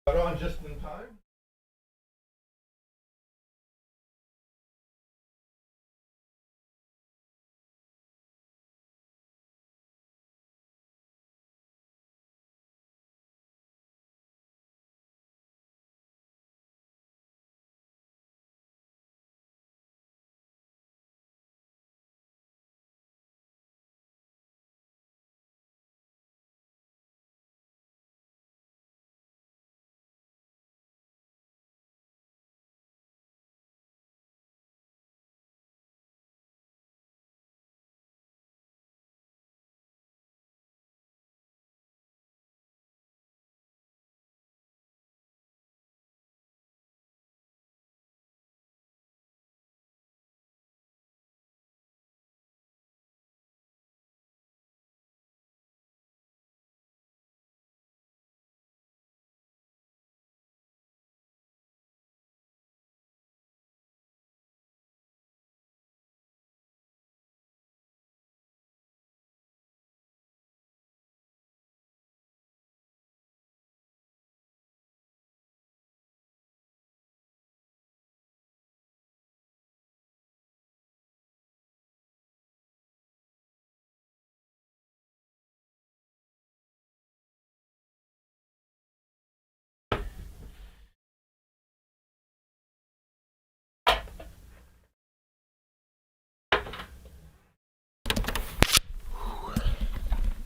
Got on just in time.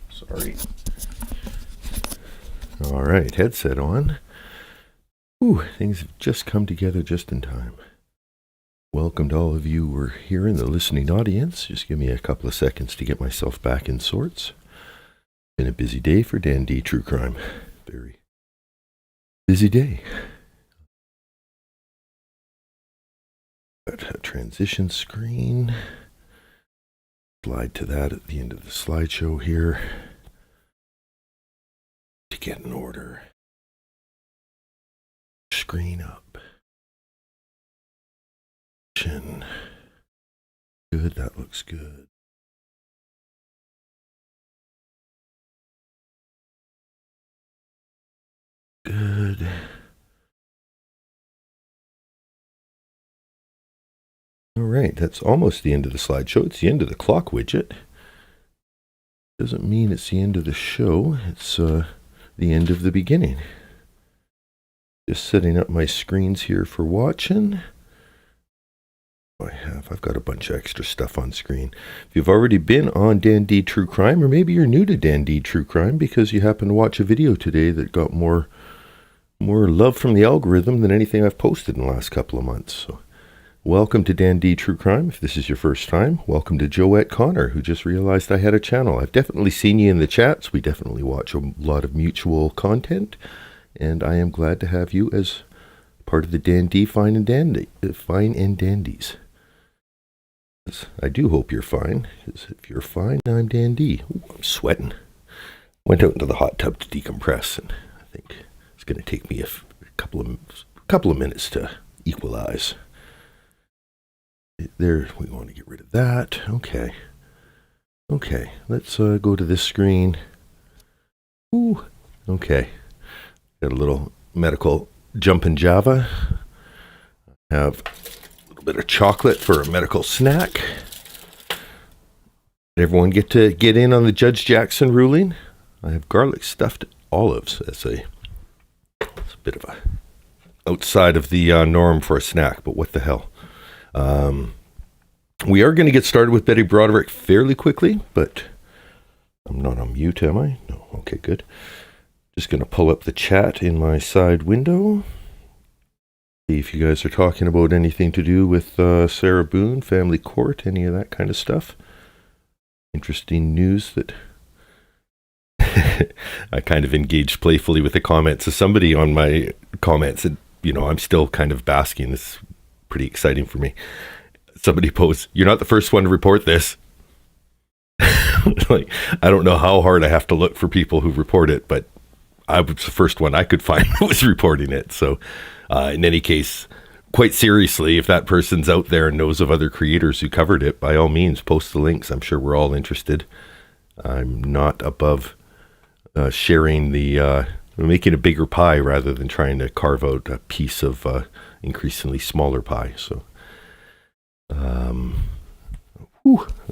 Sorry. All right, headset on. Ooh, things have just come together just in time. Welcome to all of you who are here in the listening audience. Just give me a couple of seconds to get myself back in sorts. Been a busy day for Dan D True Crime. Very busy day. Got a transition screen. Slide to that at the end of the slideshow here. To get in order. Screen up. Good, that looks good. Good. All right, that's almost the end of the slideshow. It's the end of the clock widget. Doesn't mean it's the end of the show. It's the end of the beginning. Just setting up my screens here for watching. I've got a bunch of extra stuff on screen. If you've already been on Dan D True Crime, or maybe you're new to Dan D True Crime because you happen to watch a video today that got more love from the algorithm than anything I've posted in the last couple of months. So welcome to Dan D True Crime. If this is your first time, welcome to Joette Connor, who just realized I had a channel. I've definitely seen you in the chats. We definitely watch a lot of mutual content, and I am glad to have you as part of the Dan D Fine and Dandies. I do hope you're fine, because if you're fine, I'm Dan D. Ooh, I'm sweating. Went out into the hot tub to decompress, and I think it's going to take me a couple of minutes to equalize. There, we want to get rid of that. Okay, let's go to this screen. Ooh, okay. Got a little medical jumpin' Java. Have a little bit of chocolate for a medical snack. Did everyone get to get in on the Judge Jackson ruling? I have garlic stuffed olives as it's a bit of a outside of the norm for a snack, but what the hell. We are going to get started with Betty Broderick fairly quickly, but I'm not on mute, am I? No. Okay, good. Just going to pull up the chat in my side window. See if you guys are talking about anything to do with Sarah Boone, family court, any of that kind of stuff. Interesting news that I kind of engaged playfully with the comments. So somebody on my comments said, I'm still kind of basking. This is pretty exciting for me. Somebody posts, "You're not the first one to report this." Like, I don't know how hard I have to look for people who report it, but I was the first one I could find who was reporting it. So in any case, quite seriously, if that person's out there and knows of other creators who covered it, by all means, post the links. I'm sure we're all interested. I'm not above sharing the I'm making a bigger pie rather than trying to carve out a piece of increasingly smaller pie. So,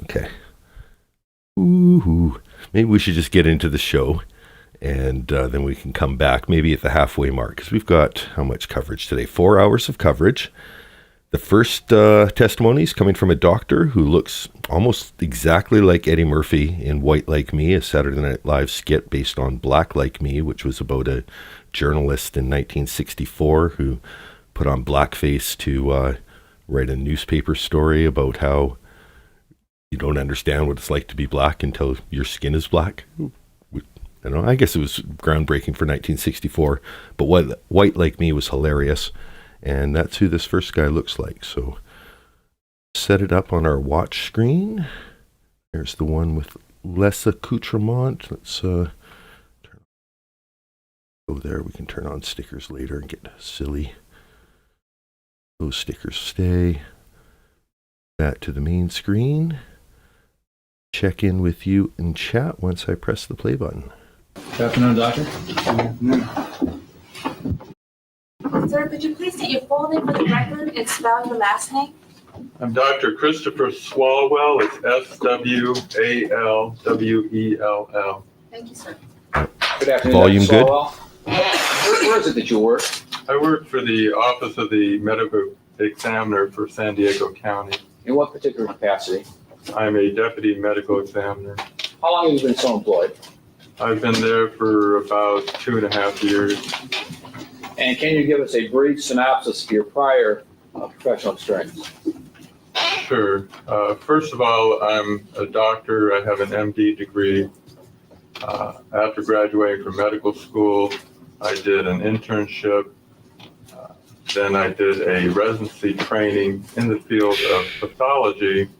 okay. Ooh, maybe we should just get into the show, and then we can come back maybe at the halfway mark, because we've got how much coverage today? 4 hours of coverage. The first testimony is coming from a doctor who looks almost exactly like Eddie Murphy in White Like Me, a Saturday Night Live skit based on Black Like Me, which was about a journalist in 1964 who put on blackface to write a newspaper story about how you don't understand what it's like to be black until your skin is black. I don't know, I guess it was groundbreaking for 1964, but White Like Me was hilarious. And that's who this first guy looks like. So set it up on our watch screen. There's the one with less accoutrement. Let's turn. Oh, there, we can turn on stickers later and get silly. Those stickers stay. Back to the main screen. Check in with you in chat once I press the play button. Good afternoon, Doctor. Good afternoon. Sir, could you please state your full name for the record and spell your last name? I'm Dr. Christopher Swallwell. It's Swallwell. Thank you, sir. Good afternoon, Volume Dr. good? Swallwell. Where is it that you work? I work for the Office of the Medical Examiner for San Diego County. In what particular capacity? I'm a deputy medical examiner. How long have you been so employed? I've been there for about 2.5 years. And can you give us a brief synopsis of your prior professional experience? Sure. First of all, I'm a doctor. I have an MD degree. After graduating from medical school, I did an internship. Then I did a residency training in the field of pathology.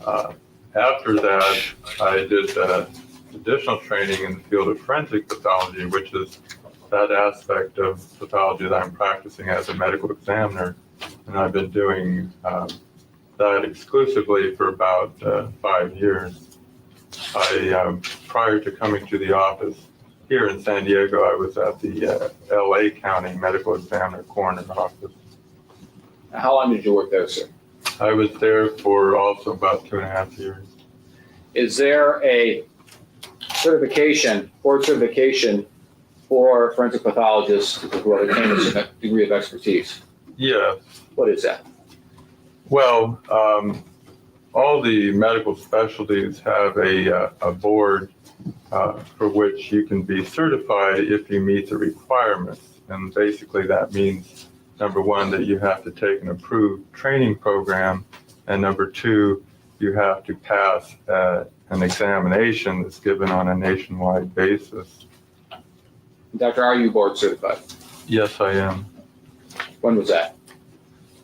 After that, I did additional training in the field of forensic pathology, which is that aspect of pathology that I'm practicing as a medical examiner. And I've been doing that exclusively for about 5 years. Prior to coming to the office here in San Diego, I was at the LA County Medical Examiner Coroner Office. How long did you work there, sir? I was there for also about 2.5 years. Is there a board certification for forensic pathologists who have attained a degree of expertise? Yes. What is that? Well, all the medical specialties have a board for which you can be certified if you meet the requirements. And basically that means, number one, that you have to take an approved training program, and number two, you have to pass an examination that's given on a nationwide basis. Doctor, are you board certified? Yes, I am. When was that?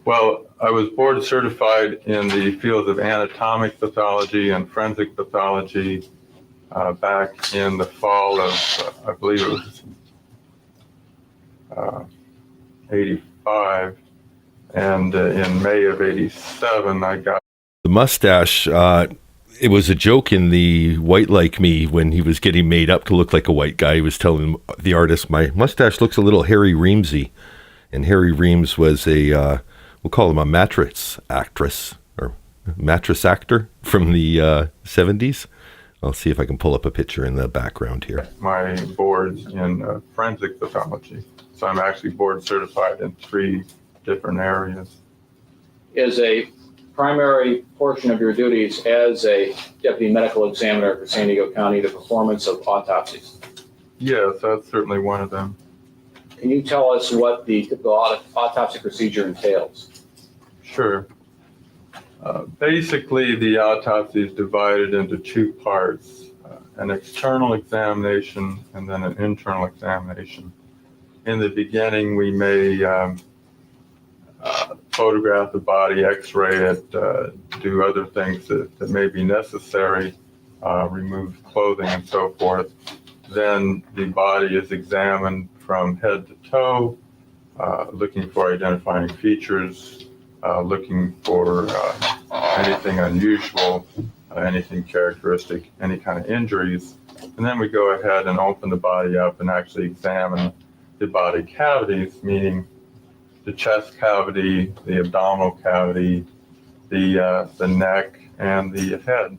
Well, I was board certified in the fields of anatomic pathology and forensic pathology back in the fall of, I believe it was 85. And in May of 87, I got The mustache, it was a joke in the White Like Me when he was getting made up to look like a white guy. He was telling the artist, my mustache looks a little Harry Reamsy. And Harry Reams was we'll call him a mattress actress or mattress actor from the 70s. I'll see if I can pull up a picture in the background here. my boards in forensic pathology. So I'm actually board certified in 3 different areas. Is a primary portion of your duties as a deputy medical examiner for San Diego County the performance of autopsies? Yes, that's certainly one of them. Can you tell us what the typical autopsy procedure entails? Sure. Basically, the autopsy is divided into 2 parts, an external examination and then an internal examination. In the beginning, we may photograph the body, x-ray it, do other things that may be necessary, remove clothing and so forth. Then the body is examined from head to toe, looking for identifying features, looking for anything unusual, anything characteristic, any kind of injuries. And then we go ahead and open the body up and actually examine the body cavities, meaning the chest cavity, the abdominal cavity, the neck, and the head.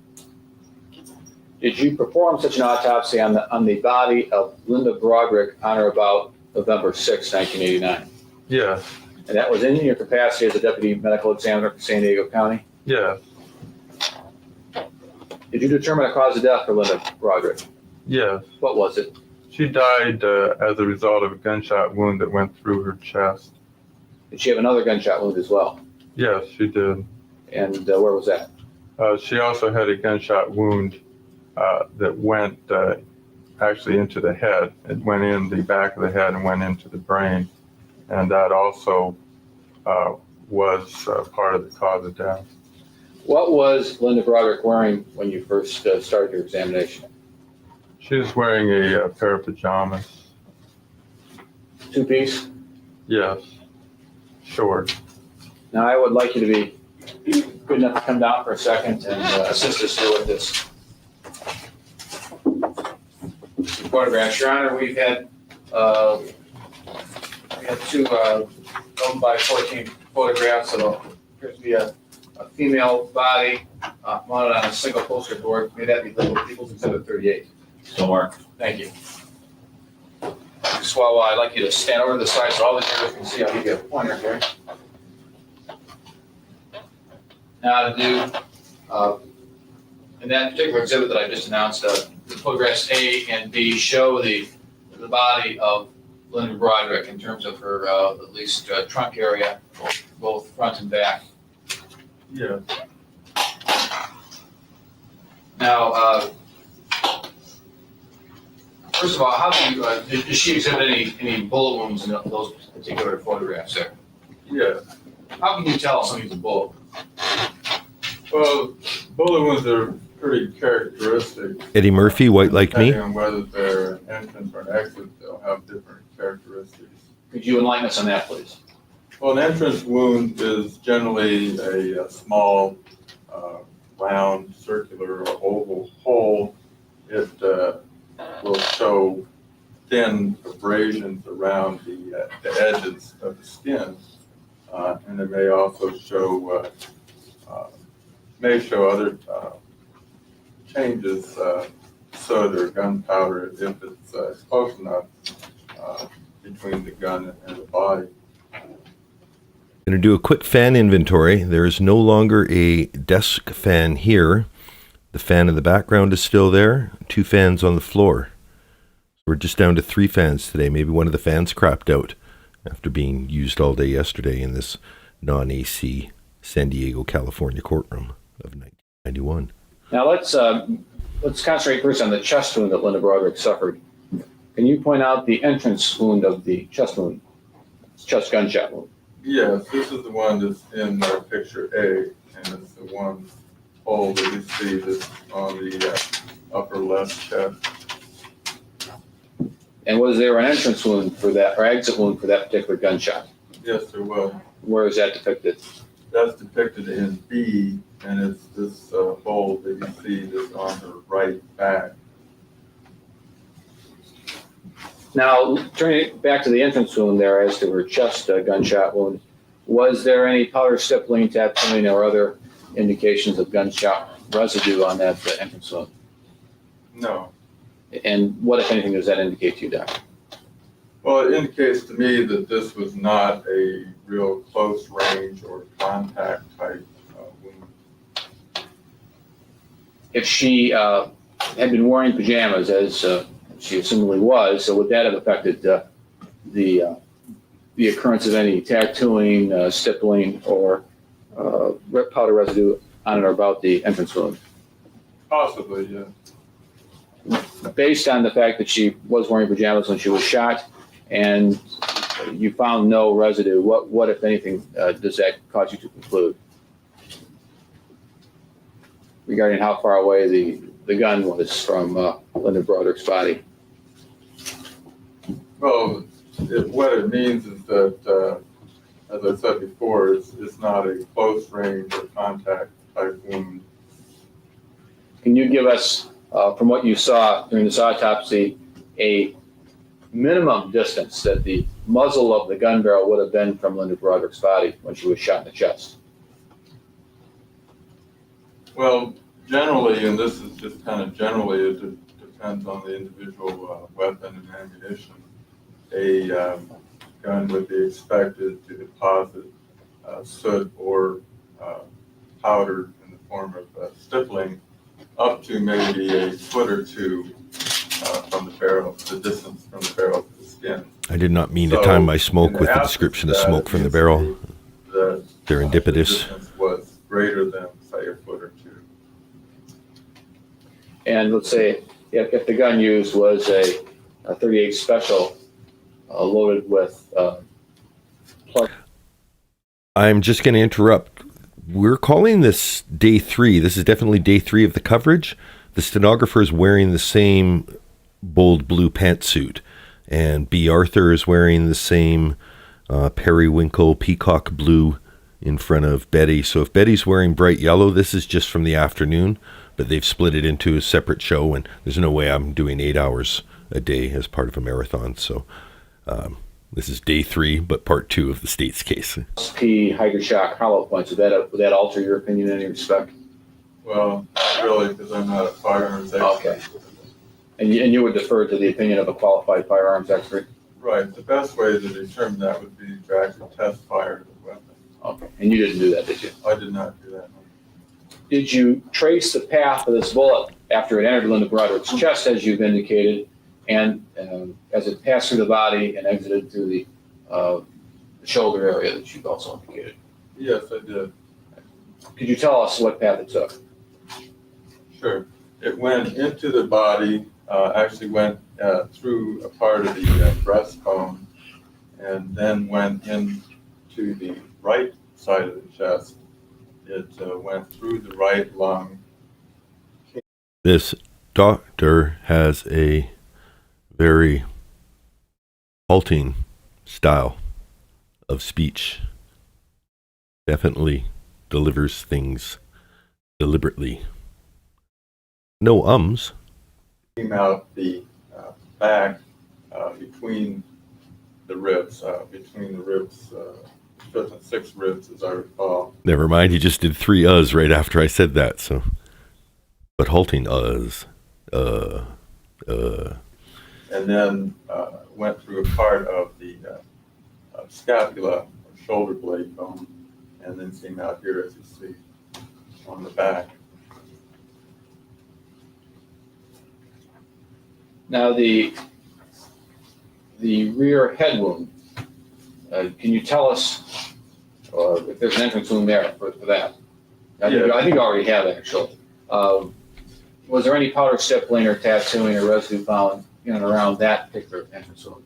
Did you perform such an autopsy on the body of Linda Broderick on or about November 6, 1989? Yes, And that was in your capacity as a deputy medical examiner for San Diego County? yes, Did you determine a cause of death for Linda Broderick? yes. What was it? She died as a result of a gunshot wound that went through her chest. Did she have another gunshot wound as well? Yes, she did. And where was that? She also had a gunshot wound that went actually into the head. It went in the back of the head and went into the brain. And that also was part of the cause of death. What was Linda Broderick wearing when you first started your examination? She was wearing a pair of pajamas. Two-piece? Yes, short. Now, I would like you to be good enough to come down for a second and assist us here with this. Photographs, Your Honor, we had two 11x14 photographs of appears to be a female body mounted on a single poster board. May that be labeled People's Exhibit 38. So mark. Thank you. Swallwell, I'd like you to stand over to the side so all the jurors can see. I'll give you a pointer here. Now to do, in that particular exhibit that I just announced, the photographs A and B show the body of Linda Broderick in terms of her at least trunk area, both front and back. Yes. Now, first of all, how do you, does she exhibit any bullet wounds in those particular photographs there? Yes. How can you tell somebody's a bullet? Well, bullet wounds are pretty characteristic. Eddie Murphy, White Like Me. Depending on whether they're an entrance or an exit, they'll have different characteristics. Could you enlighten us on that, please? Well, an entrance wound is generally a small, round, circular, or oval hole. It will show thin abrasions around the edges of the skin, and it may also show other changes, soot or gunpowder if it's close enough between the gun and the body. Going to do a quick fan inventory. There is no longer a desk fan here. The fan in the background is still there. 2 fans on the floor. We're just down to 3 fans today. Maybe one of the fans crapped out after being used all day yesterday in this non-AC San Diego, California courtroom of 1991. Now let's concentrate first on the chest wound that Linda Broderick suffered. Can you point out the entrance wound of the chest wound, chest gunshot wound? Yes, this is the one that's in picture A, and it's the one hole that you see that's on the upper left chest. And was there an entrance wound for that, or exit wound for that particular gunshot? Yes, there was. Where is that depicted? That's depicted in B, and it's this hole that you see that's on her right back. Now, turning back to the entrance wound there as to her chest gunshot wound, was there any powder stippling, tattooing, or other indications of gunshot residue on that entrance wound? No. And what, if anything, does that indicate to you, Doc? Well, it indicates to me that this was not a real close range or contact type wound. If she had been wearing pajamas, as she assumably was, so would that have affected the occurrence of any tattooing, stippling, or powder residue on or about the entrance wound? Possibly, yeah. Based on the fact that she was wearing pajamas when she was shot, and you found no residue, what if anything, does that cause you to conclude regarding how far away the gun was from Linda Broderick's body? Well, what it means is that, as I said before, it's not a close range or contact type wound. can you give us, from what you saw during this autopsy, a minimum distance that the muzzle of the gun barrel would have been from Linda Broderick's body when she was shot in the chest? Well, generally, and this is just kind of generally, it depends on the individual weapon and ammunition. A gun would be expected to deposit soot or powder in the form of stippling up to maybe a foot or two from the barrel, the distance from the barrel to the skin. I did not mean to So, time my smoke in with the absence description of that, smoke from the you'd barrel. see that, Serendipitous. the distance was greater than, say, a foot or two. And let's say if the gun used was a 38 special loaded with plug. I'm just going to interrupt. We're calling this day 3. This is definitely day 3 of the coverage. The stenographer is wearing the same bold blue pantsuit, and B. Arthur is wearing the same periwinkle peacock blue in front of Betty. So if Betty's wearing bright yellow, this is just from the afternoon, but they've split it into a separate show, and there's no way I'm doing 8 hours a day as part of a marathon. So this is day 3, but part 2 of the state's case. P hydroshock hollow points. Would that alter your opinion in any respect? Well, not really, because I'm not a firearms expert. Okay. And you would defer to the opinion of a qualified firearms expert? Right. The best way to determine that would be to actually test fire the weapon. Okay. And you didn't do that, did you? I did not do that. Did you trace the path of this bullet after it entered Linda Broderick's chest, as you've indicated, and as it passed through the body and exited through the shoulder area that you've also indicated? Yes, I did. Could you tell us what path it took? Sure. It went into the body, actually went through a part of the breastbone, and then went into the right side of the chest. It went through the right lung. This doctor has a very halting style of speech. Definitely delivers things deliberately. No ums. Came out the back between the ribs, 6 ribs, as I recall. Never mind, he just did 3 right after I said that. So, but halting And then went through a part of the scapula or shoulder blade bone, and then came out here, as you see, on the back. Now, the rear head wound, can you tell us if there's an entrance wound there for that? I think you already have, actually. Was there any powder stippling or tattooing or residue found in and around that particular entrance wound?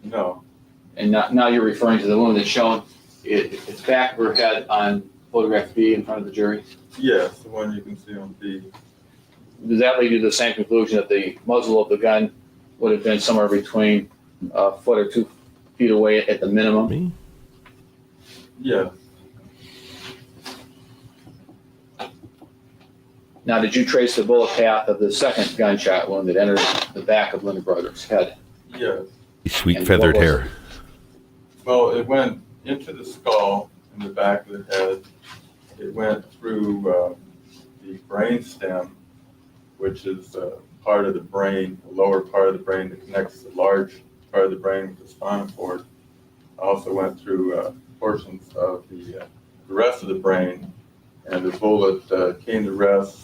No. And now you're referring to the wound that's shown, it's back of her head on photograph B in front of the jury? Yes, the one you can see on B. Does that lead you to the same conclusion that the muzzle of the gun would have been somewhere between a foot or 2 feet away at the minimum? me. Yeah. Now, did you trace the bullet path of the second gunshot wound that entered the back of Linda Broderick's head? Yes. Sweet And feathered what was hair. Well, it went into the skull in the back of the head. It went through the brain stem, which is part of the brain, the lower part of the brain that connects the large part of the brain with the spinal cord. Also went through portions of the rest of the brain, and the bullet came to rest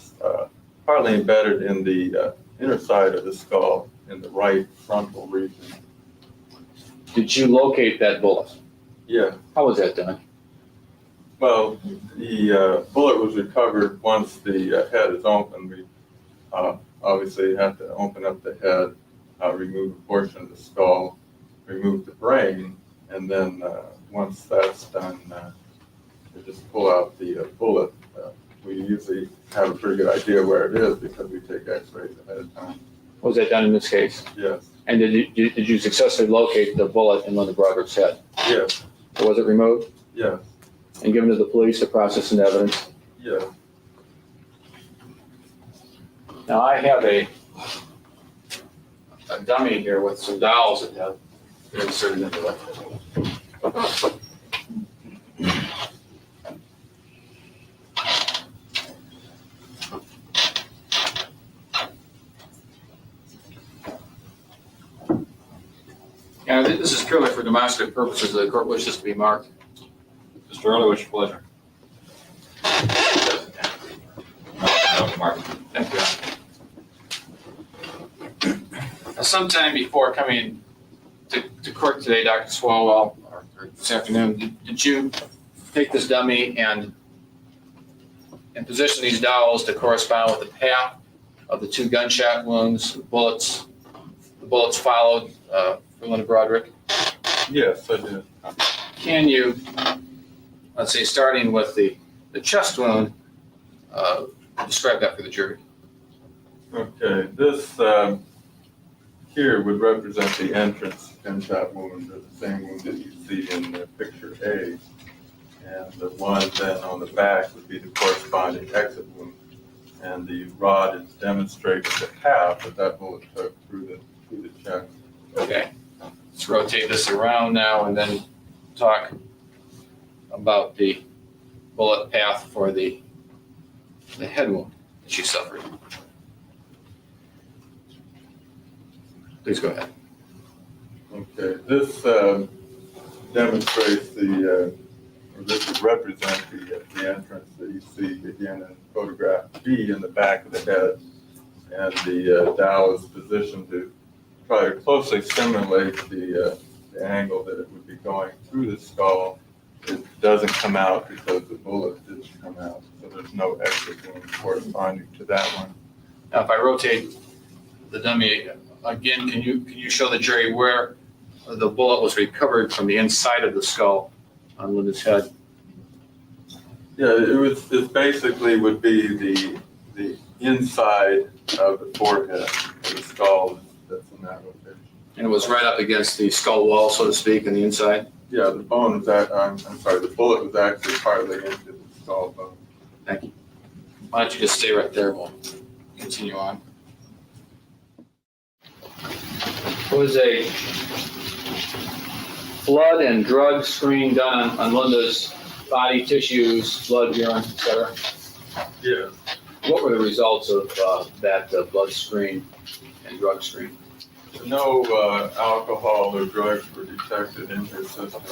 partly embedded in the inner side of the skull in the right frontal region. Did you locate that bullet? Yeah. How was that done? Well, the bullet was recovered once the head is open. We obviously have to open up the head, remove a portion of the skull, remove the brain, and then once that's done, we just pull out the bullet. We usually have a pretty good idea where it is because we take x-rays ahead of time. Was that done in this case? Yes. And did you successfully locate the bullet in Linda Broderick's head? Yes. Or was it removed Yes. and given to the police to process into evidence? Yes. Now I have a dummy here with some dowels that have been inserted into it. And this is purely for demonstrative purposes. The court wishes to be marked. Mr. Early, what's your pleasure? No, Mark. Thank you. Sometime before coming to court today, Dr. Swallwell, or this afternoon, did you take this dummy and position these dowels to correspond with the path of the 2 gunshot wounds, the bullets followed for Linda Broderick? Yes, I did. Can you, let's say, starting with the chest wound, describe that for the jury? Okay, this here would represent the entrance gunshot wound, or the same wound that you see in picture A. And the one then on the back would be the corresponding exit wound. And the rod is demonstrating the path that bullet took through the chest. Okay, let's rotate this around now and then talk about the bullet path for the head wound that she suffered. Please go ahead. Okay, this demonstrates or this would represent the entrance that you see again in photograph B in the back of the head. And the dowel is positioned to try to closely simulate the angle that it would be going through the skull. It doesn't come out because the bullet didn't come out. So there's no exit wound corresponding to that one. Now, if I rotate the dummy again, can you show the jury where the bullet was recovered from the inside of the skull on Linda's head? Yeah, it basically would be the inside of the forehead of the skull that's in that location. And it was right up against the skull wall, so to speak, on the inside? Yeah, the bone was the bullet was actually partly into the skull bone. Thank you. Why don't you just stay right there, we'll continue on. There was a blood and drug screen done on Linda's body tissues, blood, urine, etc. Yeah. What were the results of that blood screen and drug screen? No alcohol or drugs were detected in her system.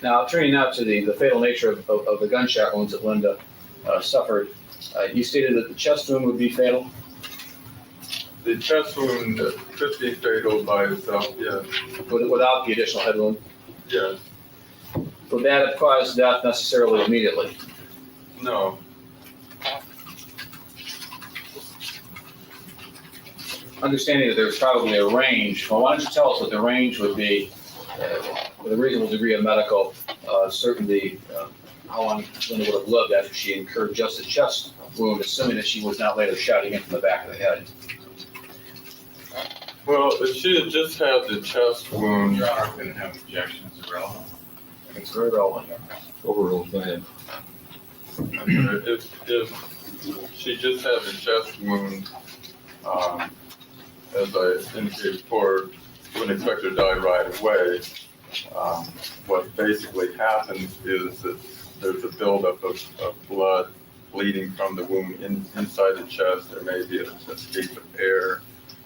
Now, turning now to the fatal nature of the gunshot wounds that Linda suffered, you stated that the chest wound would be fatal? The chest wound could be fatal by itself, yes. Without the additional head wound? Yes. Would that have caused death necessarily immediately? No. Understanding that there's probably a range, well, why don't you tell us what the range would be with a reasonable degree of medical certainty, how long Linda would have lived after she incurred just a chest wound, assuming that she was not later shouting in from the back of the head? Well, if she had just had the chest wound. Your Honor, didn't have objections irrelevant. It's very relevant. Overruled, go ahead. If she just had the chest wound, as I indicated before, wouldn't expect her to die right away. What basically happens is that there's a buildup of blood bleeding from the wound inside the chest. There may be an escape of air.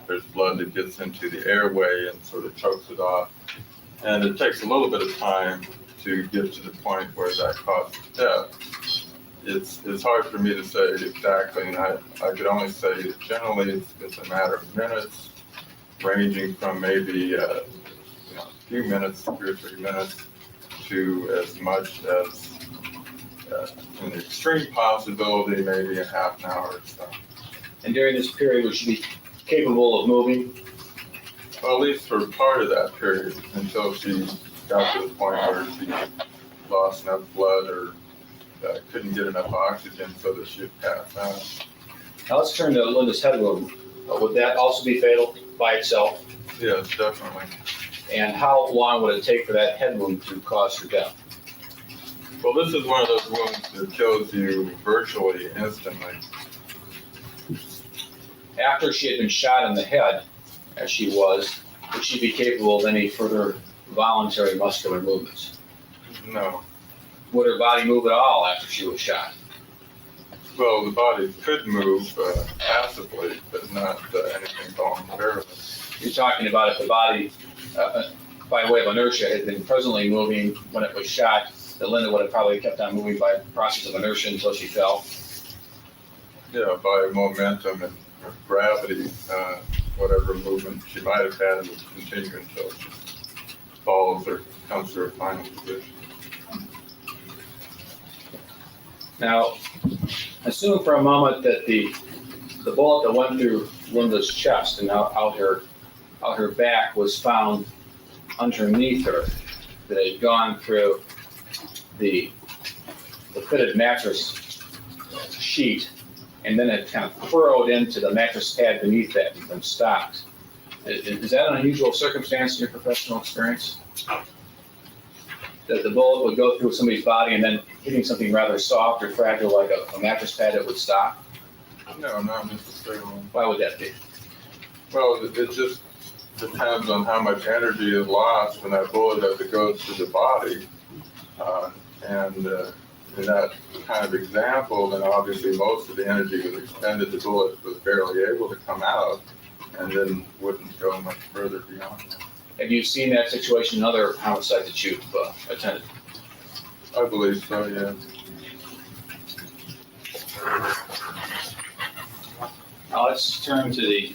There's blood that gets into the airway and sort of chokes it off. And it takes a little bit of time to get to the point where that causes death. It's hard for me to say exactly, and I could only say that generally it's a matter of minutes, ranging from maybe a few minutes, 2 or 3 minutes, to as much as an extreme possibility, maybe a half an hour or so. And during this period, would she be capable of moving? Well, at least for part of that period, until she got to the point where she lost enough blood or couldn't get enough oxygen so that she'd pass out. Now let's turn to Linda's head wound. Would that also be fatal by itself? Yes, definitely. And how long would it take for that head wound to cause her death? Well, this is one of those wounds that kills you virtually instantly. after she had been shot in the head, as she was, would she be capable of any further voluntary muscular movements? No. Would her body move at all after she was shot? Well, the body could move passively, but not anything voluntarily. You're talking about if the body, by way of inertia, had been presently moving when it was shot, that Linda would have probably kept on moving by process of inertia until she fell. Yeah, by momentum and gravity, whatever movement she might have had would continue until she falls or comes to her final position. Now, assume for a moment that the bullet that went through Linda's chest and out her back was found underneath her, that had gone through the fitted mattress sheet and then it kind of furrowed into the mattress pad beneath that and then stopped. Is that an unusual circumstance in your professional experience? That the bullet would go through somebody's body and then hitting something rather soft or fragile like a mattress pad, it would stop? No, not necessarily. Why would that be? Well, it just depends on how much energy is lost when that bullet as it goes through the body. In that kind of example, then obviously most of the energy was expended, the bullet was barely able to come out and then wouldn't go much further beyond that. Have you seen that situation in other homicides that you've attended? I believe so, yeah. Now let's turn to the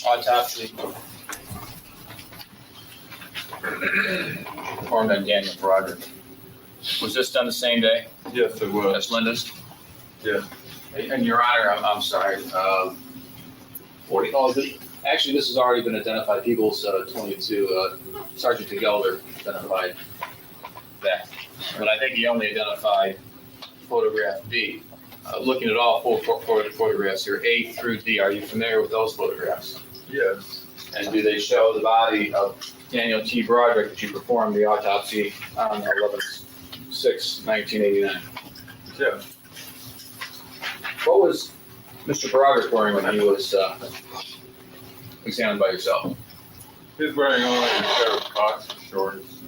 autopsy performed on Daniel Broderick. Was this done the same day Yes, it was. as Linda's? Yes. And Your Honor, I'm sorry, 40? Oh, actually, this has already been identified. People's 22, Sergeant Gelder identified that. But I think he only identified photograph B. Looking at all four photographs here, A through D, are you familiar with those photographs? Yes. And do they show the body of Daniel T. Broderick that you performed the autopsy on 11/6/1989? Yes. What was Mr. Broderick wearing when he was examined by yourself? He's wearing only a pair of boxer shorts.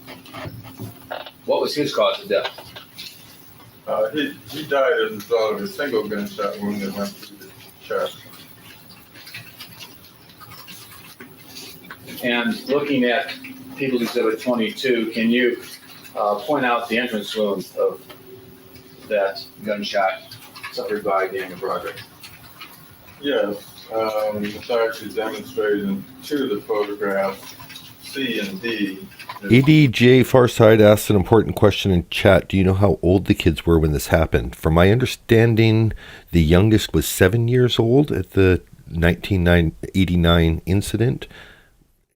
What was his cause of death? He died as a result of a single gunshot wound that went through the chest. And looking at People's Exhibit 22, can you point out the entrance wound of that gunshot suffered by Daniel Broderick? Yes, it's actually demonstrated in two of the photographs, C and D. ADJ Farside asked an important question in chat. Do you know how old the kids were when this happened? From my understanding, the youngest was 7 years old at the 1989 incident,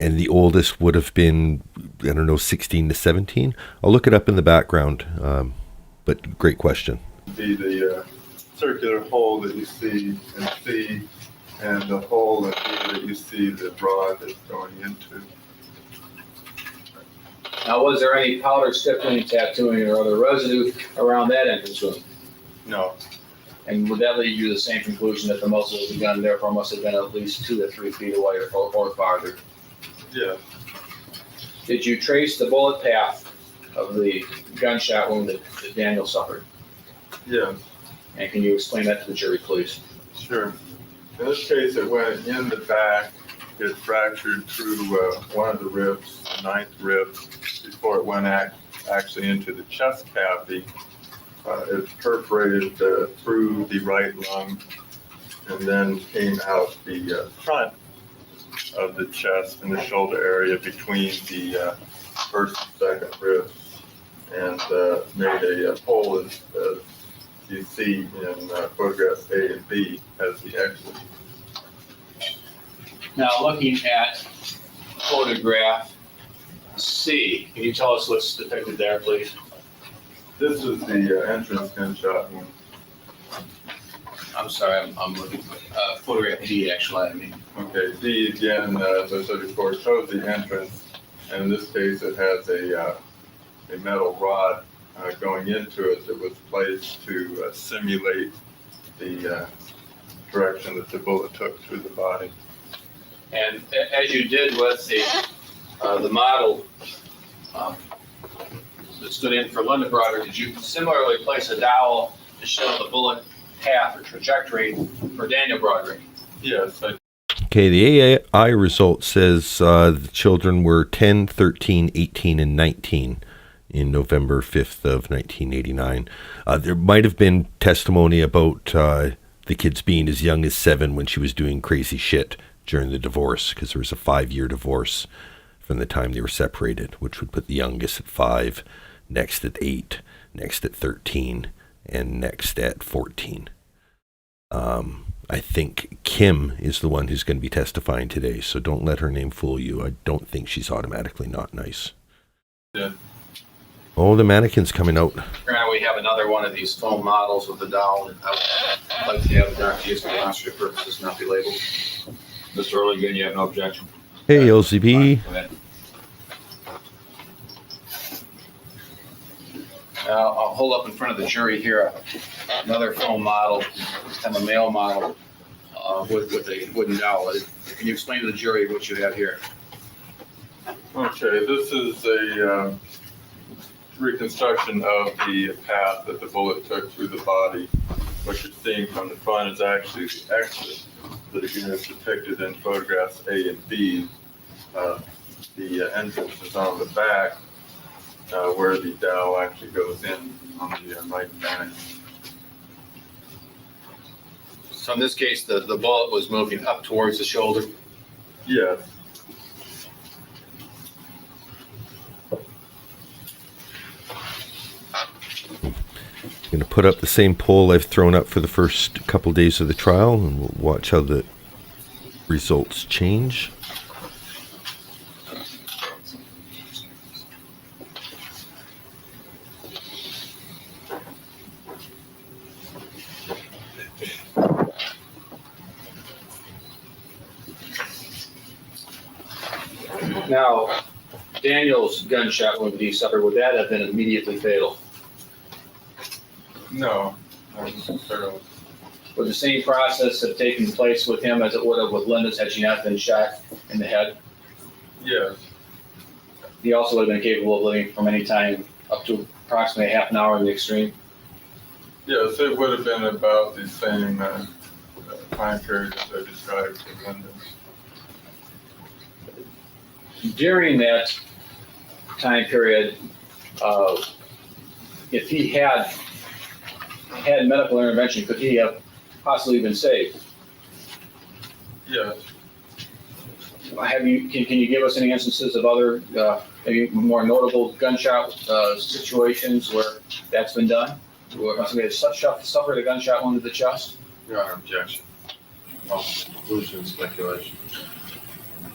and the oldest would have been, 16 to 17. I'll look it up in the background, but great question. Be the circular hole that you see in C, and the hole in D that you see the rod that's going into. Now, was there any powder, stippling, tattooing, or other residue around that entrance wound? No. And would that lead you to the same conclusion that the muzzle of the gun therefore must have been at least 2 to 3 feet away or farther? Yeah. Did you trace the bullet path of the gunshot wound that Daniel suffered? Yes. And can you explain that to the jury, please? Sure. In this case, it went in the back. It fractured through one of the ribs, the 9th rib, before it went actually into the chest cavity. It perforated through the right lung and then came out the front of the chest and the shoulder area between the first and second ribs, and made a hole as you see in photographs A and B as the exit. Now, looking at photograph C, can you tell us what's depicted there, please? This is the entrance gunshot wound. I'm sorry, I'm looking at photograph D, actually, I mean. Okay, D again, as I said before, shows the entrance, and in this case, it has a metal rod going into it that was placed to simulate the direction that the bullet took through the body. And as you did with the model that stood in for Linda Broderick, did you similarly place a dowel to show the bullet path or trajectory for Daniel Broderick? Yes, Okay, the AI result says the children were 10, 13, 18, and 19 in November 5th of 1989. There might have been testimony about the kids being as young as 7 when she was doing crazy shit during the divorce, because there was a 5-year divorce from the time they were separated, which would put the youngest at 5, next at 8, next at 13, and next at 14. I think Kim is the one who's going to be testifying today, so don't let her name fool you. I don't think she's automatically not nice. Yeah. Oh, the mannequin's coming out. Granted, we have another one of these foam models with the dowel, and I'd like to have the doctor use for demonstrative purposes, not be labeled. Mr. Early, again, you have no objection? Hey, LCB. Go ahead. I'll hold up in front of the jury here another foam model, this time a male model with a wooden dowel. Can you explain to the jury what you have here? Okay, this is a reconstruction of the path that the bullet took through the body. What you're seeing from the front is actually the exit that again is depicted in photographs A and B. The entrance is on the back where the dowel actually goes in on the right bank. So in this case, the bullet was moving up towards the shoulder. Yes. I'm going to put up the same poll I've thrown up for the first couple days of the trial, and we'll watch how the results change. Now, Daniel's gunshot wound that he suffered, would that have been immediately fatal? No, not necessarily. Would the same process have taken place with him as it would have with Linda's had she not been shot in the head? Yes. He also would have been capable of living from any time up to approximately half an hour in the extreme. Yes, it would have been about the same time period as I described in London. During that time period, if he had medical intervention, could he have possibly been saved? Yes. Can you give us any instances of other, maybe more notable gunshot situations where that's been done? Where somebody has suffered a gunshot wound to the chest? Your Honor, objection. Well, conclusion, speculation.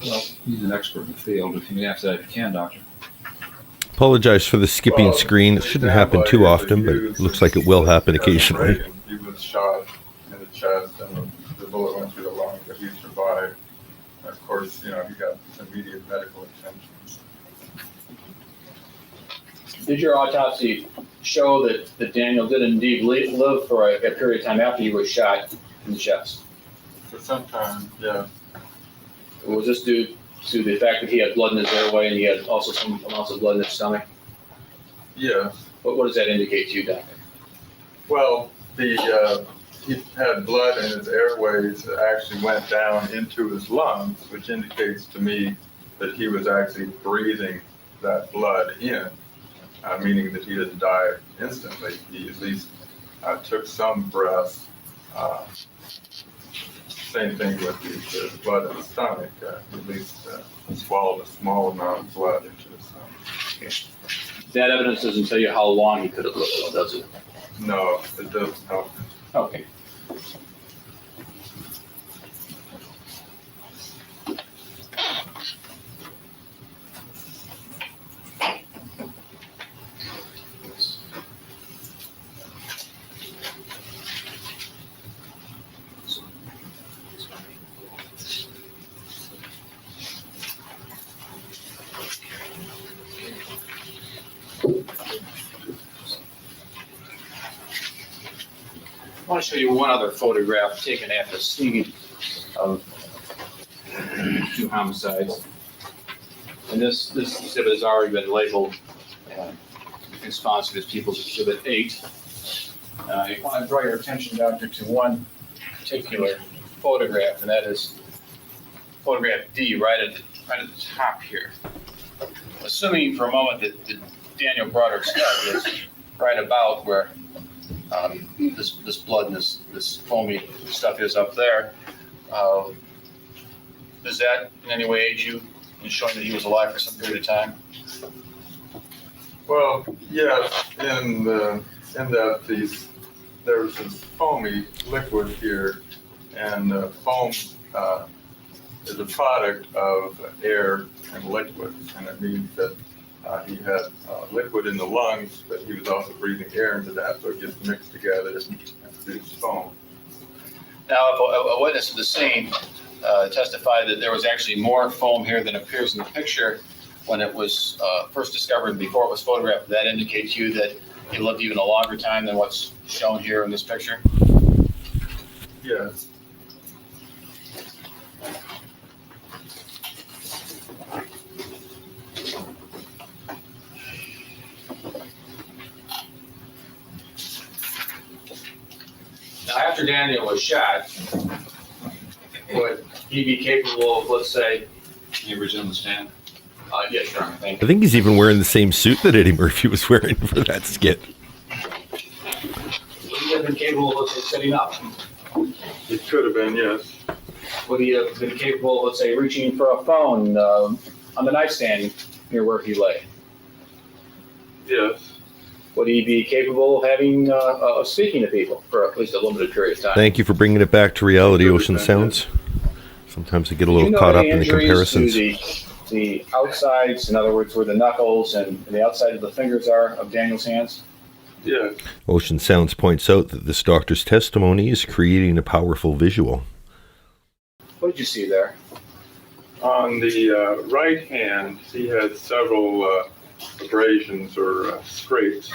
Well, he's an expert in the field. If you can answer that, if you can, doctor. Apologize for the skipping screen. It shouldn't happen too often, but it looks like it will happen occasionally. He was shot in the chest and the bullet went through the lung, but he survived. And of course, he got immediate medical attention. Did your autopsy show that Daniel did indeed live for a period of time after he was shot in the chest? For some time, yeah. Was this due to the fact that he had blood in his airway and he had also some amounts of blood in his stomach? Yes. What does that indicate to you, doctor? Well, he had blood in his airways that actually went down into his lungs, which indicates to me that he was actually breathing that blood in, meaning that he didn't die instantly. He at least took some breaths. Same thing with the blood in the stomach. At least swallowed a small amount of blood into the stomach. That evidence doesn't tell you how long he could have lived, does it? No, it doesn't help. Okay. want to show you one other photograph taken at the scene of 2 homicides. And this exhibit has already been labeled in sponsor as People's Exhibit 8. I want to draw your attention, Doctor, to one particular photograph, and that is photograph D, right at the top here. Assuming for a moment that Daniel Broderick's head is right about where this blood and this foamy stuff is up there, does that in any way aid you in showing that he was alive for some period of time? Well, yes, in that there was some foamy liquid here, and foam is a product of air and liquid, and it means that he had liquid in the lungs, but he was also breathing air into that, so it gets mixed together and produces foam. Now, if a witness of the scene testified that there was actually more foam here than appears in the picture when it was first discovered before it was photographed, that indicates to you that he lived even a longer time than what's shown here in this picture? Yes. Now, after Daniel was shot, would he be capable of, let's say, Can you resume the stand? yeah, sure, thank I think he's even wearing the same suit that Eddie Murphy was wearing for that skit. Would he have been capable of, let's say, sitting up? It could have been, yes. Would he have been capable of, let's say, reaching for a phone on the nightstand near where he lay? Yes. Would he be capable of having speaking to people for at least a limited period of time? Thank you for bringing it back to reality, Ocean Sounds. Sometimes I get a little caught up in the comparisons. To the outsides, in other words, where the knuckles and the outside of the fingers are of Daniel's hands? Yes. Ocean Sounds points out that this doctor's testimony is creating a powerful visual. What did you see there? On the right hand, he had several abrasions or scrapes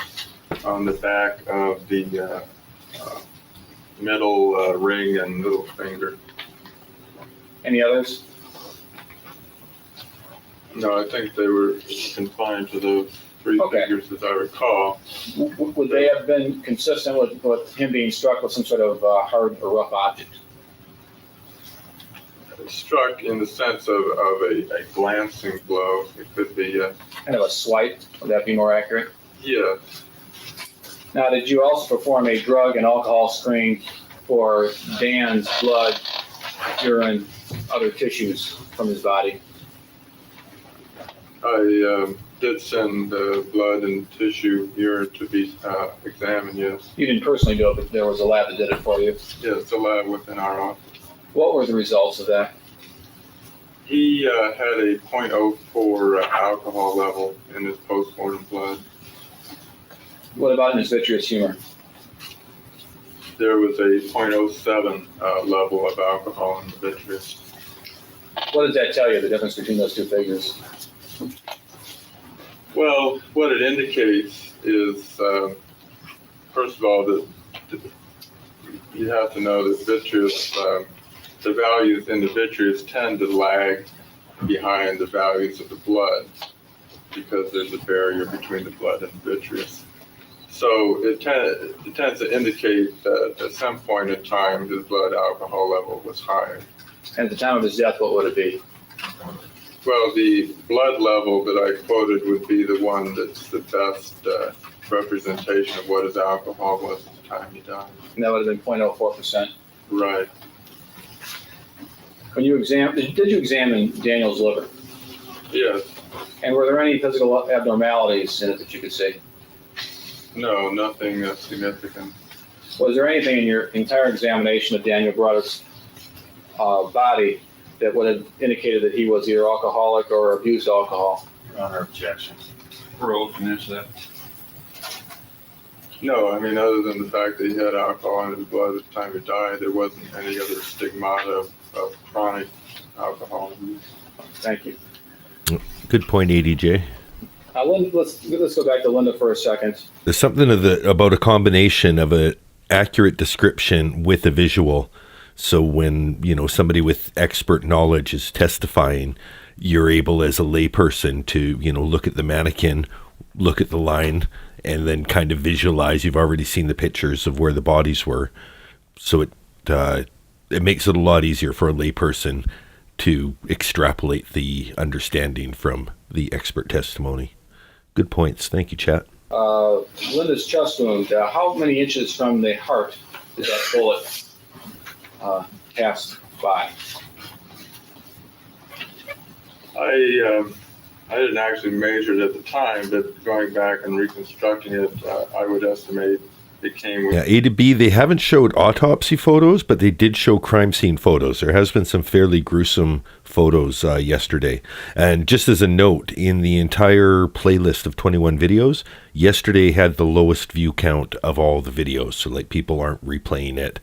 on the back of the middle ring and middle finger. Any others? No, I think they were confined to those 3 Okay. fingers, as I recall. Would they have been consistent with him being struck with some sort of hard or rough object? Struck in the sense of a glancing blow. It could be, Kind of a swipe, would that be more accurate? yes. Now, did you also perform a drug and alcohol screen for Dan's blood, urine, other tissues from his body? I did send blood and tissue urine to be examined, yes. You didn't personally do it, but there was a lab that did it for you. Yes, the lab within our office. What were the results of that? He had a .04 alcohol level in his postmortem blood. What about in his vitreous humor? There was a .07 level of alcohol in the vitreous. What does that tell you, the difference between those two figures? Well, what it indicates is, first of all, that you have to know that vitreous, the values in the vitreous tend to lag behind the values of the blood because there's a barrier between the blood and the vitreous. So it tends to indicate that at some point in time, his blood alcohol level was higher. And at the time of his death, what would it be? Well, the blood level that I quoted would be the one that's the best representation of what his alcohol was at the time he died. And that would have been 0.04%. Right. When you did you examine Daniel's liver? Yes. And were there any physical abnormalities in it that you could see? No, nothing significant. Was there anything in your entire examination of Daniel Broderick's body that would have indicated that he was either alcoholic or abused alcohol? Your Honor, objection. Parole, can you answer that? No, I mean, other than the fact that he had alcohol in his blood at the time he died, there wasn't any other stigmata of chronic alcohol use. Thank you. Good point, ADJ. Linda, let's go back to Linda for a second. There's something about a combination of an accurate description with a visual. So when, somebody with expert knowledge is testifying, you're able as a layperson to, look at the mannequin, look at the line, and then kind of visualize. You've already seen the pictures of where the bodies were. So it makes it a lot easier for a layperson to extrapolate the understanding from the expert testimony. Good points. Thank you, chat. Linda's chest wound, how many inches from the heart did that bullet pass by? I didn't actually measure it at the time, but going back and reconstructing it, I would estimate it came with... Yeah, A to B, they haven't showed autopsy photos, but they did show crime scene photos. There has been some fairly gruesome photos yesterday. And just as a note, in the entire playlist of 21 videos, yesterday had the lowest view count of all the videos. So people aren't replaying it.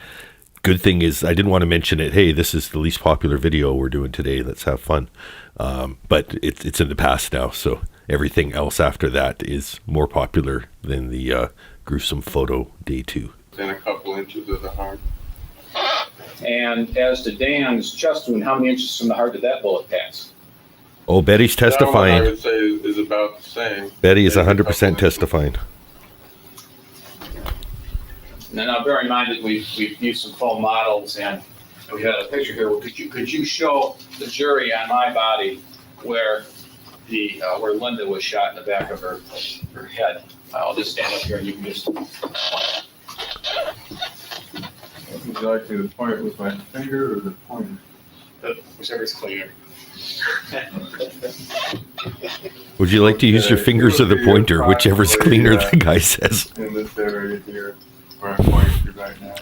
Good thing is, I didn't want to mention it. Hey, this is the least popular video we're doing today. Let's have fun. But it's in the past now, so everything else after that is more popular than the gruesome photo day 2. Within a couple inches of the heart. And as to Dan's chest wound, how many inches from the heart did that bullet pass? Oh, Betty's That one, testifying. I would say is about the same. Betty is Maybe a 100% couple testifying. Now bear in mind that we've used some foam models, and we had a picture here. Could you show the jury on my body where where Linda was shot in the back of her head? I'll just stand up here and you can just... Would you like me to point it with my finger or the pointer? Whichever's cleaner. Would you like to use your fingers or the pointer, whichever's cleaner, the guy says. In this area here, where I'm pointing to right now.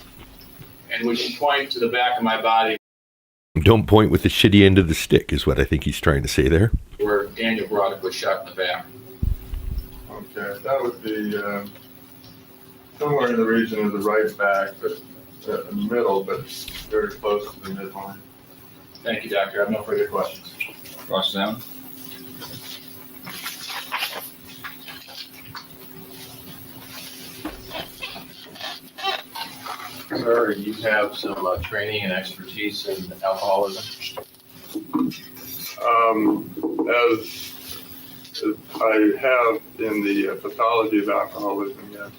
And would you point to the back of my body Don't point with the shitty end of the stick, is what I think he's trying to say there. where Daniel Broderick was shot in the back? Okay, that would be somewhere in the region of the right back, but in the middle, but very close to the midline. Thank you, Doctor. I have no further questions. Cross examine. Sir, you have some training and expertise in alcoholism? As I have in the pathology of alcoholism, yes.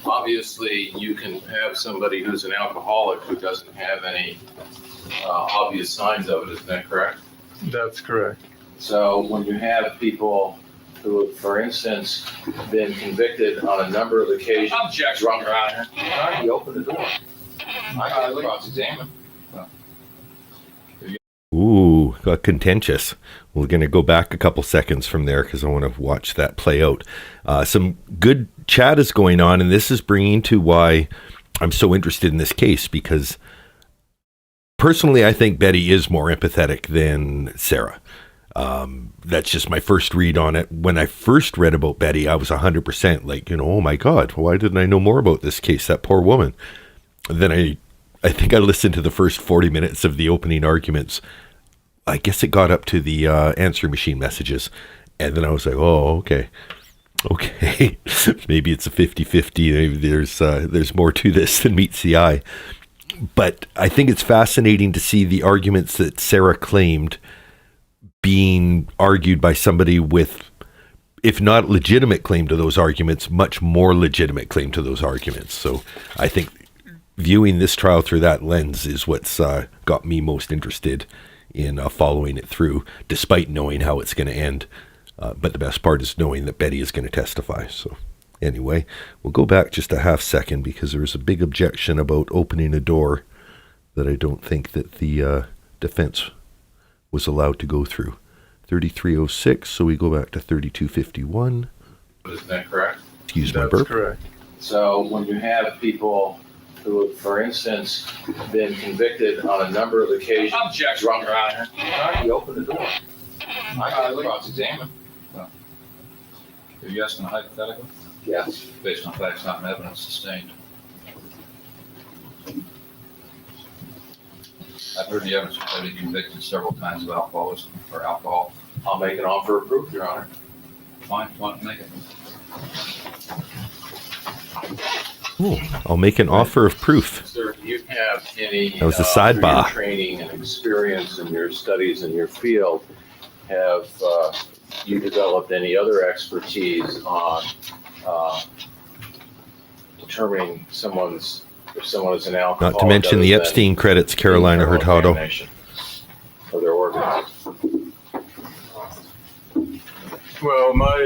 Obviously, you can have somebody who's an alcoholic who doesn't have any obvious signs of it, isn't that correct? That's correct. So when you have people who have, for instance, been convicted on a number of occasions. Objection, drunk- Your Honor. All right, you open the door. I can cross-examine. Ooh, got contentious. We're going to go back a couple seconds from there because I want to watch that play out. Some good chat is going on, and this is bringing to why I'm so interested in this case, because personally, I think Betty is more empathetic than Sarah. That's just my first read on it. When I first read about Betty, I was 100% like, oh my God, why didn't I know more about this case? That poor woman. Then I think I listened to the first 40 minutes of the opening arguments. I guess it got up to the answer machine messages. And then I was like, oh, okay. Okay. Maybe it's a 50-50. Maybe there's more to this than meets the eye. But I think it's fascinating to see the arguments that Sarah claimed being argued by somebody with, if not legitimate claim to those arguments, much more legitimate claim to those arguments. So I think viewing this trial through that lens is what's got me most interested in following it through, despite knowing how it's going to end. But the best part is knowing that Betty is going to testify. So anyway, we'll go back just a half second because there was a big objection about opening a door that I don't think that the defense was allowed to go through. 3306, so we go back to 3251. Isn't that correct? Excuse my That's burp. correct. So when you have people who have, for instance, been convicted on a number of occasions. Objection, drunk- Your Honor. All right, you open the door. I can cross-examine. Are you asking a hypothetical? Yes. Based on facts, not on evidence sustained. I've heard the evidence that he convicted several times of alcoholism or alcohol. I'll make an offer of proof, Your Honor. Fine, make it. I'll make an offer of proof. Sir, do you have any? That was a through your sidebar. Training and experience in your studies in your field, have you developed any other expertise on determining if someone is an alcoholic? Not to mention the other than Epstein credits, Carolina internal Hurtado. examination of their organs? Well, my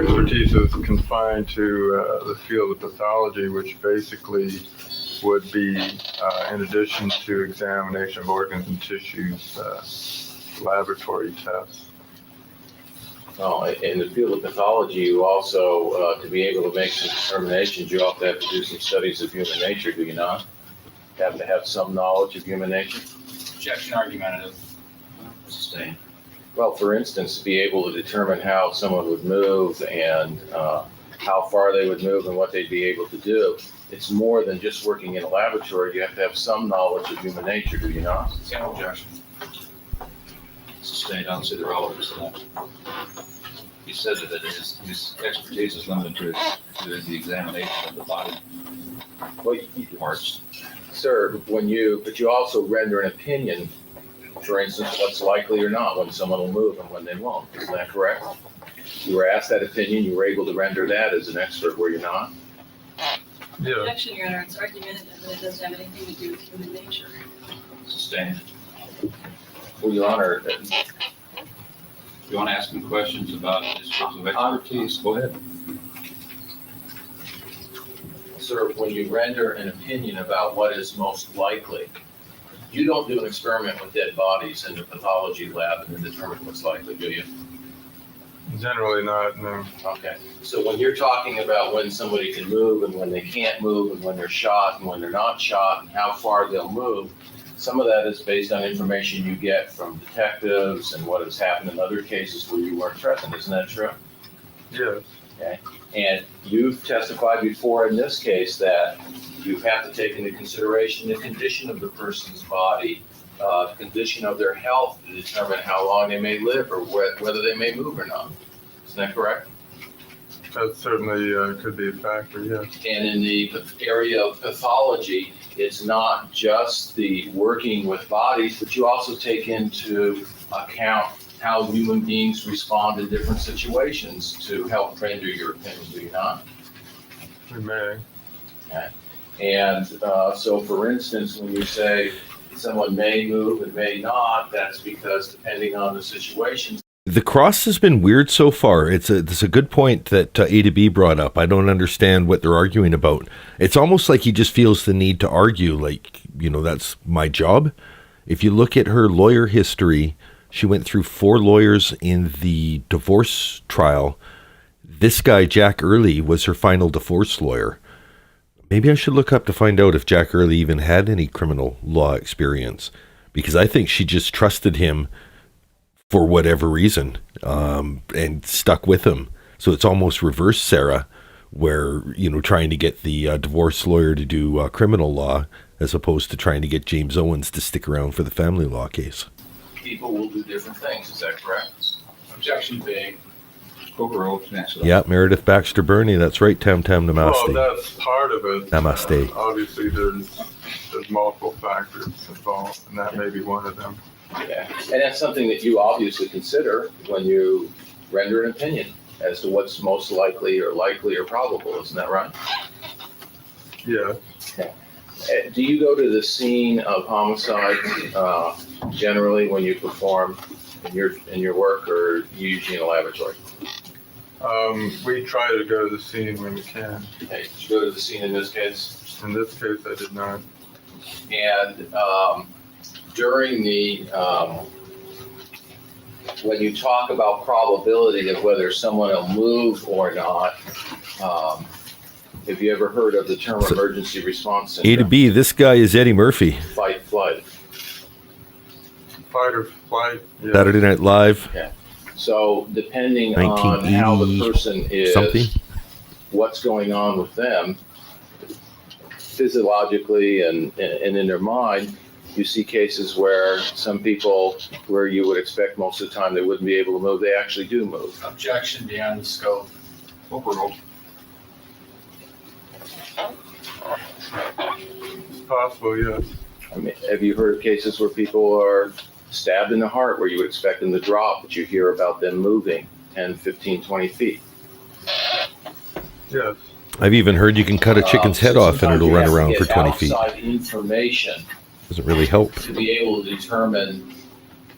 expertise is confined to the field of pathology, which basically would be, in addition to examination of organs and tissues, laboratory tests. Oh, in the field of pathology, you also, to be able to make some determinations, you also have to do some studies of human nature, do you not? Have to have some knowledge of human nature? Objection argumentative. Sustained. Well, for instance, to be able to determine how someone would move and how far they would move and what they'd be able to do, it's more than just working in a laboratory. You have to have some knowledge of human nature, do you not? Same objection. Sustained. I don't see the relevance to that. He said that his expertise is limited to the examination of the body Well, parts. sir, but you also render an opinion, for instance, what's likely or not when someone will move and when they won't. Isn't that correct? You were asked that opinion, you were able to render that as an expert, were you not? Yeah. Objection, Your Honor, it's argumentative, and it doesn't have anything to do with human nature. Sustained. Well, Your Honor, You want to ask him questions about his field of expertise? Go ahead. sir, when you render an opinion about what is most likely, you don't do an experiment with dead bodies in the pathology lab and then determine what's likely, do you? Generally not, no. Okay, so when you're talking about when somebody can move and when they can't move and when they're shot and when they're not shot and how far they'll move, some of that is based on information you get from detectives and what has happened in other cases where you weren't present, isn't that true? Yes. And you've testified before in this case that you have to take into consideration the condition of the person's body, the condition of their health to determine how long they may live or whether they may move or not. Isn't that correct? That certainly could be a factor, yes. And in the area of pathology, it's not just the working with bodies, but you also take into account how human beings respond in different situations to help render your opinion, do you not? We may. And so, for instance, when you say someone may move and may not, that's because depending on the situation. The cross has been weird so far. It's a good point that A to B brought up. I don't understand what they're arguing about. It's almost like he just feels the need to argue, like, that's my job. If you look at her lawyer history, she went through 4 lawyers in the divorce trial. This guy, Jack Early, was her final divorce lawyer. Maybe I should look up to find out if Jack Early even had any criminal law experience, because I think she just trusted him for whatever reason, and stuck with him. So it's almost reverse Sarah, where, trying to get the divorce lawyer to do criminal law as opposed to trying to get James Owens to stick around for the family law case. People will do different things, is that correct? Objection being overruled. Yeah, Meredith Baxter Burney, that's right, Tam Tam Namaste. Well, that's part of it. Namaste. Obviously, there's multiple factors involved, and that may be one of them. Yeah, and that's something that you obviously consider when you render an opinion as to what's most likely or probable, isn't that right? Yeah. Do you go to the scene of homicide generally when you perform in your work, or usually in a laboratory? We try to go to the scene when we can. Okay, did you go to the scene in this case? In this case, I did not. And during the, when you talk about probability of whether someone will move or not, have you ever heard of the term emergency response A to syndrome? B, this guy is Eddie Murphy. Fight, flight. Fight or flight. Yeah. Saturday Night Live. So depending on how the 1980 person is, something. what's going on with them, physiologically and in their mind, you see cases where some people, where you would expect most of the time they wouldn't be able to move, they actually do move. Objection beyond the scope. Overruled. It's possible, yes. I mean, have you heard of cases where people are stabbed in the heart where you would expect them to drop, but you hear about them moving 10, 15, 20 feet? Yes. I've even heard you can cut a chicken's head So off and it'll sometimes run you around have for to 20 get feet. outside information Doesn't really help. to be able to determine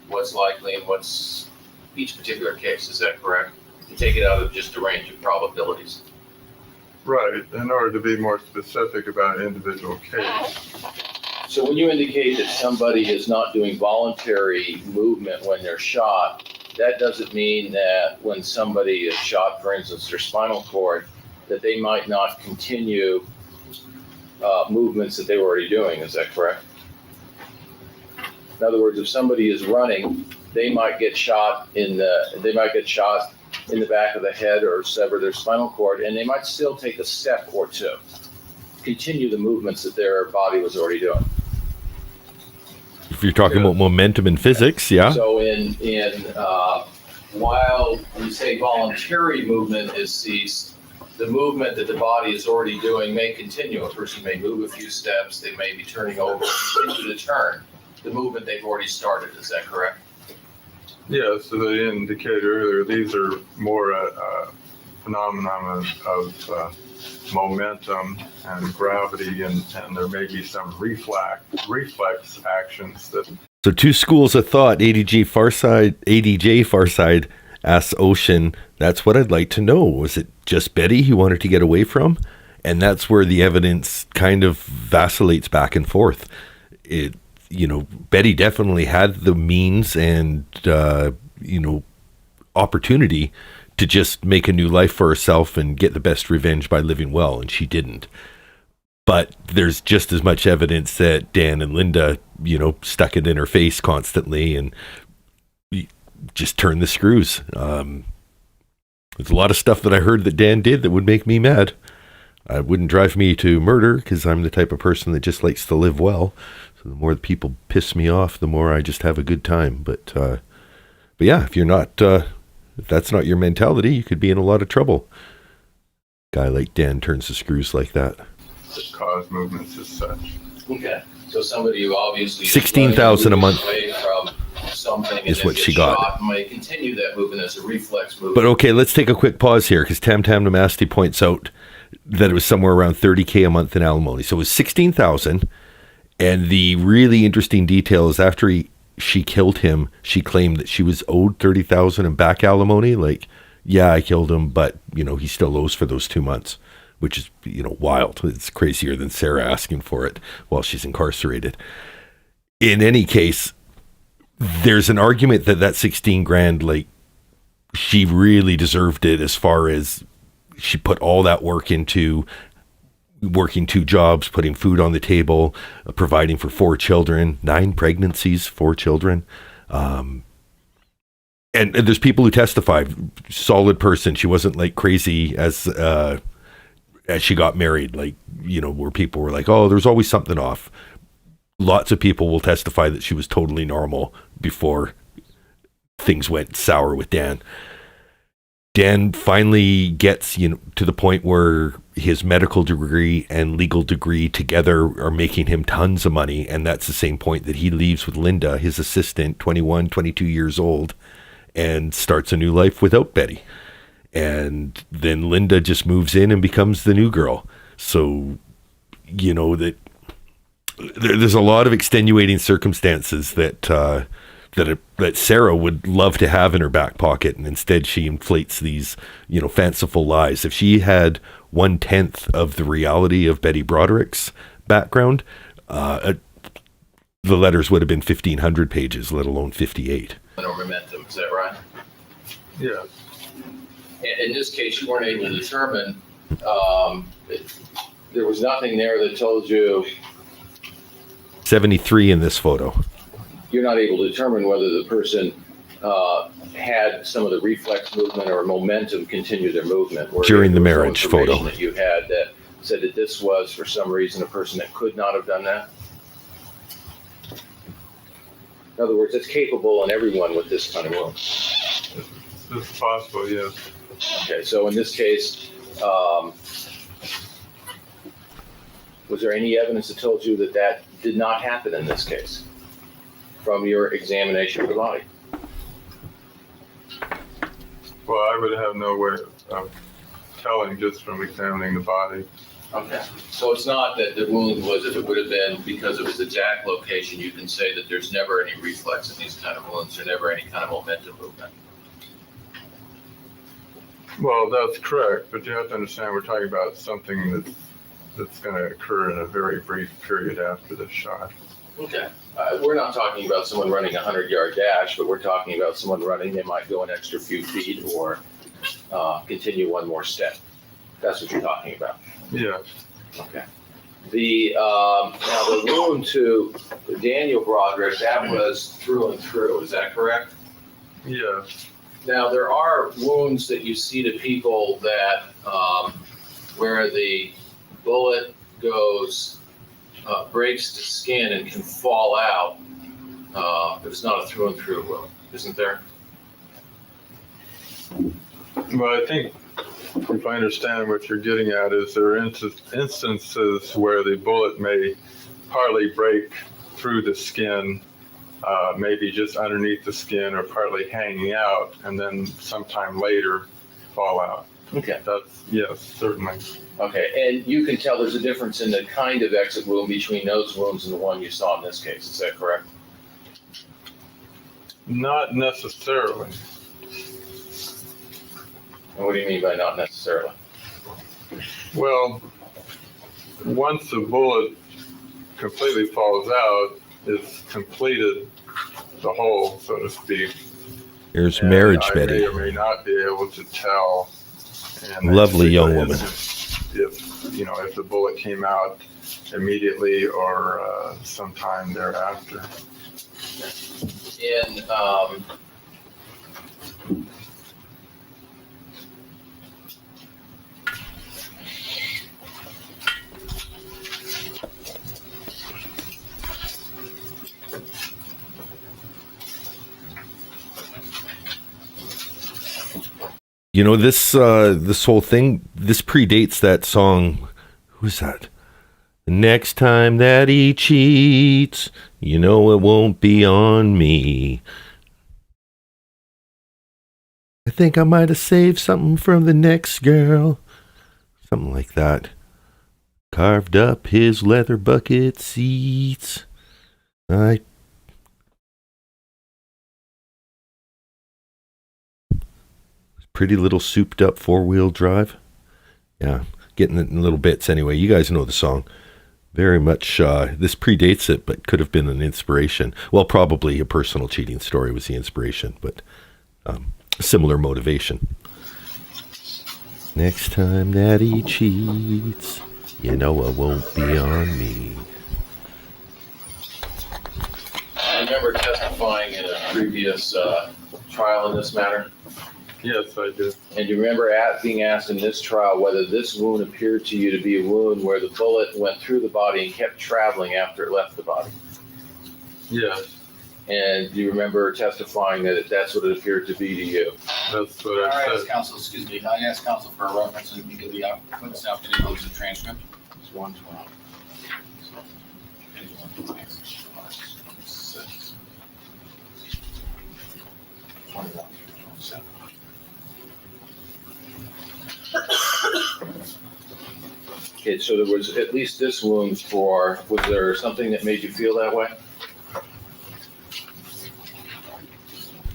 what's likely and what's each particular case. Is that correct? To take it out of just a range of probabilities. Right, in order to be more specific about an individual case. So when you indicate that somebody is not doing voluntary movement when they're shot, that doesn't mean that when somebody is shot, for instance, their spinal cord, that they might not continue movements that they were already doing. Is that correct? In other words, if somebody is running, they might get shot in the back of the head or sever their spinal cord, and they might still take a step or two, continue the movements that their body was already doing. If you're talking about momentum in physics, yeah. So while we say voluntary movement is ceased, the movement that the body is already doing may continue. A person may move a few steps, they may be turning over, continue to turn the movement they've already started. Is that correct? Yes, as I indicated earlier, these are more a phenomenon of momentum and gravity, and there may be some reflex actions that. So two schools of thought, ADJ Farside asks Ocean, that's what I'd like to know. Was it just Betty he wanted to get away from? And that's where the evidence kind of vacillates back and forth. Betty definitely had the means and, opportunity to just make a new life for herself and get the best revenge by living well, and she didn't. But there's just as much evidence that Dan and Linda, stuck it in her face constantly and just turned the screws. There's a lot of stuff that I heard that Dan did that would make me mad. It wouldn't drive me to murder because I'm the type of person that just likes to live well. So the more people piss me off, the more I just have a good time. But yeah, if that's not your mentality, you could be in a lot of trouble. Guy like Dan turns the screws like that. That cause movements as such. Okay. So somebody who obviously $16,000 a month away from something and is then what gets she got. shot may continue that movement as a reflex movement. But okay, let's take a quick pause here because Tam Namaste points out that it was somewhere around $30,000 a month in alimony. So it was $16,000, and the really interesting detail is after she killed him, she claimed that she was owed $30,000 in back alimony. Like, yeah, I killed him, but he still owes for those 2 months, which is wild. It's crazier than Sarah asking for it while she's incarcerated. In any case, there's an argument that 16 grand, like, she really deserved it as far as she put all that work into working 2 jobs, putting food on the table, providing for 4 children, 9 pregnancies, 4 children. And there's people who testify, solid person. She wasn't like crazy as she got married, like, where people were like, oh, there's always something off. Lots of people will testify that she was totally normal before things went sour with Dan. Dan finally gets, to the point where his medical degree and legal degree together are making him tons of money. And that's the same point that he leaves with Linda, his assistant, 21, 22 years old, and starts a new life without Betty. And then Linda just moves in and becomes the new girl. So, that there's a lot of extenuating circumstances that Sarah would love to have in her back pocket, and instead she inflates these, fanciful lies. If she had 1/10 of the reality of Betty Broderick's background, the letters would have been 1,500 pages, let alone 58. Or momentum, is that right? Yes. In this case, you weren't able to determine, there was nothing there that told you 73 in this photo. you're not able to determine whether the person had some of the reflex movement or momentum continue their movement. During the marriage photo. That you had that said that this was, for some reason, a person that could not have done that? In other words, it's capable in everyone with this kind of movement. It's possible, yes. Okay, so in this case, Was there any evidence that told you that that did not happen in this case from your examination of the body? Well, I would have no way of telling just from examining the body. Okay. So it's not that the wound was, if it would have been because of its exact location, you can say that there's never any reflex in these kind of wounds, or never any kind of momentum movement. Well, that's correct, but you have to understand we're talking about something that's going to occur in a very brief period after the shot. Okay. We're not talking about someone running a 100-yard dash, but we're talking about someone running, they might go an extra few feet or continue one more step. That's what you're talking about. Yes. Okay. Now the wound to Daniel Broderick, that was through and through, is that correct? Yes. Now, there are wounds that you see to people that, where the bullet goes, breaks the skin and can fall out. It's not a through and through wound, isn't there? Well, I think if I understand what you're getting at, is there are instances where the bullet may partly break through the skin, maybe just underneath the skin or partly hanging out, and then sometime later fall out. Okay. That's, yes, certainly. Okay, and you can tell there's a difference in the kind of exit wound between those wounds and the one you saw in this case, is that correct? Not necessarily. And what do you mean by not necessarily? Well, once the bullet completely falls out, it's completed the hole, so to speak. Here's And marriage, I Betty. may or may not be able to tell. in a Lovely young particular woman. instance if the bullet came out immediately or sometime thereafter. In, You know, this whole thing, this predates that song. Who's that? The next time that he cheats, you know it won't be on me. I think I might have saved something from the next girl. Something like that. Carved up his leather bucket seats. Pretty little souped up 4-wheel drive. Yeah, getting it in little bits anyway. You guys know the song. Very much, this predates it, but could have been an inspiration. Well, probably a personal cheating story was the inspiration, but similar motivation. Next time that he cheats, you know it won't be on me. I remember testifying in a previous trial in this matter. Yes, I do. And you remember being asked in this trial whether this wound appeared to you to be a wound where the bullet went through the body and kept traveling after it left the body. Yes, And do you remember testifying that that's what it appeared to be to you? that's what I I asked said. counsel, excuse me, I asked counsel for a reference and he could be out, what's the opportunity to use the transcript? It's 112. Okay, so there was at least this wound was there something that made you feel that way?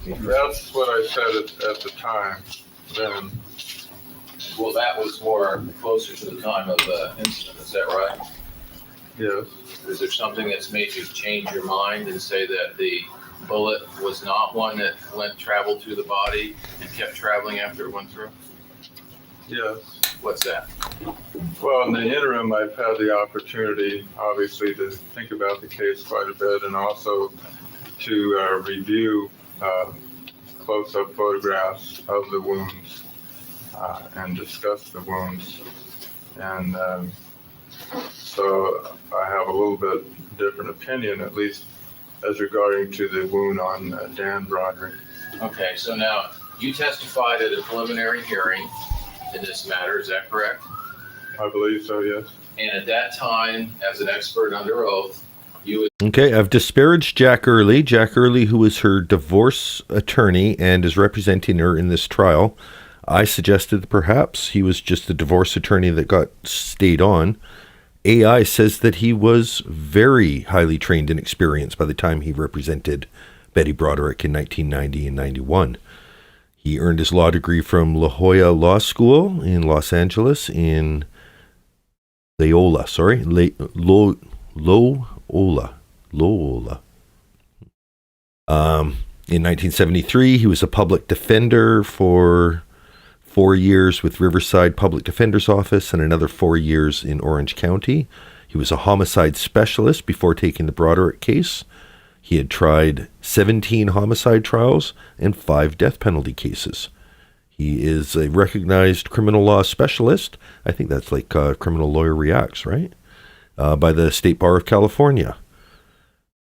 That's what I said at the time then. Well, that was more closer to the time of the incident, is that right? Yes. Is there something that's made you change your mind and say that the bullet was not one that traveled through the body and kept traveling after it went through? Yes. What's that? Well, in the interim, I've had the opportunity, obviously, to think about the case quite a bit and also to review close-up photographs of the wounds and discuss the wounds. And so I have a little bit different opinion, at least as regarding to the wound on Dan Broderick. Okay, so now you testified at a preliminary hearing in this matter, is that correct? I believe so, yes. And at that time, as an expert under oath, you would Okay, I've disparaged Jack Early. Jack Early, who is her divorce attorney and is representing her in this trial. I suggested that perhaps he was just a divorce attorney that got stayed on. AI says that he was very highly trained and experienced by the time he represented Betty Broderick in 1990 and 91. He earned his law degree from La Jolla Law School in Los Angeles in Loyola. In 1973, he was a public defender for 4 years with Riverside Public Defender's Office and another 4 years in Orange County. He was a homicide specialist before taking the Broderick case. He had tried 17 homicide trials and 5 death penalty cases. He is a recognized criminal law specialist. I think that's like Criminal Lawyer Reacts, right? By the State Bar of California.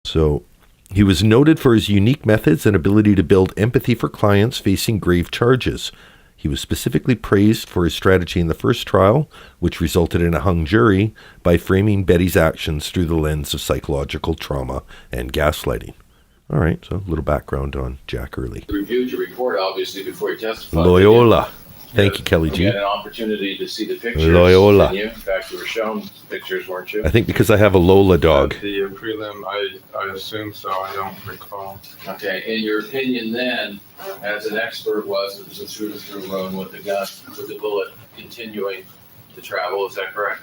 So he was noted for his unique methods and ability to build empathy for clients facing grave charges. He was specifically praised for his strategy in the first trial, which resulted in a hung jury, by framing Betty's actions through the lens of psychological trauma and gaslighting. All right, so a little background on Jack Early. reviewed your report, obviously, before you testified. Loyola. Thank you, Kelly You G. had an opportunity to see the pictures. Loyola. didn't you? In fact, you were shown pictures, weren't you? I think because I have a Lola dog. The prelim, I assume so, I don't recall. Okay, and your opinion then, as an expert, was it was a through-the-through wound with the gun, with the bullet continuing to travel, is that correct?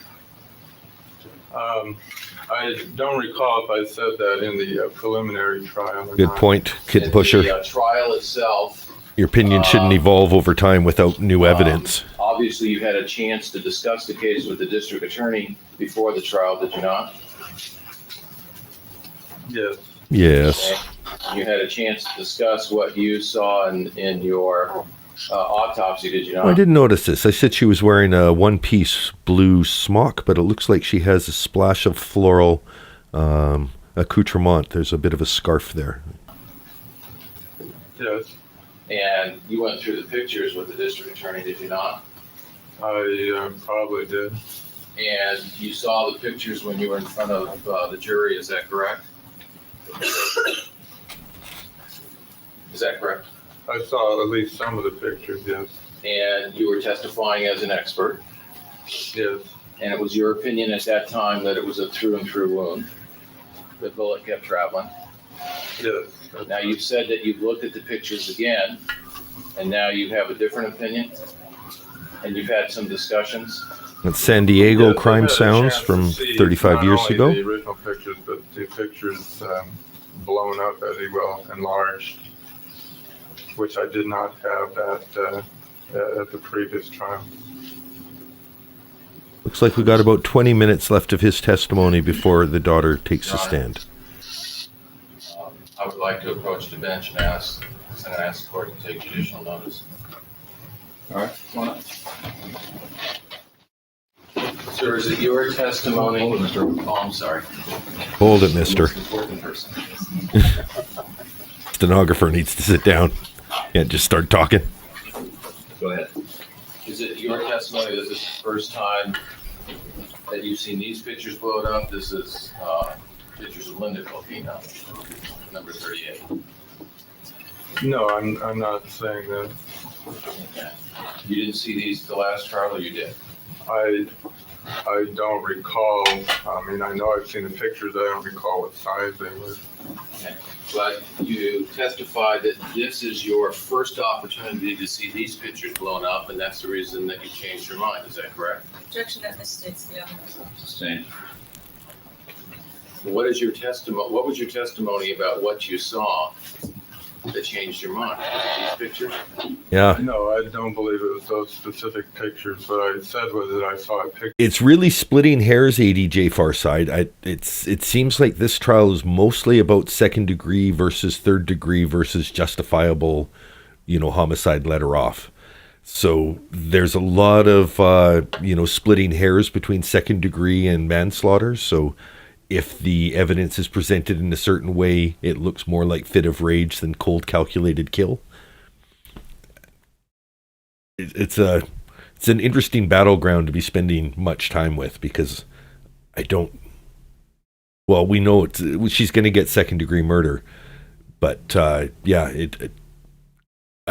I don't recall if I said that in the preliminary trial. or Good not. point, Kid And Pusher. The trial itself, Your opinion shouldn't evolve over time without new evidence. obviously you had a chance to discuss the case with the district attorney before the trial, did you not? Yes, Yes. You had a chance to discuss what you saw in your autopsy, did you not? Oh, I didn't notice this. I said she was wearing a one-piece blue smock, but it looks like she has a splash of floral accoutrement. There's a bit of a scarf there. yes. And you went through the pictures with the district attorney, did you not? I probably did. And you saw the pictures when you were in front of the jury, is that correct? Is that correct? I saw at least some of the pictures, yes. And you were testifying as an expert, Yes, and it was your opinion at that time that it was a through and through wound. The bullet kept traveling. yes. Now, you've said that you've looked at the pictures again, and now you have a different opinion, and you've had some discussions. That's San Diego Yes, I've Crime had a Sounds chance to from see 35 years not ago. only the original pictures, but the pictures blown up, as he will, enlarged, which I did not have at the previous trial. Looks like we got about 20 minutes left of his testimony before the daughter takes the stand. I would like to approach the bench and ask the court to take judicial notice. All right, come on up. Sir, is it your testimony? Hold it, mister. Oh, I'm sorry. Hold it, mister. Most important person. Stenographer needs to sit down. Can't just start talking. Go ahead. Is it your testimony that this is the first time that you've seen these pictures blown up? This is pictures of Linda Cofino, number 38. No, I'm not saying that. Okay. You didn't see these the last trial, or you did? I don't recall. I mean, I know I've seen the pictures. I don't recall what size they were. Okay. But you testified that this is your first opportunity to see these pictures blown up, and that's the reason that you changed your mind. Is that correct? Objection that misstates the evidence. Sustained. What is your testimony? What was your testimony about what you saw that changed your mind? These pictures? Yeah. No, I don't believe it was those specific pictures. What I said was that I saw a picture. It's really splitting hairs, ADJ Farside. It seems like this trial is mostly about second degree versus third degree versus justifiable, homicide let her off. So there's a lot of, splitting hairs between second degree and manslaughter. So if the evidence is presented in a certain way, it looks more like fit of rage than cold calculated kill. It's it's an interesting battleground to be spending much time with, because I don't. Well, we know she's going to get second-degree murder, but I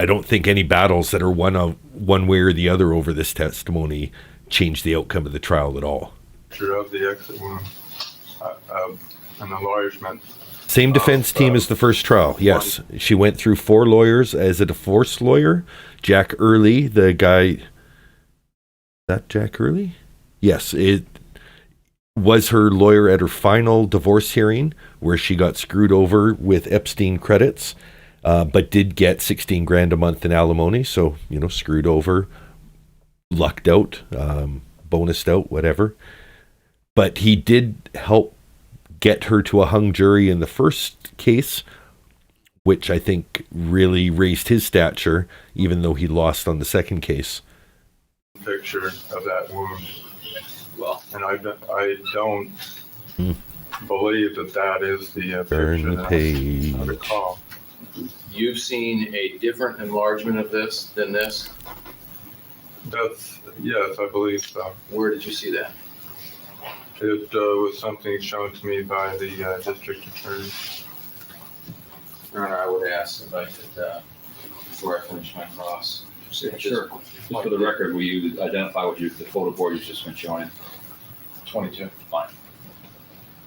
don't think any battles that are one way or the other over this testimony change the outcome of the trial at all. Of the exit wound, and the lawyers meant. Same defense team as the first trial. Yes, she went through 4 lawyers as a divorce lawyer. Jack Early, the guy. Is that Jack Early? Yes, it was her lawyer at her final divorce hearing, where she got screwed over with Epstein credits, but did get $16,000 a month in alimony. So, screwed over, lucked out, bonused out, whatever. But he did help get her to a hung jury in the first case, which I think really raised his stature, even though he lost on the second case. Picture of that wound. Well, And I don't believe that is the Burn picture the that page. I recall. you've seen a different enlargement of this than this? Yes, I believe so. Where did you see that? It was something shown to me by the district attorney. Your Honor, I would ask if I could, before I finish my cross. Sure. Just for the record, will you identify what the photo board you've just been showing? 22. Fine.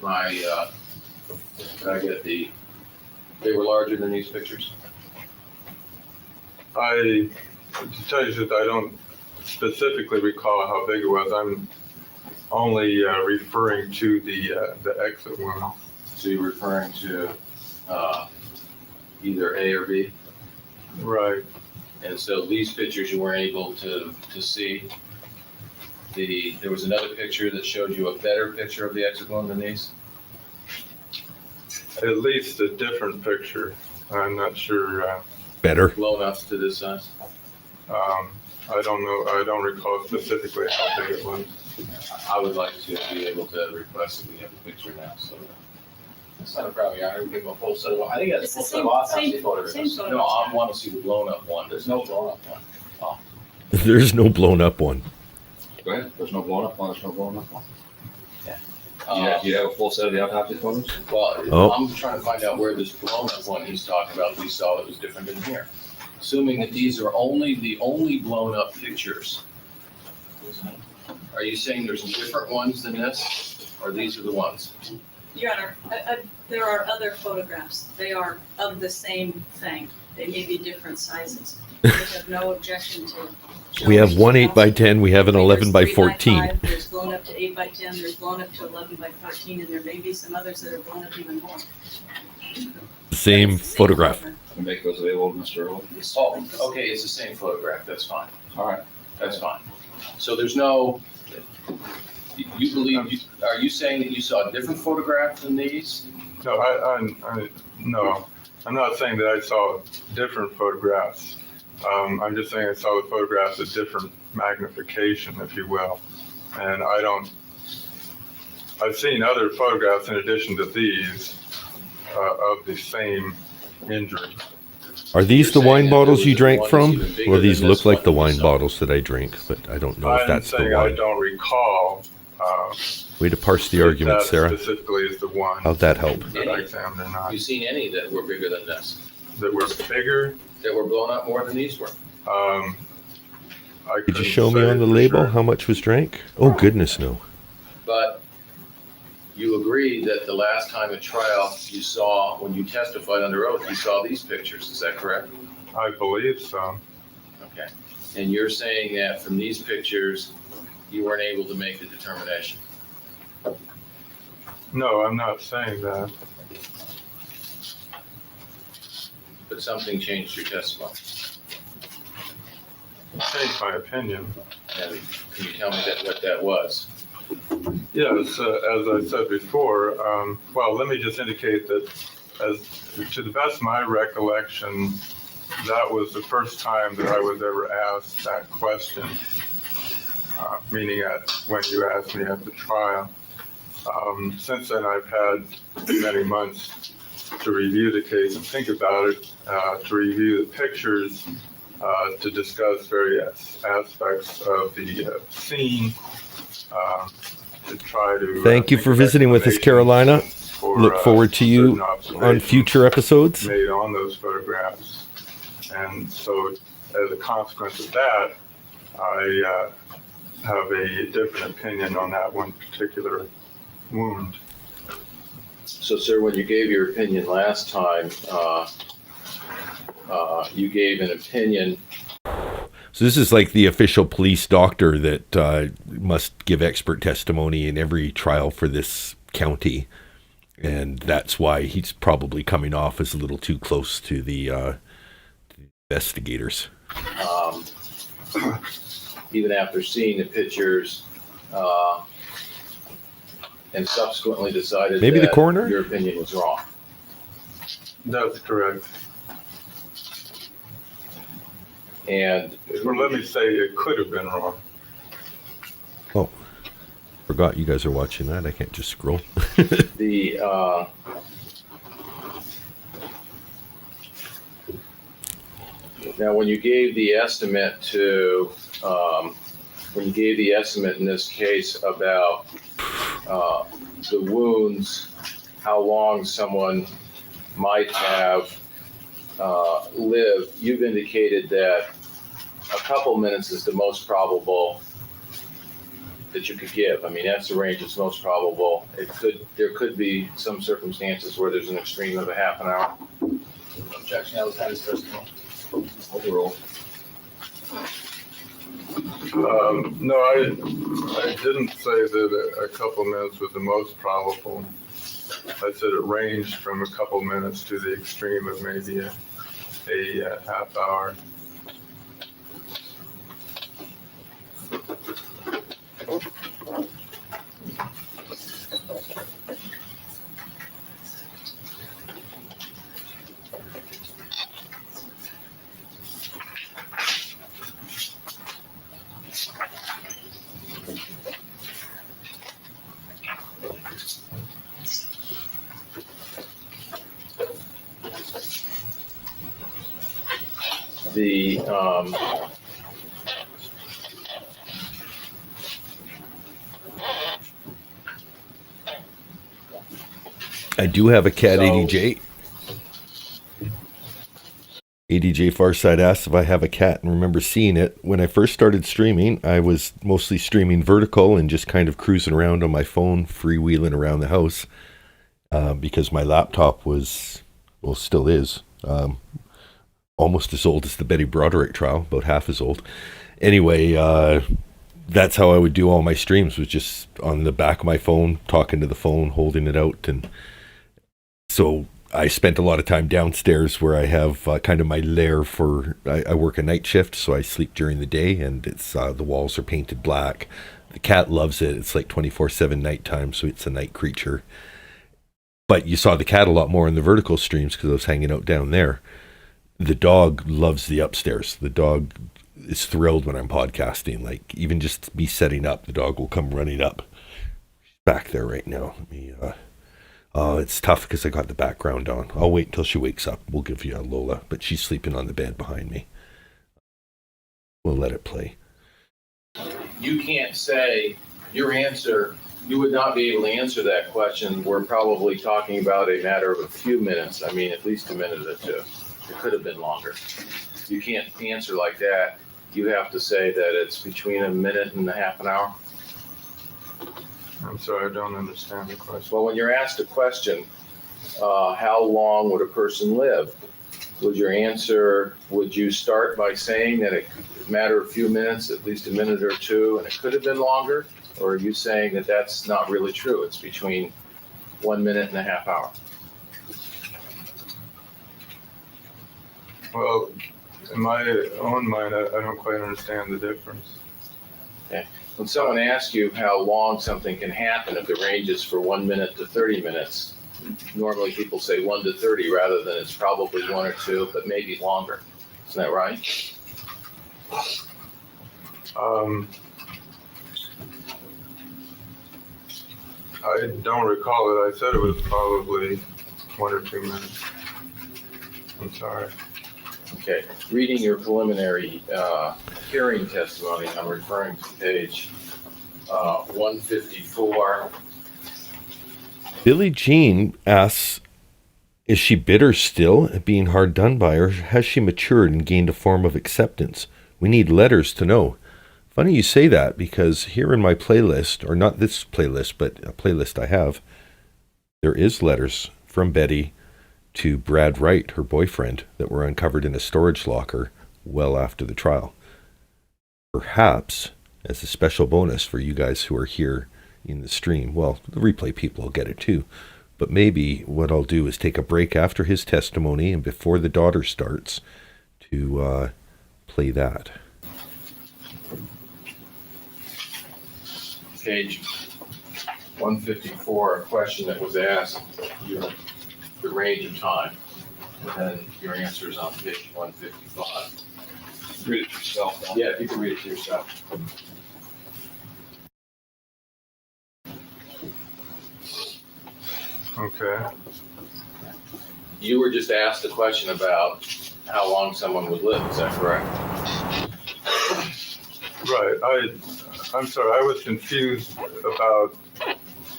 Can I get they were larger than these pictures? To tell you the truth, I don't specifically recall how big it was. I'm only referring to the exit wound. So you're referring to either A or B? Right. And so these pictures you weren't able to see. There was another picture that showed you a better picture of the exit wound than these? At least a different picture. I'm not sure. Better. Blown up to this size? I don't know. I don't recall specifically how big it was. I would like to be able to request that we have a picture now, so. That's not a problem, Your Honor. We give them a full set of, I think that's a It's the full set of same- autopsy same- photographs. same photographs. No, I want to see the blown up one. There's no blown up one. There's no blown up one. Go ahead. There's no blown up one. There's no blown up one. Uh, Do you have a full set of the autopsy photos? Well, Oh. I'm trying to find out where this blown up one he's talking about, we saw that was different than here. Assuming that these are the only blown up pictures. Are you saying there's different ones than this, or these are the ones? Your Honor, there are other photographs. They are of the same thing. They may be different sizes. We have no objection to. We have showing one 8 by 10. We have an 11 by There's 3 14. 5, There's blown up to 8 by 10. There's blown up to 11 by 14, and there may be some others that are blown up even more. Same It's the photograph. Can make those available to Mr. Earl? Oh, okay, it's the same photograph, that's fine, All right. that's fine. So there's no, you believe, are you saying that you saw a different photograph than these? No, no. I'm not saying that I saw different photographs. I'm just saying I saw the photographs at different magnification, if you will. And I've seen other photographs in addition to these of the same injury. Are these the You're saying wine that bottles there you was drank one from? that's even bigger Well, these than look this like the one wine we saw. bottles that I drink, but I don't know if I'm that's the saying I wine. don't recall. Way to parse the argument, that Sarah. specifically is the one How'd that help? that I examined or Have not. you seen any that were bigger than this, That were bigger. that were blown up more than these were? I Could you couldn't show me say on the for label sure. how much was drank? Oh, goodness, no. But you agree that the last time at trial you saw, when you testified under oath, you saw these pictures, is that correct? I believe so. Okay. And you're saying that from these pictures, you weren't able to make the determination? No, I'm not saying that. But something changed your testimony? Changed my opinion. And can you tell me what that was? Yes, as I said before, well, let me just indicate that to the best of my recollection, that was the first time that I was ever asked that question, meaning when you asked me at the trial. Since then, I've had many months to review the case and think about it, to review the pictures, to discuss various aspects of the scene, to try to. Thank you think for of visiting with us, explanations Carolina. for, Look forward to you certain on observations future episodes. made on those photographs. And so as a consequence of that, I have a different opinion on that one particular wound. So, sir, when you gave your opinion last time, you gave an opinion. So this is like the official police doctor that must give expert testimony in every trial for this county. And that's why he's probably coming off as a little too close to the investigators. Even after seeing the pictures, and subsequently decided Maybe that the coroner? your opinion was wrong. That's correct. And Or let me say it could have been wrong. Oh, forgot you guys are watching that. I can't just scroll. the now, when you gave the estimate to when you gave the estimate in this case about the wounds, how long someone might have lived, you've indicated that a couple minutes is the most probable that you could give. I mean, that's the range that's most probable. There could be some circumstances where there's an extreme of a half an hour. Objection, that was his testimony. Overall. No, I didn't say that a couple minutes was the most probable. I said it ranged from a couple minutes to the extreme of maybe a half hour. The I do have a cat, So- ADJ. ADJ Farside asks if I have a cat and remember seeing it. When I first started streaming, I was mostly streaming vertical and just kind of cruising around on my phone, freewheeling around the house, because my laptop was, well, still is, almost as old as the Betty Broderick trial, about half as old. Anyway, that's how I would do all my streams, was just on the back of my phone, talking to the phone, holding it out. And so I spent a lot of time downstairs where I have kind of my lair for, I work a night shift, so I sleep during the day, and it's the walls are painted black. The cat loves it. It's like 24/7 nighttime, so it's a night creature. But you saw the cat a lot more in the vertical streams because I was hanging out down there. The dog loves the upstairs. The dog is thrilled when I'm podcasting. Like, even just me setting up, the dog will come running up. She's back there right now. Let me, it's tough because I got the background on. I'll wait until she wakes up. We'll give you a Lola, but she's sleeping on the bed behind me. We'll let it play. you can't say your answer, you would not be able to answer that question. We're probably talking about a matter of a few minutes. I mean, at least a minute or two. It could have been longer. You can't answer like that. You have to say that it's between a minute and a half an hour. I'm sorry, I don't understand the question. Well, when you're asked a question, how long would a person live? Would your answer, would you start by saying that it could matter a few minutes, at least a minute or two, and it could have been longer? Or are you saying that that's not really true? It's between 1 minute and a half hour? Well, in my own mind, I don't quite understand the difference. When someone asks you how long something can happen, if the range is for 1 minute to 30 minutes, normally people say 1 to 30 rather than it's probably 1 or 2, but maybe longer. Isn't that right? I don't recall it. I said it was probably 1 or 2 minutes. I'm sorry. Okay, reading your preliminary hearing testimony, I'm referring to page 154. Billie Jean asks, is she bitter still at being hard done by, or has she matured and gained a form of acceptance? We need letters to know. Funny you say that, because here in my playlist, or not this playlist, but a playlist I have, there is letters from Betty to Brad Wright, her boyfriend, that were uncovered in a storage locker well after the trial. Perhaps, as a special bonus for you guys who are here in the stream, well, the replay people will get it too, but maybe what I'll do is take a break after his testimony and before the daughter starts to play that. Page 154, a question that was asked, the range of time, and then your answer is on page 155. Read it yourself. Don. Yeah, you can read it to yourself. Okay. You were just asked a question about how long someone would live, is that correct? Right. I'm sorry, I was confused about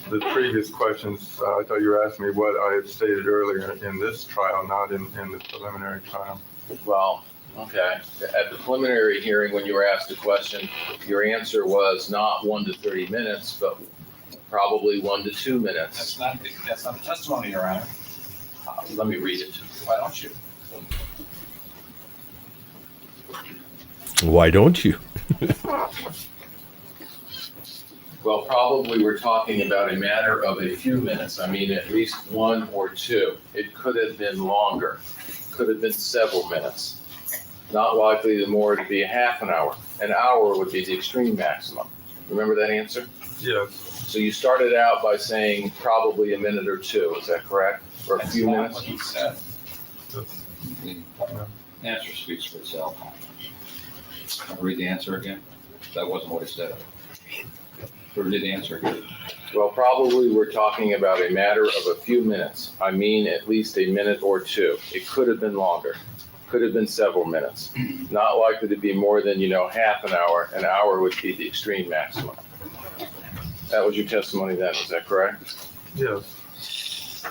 the previous questions. I thought you were asking me what I had stated earlier in this trial, not in the preliminary trial. Well, okay. At the preliminary hearing, when you were asked a question, your answer was not 1 to 30 minutes, but probably 1 to 2 minutes. That's not the testimony, Your Honor. Let me read it. Why don't you? Why don't you? Well, probably we're talking about a matter of a few minutes. I mean, at least 1 or 2. It could have been longer, could have been several minutes. Not likely to more to be a half an hour. An hour would be the extreme maximum. Remember that answer? Yes. So you started out by saying probably a minute or 2, is that correct? Or a That's few not minutes? what he said. Yes. The answer speaks for itself. Can I read the answer again? That wasn't what he said. Read the answer again. Well, probably we're talking about a matter of a few minutes. I mean, at least a minute or 2. It could have been longer, could have been several minutes. Not likely to be more than, half an hour. An hour would be the extreme maximum. That was your testimony then, is that correct? Yes.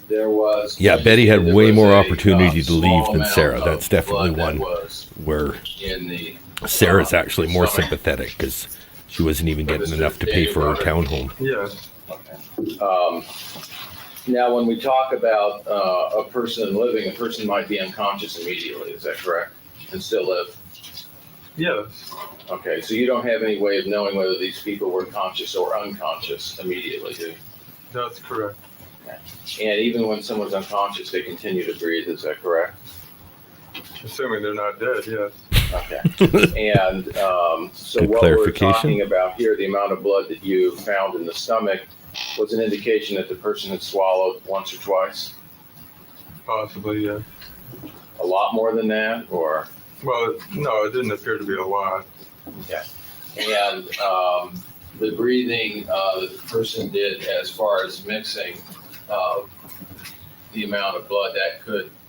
There was. Yeah, Betty had there way was more a, opportunity to leave small than amount Sarah. of That's definitely blood that one was where in the Sarah's actually more stomach. sympathetic because she wasn't even getting Mr. enough to pay Dan for her Broderick. townhome. Yes. Okay. Now, when we talk about a person living, a person might be unconscious immediately, is that correct? And still live? Yes. Okay, so you don't have any way of knowing whether these people were conscious or unconscious immediately, do you? That's correct. And even when someone's unconscious, they continue to breathe, is that correct? Assuming they're not dead, yes. Okay. And so Good what we're clarification. talking about here, the amount of blood that you found in the stomach was an indication that the person had swallowed once or twice? Possibly, yes. A lot more than that, or? Well, no, it didn't appear to be a lot. And the breathing that the person did as far as mixing the amount of blood,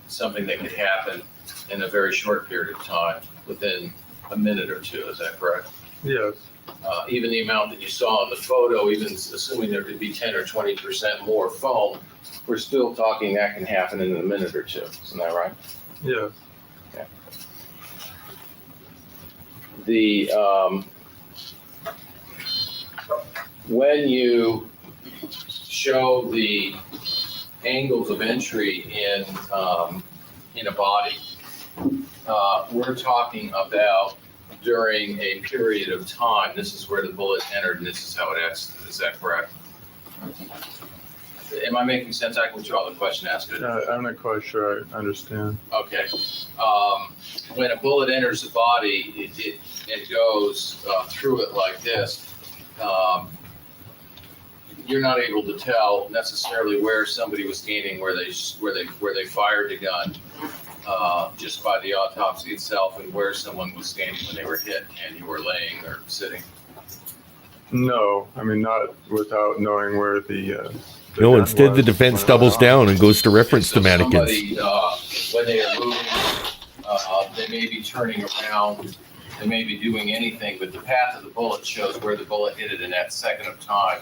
something that could happen in a very short period of time, within a minute or 2, is that correct? Yes. Even the amount that you saw in the photo, even assuming there could be 10 or 20% more foam, we're still talking that can happen in a minute or 2, isn't that right? Yes. When you show the angles of entry in a body, we're talking about during a period of time. This is where the bullet entered, and this is how it exited. Is that correct? Am I making sense? I can withdraw the question, ask it. I'm not quite sure I understand. Okay. When a bullet enters the body, it goes through it like this. You're not able to tell necessarily where somebody was standing, where they fired the gun, just by the autopsy itself, and where someone was standing when they were hit and you were laying or sitting. No, I mean, not without knowing where the No, gun instead the was defense when it doubles was down and goes to reference So the mannequins. somebody, when they are moving, they may be turning around, they may be doing anything, but the path of the bullet shows where the bullet hit it in that second of time,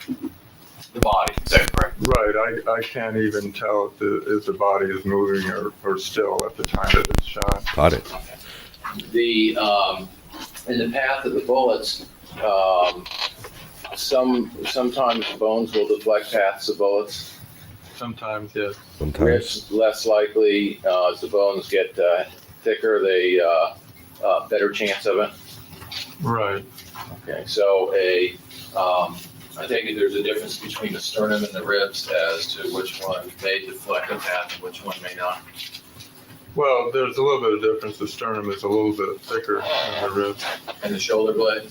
the body. Is that correct? Right, I can't even tell if the body is moving or still at the time that it's shot. Got it. The, in the path of the bullets, sometimes bones will deflect paths of bullets. Sometimes, yes. Sometimes. Ribs, less likely, as the bones get thicker, they, better chance of it. Right. Okay, so I take it there's a difference between the sternum and the ribs as to which one may deflect a path and which one may not. Well, there's a little bit of difference. The sternum is a little bit thicker than the ribs. And the shoulder blade?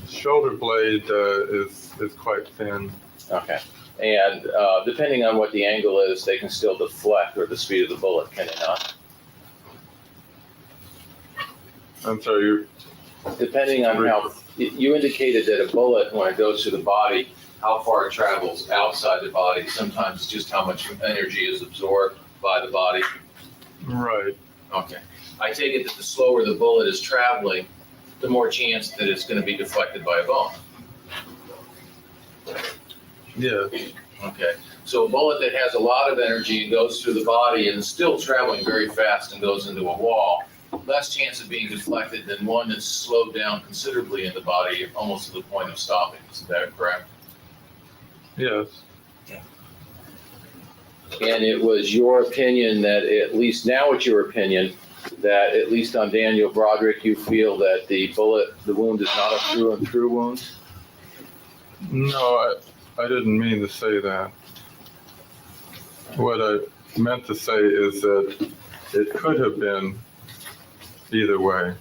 Shoulder blade is quite thin. Okay. And depending on what the angle is, they can still deflect or the speed of the bullet, can they not? I'm sorry, Depending on how, you indicated that a bullet, when it goes through the body, how far it travels outside the body, sometimes just how much energy is absorbed by the body. right. Okay. I take it that the slower the bullet is traveling, the more chance that it's going to be deflected by a bone. Yeah. Okay. So a bullet that has a lot of energy and goes through the body and is still traveling very fast and goes into a wall, less chance of being deflected than one that's slowed down considerably in the body, almost to the point of stopping. Is that correct? Yes. And it was your opinion that, at least now it's your opinion, that at least on Daniel Broderick, you feel that the wound is not a through and through wound? No, I didn't mean to say that. What I meant to say is that it could have been either way.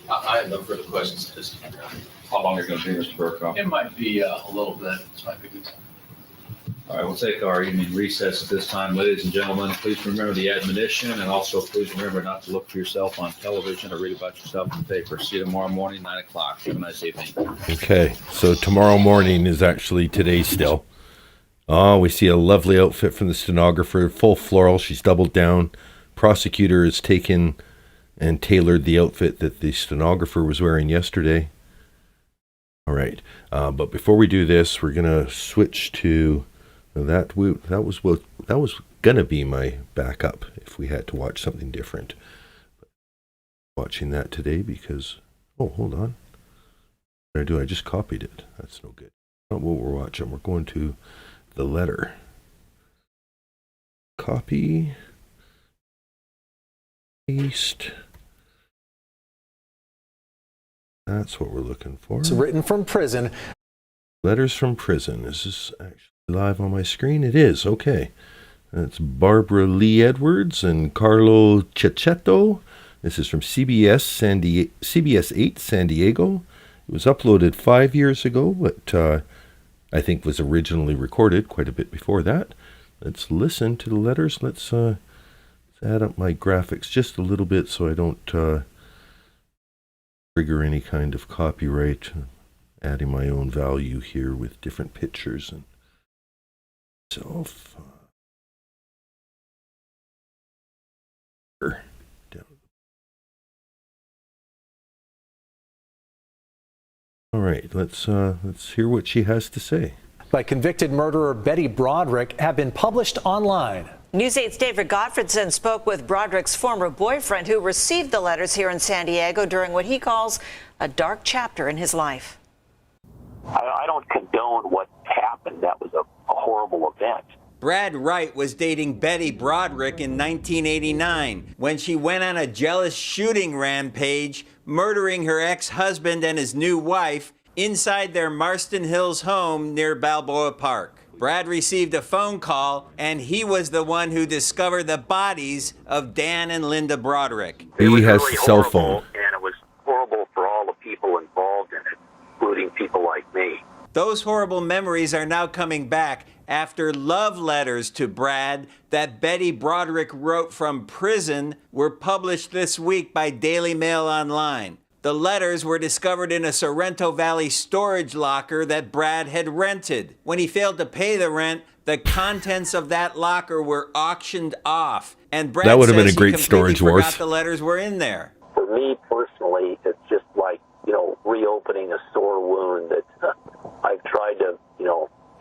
I have no further questions at this time. How long are you going to be, Mr. Burkoff? It might be a little bit, this might be a good time. All right, we'll take our evening recess at this time. Ladies and gentlemen, please remember the admonition, and also please remember not to look for yourself on television or read about yourself in the paper. See you tomorrow morning, 9 o'clock. Have a nice evening. Okay, so tomorrow morning is actually today still. Oh, we see a lovely outfit from the stenographer, full floral. She's doubled down. Prosecutor has taken and tailored the outfit that the stenographer was wearing yesterday. All right, but before we do this, we're gonna switch to that was gonna be my backup if we had to watch something different. Watching that today because hold on, what did I do? I just copied it. That's no good. Not what we're watching. We're going to the letter. Copy. Paste. That's what we're looking for. It's written from prison. Letters from prison. Is this actually live on my screen? It is. Okay. That's Barbara Lee Edwards and Carlo Cecchetto. This is from CBS 8 San Diego. It was uploaded 5 years ago, but I think was originally recorded quite a bit before that. Let's listen to the letters. Let's add up my graphics just a little bit so I don't trigger any kind of copyright. Adding my own value here with different pictures and self. All right, let's hear what she has to say. By convicted murderer Betty Broderick have been published online. News 8's David Gottfredson spoke with Broderick's former boyfriend who received the letters here in San Diego during what he calls a dark chapter in his life. I don't condone what happened. That was a horrible event. Brad Wright was dating Betty Broderick in 1989 when she went on a jealous shooting rampage, murdering her ex-husband and his new wife inside their Marston Hills home near Balboa Park. Brad received a phone call, and he was the one who discovered the bodies of Dan and Linda Broderick. He has a cell phone. And it was horrible. Those horrible memories are now coming back after love letters to Brad that Betty Broderick wrote from prison were published this week by Daily Mail Online. The letters were discovered in a Sorrento Valley storage locker that Brad had rented. When he failed to pay the rent, the contents of that locker were auctioned off. And Brad That would have been a says he great completely storage wars. forgot the letters were in there. For me personally, it's just like, reopening a sore wound that I've tried to,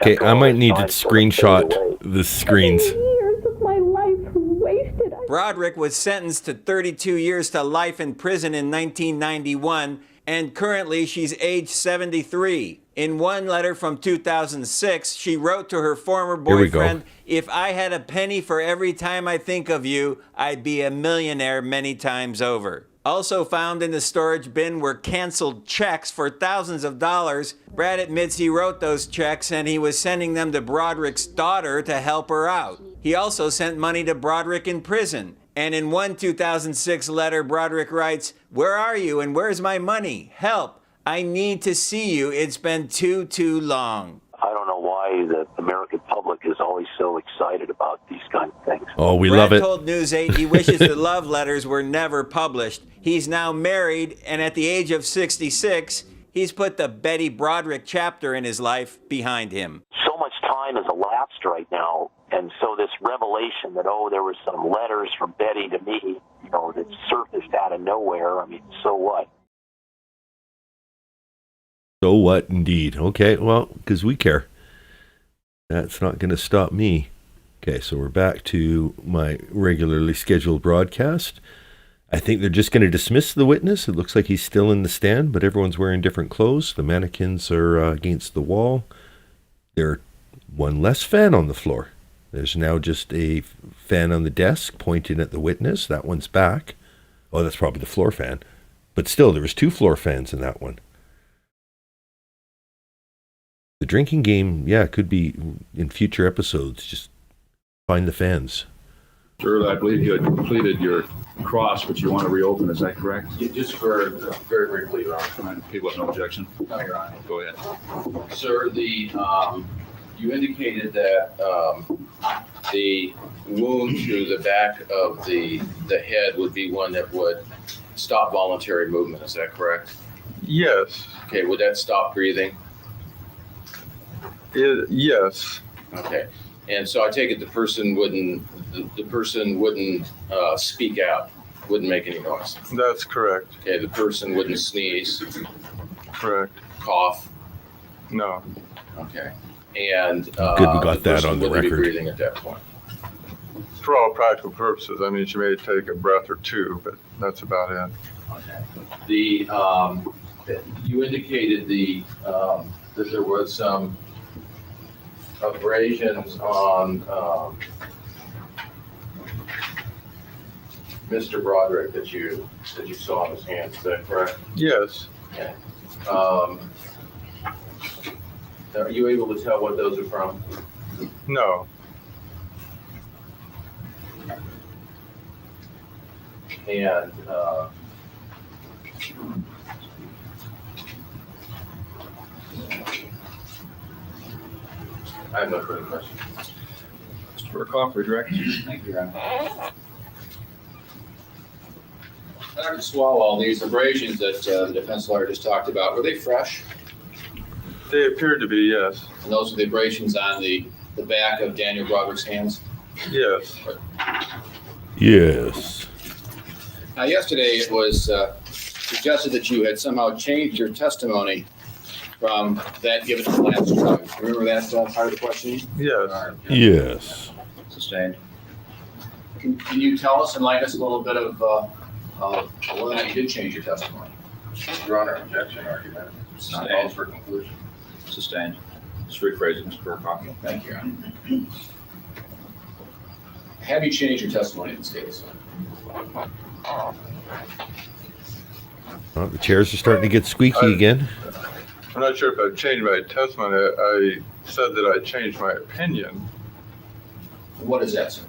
Okay, after I all might this need to time, sort of screenshot fade away. the screens. Years of my life wasted. Broderick was sentenced to 32 years to life in prison in 1991, and currently she's age 73. In one letter from 2006, she wrote to her former Here we go. boyfriend, "If I had a penny for every time I think of you, I'd be a millionaire many times over." Also found in the storage bin were canceled checks for thousands of dollars. Brad admits he wrote those checks and he was sending them to Broderick's daughter to help her out. He also sent money to Broderick in prison. And in one 2006 letter, Broderick writes, "Where are you and where's my money? Help. I need to see you. It's been too long." I don't know why the American public is always so excited about these kind of things. Oh, we Brad love it. told News 8 he wishes the love letters were never published. He's now married, and at the age of 66, he's put the Betty Broderick chapter in his life behind him. So much time has elapsed right now, and so this revelation that, there were some letters from Betty to me, that surfaced out of nowhere, so what? So what, indeed. Okay, well, because we care. That's not going to stop me. Okay, so we're back to my regularly scheduled broadcast. I think they're just going to dismiss the witness. It looks like he's still in the stand, but everyone's wearing different clothes. The mannequins are against the wall. There's one less fan on the floor. There's now just a fan on the desk pointing at the witness. That one's back. Oh, that's probably the floor fan. But still, there was 2 floor fans in that one. The drinking game, could be in future episodes. Just find the fans. Sir, I believe you had completed your cross, but you want to reopen, is that correct? Yeah, just for very briefly, Your Honor. Fine. People have no objection. No, Your Honor. Go ahead. Sir, you indicated that the wound to the back of the head would be one that would stop voluntary movement. Is that correct? Yes. Okay, would that stop breathing? Yes. Okay, and so I take it the person wouldn't speak out, wouldn't make any noise. That's correct. Okay, the person wouldn't sneeze, Correct. cough. No. Okay, and Good, we got that person on the wouldn't be record. breathing at that point. For all practical purposes, she may take a breath or 2, but that's about it. Okay. You indicated that there was some abrasions on Mr. Broderick that you saw on his hands. Is that correct? Yes. Okay. Are you able to tell what those are from? No. And I have no further questions. Mr. Burkhoff, redirect. Thank you, Your Honor. Dr. Swallwell, these abrasions that the defense lawyer just talked about, were they fresh? They appeared to be, yes. And those were the abrasions on the back of Daniel Broderick's hands? Yes. Yes. Now, yesterday it was suggested that you had somehow changed your testimony from that given in the last trial. Remember that part of the questioning? Yes. Yes. Sustained. Can you tell us, enlighten us a little bit of whether or not you did change your testimony? Your Honor, objection argument. Not calls for conclusion. Sustained. Just rephrase it, Mr. Burkhoff. Thank you, Your Honor. Have you changed your testimony in this case? Oh, the chairs are starting to get squeaky again. I'm not sure if I've changed my testimony. I said that I changed my opinion. What is that, sir?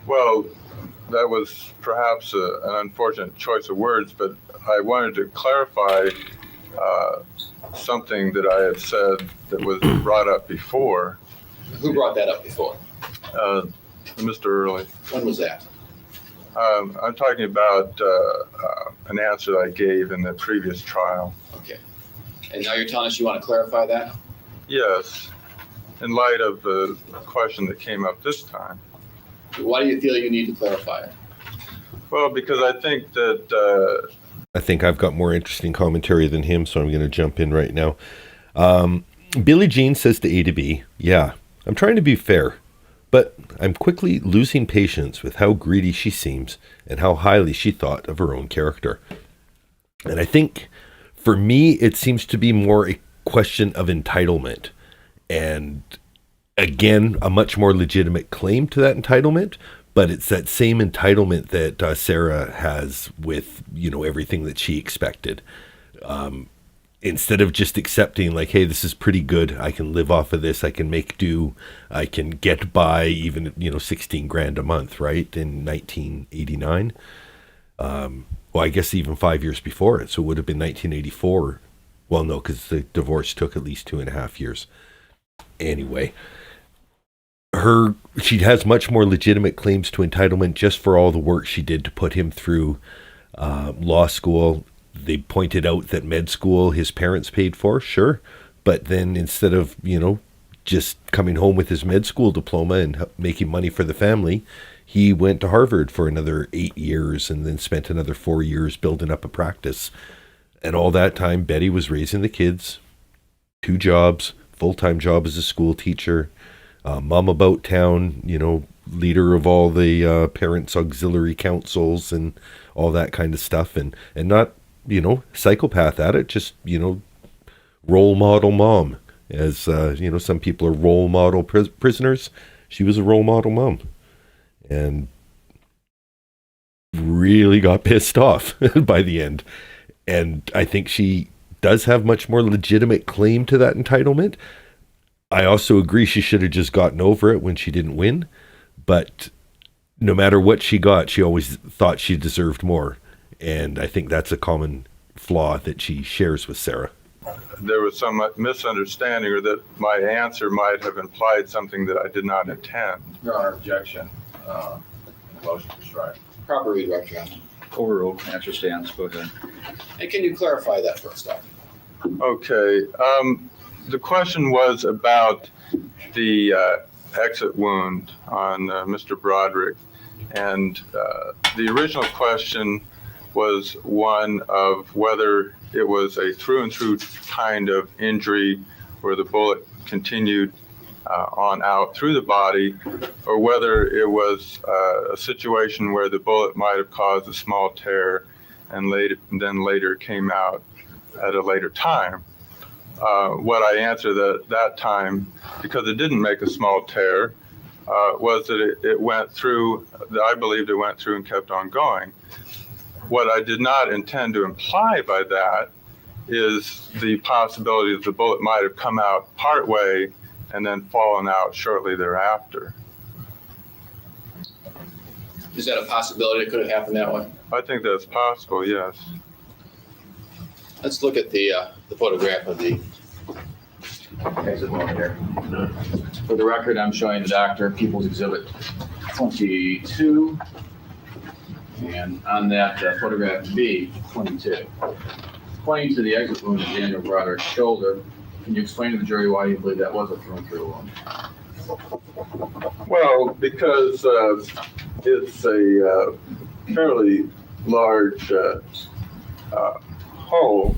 Well, that was perhaps an unfortunate choice of words, but I wanted to clarify something that I had said that was brought up before. Who brought that up before? Mr. Early. When was that? I'm talking about an answer that I gave in the previous trial. Okay. And now you're telling us you want to clarify that? Yes, in light of the question that came up this time. Why do you feel you need to clarify it? Well, because I think that... I think I've got more interesting commentary than him, so I'm going to jump in right now. Billie Jean says to A to B, yeah, I'm trying to be fair, but I'm quickly losing patience with how greedy she seems and how highly she thought of her own character. And I think, for me, it seems to be more a question of entitlement. And again, a much more legitimate claim to that entitlement, but it's that same entitlement that Sarah has with, everything that she expected. Instead of just accepting like, hey, this is pretty good. I can live off of this. I can make do. I can get by even, 16 grand a month, right? In 1989. Well, I guess even 5 years before it. So it would have been 1984. Well, no, because the divorce took at least 2.5 years. Anyway, she has much more legitimate claims to entitlement just for all the work she did to put him through law school. They pointed out that med school his parents paid for, sure. But then instead of, just coming home with his med school diploma and making money for the family, he went to Harvard for another 8 years and then spent another 4 years building up a practice. And all that time, Betty was raising the kids, 2 jobs, full-time job as a school teacher, mom about town, leader of all the parents' auxiliary councils and all that kind of stuff. And not, psychopath at it, just, role model mom. As, some people are role model prisoners. She was a role model mom. And really got pissed off by the end. And I think she does have much more legitimate claim to that entitlement. I also agree she should have just gotten over it when she didn't win. But no matter what she got, she always thought she deserved more. And I think that's a common flaw that she shares with Sarah. There was some misunderstanding, or that my answer might have implied something that I did not intend. Your Honor, objection. Motion to strike. Proper redirect, Your Honor. Overruled. Answer stands. Go ahead. And can you clarify that for us, Doctor? Okay. The question was about the exit wound on Mr. Broderick. And the original question was one of whether it was a through and through kind of injury where the bullet continued on out through the body, or whether it was a situation where the bullet might have caused a small tear and then later came out at a later time. What I answered at that time, because it didn't make a small tear, was that it went through, I believed it went through and kept on going. What I did not intend to imply by that is the possibility that the bullet might have come out partway and then fallen out shortly thereafter. Is that a possibility? It could have happened that way? I think that's possible, yes. Let's look at the photograph of the exit wound here. For the record, I'm showing the doctor People's Exhibit 22. And on that photograph B, 22. Pointing to the exit wound of Daniel Broderick's shoulder, can you explain to the jury why you believe that was a through-and-through wound? Well, because it's a fairly large hole,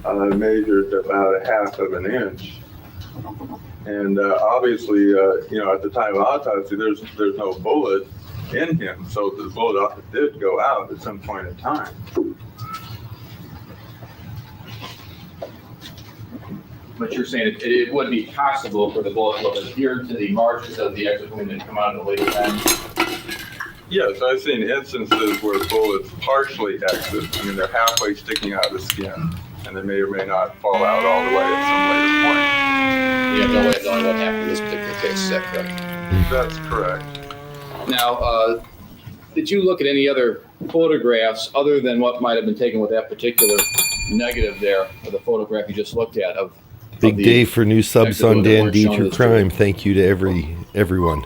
measured about 1/2 of an inch. And obviously, at the time of autopsy, there's no bullet in him, so the bullet did go out at some point in time. But you're saying it would be possible for the bullet to have adhered to the margins of the exit wound and come out at a later time? Yes, I've seen instances where bullets partially exit. I mean, they're halfway sticking out of the skin, and they may or may not fall out all the way at some later point. You have no way of knowing what happened in this particular case, is that correct? That's correct. Now, did you look at any other photographs other than what might have been taken with that particular negative there of the photograph you just looked at of Big the day for new subs exit on wound that Dan weren't D shown True as Crime. Thank you to everyone.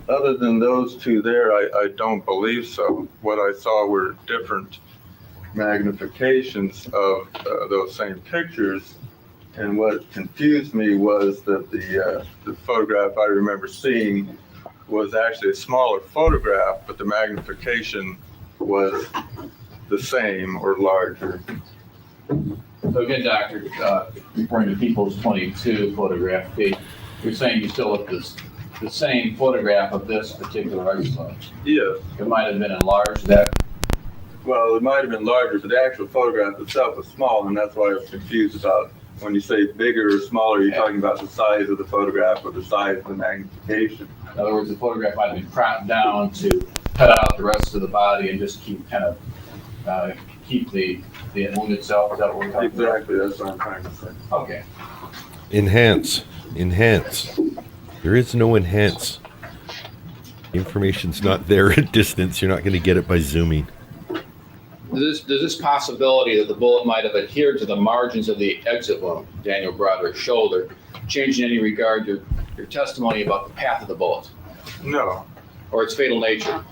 Other than those two there, I don't believe so. What I saw were different magnifications of those same pictures. And what confused me was that the photograph I remember seeing was actually a smaller photograph, but the magnification was the same or larger. So again, Doctor, referring to People's 22 photograph, you're saying you still look at the same photograph of this particular exercise? Yes. It might have been enlarged. Well, it might have been larger, but the actual photograph itself was small, and that's why I was confused about when you say bigger or smaller, you're talking about the size of the photograph or the size of the magnification. In other words, the photograph might have been cropped down to cut out the rest of the body and just keep the wound itself. Is that what we're talking about? Exactly, that's what I'm trying to say. Okay. Enhance. There is no enhance. The information's not there at distance. You're not going to get it by zooming. Does this possibility that the bullet might have adhered to the margins of the exit wound, Daniel Broderick's shoulder, change in any regard your testimony about the path of the bullet? No. Or its fatal nature?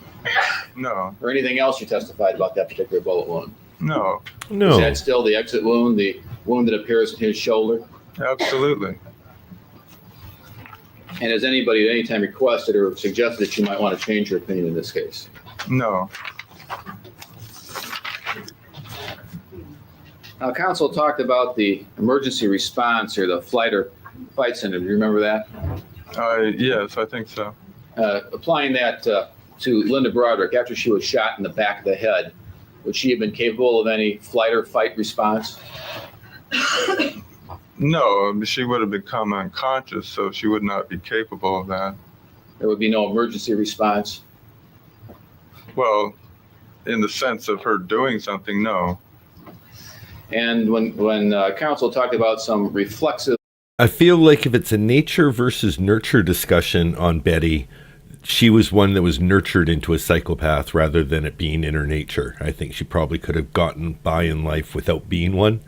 No. Or anything else you testified about that particular bullet wound? No. No. Is that still the exit wound, the wound that appears in his shoulder? Absolutely. And has anybody at any time requested or suggested that you might want to change your opinion in this case? No. Now, counsel talked about the emergency response or the flight or fight syndrome. Do you remember that? Yes, I think so. Applying that to Linda Broderick after she was shot in the back of the head, would she have been capable of any flight or fight response? No, she would have become unconscious, so she would not be capable of that. There would be no emergency response? Well, in the sense of her doing something, no. And when counsel talked about some reflexive... I feel like if it's a nature versus nurture discussion on Betty, she was one that was nurtured into a psychopath rather than it being in her nature. I think she probably could have gotten by in life without being one.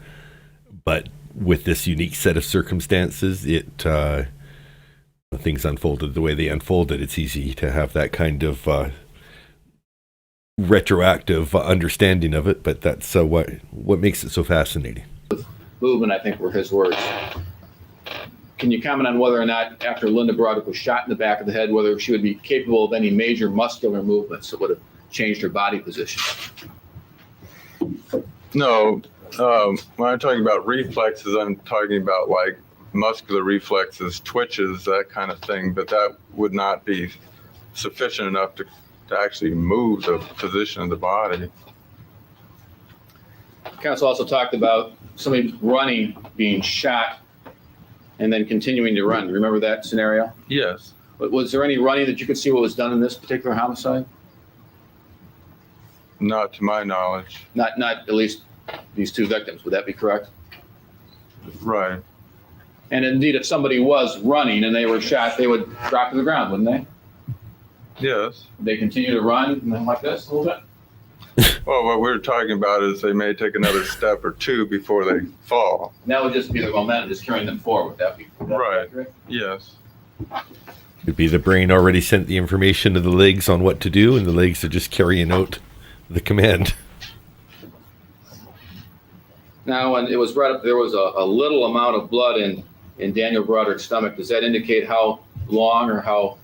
But with this unique set of circumstances, things unfolded the way they unfolded. It's easy to have that kind of retroactive understanding of it, but that's what makes it so fascinating. Movement, I think, were his words. Can you comment on whether or not, after Linda Broderick was shot in the back of the head, whether she would be capable of any major muscular movements that would have changed her body position? No. When I'm talking about reflexes, I'm talking about like muscular reflexes, twitches, that kind of thing, but that would not be sufficient enough to actually move the position of the body. Counsel also talked about somebody running, being shot, and then continuing to run. Remember that scenario? Yes. But was there any running that you could see what was done in this particular homicide? Not to my knowledge. Not at least these two victims. Would that be correct? Right. And indeed, if somebody was running and they were shot, they would drop to the ground, wouldn't they? Yes. Would they continue to run and then like this a little bit? Well, what we're talking about is they may take another step or two before they fall. And that would just be the momentum, just carrying them forward. Would that be Right. correct? Yes. Could be the brain already sent the information to the legs on what to do, and the legs are just carrying out the command. Now, when it was brought up, there was a little amount of blood in Daniel Broderick's stomach. Does that indicate how long or how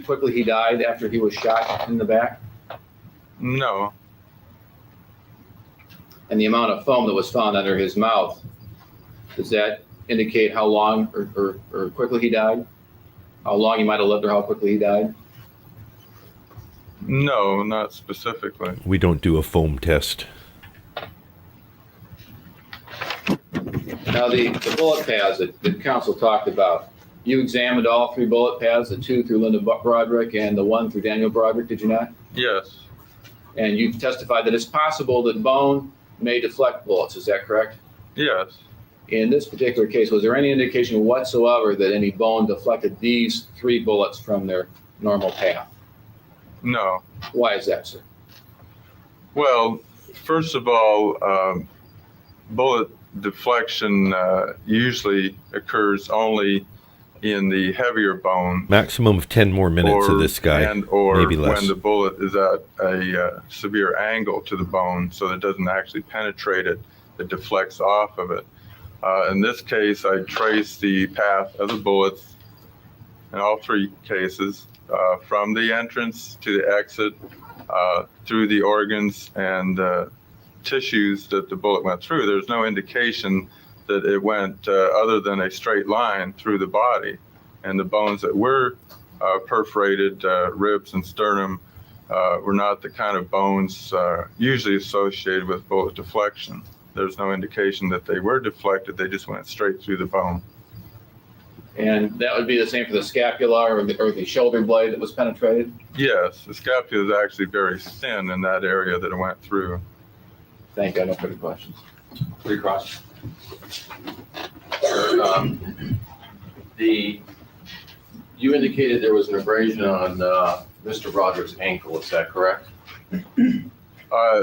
quickly he died after he was shot in the back? No. And the amount of foam that was found under his mouth, does that indicate how long or quickly he died? How long he might have lived or how quickly he died? No, not specifically. We don't do a foam test. Now, the bullet paths that counsel talked about, you examined all three bullet paths, the two through Linda Broderick and the one through Daniel Broderick, did you not? Yes. And you testified that it's possible that bone may deflect bullets, is that correct? Yes. In this particular case, was there any indication whatsoever that any bone deflected these three bullets from their normal path? No. Why is that, sir? Well, First of all, bullet deflection usually occurs only in the heavier bone. Maximum of 10 more minutes of this guy, or maybe less. when the bullet is at a severe angle to the bone, so that it doesn't actually penetrate it, it deflects off of it. In this case, I traced the path of the bullets in all three cases, from the entrance to the exit, through the organs and tissues that the bullet went through. There's no indication that it went other than a straight line through the body. And the bones that were perforated, ribs and sternum, were not the kind of bones usually associated with bullet deflection. There's no indication that they were deflected, they just went straight through the bone. And that would be the same for the scapula or the shoulder blade that was penetrated? Yes, the scapula is actually very thin in that area that it went through. Thank you. I have no further questions. Recross. You indicated there was an abrasion on Mr. Broderick's ankle, is that correct?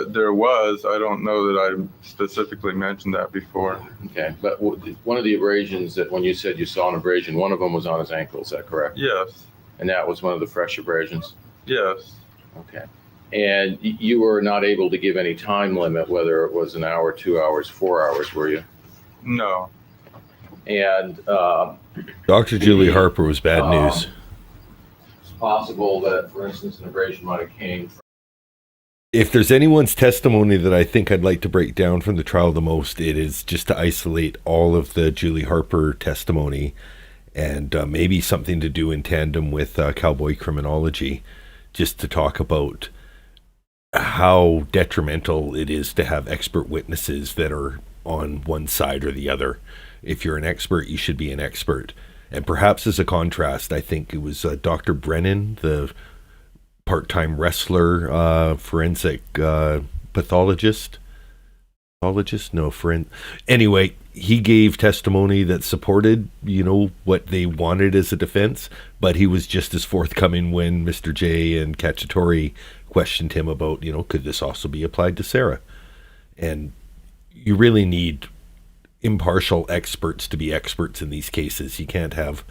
There was. I don't know that I specifically mentioned that before. Okay, but one of the abrasions that when you said you saw an abrasion, one of them was on his ankle, is that correct? Yes. And that was one of the fresh abrasions? Yes. Okay. And you were not able to give any time limit, whether it was an hour, 2 hours, 4 hours, were you? No. And Dr. Julie Harper was bad news. It's possible that, for instance, an abrasion might have came from. If there's anyone's testimony that I think I'd like to break down from the trial the most, it is just to isolate all of the Julie Harper testimony, and maybe something to do in tandem with cowboy criminology, just to talk about how detrimental it is to have expert witnesses that are on one side or the other. If you're an expert, you should be an expert. And perhaps as a contrast, I think it was Dr. Brennan, the part-time wrestler, forensic pathologist. Anyway, he gave testimony that supported, what they wanted as a defense, but he was just as forthcoming when Mr. J and Cacciatore questioned him about, could this also be applied to Sarah? And you really need impartial experts to be experts in these cases. You can't have,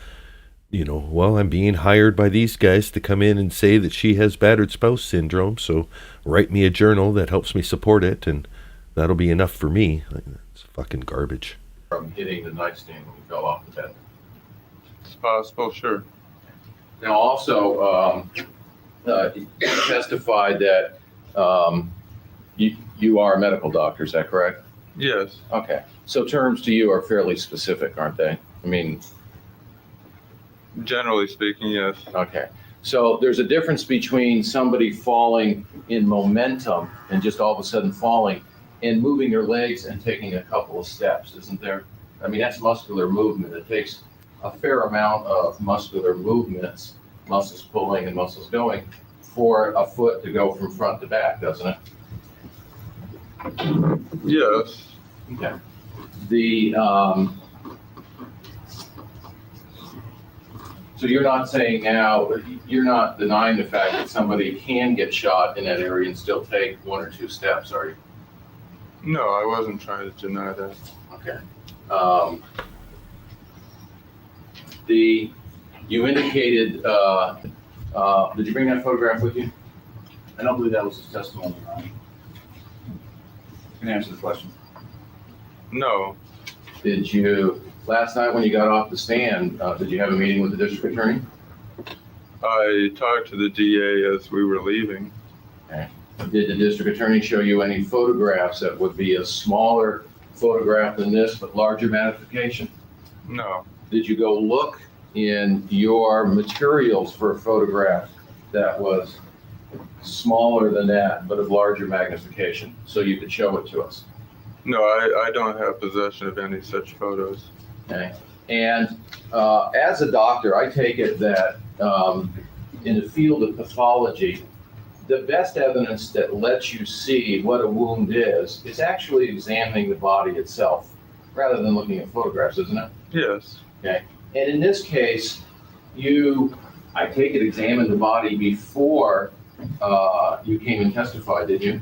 I'm being hired by these guys to come in and say that she has battered spouse syndrome, so write me a journal that helps me support it, and that'll be enough for me. It's fucking garbage. From hitting the nightstand when he fell off the bed. It's possible, sure. Now, also, you testified that you are a medical doctor, is that correct? Yes. Okay. So terms to you are fairly specific, aren't they? I mean, generally speaking, yes. Okay. So there's a difference between somebody falling in momentum and just all of a sudden falling and moving their legs and taking a couple of steps, isn't there? I mean, that's muscular movement. It takes a fair amount of muscular movements, muscles pulling and muscles going, for a foot to go from front to back, doesn't it? Yes. Okay. So you're not saying now, you're not denying the fact that somebody can get shot in that area and still take 1 or 2 steps, are you? No, I wasn't trying to deny that. Okay. You indicated, did you bring that photograph with you? I don't believe that was his testimony, Ron. Can I answer the question? No. Did you, last night when you got off the stand, did you have a meeting with the district attorney? I talked to the DA as we were leaving. Okay. Did the district attorney show you any photographs that would be a smaller photograph than this, but larger magnification? No. Did you go look in your materials for a photograph that was smaller than that, but of larger magnification, so you could show it to us? No, I don't have possession of any such photos. Okay. And as a doctor, I take it that in the field of pathology, the best evidence that lets you see what a wound is actually examining the body itself, rather than looking at photographs, isn't it? Yes. Okay. And in this case, I take it, examined the body before you came and testified, did you? I talked to the DA as we were leaving. Okay. Did the district attorney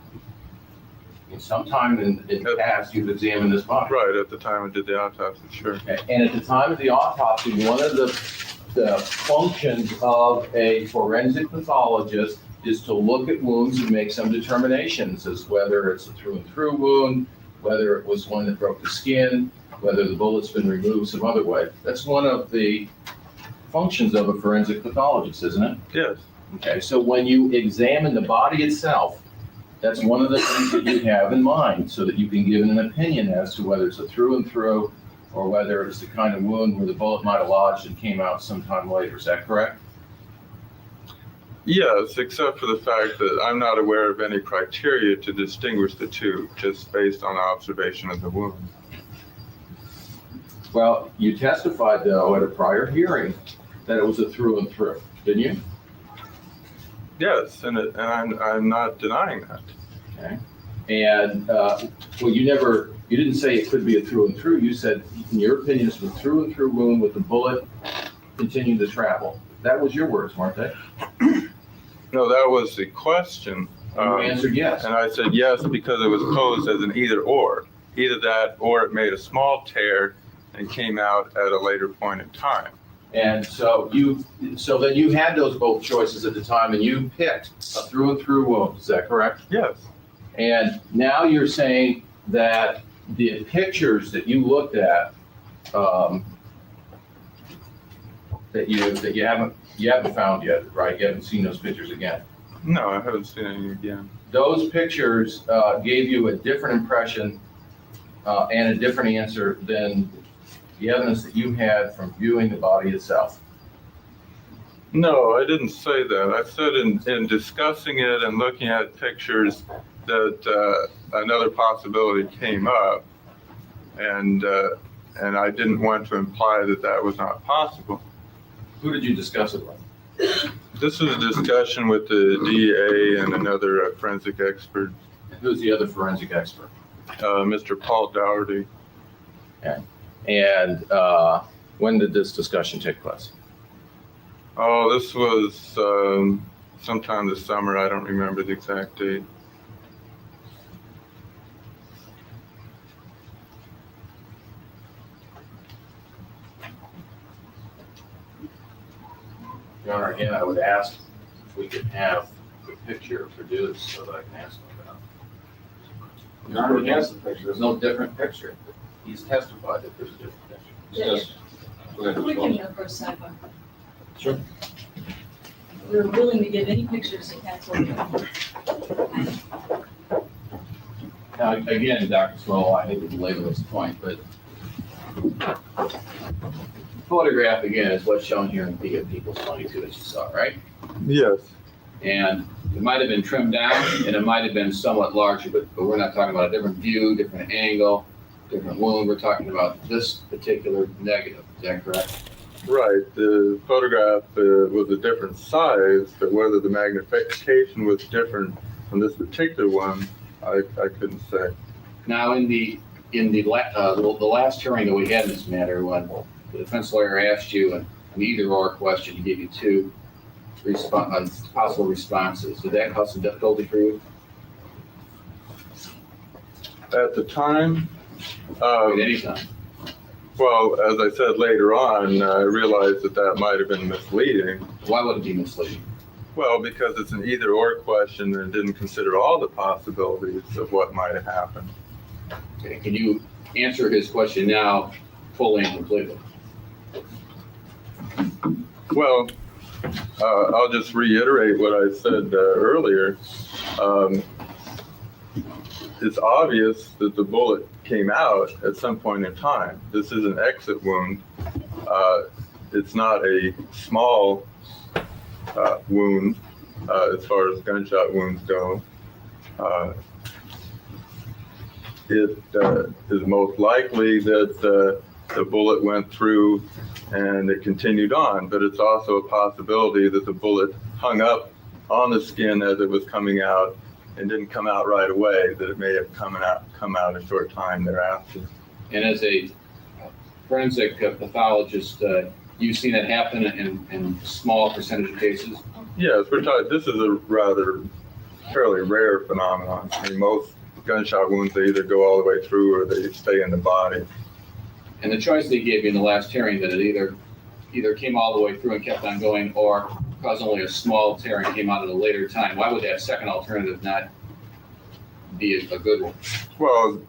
show you any photographs that would be a smaller photograph than this, but larger magnification, so you could show it to us? No, I don't have possession of any such photos. Okay. And in this case, Sometime in the past, you've examined this body. Right, at the time I did the autopsy, sure. And at the time of the autopsy, one of the functions of a forensic pathologist is to look at wounds and make some determinations as whether it's a through and through wound, whether it was one that broke the skin, whether the bullet's been removed some other way. That's one of the functions of a forensic pathologist, isn't it? Yes. Okay, so when you examine the body itself, that's one of the things that you have in mind so that you can give an opinion as to whether it's a through and through or whether it's the kind of wound where the bullet might have lodged and came out sometime later. Is that correct? Yes, except for the fact that I'm not aware of any criteria to distinguish the two, just based on observation of the wound. Well, you testified, though, at a prior hearing that it was a through and through, didn't you? Yes, and I'm not denying that. Okay. And, well, you didn't say it could be a through and through. You said, in your opinion, it's a through and through wound with the bullet continuing to travel. That was your words, weren't they? No, that was the question. You answered yes. And I said yes because it was posed as an either or. Either that or it made a small tear and came out at a later point in time. And so then you had those both choices at the time and you picked a through and through wound. Is that correct? Yes. And now you're saying that the pictures that you looked at, that you haven't found yet, right? You haven't seen those pictures again. No, I haven't seen any again. Those pictures gave you a different impression and a different answer than the evidence that you had from viewing the body itself. No, I didn't say that. I said in discussing it and looking at pictures that another possibility came up, and I didn't want to imply that that was not possible. Who did you discuss it with? This was a discussion with the DA and another forensic expert. Who's the other forensic expert? Mr. Paul Dougherty. Okay. And when did this discussion take place? Oh, this was sometime this summer. I don't remember the exact date. Your Honor, again, I would ask if we could have the picture produced so that I can ask him about it. Your Honor, he has the picture. There's no different picture. He's testified that there's a different picture. Yes. We can have a sidebar. Sure. We're willing to give any pictures that counsel. Now, again, Dr. Swallwell, I hate to belabor this point, but photograph, again, is what's shown here in People's 22 that you saw, right? Yes. And it might have been trimmed down and it might have been somewhat larger, but we're not talking about a different view, different angle, different wound. We're talking about this particular negative. Is that correct? Right. The photograph was a different size, but whether the magnification was different from this particular one, I couldn't say. Now, in the last hearing that we had in this matter, when the defense lawyer asked you an either-or question, he gave you two possible responses. Did that cause some difficulty for you? At the time, At any time? well, as I said later on, I realized that might have been misleading. Why would it be misleading? Well, because it's an either-or question and didn't consider all the possibilities of what might have happened. Okay, can you answer his question now fully and completely? Well, I'll just reiterate what I said earlier. It's obvious that the bullet came out at some point in time. This is an exit wound. It's not a small wound as far as gunshot wounds go. It is most likely that the bullet went through and it continued on, but it's also a possibility that the bullet hung up on the skin as it was coming out and didn't come out right away, that it may have come out a short time thereafter. And as a forensic pathologist, you've seen it happen in small percentage of cases? Yes, we're talking, this is a rather fairly rare phenomenon. I mean, gunshot wounds, they either go all the way through or they stay in the body. And the choice they gave you in the last hearing that it either came all the way through and kept on going or caused only a small tear and came out at a later time. Why would that second alternative not be a good one? Well,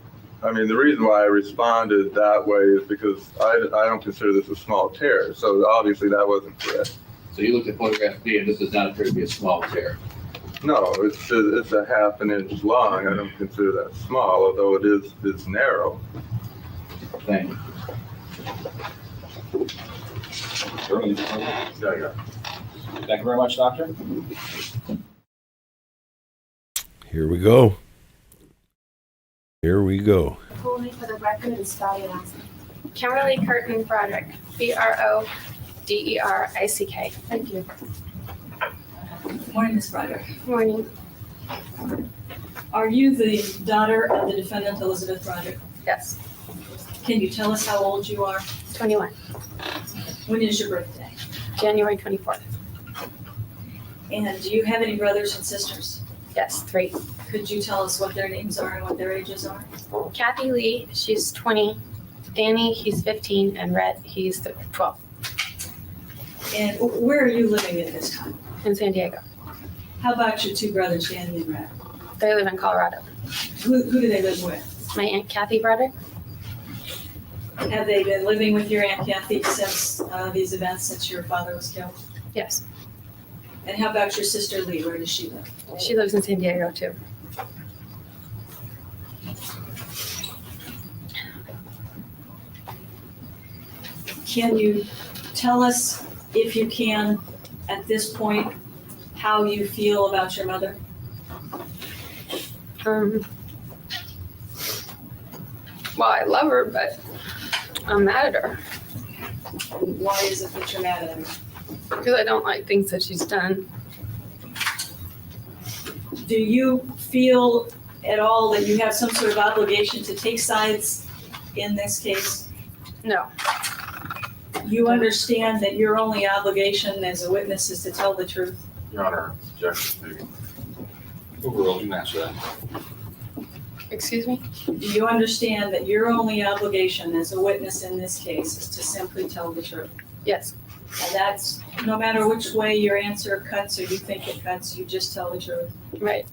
I mean, the reason why I responded that way is because I don't consider this a small tear. So obviously that wasn't correct. So you looked at photograph B and this does not appear to be a small tear. No, it's a half an inch long. I don't consider that small, although it's narrow. Thank you. Thank you very much, Doctor. Here we go. Here we go. Full name for the record is spelled last name. Kimberly Curtin Broderick, Broderick. Thank you. Morning, Ms. Broderick. Morning. Are you the daughter of the defendant, Elizabeth Broderick? Yes. Can you tell us how old you are? 21. When is your birthday? January 24th. And do you have any brothers and sisters? Yes, 3. Could you tell us what their names are and what their ages are? Kathy Lee, she's 20. Danny, he's 15. And Red, he's 12. And where are you living at this time? In San Diego. How about your 2 brothers, Danny and Red? They live in Colorado. Who do they live with? My Aunt Kathy Broderick. Have they been living with your Aunt Kathy since these events, since your father was killed? Yes. And how about your sister Lee? Where does she live? She lives in San Diego too. Can you tell us, if you can, at this point, how you feel about your mother? Well, I love her, but I'm mad at her Why is it that you're mad at her? because I don't like things that she's done. Do you feel at all that you have some sort of obligation to take sides in this case? No. You understand that your only obligation as a witness is to tell the truth? Your Honor, objection. Overruled, you can answer that. Excuse me? Do you understand that your only obligation as a witness in this case is to simply tell the truth? Yes. And that's, no matter which way your answer cuts or you think it cuts, you just tell the truth. Right.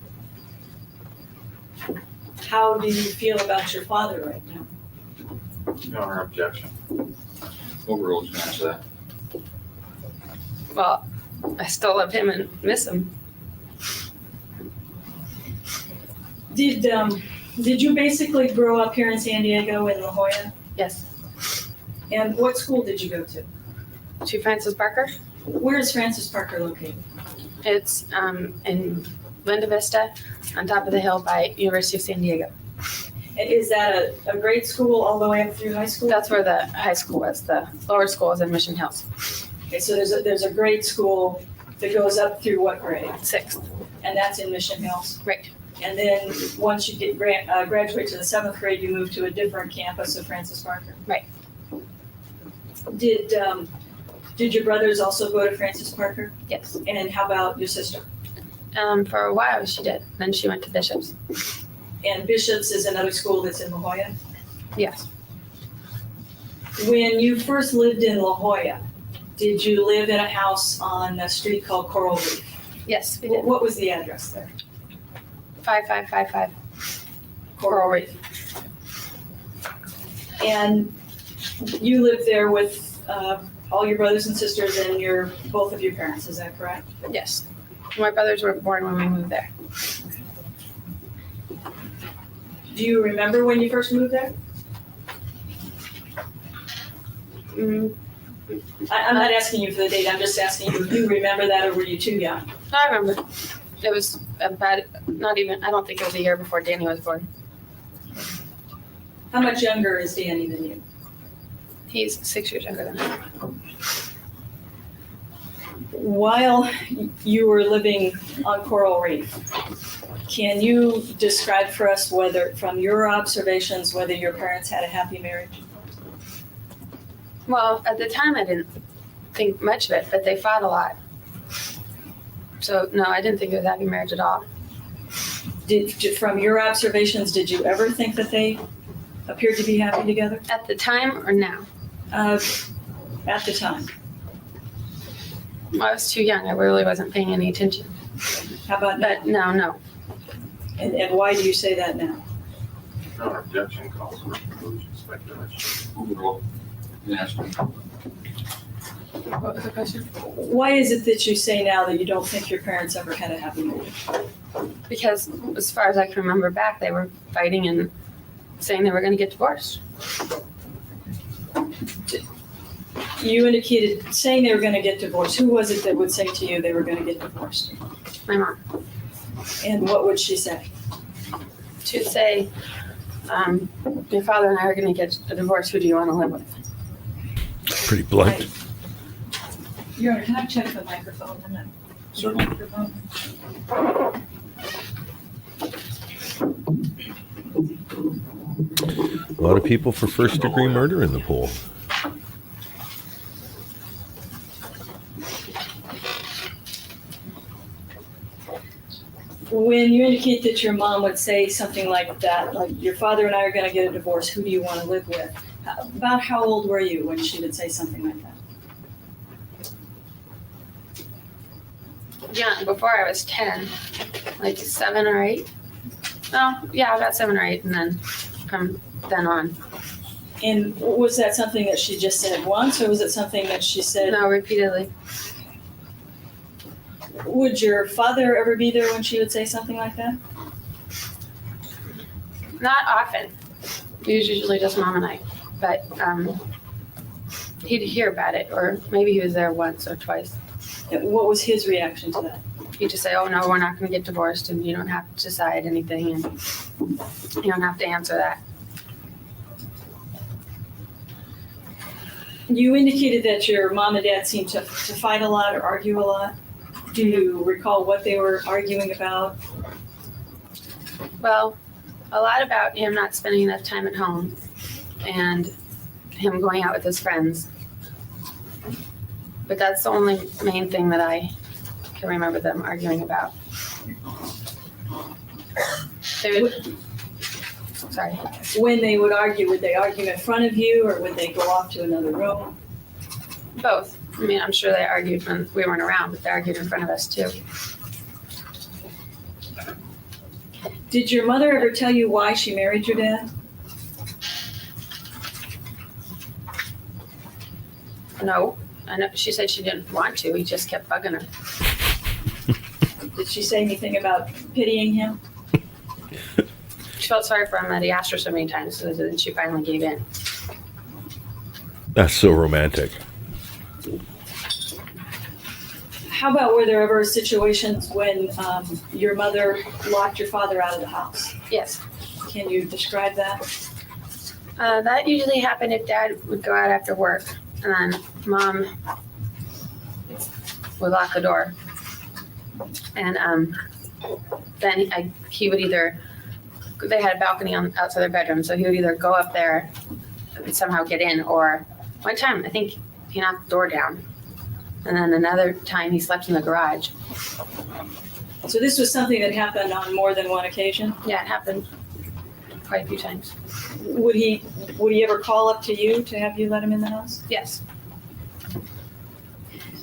How do you feel about your father right now? Your Honor, objection. Overruled, you can answer that. Well, I still love him and miss him. Did you basically grow up here in San Diego in La Jolla? Yes. And what school did you go to? To Francis Parker. Where is Francis Parker located? It's in Linda Vista, on top of the hill by University of San Diego. Is that a grade school all the way up through high school? That's where the high school is. The lower school is in Mission Hills. Okay, so there's a grade school that goes up through what grade? 6th. And that's in Mission Hills? Right. And then once you get graduate to the 7th grade, you move to a different campus of Francis Parker? Right. Did your brothers also go to Francis Parker? Yes. And how about your sister? For a while she did. Then she went to Bishop's. And Bishop's is another school that's in La Jolla? Yes. When you first lived in La Jolla, did you live in a house on a street called Coral Reef? Yes, we did. What was the address there? 5555 Coral Reef. And you lived there with all your brothers and sisters and both of your parents, is that correct? Yes. My brothers were born when we moved there. Do you remember when you first moved there? I'm not asking you for the date, I'm just asking you, do you remember that or were you too young? I remember. It was about, not even, I don't think it was a year before Danny was born. How much younger is Danny than you? He's 6 years younger than me. While you were living on Coral Reef, can you describe for us whether, from your observations, whether your parents had a happy marriage? Well, at the time I didn't think much of it, but they fought a lot. So, no, I didn't think it was a happy marriage at all. From your observations, did you ever think that they appeared to be happy together? At the time or now? At the time. I was too young. I really wasn't paying any attention. How about now? But no. And why do you say that now? No objection calls for conclusion, speculation. Overall, national. What was the question? Why is it that you say now that you don't think your parents ever had a happy marriage? Because as far as I can remember back, they were fighting and saying they were going to get divorced. You indicated saying they were going to get divorced. Who was it that would say to you they were going to get divorced? My mom. And what would she say? She'd say, your father and I are going to get a divorce. Who do you want to live with? Pretty blunt. Your Honor, can I check the microphone? Certainly. Microphone. A lot of people for first-degree murder in the poll. When you indicate that your mom would say something like that, like your father and I are going to get a divorce, who do you want to live with? About how old were you when she would say something like that? Yeah, before I was 10, like 7 or 8. Oh, yeah, about 7 or 8, and then from then on. And was that something that she just said once, or was it something that she said? No, repeatedly. Would your father ever be there when she would say something like that? Not often. It was usually just Mom and I. But he'd hear about it, or maybe he was there once or twice. And what was his reaction to that? He'd just say, oh, no, we're not going to get divorced, and you don't have to decide anything, and you don't have to answer that. You indicated that your mom and dad seemed to fight a lot or argue a lot. Do you recall what they were arguing about? Well, a lot about him not spending enough time at home and him going out with his friends. But that's the only main thing that I can remember them arguing about. They would, sorry. When they would argue in front of you, or would they go off to another room? Both. I mean, I'm sure they argued when we weren't around, but they argued in front of us too. Did your mother ever tell you why she married your dad? No. I know she said she didn't want to. He just kept bugging her. Did she say anything about pitying him? She felt sorry for him that he asked her so many times, so then she finally gave in. That's so romantic. How about, were there ever situations when your mother locked your father out of the house? Yes. Can you describe that? That usually happened if Dad would go out after work, and then Mom would lock the door. And then he would either, they had a balcony outside their bedroom, so he would either go up there and somehow get in, or one time I think he knocked the door down. And then another time he slept in the garage. So this was something that happened on more than one occasion? Yeah, it happened quite a few times. Would he ever call up to you to have you let him in the house? Yes.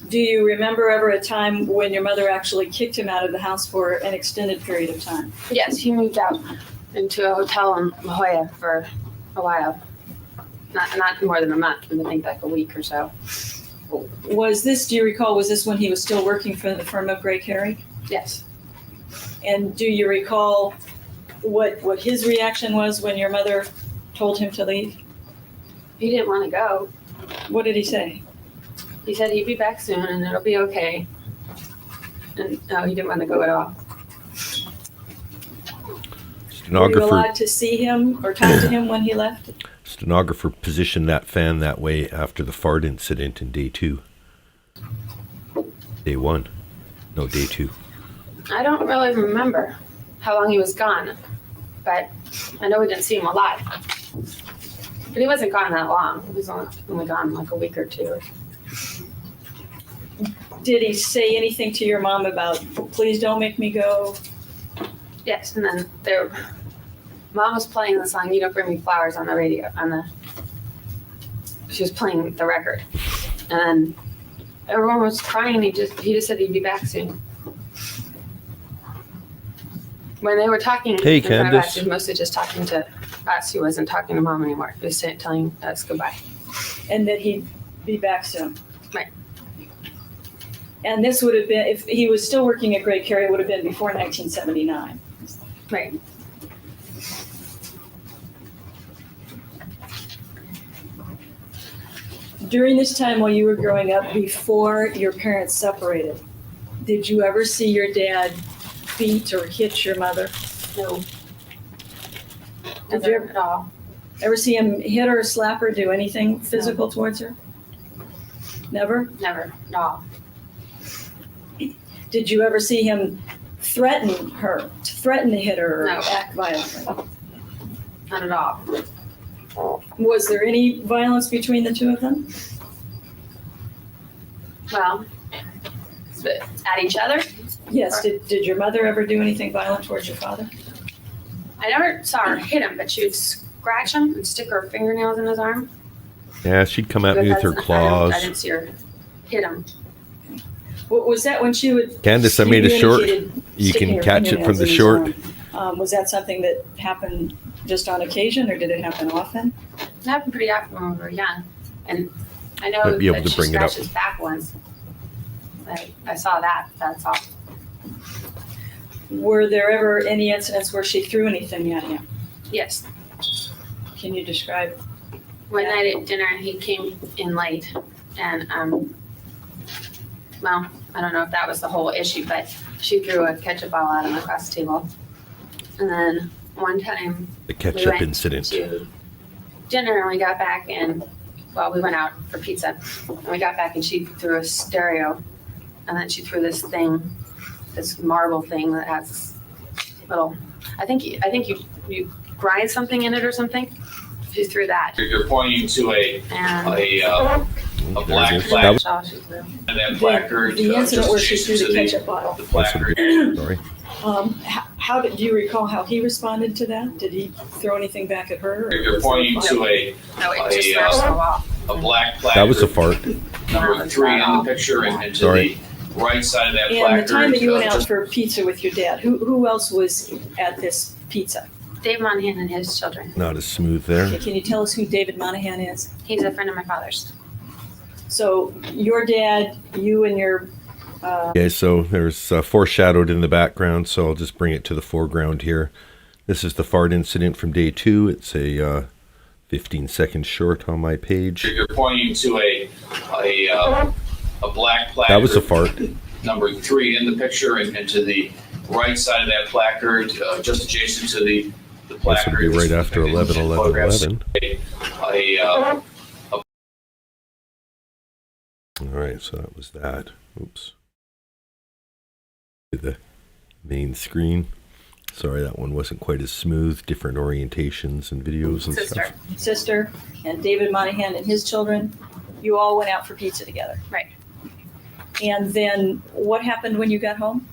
Do you remember ever a time when your mother actually kicked him out of the house for an extended period of time? Yes, he moved out into a hotel in La Jolla for a while. Not more than a month, but I think like a week or so. Was this, do you recall, was this when he was still working for the firm of Gray Carey? Yes. And do you recall what his reaction was when your mother told him to leave? He didn't want to go. What did he say? He said he'd be back soon and it'll be okay. And no, he didn't want to go at all. Were you allowed to see him or talk to him when he left? Stenographer positioned that fan that way after the fart incident in day 2. Day 1. No, day 2. I don't really remember how long he was gone, but I know we didn't see him a lot. But he wasn't gone that long. He was only gone like a week or two. Did he say anything to your mom about, please don't make me go? Yes, and then Mom was playing the song "You Don't Bring Me Flowers" on the radio. She was playing the record, and then everyone was crying. He just said he'd be back soon. When they were talking Hey, in front of Candace. us, he was mostly just talking to us. He wasn't talking to Mom anymore. He was telling us goodbye. And that he'd be back soon. Right. And this would have been, if he was still working at Great Carey, it would have been before 1979. Right. During this time while you were growing up, before your parents separated, did you ever see your dad beat or hit your mother? No. Did you Never at all. ever see him hit her, slap her, do anything physical towards her? Never? Never at all. Did you ever see him threaten her, threaten to hit her or No. act violently? Not at all. Was there any violence between the two of them? Well, but at each other. Yes. Did your mother ever do anything violent towards your father? I never saw her hit him, but she would scratch him and stick her fingernails in his arm. Yeah, she'd come at me with her claws. I didn't see her hit him. Was that when she would? Candace, I made a you short. indicated You sticking can her catch it from fingernails the in his short. arm. Was that something that happened just on occasion, or did it happen often? It happened pretty often when we were young, and I know Might be able that to she bring it up. scratched his back once. I saw that. That's all. Were there ever any incidents where she threw anything at you? Yes. Can you describe? One night at dinner, he came in late, and well, I don't know if that was the whole issue, but she threw a ketchup bottle at him across the table. And then one time The we ketchup went incident. to dinner and we got back and, well, we went out for pizza and we got back and she threw a stereo and then she threw this thing, this marble thing that has little, I think you grind something in it or something. She threw that. You're pointing to a And black There it is. flag That was- oh, she threw. and that placard. The incident where she just threw the to ketchup bottle. The placard. Sorry. How do you recall how he responded to that? Did he throw anything back at her? or You're was there pointing fight? to a No, it just smashed the wall. black placard. That was a fart. Number 3 in the picture and to Sorry. the right side of that placard. And the time that you went out just- for pizza with your dad, who else was at this pizza? Dave Monahan and his children. Not as smooth there. Can you tell us who David Monahan is? He's a friend of my father's. So your dad, you and your, Okay, so there's foreshadowed in the background, so I'll just bring it to the foreground here. This is the fart incident from day 2. It's a 15-second short on my page. You're pointing to a black placard. That was a fart. Number 3 in the picture and to the right side of that placard, just adjacent to the This placard. would be right after 11:11:11. All right, so that was that. Oops. To the main screen. Sorry, that one wasn't quite as smooth. Different orientations and videos and Sister. stuff. sister and David Monahan and his children, you all went out for pizza together. Right. And then what happened when you got home?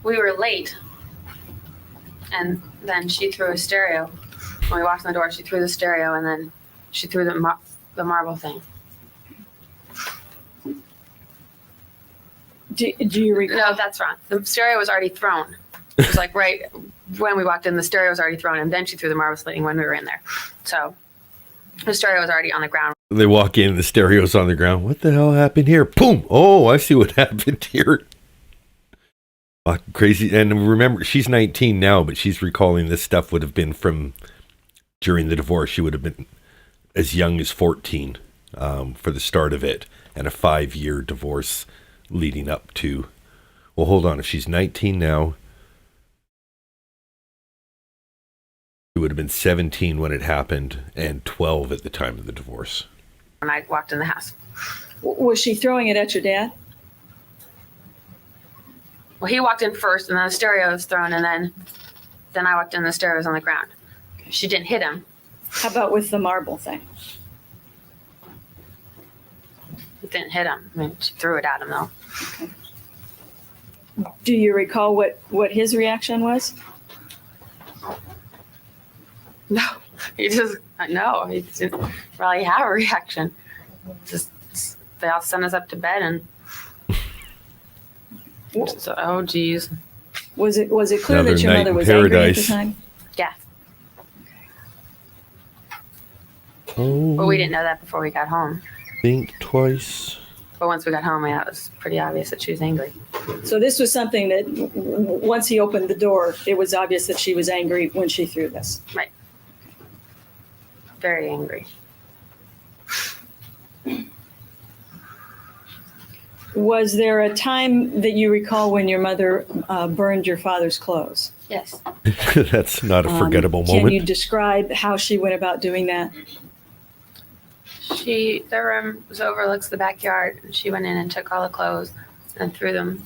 We were late. And then she threw a stereo. When we walked in the door, she threw the stereo and then she threw the marble thing. Do you recall? No, that's wrong. The stereo was already thrown. It was like right when we walked in, the stereo was already thrown, and then she threw the marble thing when we were in there. So the stereo was already on the ground. They walk in, the stereo's on the ground. What the hell happened here? Boom! Oh, I see what happened here. Crazy. And remember, she's 19 now, but she's recalling this stuff would have been from during the divorce. She would have been as young as 14 for the start of it, and a 5-year divorce leading up to. Well, hold on. If she's 19 now, she would have been 17 when it happened and 12 at the time of the divorce. When I walked in the house. Was she throwing it at your dad? Well, he walked in first, and then the stereo was thrown, and then I walked in, the stereo was on the ground. She didn't hit him. How about with the marble thing? It didn't hit him. I mean, she threw it at him, though. Do you recall what his reaction was? No, he didn't really have a reaction. Just they all sent us up to bed and so, oh geez. Was it clear Another that your night mother in was angry at the paradise. time? Yeah, Oh, but we didn't know that before we got home. think twice. But once we got home, yeah, it was pretty obvious that she was angry. So this was something that once he opened the door, it was obvious that she was angry when she threw this. Right. Very angry. Was there a time that you recall when your mother burned your father's clothes? Yes. That's not a forgettable Can moment. you describe how she went about doing that? Their room overlooks the backyard, and she went in and took all the clothes and threw them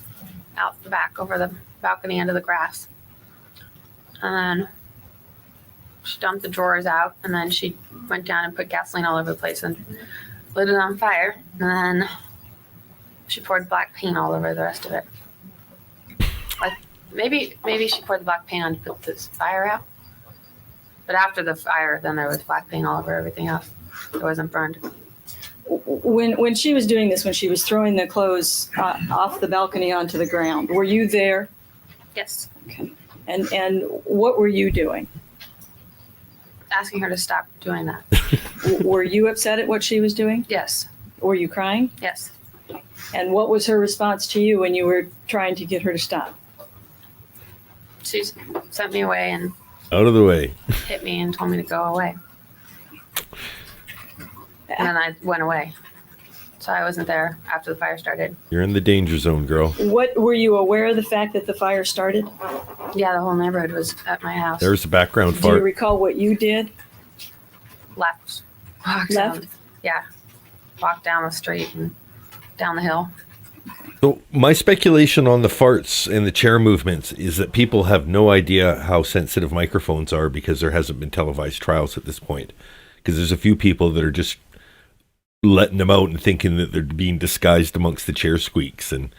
out the back over the balcony into the grass. And then she dumped the drawers out, and then she went down and put gasoline all over the place and lit it on fire. And then she poured black paint all over the rest of it. Like maybe she poured the black paint on to put this fire out. But after the fire, then there was black paint all over everything else. It wasn't burned. When she was doing this, when she was throwing the clothes off the balcony onto the ground, were you there? Yes. Okay. And what were you doing? Asking her to stop doing that. Were you upset at what she was doing? Yes. Were you crying? Yes. And what was her response to you when you were trying to get her to stop? She sent me away and Out of the way. hit me and told me to go away. And then I went away. So I wasn't there after the fire started. You're in the danger zone, girl. What were you aware of the fact that the fire started? Yeah, the whole neighborhood was at my house. There's the background Do you fart. recall what you did? Left. Walked Left? down. Yeah. Walked down the street and down the hill. So my speculation on the farts and the chair movements is that people have no idea how sensitive microphones are because there hasn't been televised trials at this point. Because there's a few people that are just letting them out and thinking that they're being disguised amongst the chair squeaks. And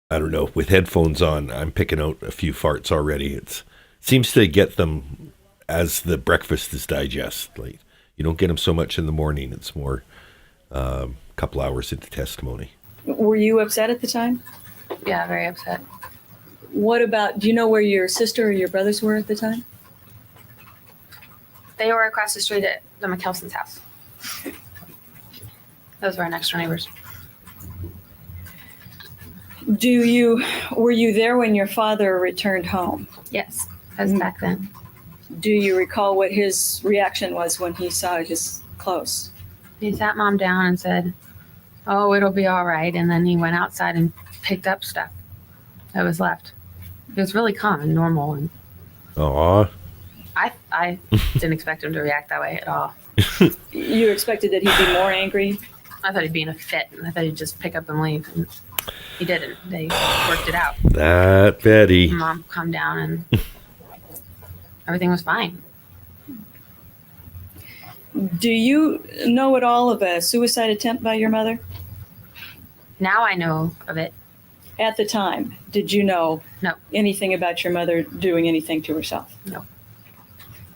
I don't know, with headphones on, I'm picking out a few farts already. It seems to get them as the breakfast is digest. Like you don't get them so much in the morning. It's more a couple hours into testimony. Were you upset at the time? Yeah, very upset. What about, do you know where your sister or your brothers were at the time? They were across the street at the McKelson's house. Those were our next door neighbors. Were you there when your father returned home? Yes, that was back then. Do you recall what his reaction was when he saw his clothes? He sat Mom down and said, "Oh, it'll be all right." And then he went outside and picked up stuff that was left. It was really calm and normal. And Aw. I didn't expect him to react that way at all. You expected that he'd be more angry? I thought he'd be in a fit. I thought he'd just pick up and leave. And he didn't. They worked it out. That Betty. Mom calmed down and everything was fine. Do you know at all of a suicide attempt by your mother? Now I know of it. At the time, did you know No. anything about your mother doing anything to herself? No.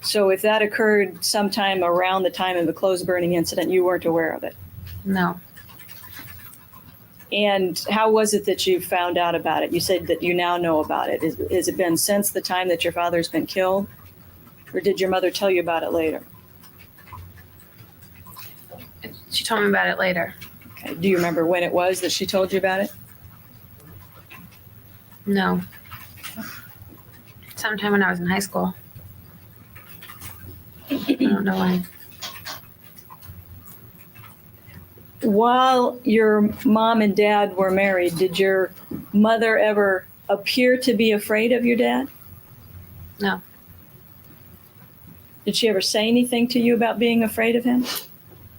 So if that occurred sometime around the time of the clothes burning incident, you weren't aware of it? No. And how was it that you found out about it? You said that you now know about it. Has it been since the time that your father's been killed? Or did your mother tell you about it later? She told me about it later. Okay. Do you remember when it was that she told you about it? No. Sometime when I was in high school. I don't know when. While your mom and dad were married, did your mother ever appear to be afraid of your dad? No. Did she ever say anything to you about being afraid of him?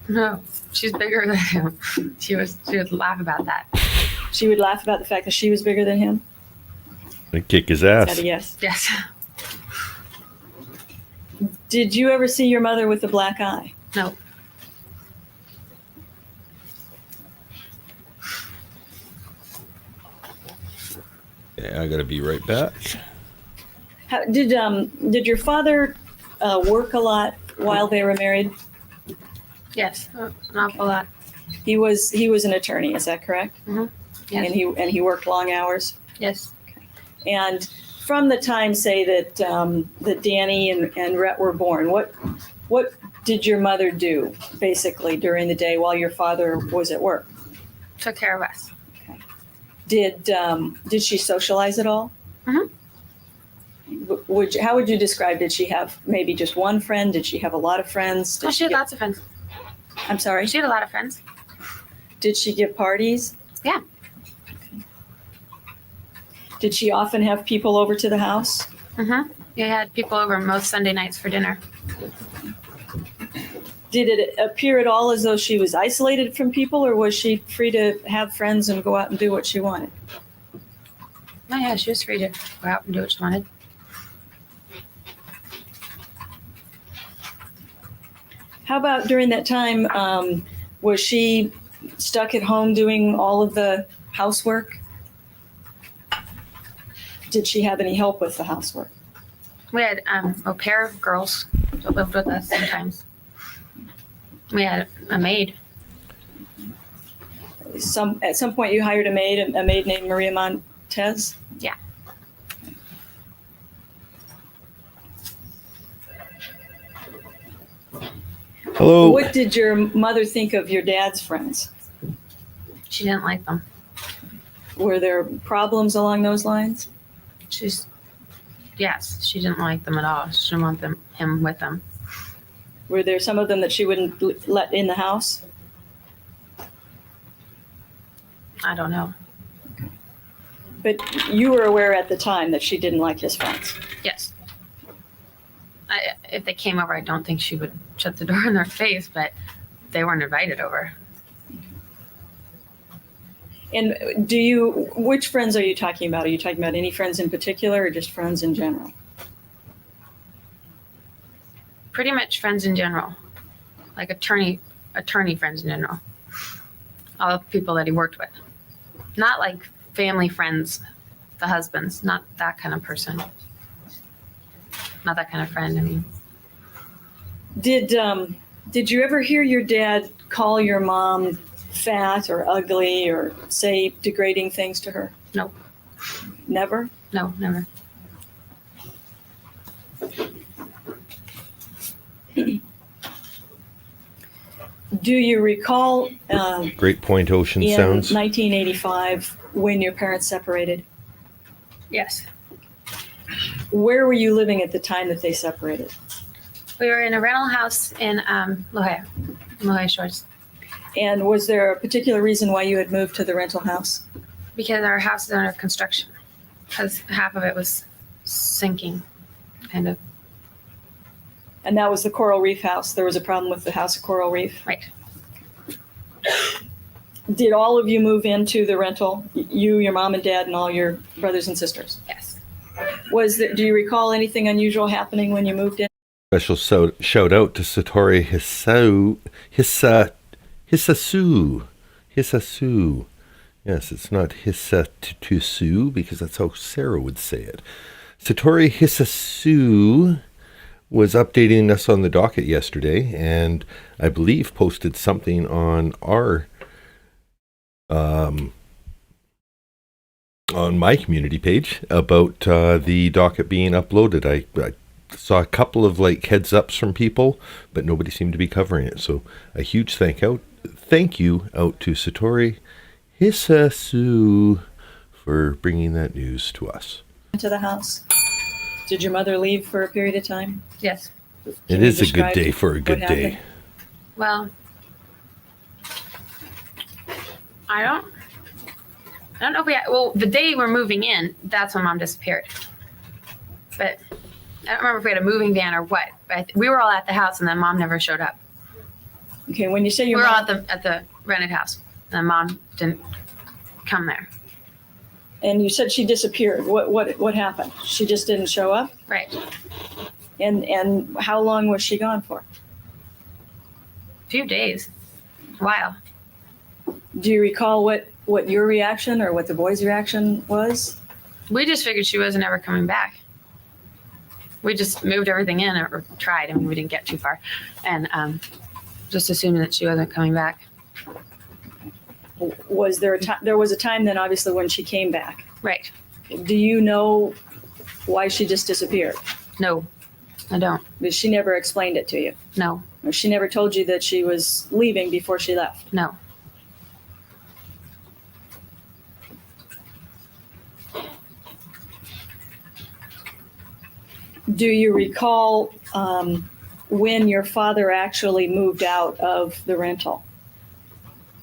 No. She's bigger than him. She would laugh about that. She would laugh about the fact that she was bigger than him? I'd kick his Is ass. that a yes? Yes. Did you ever see your mother with a black eye? No. Yeah, I gotta be right back. How, did your father work a lot while they were married? Yes, an awful lot. He was an attorney, is that correct? Yes. And he worked long hours. Yes. And from the time, say that Danny and Rhett were born, what did your mother do basically during the day while your father was at work? Took care of us. Okay. Did she socialize at all? How would you describe? Did she have maybe just one friend? Did she have a lot of friends? Oh, she had lots of friends. I'm sorry. She had a lot of friends. Did she give parties? Yeah. Did she often have people over to the house? We had people over most Sunday nights for dinner. Did it appear at all as though she was isolated from people, or was she free to have friends and go out and do what she wanted? Oh yeah, she was free to go out and do what she wanted. How about during that time, was she stuck at home doing all of the housework? Did she have any help with the housework? We had au pair girls that lived with us sometimes. We had a maid. At some point you hired a maid named Maria Montez? Yeah. Hello. What did your mother think of your dad's friends? She didn't like them. Were there problems along those lines? Yes, she didn't like them at all. She didn't want him with them. Were there some of them that she wouldn't let in the house? I don't know. But you were aware at the time that she didn't like his friends? Yes. If they came over, I don't think she would shut the door in their face, but they weren't invited over. And which friends are you talking about? Are you talking about any friends in particular or just friends in general? Pretty much friends in general, like attorney friends in general. All the people that he worked with. Not like family friends, the husbands, not that kind of person. Not that kind of friend, I mean. Did you ever hear your dad call your mom fat or ugly or say degrading things to her? No. Never? No, never. Do you recall Great Point Ocean in sounds. 1985 when your parents separated? Yes. Where were you living at the time that they separated? We were in a rental house in La Shores. And was there a particular reason why you had moved to the rental house? Because our house is under construction. Because half of it was sinking, kind of. And that was the Coral Reef house. There was a problem with the house at Coral Reef. Right. Did all of you move into the rental? You, your mom and dad, and all your brothers and sisters? Yes. Do you recall anything unusual happening when you moved in? Special shout out to Satori Hisasu. Yes, it's not Hisatusu because that's how Sarah would say it. Satori Hisasu was updating us on the docket yesterday, and I believe posted something on our on my community page about the docket being uploaded. I saw a couple of heads ups from people, but nobody seemed to be covering it. So a huge thank you out to Satori Hisasu for bringing that news to us. Into the house. Did your mother leave for a period of time? Yes. It is a good day for a good day. Well, I don't know if the day we're moving in, that's when Mom disappeared. But I don't remember if we had a moving van or what. But we were all at the house, and then Mom never showed up. Okay, when you say we were all at the rented house, and Mom didn't come there. And you said she disappeared. What happened? She just didn't show up? Right. And how long was she gone for? A few days. A while. Do you recall what your reaction or what the boys' reaction was? We just figured she wasn't ever coming back. We just moved everything in, or tried. I mean, we didn't get too far, and just assumed that she wasn't coming back. Was there a time? There was a time then, obviously, when she came back. Right. Do you know why she just disappeared? No, I don't. But she never explained it to you. No, Or she never told you that she was leaving before she left. no. Do you recall when your father actually moved out of the rental?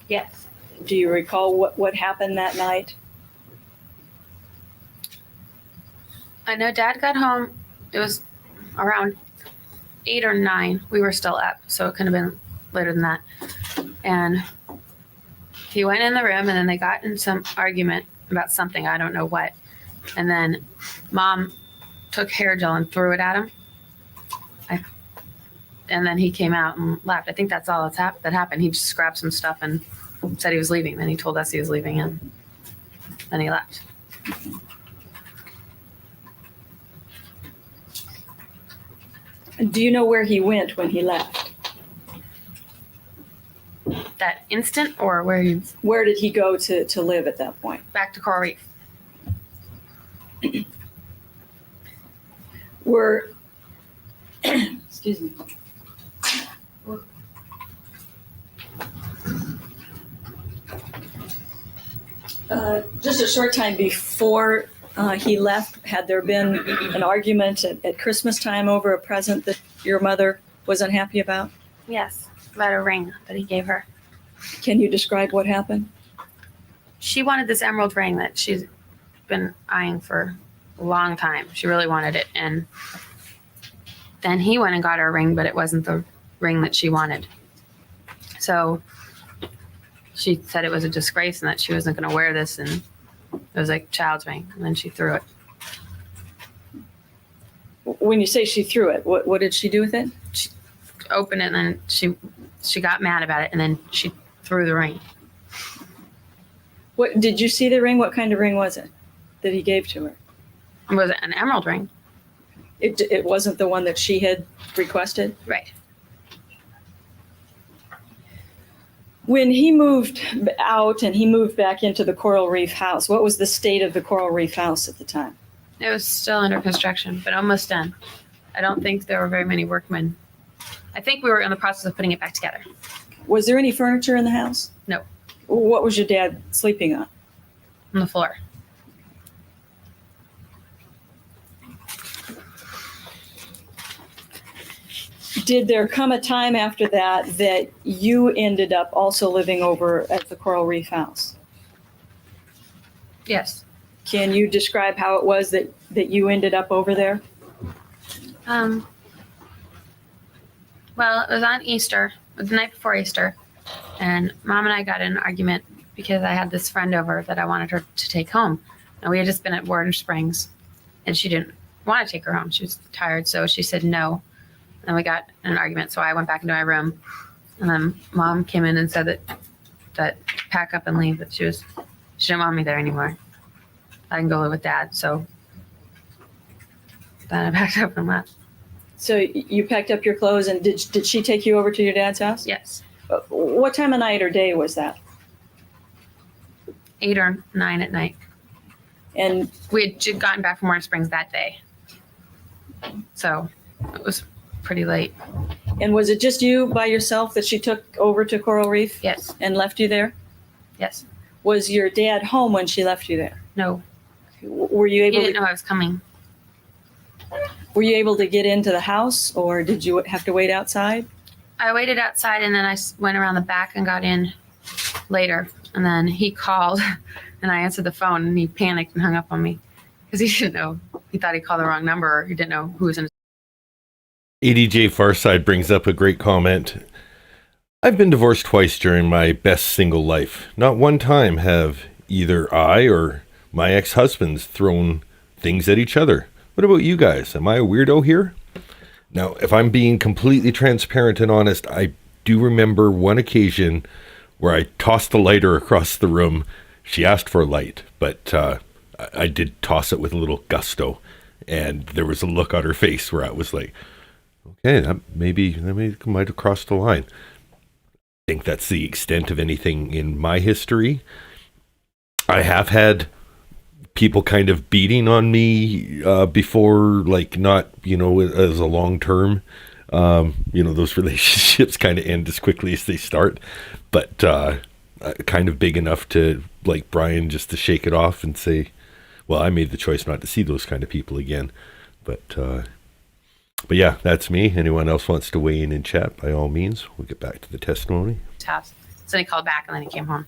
Yes. Do you recall what happened that night? I know Dad got home. It was around 8 or 9. We were still up, so it could have been later than that. And he went in the room, and then they got in some argument about something. I don't know what. And then Mom took hair gel and threw it at him. And then he came out and left. I think that's all that happened. He just grabbed some stuff and said he was leaving. Then he told us he was leaving, and then he left. Do you know where he went when he left? That instant, or Where did he go to live at that point? back to Coral Reef? Excuse me. Just a short time before he left, had there been an argument at Christmas time over a present that your mother was unhappy about? Yes, about a ring that he gave her. Can you describe what happened? She wanted this emerald ring that she's been eyeing for a long time. She really wanted it. And then he went and got her a ring, but it wasn't the ring that she wanted. So she said it was a disgrace and that she wasn't going to wear this, and it was like a child's ring, and then she threw it. When you say she threw it, what did she do with it? She opened it, and then she got mad about it, and then she threw the ring. What did you see the ring? What kind of ring was it that he gave to her? Was it an emerald ring? It wasn't the one that she had requested? Right. When he moved out and he moved back into the Coral Reef house, what was the state of the Coral Reef house at the time? It was still under construction, but almost done. I don't think there were very many workmen. I think we were in the process of putting it back together. Was there any furniture in the house? No. What was your dad sleeping on? On the floor. Did there come a time after that you ended up also living over at the Coral Reef house? Yes. Can you describe how it was that you ended up over there? Well, it was on Easter, it was the night before Easter, and Mom and I got in an argument because I had this friend over that I wanted her to take home. And we had just been at Warden Springs, and she didn't want to take her home. She was tired, so she said no. And we got in an argument, so I went back into my room, and then Mom came in and said that pack up and leave, that she didn't want me there anymore. I can go live with Dad, so then I packed up and left. So you packed up your clothes, and did she take you over to your dad's house? Yes. What time of night or day was that? 8 or 9 at night. And we had gotten back from Warden Springs that day, so it was pretty late. And was it just you by yourself that she took over to Coral Reef? Yes. And left you there? Yes. Was your dad home when she left you there? No. Were you He able didn't know I was coming. Were you able to get into the house, or did you have to wait outside? I waited outside, and then I went around the back and got in later. And then he called, and I answered the phone, and he panicked and hung up on me because he didn't know. He thought he called the wrong number, or he didn't know who was in his. ADJ Farside brings up a great comment. I've been divorced twice during my best single life. Not one time have either I or my ex-husbands thrown things at each other. What about you guys? Am I a weirdo here? Now, if I'm being completely transparent and honest, I do remember one occasion where I tossed the lighter across the room. She asked for a light, but I did toss it with a little gusto, and there was a look on her face where I was like, okay, that maybe might have crossed the line. I think that's the extent of anything in my history. I have had people kind of beating on me before, like not, as a long term. Those relationships kind of end as quickly as they start, but kind of big enough to, like Brian, just to shake it off and say, well, I made the choice not to see those kind of people again. But yeah, that's me. Anyone else wants to weigh in chat, by all means. We'll get back to the testimony. House. So he called back and then he came home.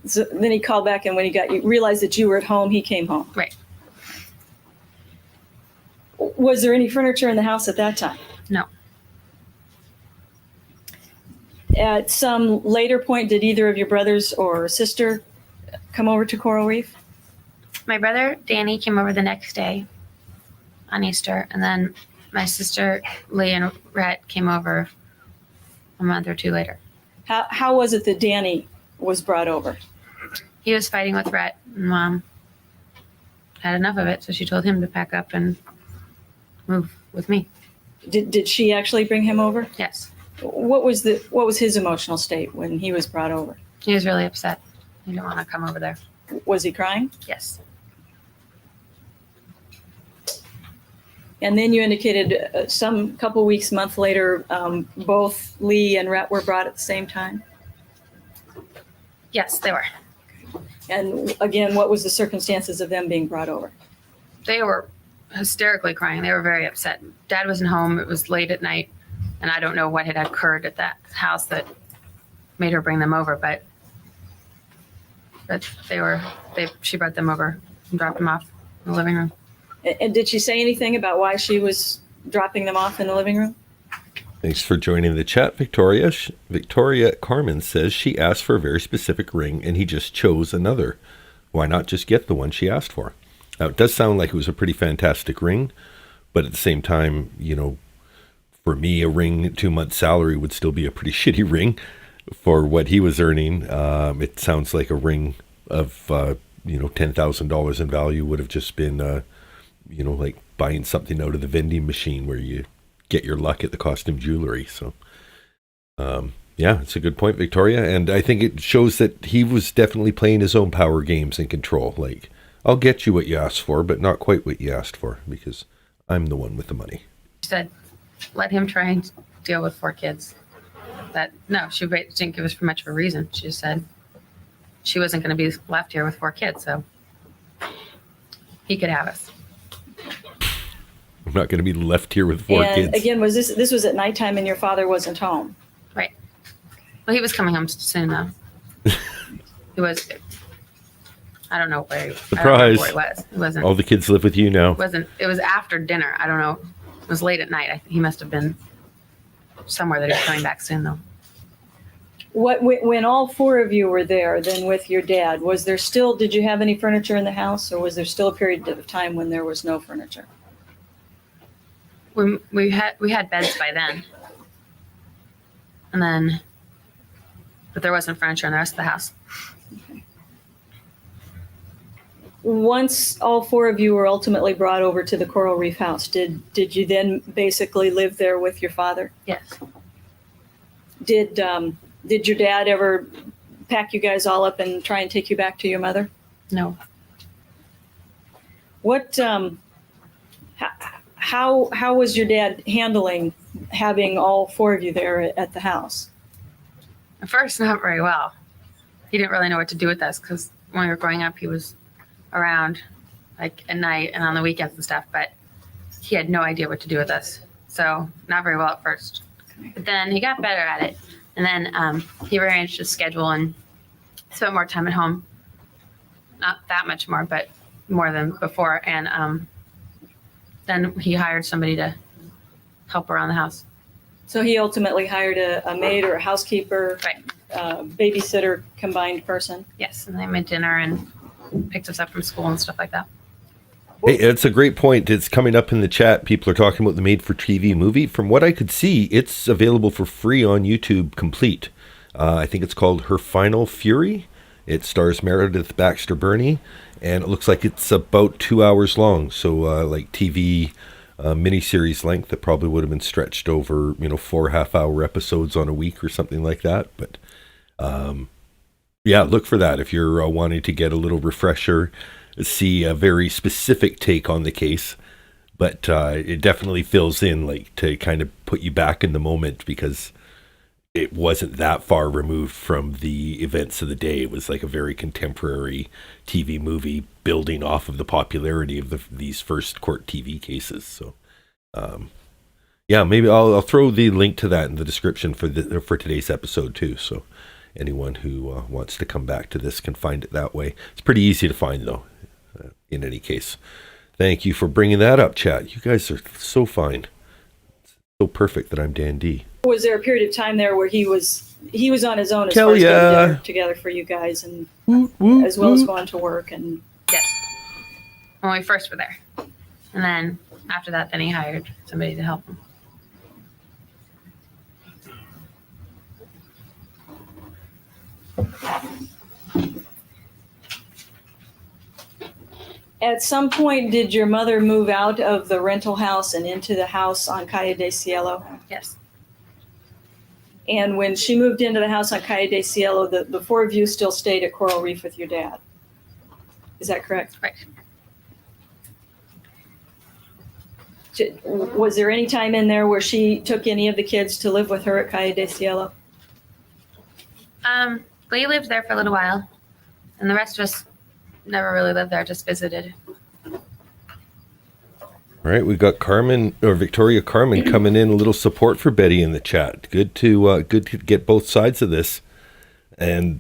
So then he called back, and when you realized that you were at home, he came home. Right. Was there any furniture in the house at that time? No. At some later point, did either of your brothers or sister come over to Coral Reef? My brother, Danny, came over the next day on Easter. And then my sister, Lee and Rhett, came over a month or two later. How was it that Danny was brought over? He was fighting with Rhett, and Mom had enough of it, so she told him to pack up and move with me. Did she actually bring him over? Yes. What was his emotional state when he was brought over? He was really upset. He didn't want to come over there. Was he crying? Yes. And then you indicated some couple weeks, month later, both Lee and Rhett were brought at the same time? Yes, they were. And again, what was the circumstances of them being brought over? They were hysterically crying. They were very upset. Dad wasn't home. It was late at night, and I don't know what had occurred at that house that made her bring them over, but she brought them over and dropped them off in the living room. And did she say anything about why she was dropping them off in the living room? Thanks for joining the chat, Victoria. Victoria Carmen says she asked for a very specific ring and he just chose another. Why not just get the one she asked for? Now, it does sound like it was a pretty fantastic ring, but at the same time, for me, a ring 2 months salary would still be a pretty shitty ring for what he was earning. It sounds like a ring of, $10,000 in value would have just been, like buying something out of the vending machine where you get your luck at the costume jewelry. So, yeah, it's a good point, Victoria. And I think it shows that he was definitely playing his own power games and control. Like, I'll get you what you asked for, but not quite what you asked for because I'm the one with the money. She said, let him try and deal with 4 kids. She didn't give us much of a reason. She just said she wasn't going to be left here with 4 kids, so he could have us. I'm not going to be left here with 4 kids. And again, this was at nighttime and your father wasn't home? Right. Well, he was coming home soon, though. He was. I don't know where Surprise. he was. It wasn't. All the kids live with you now. It was after dinner. I don't know. It was late at night. He must have been somewhere that he was coming back soon, though. When all 4 of you were there, then with your dad, did you have any furniture in the house, or was there still a period of time when there was no furniture? We had beds by then, but there wasn't furniture in the rest of the house. Okay. Once all 4 of you were ultimately brought over to the Coral Reef house, did you then basically live there with your father? Yes. Did your dad ever pack you guys all up and try and take you back to your mother? No. What? How was your dad handling having all 4 of you there at the house? At first, not very well. He didn't really know what to do with us because when we were growing up, he was around like at night and on the weekends and stuff, but he had no idea what to do with us. So not very well at first. But then he got better at it. And then he rearranged his schedule and spent more time at home. Not that much more, but more than before. And then he hired somebody to help around the house. So he ultimately hired a maid or a housekeeper, Right. Babysitter, combined person. Yes, and they made dinner and picked us up from school and stuff like that. Hey, it's a great point. It's coming up in the chat. People are talking about the made-for-TV movie. From what I could see, it's available for free on YouTube complete. I think it's called Her Final Fury. It stars Meredith Baxter Birney, and it looks like it's about 2 hours long. So like TV miniseries length that probably would have been stretched over, 4 half-hour episodes on a week or something like that. But yeah, look for that if you're wanting to get a little refresher, see a very specific take on the case. But it definitely fills in, like, to kind of put you back in the moment, because it wasn't that far removed from the events of the day. It was like a very contemporary TV movie building off of the popularity of these first court TV cases. So, yeah, maybe I'll throw the link to that in the description for today's episode too. So anyone who wants to come back to this can find it that way. It's pretty easy to find, though, in any case. Thank you for bringing that up, chat. You guys are so fine. It's so perfect that I'm Dan D. Was there a period of time there where he was on his own as Hell far as yeah. getting dinner together for you guys, and as well as going to work? And Yes. When we first were there. And then after that, then he hired somebody to help him. at some point, did your mother move out of the rental house and into the house on Calle de Cielo? Yes. And when she moved into the house on Calle de Cielo, the four of you still stayed at Coral Reef with your dad. Is that correct? Right. Was there any time in there where she took any of the kids to live with her at Calle de Cielo? We lived there for a little while, and the rest of us never really lived there, just visited. All right, we've got Victoria Carmen coming in, a little support for Betty in the chat. Good to get both sides of this, and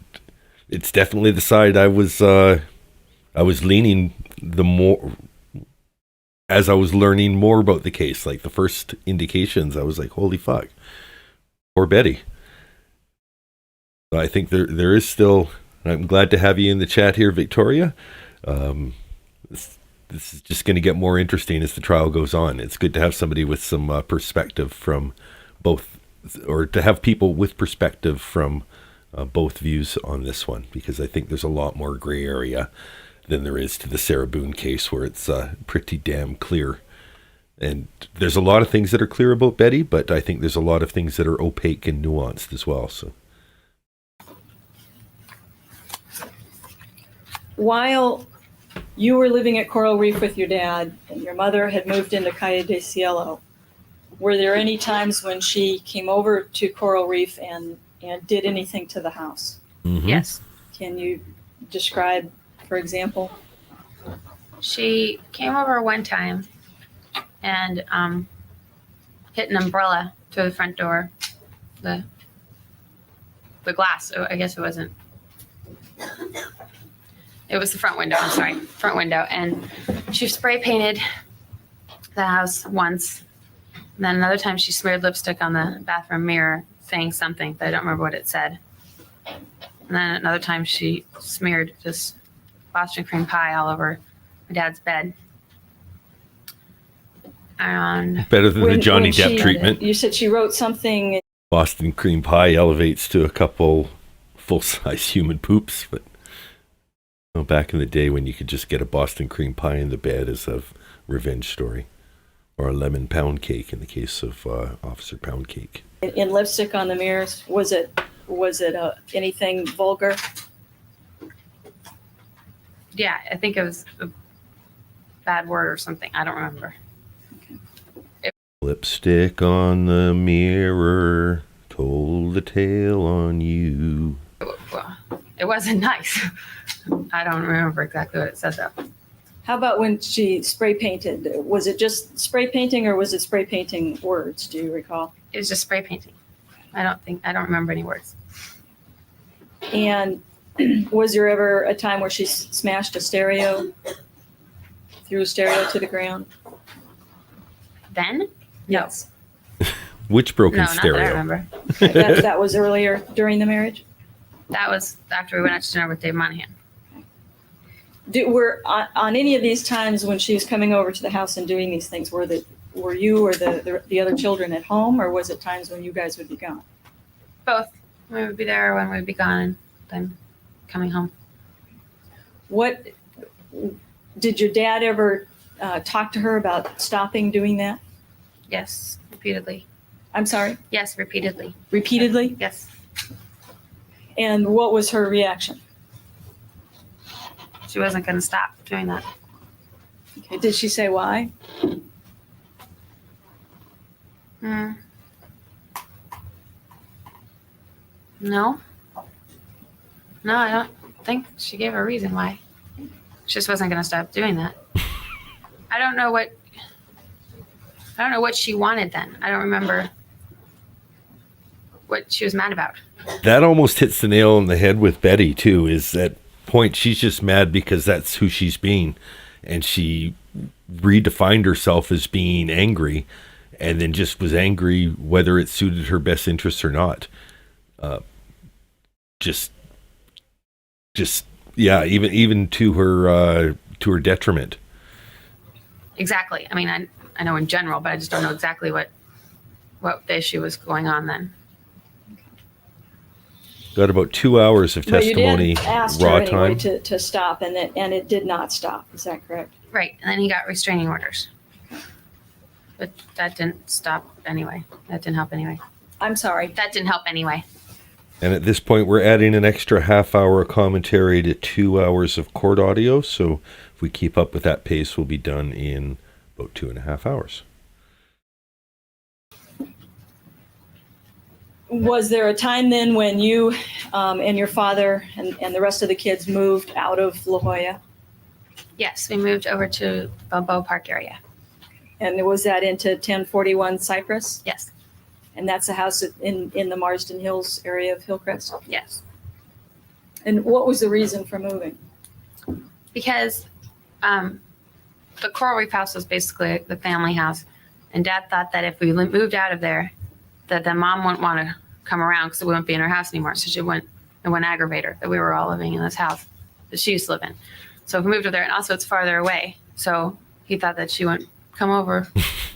it's definitely the side I was leaning the more as I was learning more about the case. Like the first indications, I was like, "Holy fuck, poor Betty." I think there is still. I'm glad to have you in the chat here, Victoria. This is just going to get more interesting as the trial goes on. It's good to have somebody with some perspective from both, or to have people with perspective from both views on this one, because I think there's a lot more gray area than there is to the Sarah Boone case, where it's pretty damn clear. And there's a lot of things that are clear about Betty, but I think there's a lot of things that are opaque and nuanced as well. So, while you were living at Coral Reef with your dad and your mother had moved into Calle de Cielo, were there any times when she came over to Coral Reef and did anything to the house? Mm-hmm. Yes. Can you describe, for example? She came over one time and hit an umbrella to the front door. The glass, I guess it wasn't. It was the front window, I'm sorry, front window. And she spray painted the house once. And then another time she smeared lipstick on the bathroom mirror saying something, but I don't remember what it said. And then another time she smeared this Boston cream pie all over my dad's bed. And better than the Johnny Depp treatment. You said she wrote something. Boston cream pie elevates to a couple full-size human poops, but back in the day when you could just get a Boston cream pie in the bed as a revenge story, or a lemon pound cake in the case of Officer Pound Cake. In lipstick on the mirrors, was it anything vulgar? yeah, I think it was a bad word or something. I don't remember. Lipstick on the mirror told the tale on you. Well, it wasn't nice. I don't remember exactly what it said though. How about when she spray painted? Was it just spray painting or was it spray painting words? Do you recall? It was just spray painting. I don't remember any words. And was there ever a time where she smashed a stereo, threw a stereo to the ground? Then? Yes. Which broken No, stereo? not that I remember. That was earlier during the marriage? That was after we went out to dinner with Dave Monahan. Were on any of these times when she was coming over to the house and doing these things, were you or the other children at home, or was it times when you guys would be gone? Both. When we would be there, when we would be gone. Then coming home. What, did your dad ever talk to her about stopping doing that? Yes, repeatedly. I'm sorry, Yes, repeatedly. repeatedly? Yes. And what was her reaction? She wasn't going to stop doing that. Okay, did she say why? Hmm. No. No, I don't think she gave a reason why. She just wasn't going to stop doing that. I don't know what she wanted then. I don't remember what she was mad about. That almost hits the nail on the head with Betty too, is that point she's just mad because that's who she's being, and she redefined herself as being angry, and then just was angry whether it suited her best interests or not. Yeah, even to her detriment. Exactly. I mean, I know in general, but I just don't know exactly what the issue was going on then. Got about 2 hours of testimony, But you did ask her raw anyway time. to stop, and it did not stop. Is that correct? Right. And then he got restraining orders. But that didn't stop anyway. That didn't help anyway. I'm sorry. That didn't help anyway. And at this point, we're adding an extra half hour of commentary to 2 hours of court audio. So if we keep up with that pace, we'll be done in about 2.5 hours. Was there a time then when you and your father and the rest of the kids moved out of La Jolla? Yes, we moved over to Balboa Park area. And was that into 1041 Cypress? Yes. And that's a house in the Marsden Hills area of Hillcrest? Yes. And what was the reason for moving? Because the Coral Reef house was basically the family house. And Dad thought that if we moved out of there, that the mom wouldn't want to come around because we wouldn't be in her house anymore. So it wouldn't aggravate her that we were all living in this house that she used to live in. So we moved over there, and also it's farther away. So he thought that she wouldn't come over.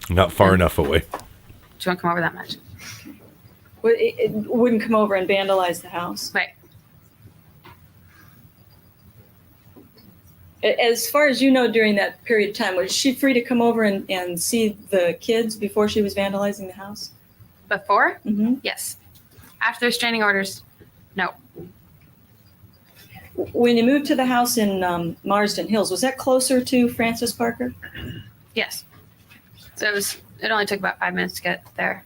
Not far enough away. She wouldn't come over that much. It wouldn't come over and vandalize the house? Right. As far as you know, during that period of time, was she free to come over and see the kids before she was vandalizing the house? Before? Mm-hmm. Yes. After restraining orders, no. When you moved to the house in Marsden Hills, was that closer to Francis Parker? Yes. So it only took about 5 minutes to get there.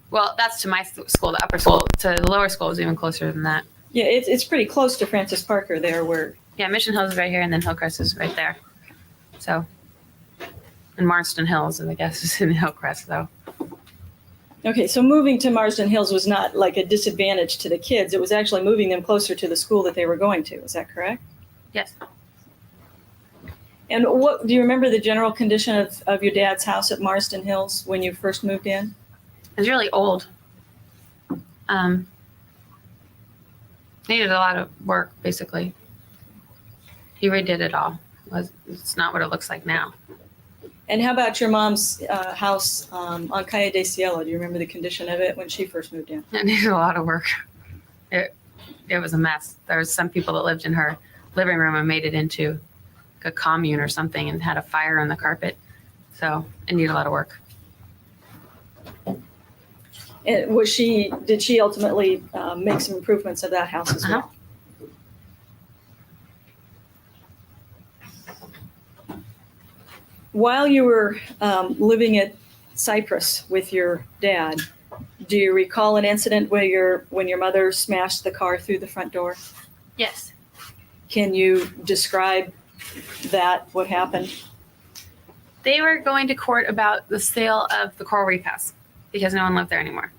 Well, that's to my school, the upper school. To the lower school was even closer than that. Yeah, it's pretty close to Francis Parker there where... Yeah, Mission Hills is right here, and then Hillcrest is right there. So, and Marsden Hills, I guess, is in Hillcrest, though. Okay, so moving to Marsden Hills was not like a disadvantage to the kids. It was actually moving them closer to the school that they were going to. Is that correct? Yes. And what do you remember the general condition of your dad's house at Marsden Hills when you first moved in? It was really old. Needed a lot of work, basically. He redid it all. It's not what it looks like now. And how about your mom's house on Calle de Cielo? Do you remember the condition of it when she first moved in? It needed a lot of work. It was a mess. There was some people that lived in her living room and made it into a commune or something and had a fire on the carpet. So it needed a lot of work. And did she ultimately make some improvements of that house as well? While you were living at Cypress with your dad, do you recall an incident where when your mother smashed the car through the front door? Yes. Can you describe that, what happened? They were going to court about the sale of the Coral Reef house because no one lived there anymore.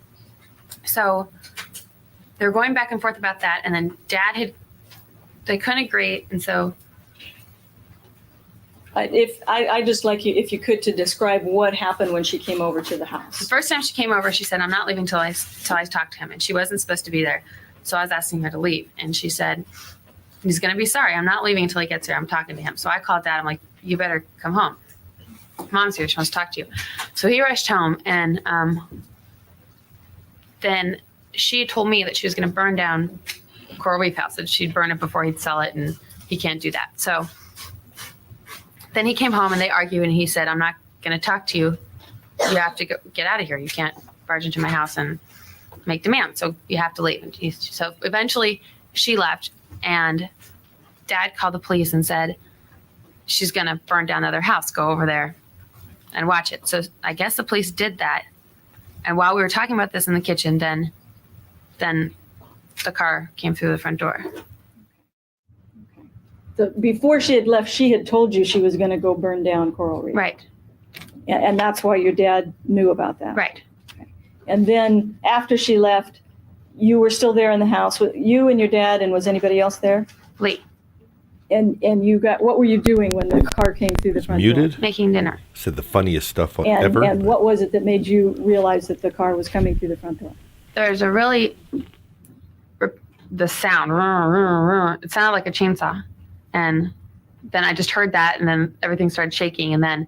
So they were going back and forth about that, and then they couldn't agree, and so I'd just like you, if you could, to describe what happened when she came over to the house. the first time she came over, she said, "I'm not leaving till I talk to him," and she wasn't supposed to be there. So I was asking her to leave, and she said, "He's going to be sorry. I'm not leaving until he gets here. I'm talking to him." So I called Dad. I'm like, "You better come home. Mom's here. She wants to talk to you." So he rushed home, and then she told me that she was going to burn down Coral Reef house, that she'd burn it before he'd sell it, and he can't do that. So then he came home and they argued, and he said, I'm not going to talk to you. You have to get out of here. You can't barge into my house and make demands. So you have to leave. And so eventually she left, and Dad called the police and said, she's going to burn down the other house. Go over there and watch it. So I guess the police did that. And while we were talking about this in the kitchen, then the car came through the front door. So before she had left, she had told you she was going to go burn down Coral Reef. Right. And that's why your dad knew about that. Right. Okay. And then after she left, you were still there in the house with you and your dad, and was anybody else there? Lee. And what were you doing when the car came through the front door? Muted. Making dinner. Said the funniest stuff And, ever. and what was it that made you realize that the car was coming through the front door? There's a really, the sound, it sounded like a chainsaw. And then I just heard that, and then everything started shaking, and then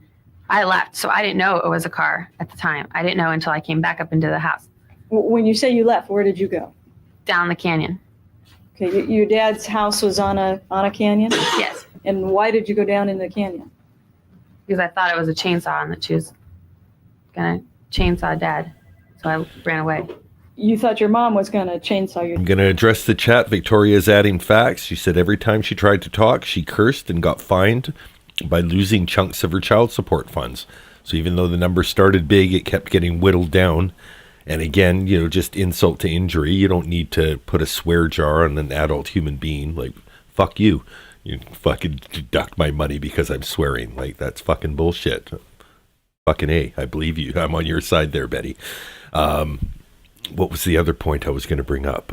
I left. So I didn't know it was a car at the time. I didn't know until I came back up into the house. When you say you left, where did you go? Down the canyon. Okay, your dad's house was on a canyon? Yes. And why did you go down in the canyon? Because I thought it was a chainsaw and that she was going to chainsaw Dad. So I ran away. You thought your mom was going to chainsaw your I'm going to address the chat. Victoria's adding facts. She said every time she tried to talk, she cursed and got fined by losing chunks of her child support funds. So even though the number started big, it kept getting whittled down. And again, just insult to injury. You don't need to put a swear jar on an adult human being. Like, fuck you. You fucking deduct my money because I'm swearing. Like, that's fucking bullshit. Fucking A. I believe you. I'm on your side there, Betty. What was the other point I was going to bring up?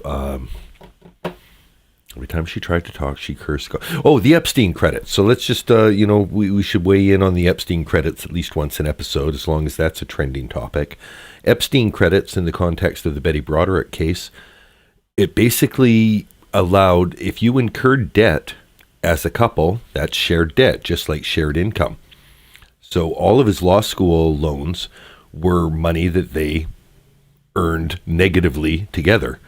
Every time she tried to talk, she cursed. Oh, the Epstein credits. So let's just, we should weigh in on the Epstein credits at least once an episode, as long as that's a trending topic. Epstein credits, in the context of the Betty Broderick case, it basically allowed, if you incurred debt as a couple, that's shared debt, just like shared income. So all of his law school loans were money that they earned negatively together.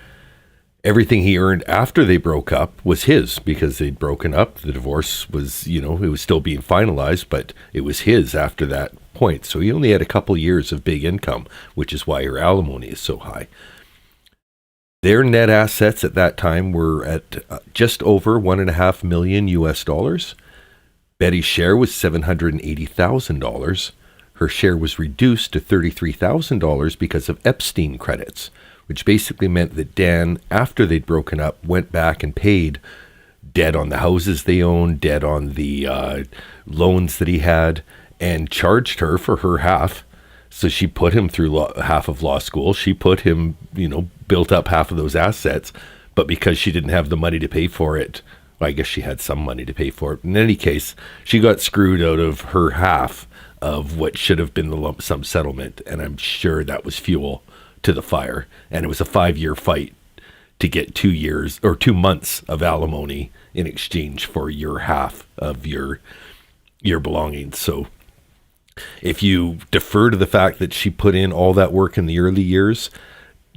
Everything he earned after they broke up was his, because they'd broken up. The divorce was, it was still being finalized, but it was his after that point. So he only had a couple years of big income, which is why her alimony is so high. Their net assets at that time were at just over $1.5 million US. Betty's share was $780,000. Her share was reduced to $33,000 because of Epstein credits, which basically meant that Dan, after they'd broken up, went back and paid debt on the houses they owned, debt on the loans that he had, and charged her for her half. So she put him through half of law school. She put him, built up half of those assets. But because she didn't have the money to pay for it, well, I guess she had some money to pay for it. In any case, she got screwed out of her half of what should have been the lump sum settlement. And I'm sure that was fuel to the fire. And it was a 5-year fight to get 2 years or 2 months of alimony in exchange for your half of your belongings. So if you defer to the fact that she put in all that work in the early years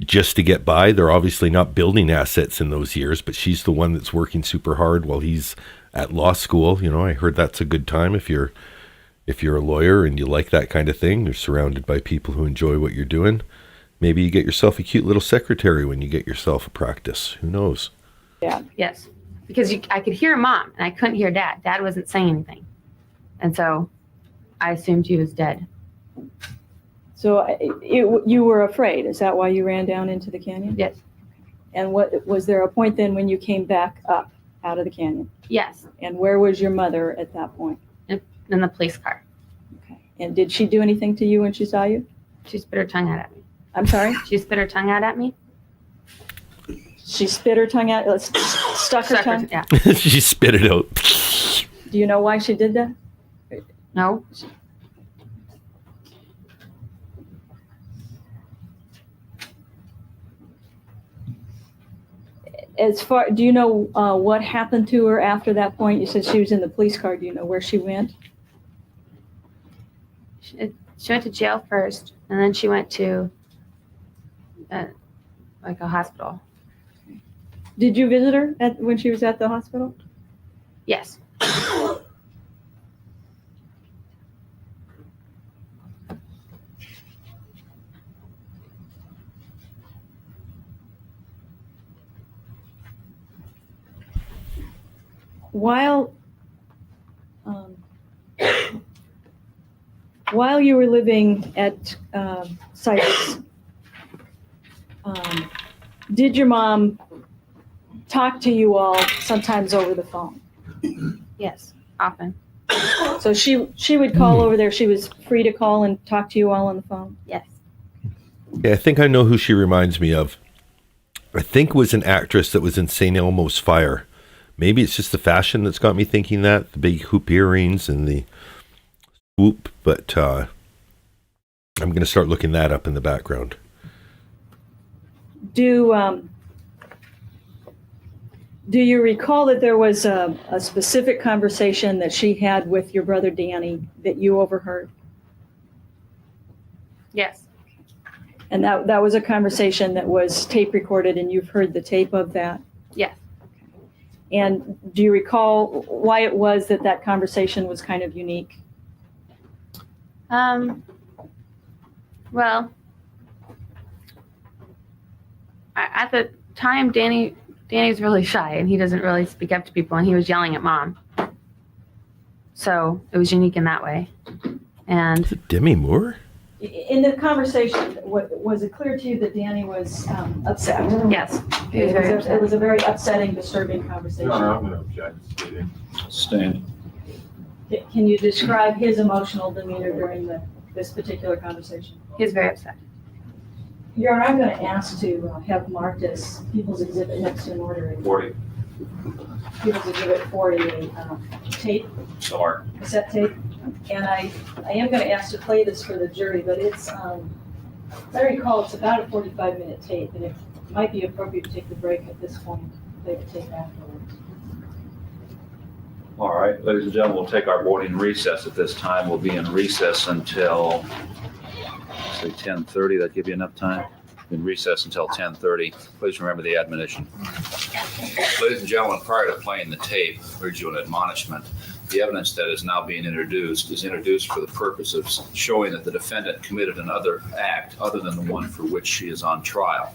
just to get by, they're obviously not building assets in those years, but she's the one that's working super hard while he's at law school. I heard that's a good time if you're a lawyer and you like that kind of thing. You're surrounded by people who enjoy what you're doing. Maybe you get yourself a cute little secretary when you get yourself a practice. Who knows? Yeah. Yes. Because I could hear Mom and I couldn't hear Dad. Dad wasn't saying anything. And so I assumed he was dead. So you were afraid. Is that why you ran down into the canyon? Yes. And was there a point then when you came back up out of the canyon? Yes. And where was your mother at that point? In the police car. Okay. And did she do anything to you when she saw you? She spit her tongue out at me. I'm sorry? She spit her tongue out at me. She spit her tongue out, stuck her tongue? Yeah. She spit it out. Do you know why she did that? No. Do you know what happened to her after that point? You said she was in the police car. Do you know where she went? She went to jail first, and then she went to like a hospital. Did you visit her when she was at the hospital? Yes. While you were living at Cypress, did your mom talk to you all sometimes over the phone? Yes, often. So she would call over there. She was free to call and talk to you all on the phone? Yes. Yeah, I think I know who she reminds me of. I think it was an actress that was in St. Elmo's Fire. Maybe it's just the fashion that's got me thinking that, the big hoop earrings and the swoop, but I'm going to start looking that up in the background. Do you recall that there was a specific conversation that she had with your brother Danny that you overheard? Yes. And that was a conversation that was tape recorded and you've heard the tape of that? Yes. And do you recall why it was that conversation was kind of unique? Well, at the time, Danny's really shy and he doesn't really speak up to people, and he was yelling at Mom. So it was unique in that way. And Is it Demi Moore? In the conversation, was it clear to you that Danny was upset? yes, he was very upset. It was a very upsetting, disturbing conversation. Your Honor, I'm going to object to speaking. Stand. Can you describe his emotional demeanor during this particular conversation? He was very upset. Your Honor, I'm going to ask to have marked as People's Exhibit next in order. 40. People's Exhibit 40, tape, Sorry. cassette tape. And I am going to ask to play this for the jury, but it's, as I recall, it's about a 45-minute tape, and it might be appropriate to take the break at this point, play the tape afterwards. All right, ladies and gentlemen, we'll take our morning recess at this time. We'll be in recess until, say, 10:30. That give you enough time? In recess until 10:30. Please remember the admonition. Ladies and gentlemen, prior to playing the tape, I urge you an admonishment. The evidence that is now being introduced is introduced for the purpose of showing that the defendant committed another act other than the one for which she is on trial.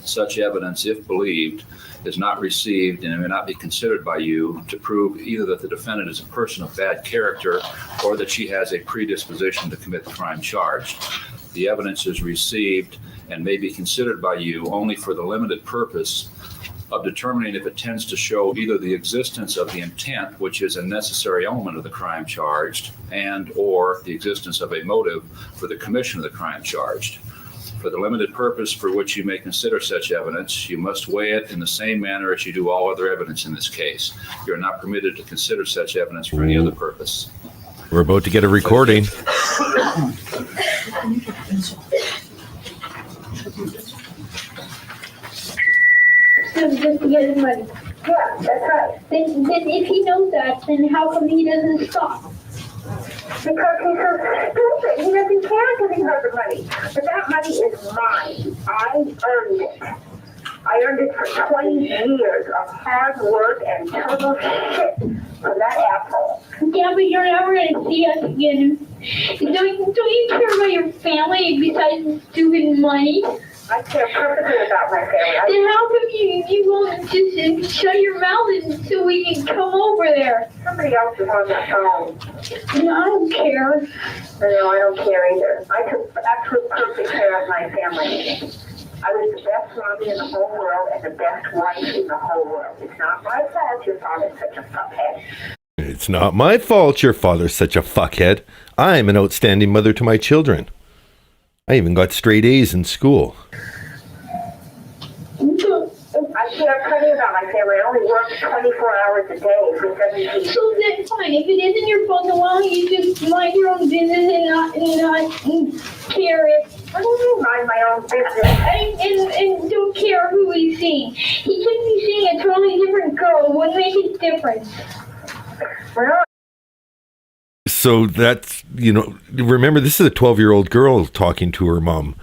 Such evidence, if believed, is not received and may not be considered by you to prove either that the defendant is a person of bad character or that she has a predisposition to commit the crime charged. The evidence is received and may be considered by you only for the limited purpose of determining if it tends to show either the existence of the intent, which is a necessary element of the crime charged, and or the existence of a motive for the commission of the crime charged. For the limited purpose for which you may consider such evidence, you must weigh it in the same manner as you do all other evidence in this case. You are not permitted to consider such evidence for any other purpose. We're about to get a recording. Just to get his money. Yeah, that's right. Then if he knows that, then how come he doesn't stop? Because he's so stupid. He doesn't care because he has the money. But that money is mine. I earned it. I earned it for 20 years of hard work and total shit from that asshole. Yeah, but you're never going to see us again. Don't you care about your family besides stupid money? I care perfectly about my family. Then how come you won't just shut your mouth and so we can come over there? Somebody else is on the phone. No, I don't care. No, I don't care either. I took absolute perfect care of my family. I was the best mommy in the whole world and the best wife in the whole world. It's not my fault your father's such a fuckhead. It's not my fault your father's such a fuckhead. I'm an outstanding mother to my children. I even got straight A's in school. I care plenty about my family. I only work 24 hours a day for 17 years. So that's fine. If it isn't your fault, then why don't you just mind your own business and not care if... I don't mind my own business. And don't care who he's seeing. He could be seeing a totally different girl. It wouldn't make a difference. Well, So that's, remember, this is a 12-year-old girl talking to her mom,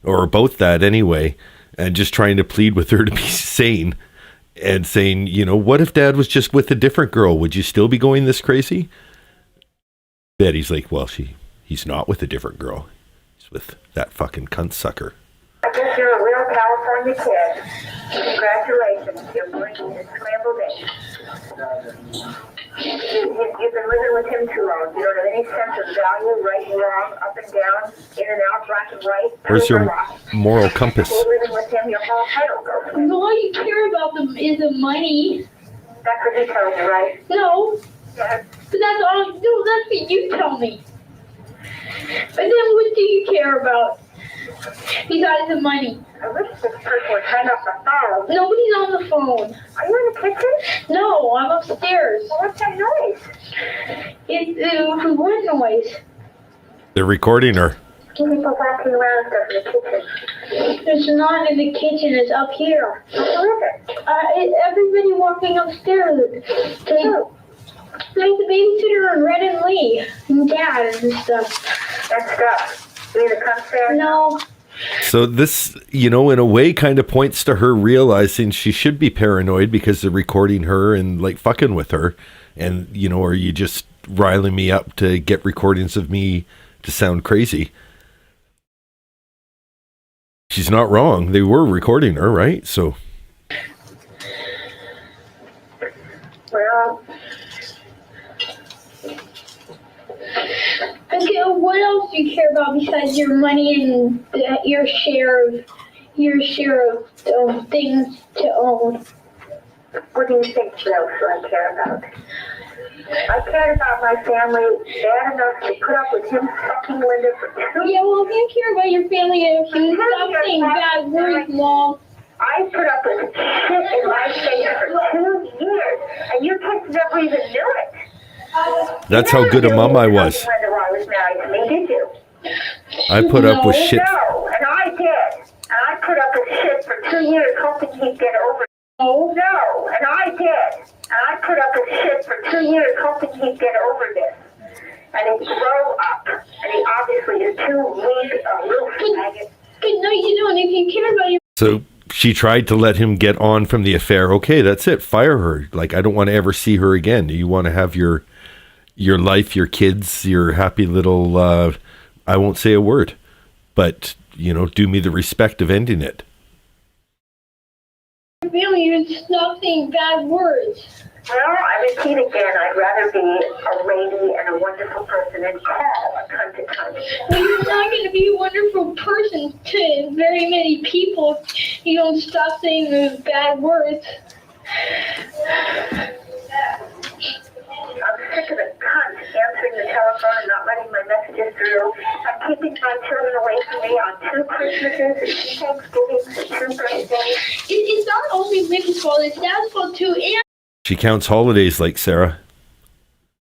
or about that anyway, and just trying to plead with her to be sane. and saying, you know, what if Dad was just with a different girl? Would you still be going this crazy? Betty's like, well, he's not with a different girl. He's with that fucking cunt sucker. I guess you're a real California kid. Congratulations. You're bringing a scrambled egg. You've been living with him too long. You don't have any sense of value, right and wrong, up and down, in and out, black and white. Where's your moral compass? You're living with him, your whole head will go. All you care about is the money. That's what he tells you, right? No. Yes. But that's all. No, that's what you tell me. But then what do you care about? Besides the money. I wish this person would hang up the phone. Nobody's on the phone. Are you in the kitchen? No, I'm upstairs. Well, what's that noise? It's what noise? They're recording her. People walking around stuff in the kitchen. It's not in the kitchen, it's up here. Who is it? Everybody walking upstairs. Like the babysitter and Red and Lee. And Dad and stuff. That stuff. You either come there? No. So this, you know, in a way kind of points to her realizing she should be paranoid because they're recording her and like fucking with her. And, you know, are you just riling me up to get recordings of me to sound crazy? She's not wrong. They were recording her, right? So. Well. Okay, what else do you care about besides your money and your share of things to own? What do you think else I care about? I cared about my family bad enough to put up with him fucking Linda for 2 years. Yeah, well, if you care about your family and if you stop saying bad words, Mom. I put up with shit in my face for 2 years, and you kids never even knew it. That's how good a mom I was. I put up with shit. No, and I did. And I put up with shit for 2 years hoping he'd get over it. Oh, no, and I did. And I put up with shit for 2 years hoping he'd get over this. And he'd grow up. And he obviously is too weak a little faggot. But no, you don't. If you care about your... So she tried to let him get on from the affair. Okay, that's it. Fire her. Like, I don't want to ever see her again. You want to have your life, your kids, your happy little, I won't say a word, but, you know, do me the respect of ending it. Really, you stop saying bad words. Well, I repeat again, I'd rather be a lady and a wonderful person than call a cunt to cunt. Well, you're not going to be a wonderful person to very many people if you don't stop saying those bad words. I'm sick of the cunt answering the telephone and not letting my messages through. I'm keeping my children away from me on 2 Christmases and 2 Thanksgivings and 2 birthdays. It's not only Vicky's fault, it's Dad's fault too, and She counts holidays like Sarah.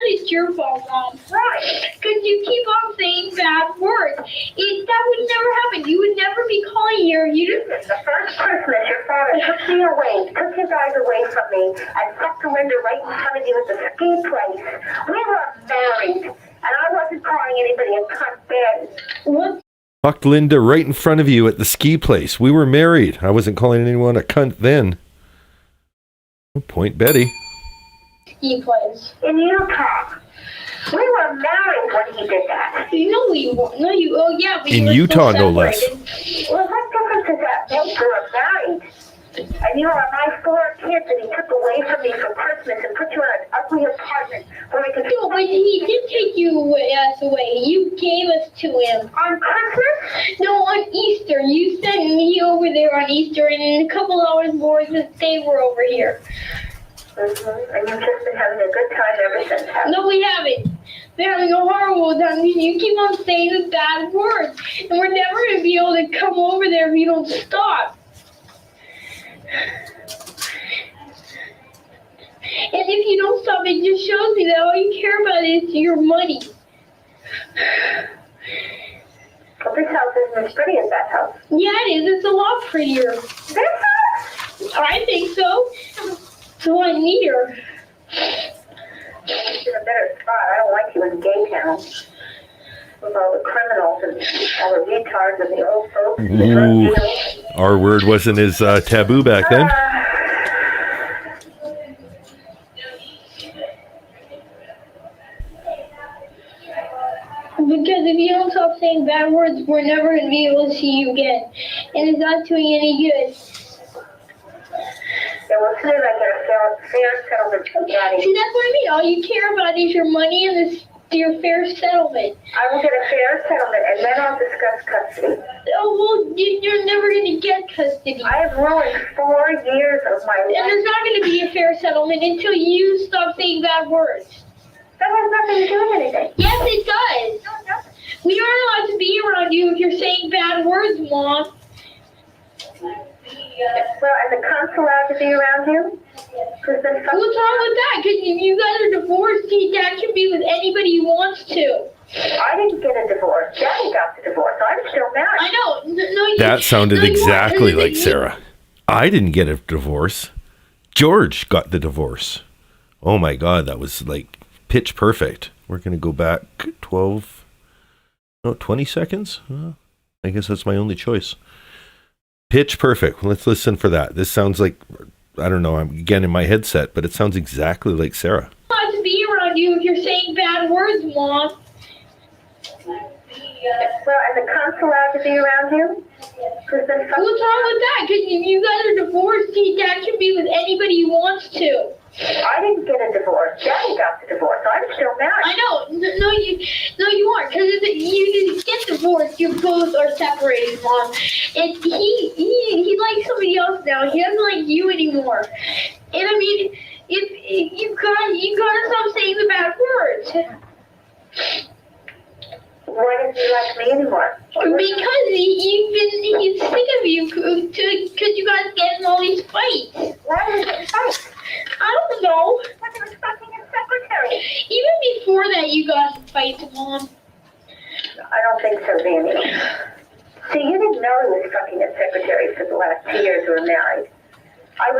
it's your fault, Mom. Right. Because you keep on saying bad words. That would never happen. You would never be calling here. The first Christmas, your father took me away, took you guys away from me, and fucked Linda right in front of you at the ski place. We were married, and I wasn't calling anybody a cunt then. What? Fucked Linda right in front of you at the ski place. We were married. I wasn't calling anyone a cunt then. Point Betty. Ski place. In Utah. We were married when he did that. No, we weren't. No, you. Oh, yeah. But In Utah, no less. Well, what difference does that make? We were married. And you were my 4 kids that he took away from me for Christmas and put you in an ugly apartment where we could... No, but he did take us away. You gave us to him. On Christmas? No, on Easter. You sent me over there on Easter, and in a couple hours more, they were over here. Mm-hmm. And you've just been having a good time ever since, haven't you? No, we haven't. We're having a horrible time. You keep on saying the bad words, and we're never going to be able to come over there if you don't stop. And if you don't stop, it just shows me that all you care about is your money. Well, this house isn't as pretty as that house. Yeah, it is. It's a lot prettier. This house? I think so. It's a lot neater. It's in a better spot. I don't like you in gay town. With all the criminals and all the retards and the old folks. Ooh, our word wasn't as taboo back then. Because if you don't stop saying bad words, we're never going to be able to see you again. And it's not doing any good. Yeah, well, as soon as I get a fair settlement from Daddy. See, that's what I mean. All you care about is your money and your fair settlement. I will get a fair settlement, and then I'll discuss custody. Oh, well, you're never going to get custody. I have ruined 4 years of my life. And there's not going to be a fair settlement until you stop saying bad words. That has nothing to do with anything. Yes, it does. No, it doesn't. We aren't allowed to be around you if you're saying bad words, Mom. Well, and the cunt's allowed to be around you? What's wrong with that? Because you guys are divorced. Dad can be with anybody he wants to. I didn't get a divorce. Daddy got the divorce. I'm still married. I know. No, That sounded exactly like you. Sarah. I didn't get a divorce. George got the divorce. Oh my God, that was like pitch perfect. We're going to go back 20 seconds? I guess that's my only choice. Pitch perfect. Let's listen for that. This sounds like, I don't know, I'm again in my headset, but it sounds exactly like Sarah. I'm allowed to be around you if you're saying bad words, Mom. Well, and the cunt's allowed to be around you? What's wrong with that? Because you guys are divorced. Dad can be with anybody he wants to. I didn't get a divorce. Daddy got the divorce. I'm still married. I know. No, you aren't. Because you get divorced, you both are separated, Mom. And he likes somebody else now. He doesn't like you anymore. And I mean, if you gotta stop saying the bad words. Why doesn't he like me anymore? Because he's sick of you because you guys get in all these fights. Why are we getting fights? I don't know. What he was fucking his secretary. Even before that, you got in fights, Mom. I don't think so, Danny. See, you didn't know he was fucking his secretary for the last 2 years we were married. I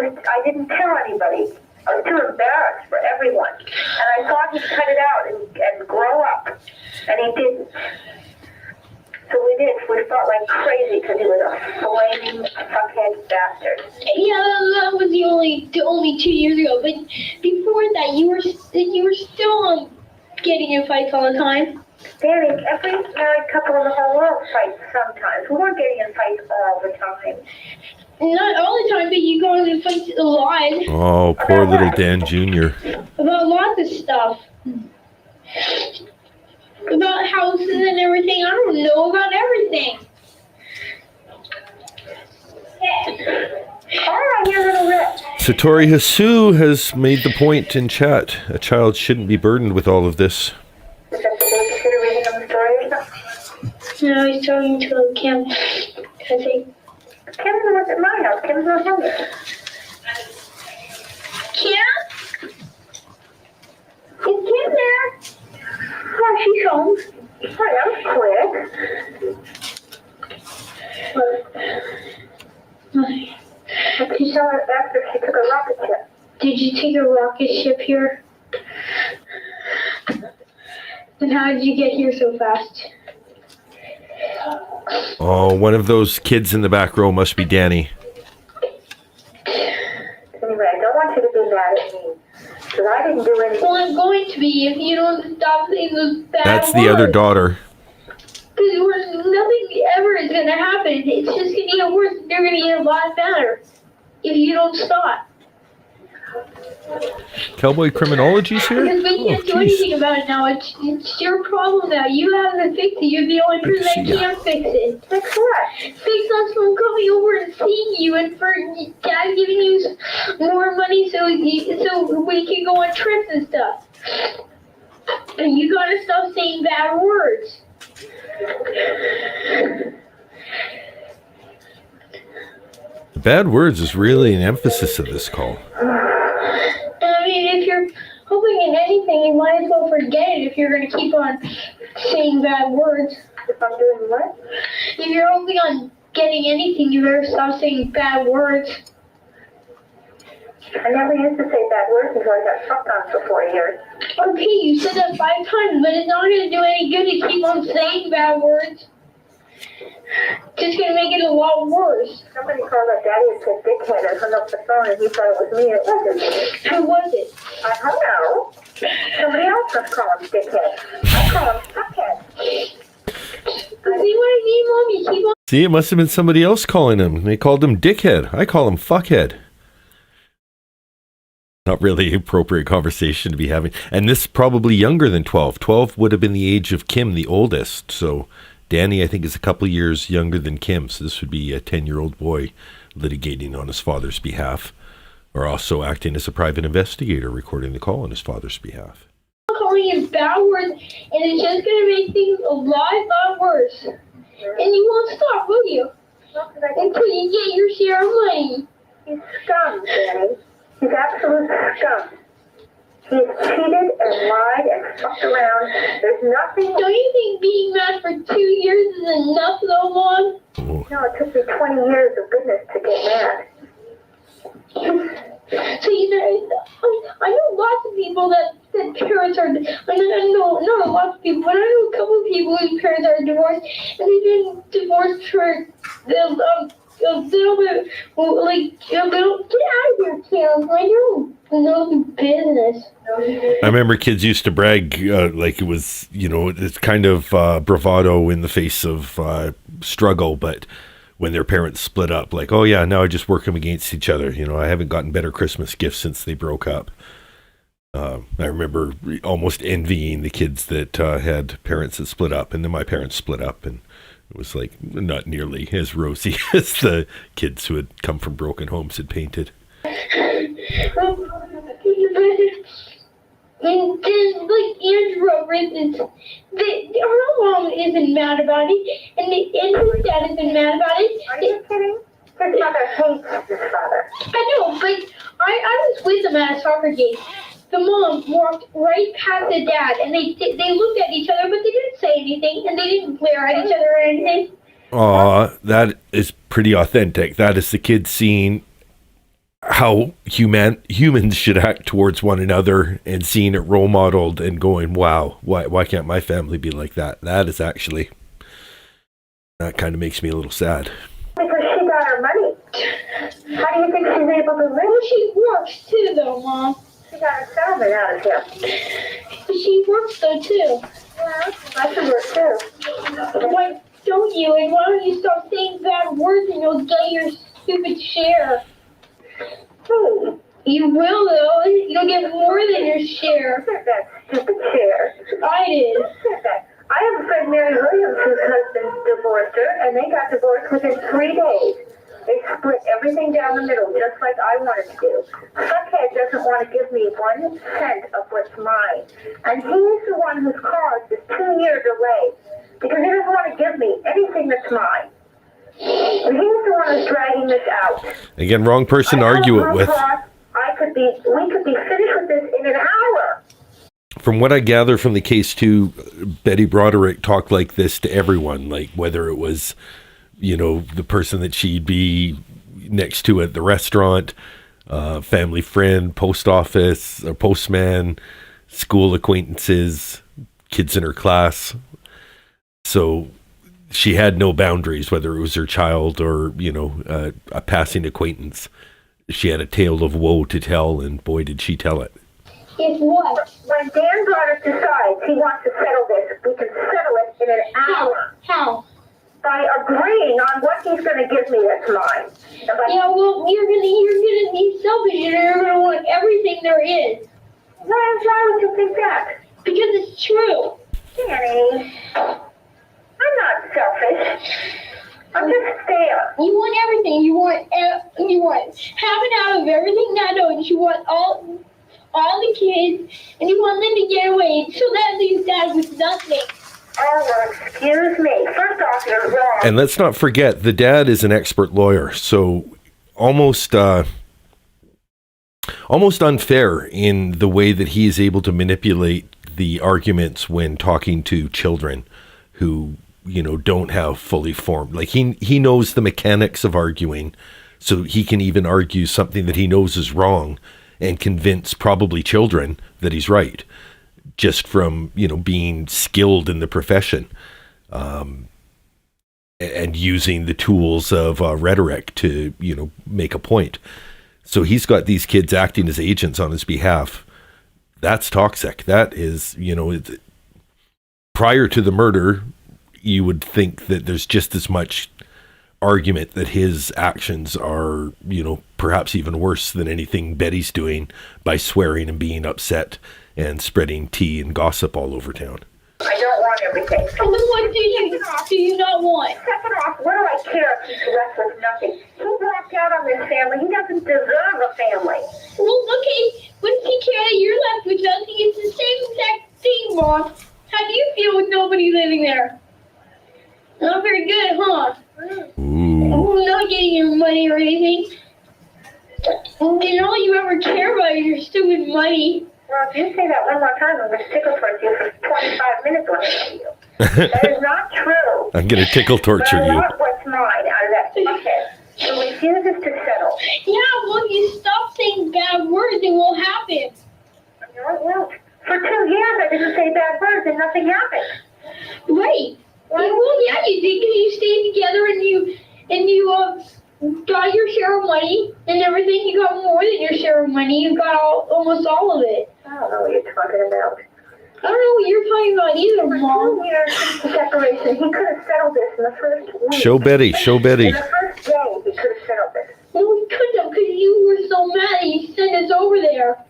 didn't tell anybody. I was too embarrassed for everyone. And I thought he'd cut it out and grow up. And he didn't. So we did. We fought like crazy because he was a flaming fuckhead bastard. Yeah, that was the only 2 years ago. But before that, you were still getting in fights all the time. Danny, every married couple in the whole world fights sometimes. We weren't getting in fights all the time. Not all the time, but you go in fights a lot. Oh, poor little Dan Jr. About lots of stuff. About houses and everything. I don't know about everything. Oh, I hear little Rich. Satori Hasu has made the point in chat. A child shouldn't be burdened with all of this. Is that the babysitter reading them the story or something? No, he's talking to Kim. I think. Kim was at my house. Kim's not home yet. Kim? Is Kim there? Oh, she's home. Oh, that was quick. She saw it after she took a rocket ship. Did you take a rocket ship here? Then how did you get here so fast? Oh, one of those kids in the back row must be Danny. Anyway, I don't want you to be mad at me. Because I didn't do anything. Well, I'm going to be if you don't stop saying those bad That's words. the other daughter. Because nothing ever is going to happen. It's just going to get worse. They're going to get a lot better if you don't stop. Cowboy Criminology's here? Because we can't do anything about it now. It's your problem now. You have to fix it. You're the only person that can fix it. Fix what? Fix us from coming over and seeing you and for Dad giving you more money so we can go on trips and stuff. And you gotta stop saying bad words. Bad words is really an emphasis of this call. I mean, if you're hoping in anything, you might as well forget it if you're going to keep on saying bad words. If I'm doing what? If you're hoping on getting anything, you better stop saying bad words. I never used to say bad words until I got fucked on for 4 years. Okay, you said that 5 times, but it's not going to do any good to keep on saying bad words. Just going to make it a lot worse. Somebody called up Daddy and said dickhead and hung up the phone and he thought it was me. It wasn't me. Who was it? I don't know. Let's call him dickhead. I call him fuckhead. See what I mean, Mom? You keep on. See, it must have been somebody else calling him. They called him dickhead. I call him fuckhead. Not really appropriate conversation to be having. And this is probably younger than 12. 12 would have been the age of Kim, the oldest. So Danny, I think, is a couple years younger than Kim. So this would be a 10-year-old boy litigating on his father's behalf, or also acting as a private investigator, recording the call on his father's behalf. Calling him bad words, and it's just gonna make things a lot worse. And you won't stop, will you? Until you get your share of money. He's scum, Danny. He's absolute scum. He's cheated and lied and fucked around. There's nothing. Don't you think being mad for 2 years is enough, though, Mom? No, it took me 20 years of goodness to get mad. So, you know, I know lots of people that parents are, I know not lots of people, but I know a couple of people whose parents are divorced, and they've been divorced for, they don't get out of here, Kim. I don't know the business. I remember kids used to brag like it was, you know, it's kind of bravado in the face of struggle, but when their parents split up, like, oh yeah, now I just work them against each other. You know, I haven't gotten better Christmas gifts since they broke up. I remember almost envying the kids that had parents that split up, and then my parents split up, and it was like not nearly as rosy as the kids who had come from broken homes had painted. And just like Andrew, for instance, her mom isn't mad about it, and his dad isn't mad about it. Are you kidding? His mother hates his father. I know, but I was with them at a soccer game. The mom walked right past the dad, and they looked at each other, but they didn't say anything, and they didn't glare at each other or anything. Aw, that is pretty authentic. That is the kids seeing how humans should act towards one another and seeing it role modeled and going, wow, why can't my family be like that? That is actually, that kind of makes me a little sad. Because she got her money. How do you think she's able to live? Well, she works too, though, Mom. She got a settlement out of him. But she works, though, too. Yeah, I should work too. Why don't you? And why don't you stop saying bad words and you'll get your stupid share? You will, though. You'll get more than your share. Who said that stupid share? I did. Who said that? I have a friend, Mary Williams, whose husband divorced her, and they got divorced within 3 days. They split everything down the middle, just like I wanted to do. Fuckhead doesn't want to give me 1 cent of what's mine. And he's the one who's caused this 2-year delay, because he doesn't want to give me anything that's mine. And he's the one who's dragging this out. Again, wrong person to argue it with. We could be finished with this in an hour. From what I gather from the case too, Betty Broderick talked like this to everyone, like whether it was, you know, the person that she'd be next to at the restaurant, family friend, post office, or postman, school acquaintances, kids in her class. So she had no boundaries, whether it was her child or, you know, a passing acquaintance. She had a tale of woe to tell, and boy, did she tell it. It's what? When Dan Broderick decides he wants to settle this, we can settle it in an hour. How? By agreeing on what he's going to give me that's mine. Yeah, well, you're gonna be selfish, and you're gonna want everything there is. Why would you think that? Because it's true. Danny, I'm not selfish. I'm just fair. You want everything. You want half and half of everything that owns. You want all the kids, and you want them to get away, so that leaves Dad with nothing. Oh, well, excuse me. First off, you're wrong. And let's not forget, the dad is an expert lawyer, so almost unfair in the way that he is able to manipulate the arguments when talking to children who, you know, don't have fully formed, like he knows the mechanics of arguing, so he can even argue something that he knows is wrong and convince probably children that he's right, just from, you know, being skilled in the profession, and using the tools of rhetoric to, you know, make a point. So he's got these kids acting as agents on his behalf that's toxic. That is, prior to the murder, you would think that there's just as much argument that his actions are, perhaps even worse than anything Betty's doing by swearing and being upset and spreading tea and gossip all over town. I don't want everything. And then what do you not want? Second off, what do I care if he's left with nothing? He walked out on this family. He doesn't deserve a family. Well, okay, what does he care that you're left with nothing? It's the same exact thing, Mom. How do you feel with nobody living there? Not very good, huh? Ooh. Not getting your money or anything. And all you ever care about is your stupid money. Well, if you say that one more time, I'm going to tickle torture you for 25 minutes when I tell you. That is not true. I'm going to tickle torture But I you. want what's mine out of that bucket. He refuses to settle. Yeah, well, if you stop saying bad words, it won't happen. No, it won't. For 2 years, I didn't say bad words and nothing happened. Right. Well, yeah, you did, because you stayed together and you got your share of money and everything. You got more than your share of money. You got almost all of it. I don't know what you're talking about. I don't know what you're talking about either, Mom. 2 years since the separation, he could have settled this in the first week. Show Betty. In the first day, he could have settled this. Well, we couldn't have, because you were so mad that you sent us over there.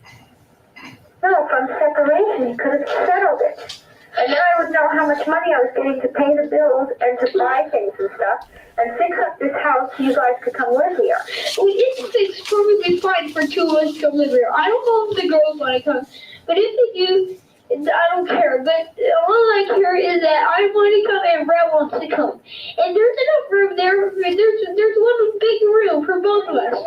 No, from separation, he could have settled it. And then I would know how much money I was getting to pay the bills and to buy things and stuff and fix up this house so you guys could come live here. It's perfectly fine for two of us to come live here. I don't know if the girls want to come, but if they do, I don't care. But all I care is that I want to come and Brett wants to come. And there's enough room there. There's one big room for both of us.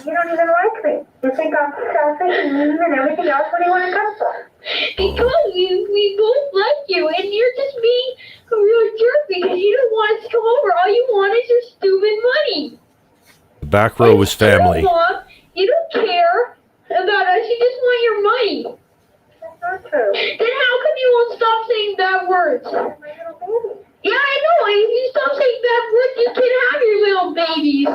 You don't even like me. You think I'm selfish and mean and everything else. What do you want to come for? Because we both like you, and you're just being a real jerk because you don't want us to come over. All you want is your stupid money. The back row was family. Mom, you don't care about us. You just want your money. That's not true. Then how come you won't stop saying bad words? You're my little baby. Yeah, I know. If you stop saying bad words, you can have your little babies.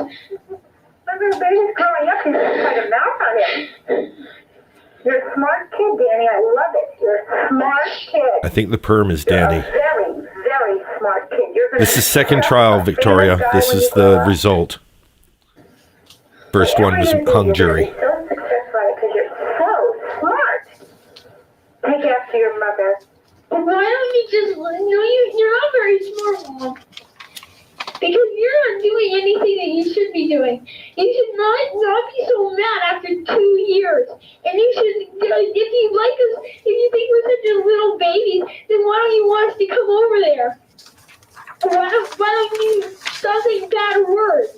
My little baby's growing up. He's just kind of mouth on him. You're a smart kid, Danny. I love it. You're a smart kid. I think the perm is You're Danny. a very, very smart kid. You're gonna This is second trial, Victoria. This is the result. First one was hung jury. You're so successful because you're so smart. Take after your mother. Why don't you just, no, you're not very smart, Mom. Because you're not doing anything that you should be doing. You should not be so mad after 2 years. And you should, if you like us, if you think we're such a little babies, then why don't you want us to come over there? Why don't you stop saying bad words?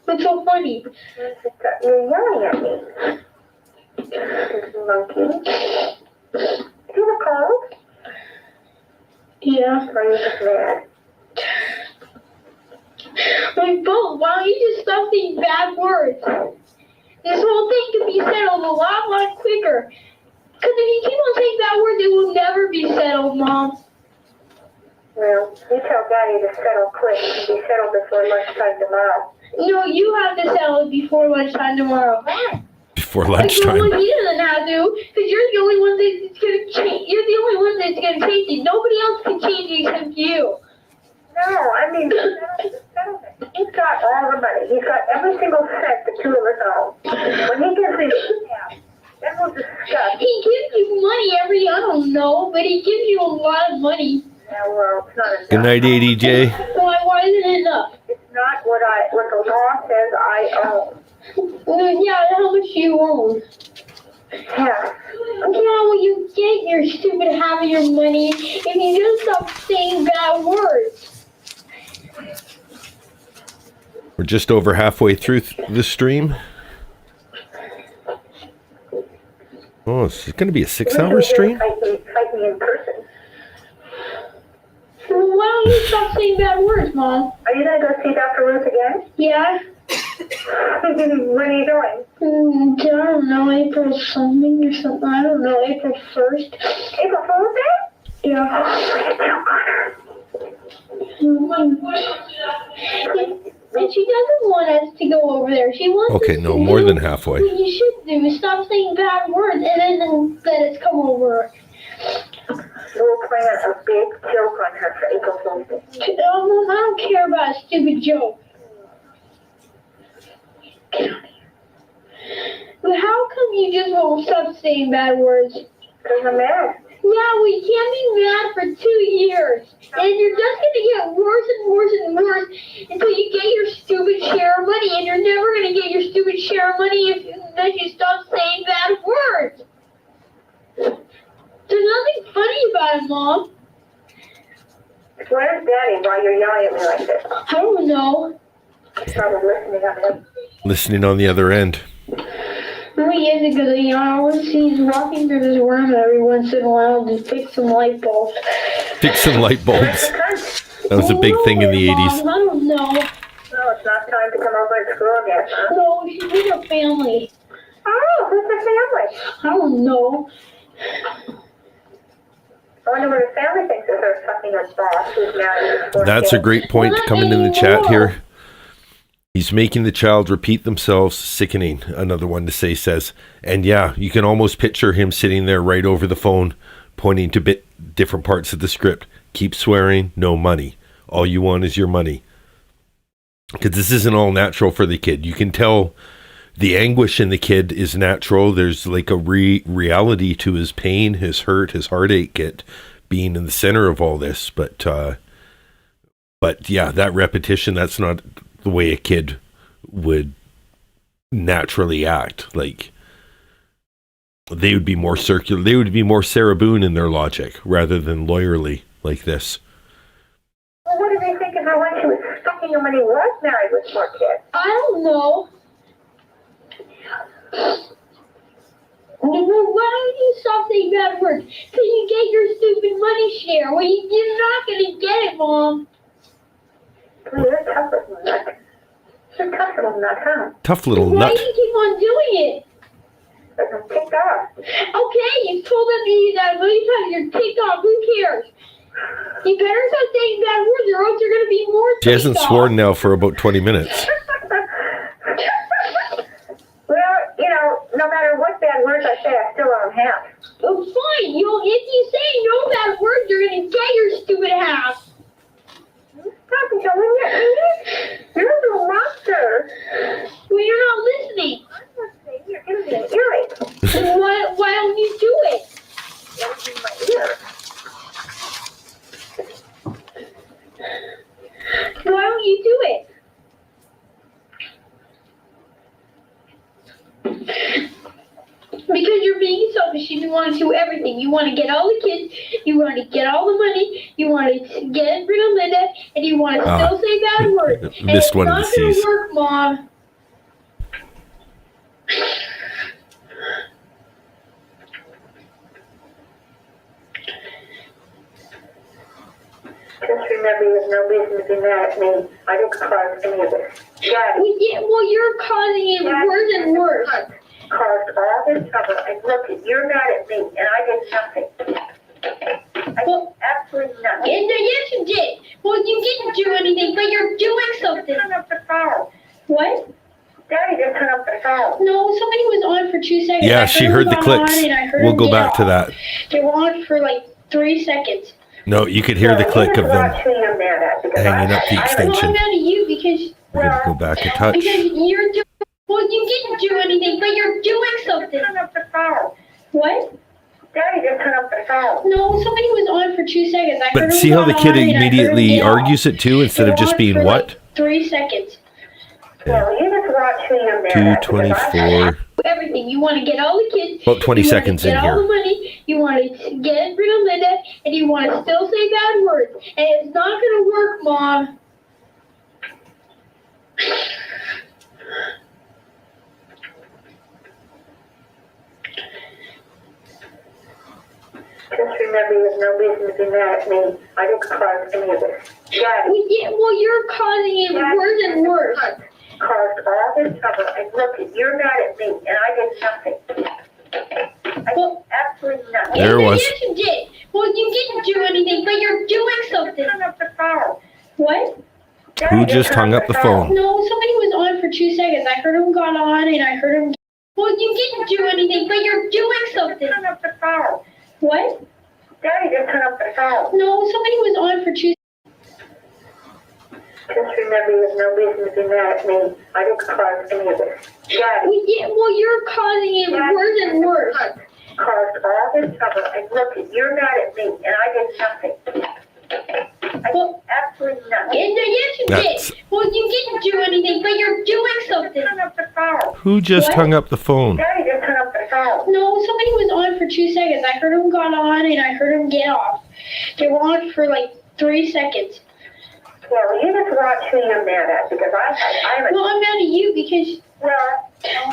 What's so funny? You're yelling at me. Monkey. Do you have a cold? Yeah. Or are you just mad? Like both. Why don't you just stop saying bad words? This whole thing could be settled a lot quicker. Because if you keep on saying bad words, it will never be settled, Mom. Well, you tell Daddy to settle quick. It can be settled before lunchtime tomorrow. No, you have to settle it before lunchtime tomorrow. Before lunchtime. Well, he doesn't have to, because you're the only one that's going to change. You're the only one that's going to change it. Nobody else can change it except you. No, I mean, he's got all the money. He's got every single cent the two of us own. When he gives me the half, then we'll discuss. He gives you money I don't know, but he gives you a lot of money. Yeah, well, it's not enough. Good night, ADJ. Why isn't it enough? It's not what the law says I own. Yeah, how much do you own? Yeah. Yeah, well, you get your stupid half of your money if you just stop saying bad words. We're just over halfway through the stream. Oh, it's going to be a 6-hour stream? Fight me in person. Well, why don't you stop saying bad words, Mom? Are you going to go see Dr. Ruth again? Yeah. When are you going? I don't know, April something or something. I don't know, April 1st. April Fool's Day? Yeah. Oh, And she doesn't want us to go over there. She wants Okay, us no, to more do than halfway. what you should do. Stop saying bad words and then let us come over. We'll plan a big joke on her for April Fool's Day. I don't care about a stupid joke. But how come you just won't stop saying bad words? Because I'm mad. Yeah, we can't be mad for 2 years. And you're just going to get worse and worse and worse until you get your stupid share of money. And you're never going to get your stupid share of money unless you stop saying bad words. There's nothing funny about it, Mom. Where's Daddy while you're yelling at me like this? I don't know. He's probably listening on him. Listening on the other end. He is a good, I always see he's walking through this room every once in a while to fix some light bulbs. Fix some light bulbs. That was a big thing in the 80s. I don't know. No, it's not time to come over to school yet, huh? No, she's with her family. Oh, who's the family? I don't know. I wonder what her family thinks of her fucking her boss who's married. That's a great point coming in the chat here. He's making the child repeat themselves. Sickening. Another one to say says. And yeah, you can almost picture him sitting there right over the phone, pointing to different parts of the script. Keep swearing, no money. All you want is your money. Because this isn't all natural for the kid. You can tell the anguish in the kid is natural. There's like a reality to his pain, his hurt, his heartache at being in the center of all this. But yeah, that repetition, that's not the way a kid would naturally act. Like, they would be more circular. They would be more Sarah Boone in their logic rather than lawyerly like this. Well, what did they think of her when she was fucking him when he was married with 4 kids? I don't know. Why don't you stop saying bad words? Because you get your stupid money share. Well, you're not going to get it, Mom. You're a tough little nut. You're a tough little nut, huh? Tough little Why nut. do you keep on doing it? Because I'm ticked off. Okay, you've told me that a million times. You're ticked off. Who cares? You better stop saying bad words or else you're going to be more She hasn't ticked off. sworn now for about 20 minutes. Well, you know, no matter what bad words I say, I still owe him half. Oh, fine. If you say no bad words, you're going to get your stupid half. Stop it, Joey. You're a little monster. Well, you're not listening. I'm listening. You're giving me an earache. Why don't you do it? It's in my ear. Why don't you do it? Because you're being selfish and you want to do everything. You want to get all the kids, you want to get all the money, you want to get rid of Linda, and you want to still say bad words. And Missed it's one of not the going C's. to work, Mom. Just remember, you have no reason to be mad at me. I didn't cause any of this. Daddy. Well, you're causing it worse and worse. Caused all this trouble. And look, you're mad at me, and I did nothing. I did absolutely nothing. Yes, you did. Well, you didn't do anything, but you're doing something. Turn up the phone. What? Daddy didn't turn up the phone. No, somebody was on for 2 seconds. Yeah, I she them heard the on clicks. and I heard We'll them go get back to off. that. They were on for like 3 seconds. No, you could hear the click of them hanging up the Well, I'm extension. mad at you because We're going to go back a touch. you're doing. Well, you didn't do anything, but you're doing something. Turn up the phone. What? Daddy didn't turn up the phone. No, somebody was on for 2 seconds. I But heard see them how the on kid and I heard them immediately get off. argues it too instead They of were just on being for what? Like 3 seconds. Well, you just watch who you're mad at. 224. Everything. You want to get all the kids. About 20 you seconds want to in get all the here. money. You want to get rid of Linda, and you want to still say bad words. And it's not going to work, Mom. Just remember, you have no reason to be mad at me. I didn't cause any of this. Daddy. Well, you're causing it worse and worse. Caused all this trouble. And look, you're mad at me, and I did nothing. Well, Absolutely not. There it was. Yes, you did. Well, you didn't do anything, but you're doing something. Hung up the phone. What? Who just hung up the phone? No, somebody was on for 2 seconds. I heard him got on, and I heard him. Well, you didn't do anything, but you're doing something. Hung up the phone. What? Daddy just hung up the phone. No, somebody was on for 2 Just remember, you have no reason to be mad at me. I didn't cause any of this. Daddy. Well, you're causing it worse and worse. Caused all this trouble, and look, you're mad at me, and I did nothing. I did absolutely nothing. Yes, you That's- did. Well, you didn't do anything, but you're doing something. Hung up the phone. Who just What? hung up the phone? Daddy just hung up the phone. No, somebody was on for 2 seconds. I heard him got on, and I heard him get off. They were on for like 3 seconds. Yeah, well, you just watch who you're mad at, because I'm a... Well, I'm mad at you because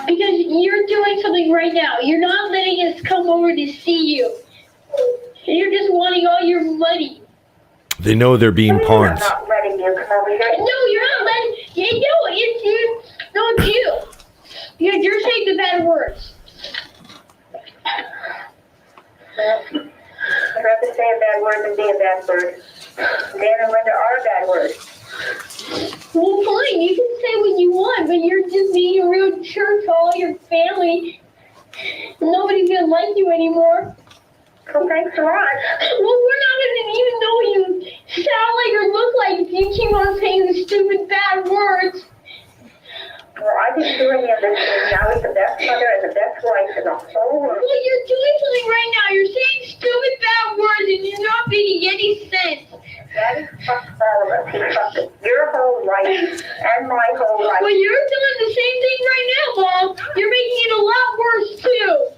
you're doing something right now. You're not letting us come over to see you. You're just wanting all your money. They know they're being I'm pawns. not letting you come over here. No, you're not letting. Yeah, no, it's you. No, it's you. You're saying the bad words. I'd rather say a bad word than be a bad word. Dan and Linda are bad words. Well, fine. You can say what you want, but you're just being a real jerk to all your family. Nobody's gonna like you anymore. Well, thanks a lot. Well, we're not gonna even know what you sound like or look like if you keep on saying the stupid bad words. Well, I didn't do any of this, and I was the best mother and the best wife in the whole world. Well, you're doing something right now. You're saying stupid bad words and you're not making any sense. Daddy fucked all of us. He fucked your whole life and my whole life. Well, you're doing the same thing right now, Mom. You're making it a lot worse, too.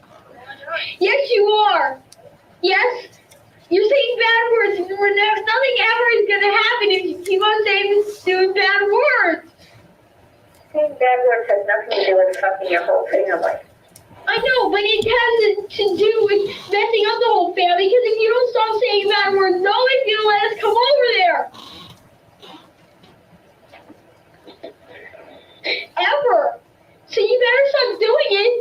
Yes, you are. Yes. You're saying bad words, and nothing ever is going to happen if you keep on saying these stupid bad words. Saying bad words has nothing to do with fucking your whole family. I know, but it has to do with messing up the whole family, because if you don't stop saying bad words, nobody's going to let us come over there. Ever. So you better stop doing it.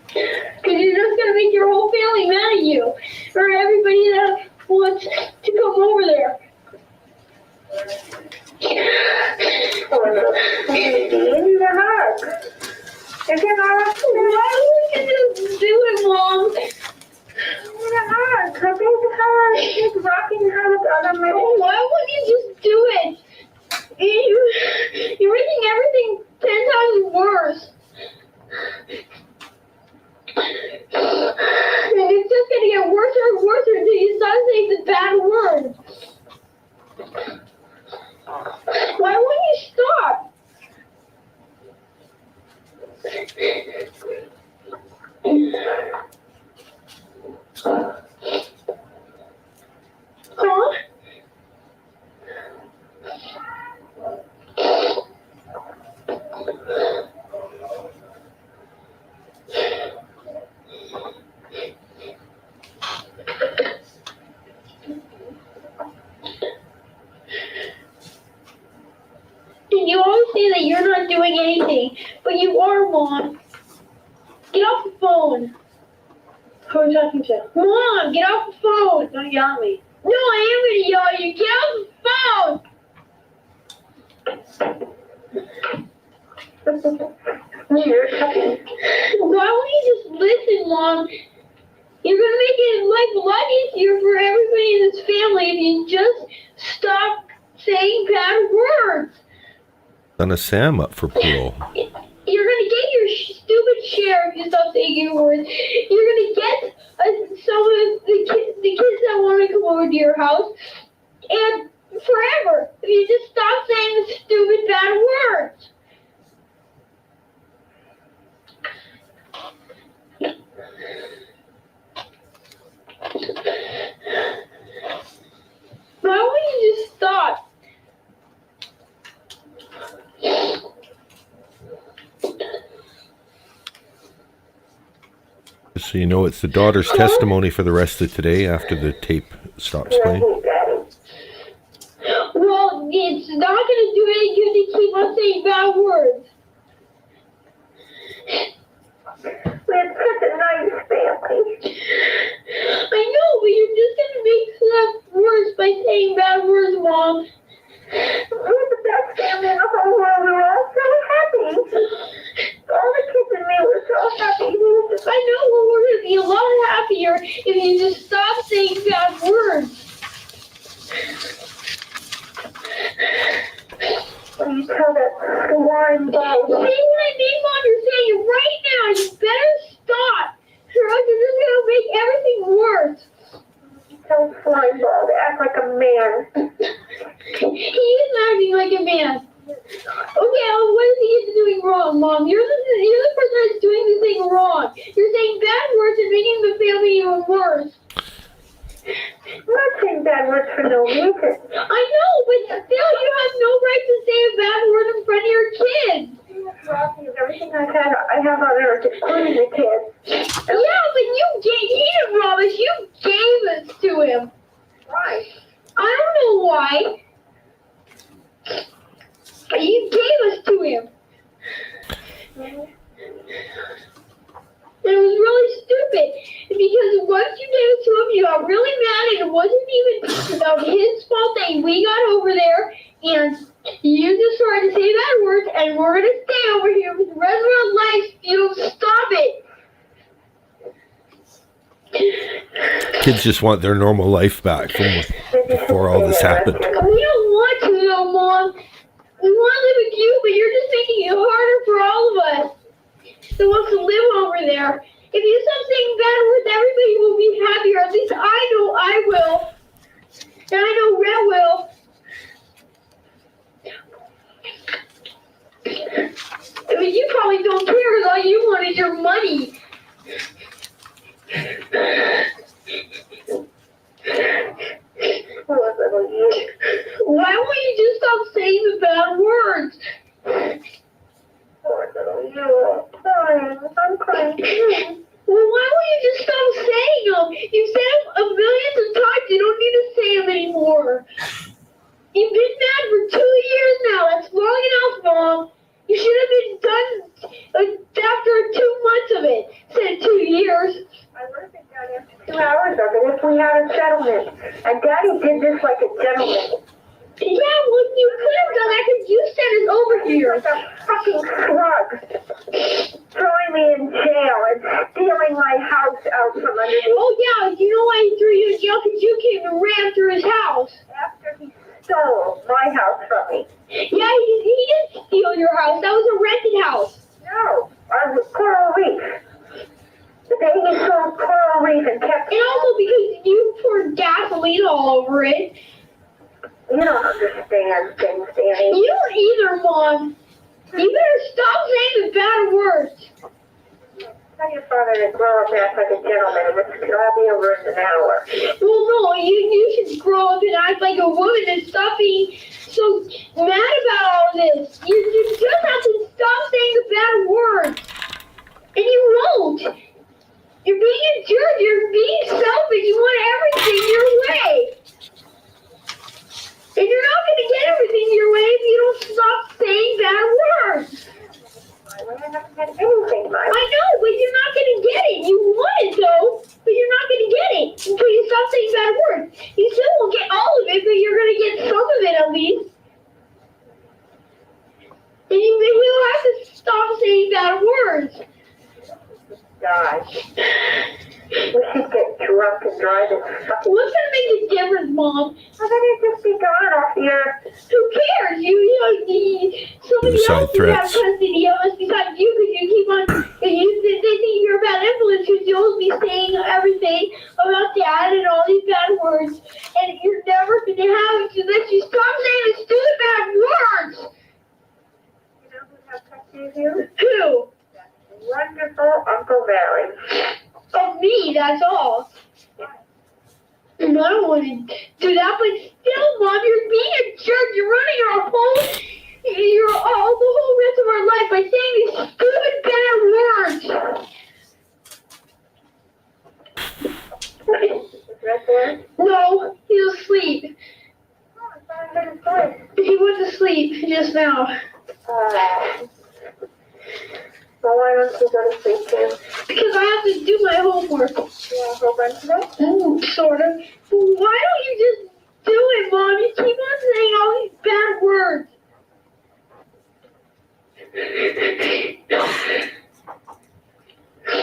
Because you're just going to make your whole family mad at you, or everybody that wants to come over there. You need a hug. Is it hard? Why would you just do it, Mom? You need a hug. A big hug. A big rocking hug on a minute. Why wouldn't you just do it? You're making everything 10 times worse. And it's just going to get worse and worse until you start saying the bad words. Why wouldn't you stop? Huh? You always say that you're not doing anything, but you are, Mom. Get off the phone. Who are you talking to? Mom, get off the phone. Don't yell at me. No, I am going to yell at you. Get off the phone. Why won't you just listen, Mom? You're going to make it life a lot easier for everybody in this family if you just stop saying bad words. Done a Sam up for parole. You're gonna get your stupid share if you stop saying your words. You're gonna get some of the kids that want to come over to your house, and forever if you just stop saying the stupid bad words. Why won't you just stop? So you know it's the daughter's testimony for the rest of today after the tape stops playing. Well, it's not going to do any good to keep on saying bad words. We had such a nice family. I know, but you're just gonna make stuff worse by saying bad words, Mom. We were the best family in the whole world. We were all so happy. All the kids and me were so happy. I know, but we're gonna be a lot happier if you just stop saying bad words. When you tell that swine ball. See what I mean, Mom? You're saying it right now. You better stop. Or else you're just gonna make everything worse. Tell swine ball to act like a man. He is acting like a man. Okay, what is he doing wrong, Mom? You're the person that's doing the thing wrong. You're saying bad words and making the family even worse. I'm not saying bad words for no reason. I know, but still, you have no right to say a bad word in front of your kids. Everything I have on earth, including the kids. Yeah, but he didn't rob us. You gave us to him. Why? I don't know why. You gave us to him. And it was really stupid because once you gave it to him, you got really mad, and it wasn't even his fault that we got over there, and you just started to say bad words, and we're gonna stay over here for the rest of our lives if you don't stop it. Kids just want their normal life back from before all this happened. We don't want to, though, Mom. We want to live with you, but you're just making it harder for all of us that wants to live over there. If you stop saying bad words, everybody will be happier. At least I know I will. And I know Red will. I mean, you probably don't care because all you want is your money. Why won't you just stop saying the bad words? I'm crying. Well, why won't you just stop saying them? You've said them a million of times. You don't need to say them anymore. You've been mad for 2 years now. That's long enough, Mom. You should have been done after 2 months of it instead of 2 years. I would have been done after 2 hours of it if we had a settlement. And Daddy did this like a gentleman. Yeah, well, you could have done that because you sent us over here. Like a fucking slug. Throwing me in jail and stealing my house out from under me. Oh, yeah, you know why he threw you in jail? Because you came and ran through his house. After he stole my house from me. Yeah, he didn't steal your house. That was a rented house. No, I was Coral Reef. The day he sold Coral Reef and kept... And also because you poured gasoline all over it. You don't understand things, Danny. You don't either, Mom. You better stop saying the bad words. Tell your father to grow up and act like a gentleman, and this could all be over in an hour. Well, no, you should grow up and act like a woman and stop being so mad about all this. You just have to stop saying the bad words. And you won't. You're being a jerk. You're being selfish. You want everything your way. And you're not going to get everything your way if you don't stop saying bad words. I haven't had anything, Mike. I know, but you're not going to get it. You want it, though, but you're not going to get it until you stop saying bad words. You still won't get all of it, but you're going to get some of it at least. And you have to stop saying bad words. God. We should get drunk and drive this fucking... What's going to make a difference, Mom? Well, then it'd just be gone off here. Who cares? Somebody else would have custody of us besides you because you keep on... They think you're a bad influence because you'll be saying everything about Dad and all these bad words. And you're never going to have it unless you stop saying the stupid bad words. You know who has custody of you? Who? Wonderful Uncle Barry. Of me, that's all. And I don't want to do that, but still, Mom, you're being a jerk. You're ruining the whole rest of our life by saying these stupid bad words. Is Red there? No, he's asleep. Oh, I thought I heard his voice. He went to sleep just now. Well, why don't you go to sleep too? Because I have to do my homework. You want to go run today? Oh, sort of. Why don't you just do it, Mom? You keep on saying all these bad words.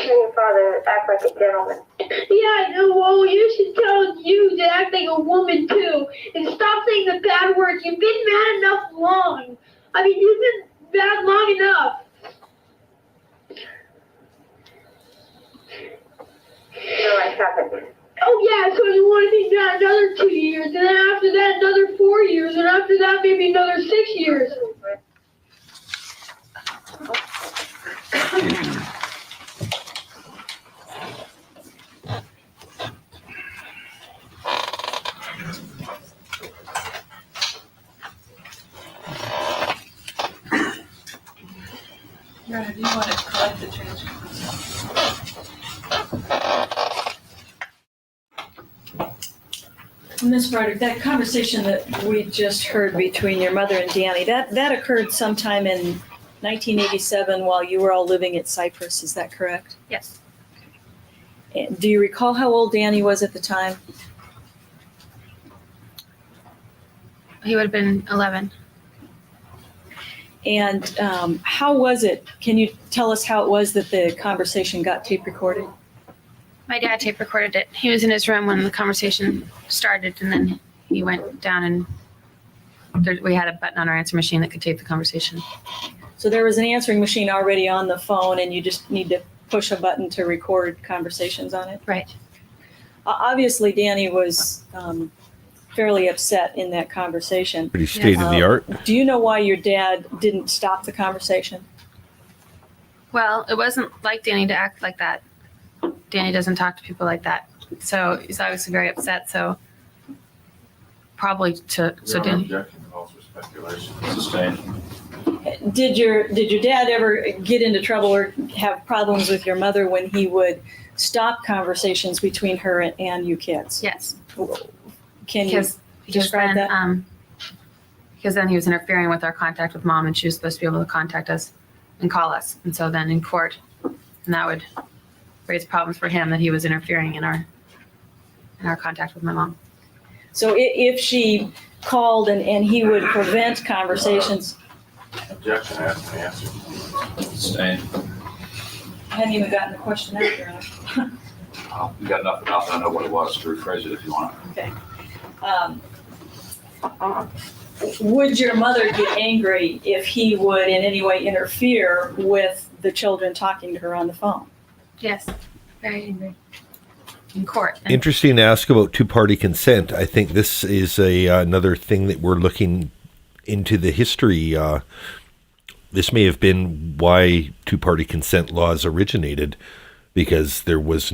Your father act like a gentleman. Yeah, I know. Well, you should tell you to act like a woman too, and stop saying the bad words. You've been mad enough long. I mean, you've been mad long enough. No, I haven't. Oh yeah, so you want to be mad another 2 years, and then after that another 4 years, and after that maybe another 6 years. Your Honor, do you want to collect the transcript? Ms. Broderick, that conversation that we just heard between your mother and Danny, that occurred sometime in 1987 while you were all living at Cypress, is that correct? Yes. And do you recall how old Danny was at the time? He would have been 11. And how was it? Can you tell us how it was that the conversation got tape recorded? My dad tape recorded it. He was in his room when the conversation started, and then he went down and we had a button on our answer machine that could tape the conversation. So there was an answering machine already on the phone, and you just need to push a button to record conversations on it? Right. Obviously, Danny was fairly upset in that conversation. Pretty state of the art. Do you know why your dad didn't stop the conversation? Well, it wasn't like Danny to act like that. Danny doesn't talk to people like that. So he's obviously very upset. So probably Danny. Objection calls for speculation. Sustained. Did your dad ever get into trouble or have problems with your mother when he would stop conversations between her and you kids? Yes. Can you describe that? Because then he was interfering with our contact with Mom, and she was supposed to be able to contact us and call us. And so then in court, and that would raise problems for him that he was interfering in our contact with my mom. So if she called and he would prevent conversations. Objection asked and answered. Sustained. I hadn't even gotten the question out there. You got enough about that. I know what it was to rephrase it if you want. Okay. Would your mother get angry if he would in any way interfere with the children talking to her on the phone? Yes, very angry. In court. Interesting to ask about two-party consent. I think this is another thing that we're looking into the history. This may have been why two-party consent laws originated, because there was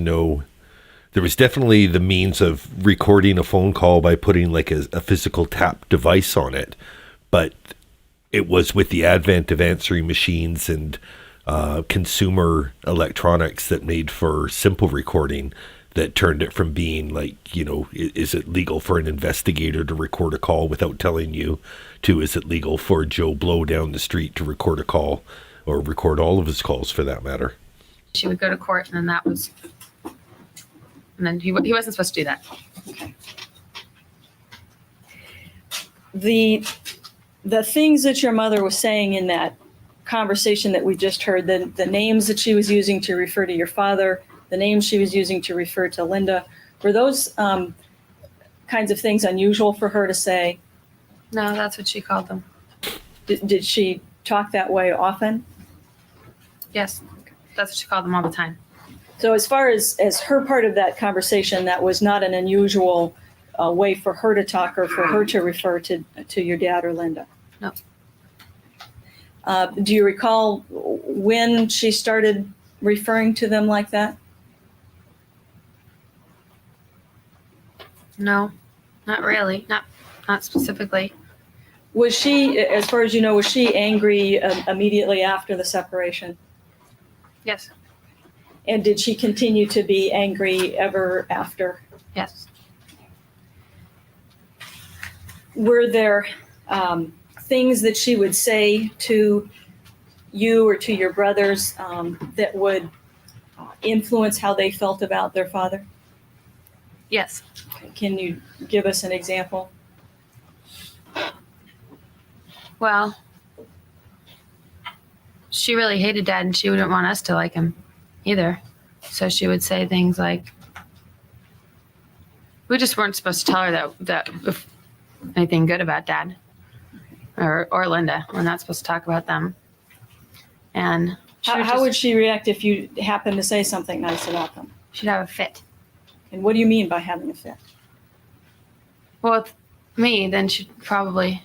definitely the means of recording a phone call by putting like a physical tap device on it. But it was with the advent of answering machines and consumer electronics that made for simple recording that turned it from being like, is it legal for an investigator to record a call without telling you, to is it legal for Joe Blow down the street to record a call or record all of his calls for that matter. She would go to court, and then he wasn't supposed to do that. Okay. The things that your mother was saying in that conversation that we just heard, the names that she was using to refer to your father, the names she was using to refer to Linda, were those kinds of things unusual for her to say? No, that's what she called them. Did she talk that way often? Yes, that's what she called them all the time. So as far as her part of that conversation, that was not an unusual way for her to talk or for her to refer to your dad or Linda? No. Do you recall when she started referring to them like that? No, not really. Not specifically. Was she, as far as you know, was she angry immediately after the separation? Yes. And did she continue to be angry ever after? Yes. Were there things that she would say to you or to your brothers that would influence how they felt about their father? Yes. Can you give us an example? Well, she really hated Dad, and she wouldn't want us to like him either. So she would say things like, we just weren't supposed to tell her that if anything good about Dad or Linda. We're not supposed to talk about them. And How would she react if you happened to say something nice about them? She'd have a fit. And what do you mean by having a fit? Well, with me, then she'd probably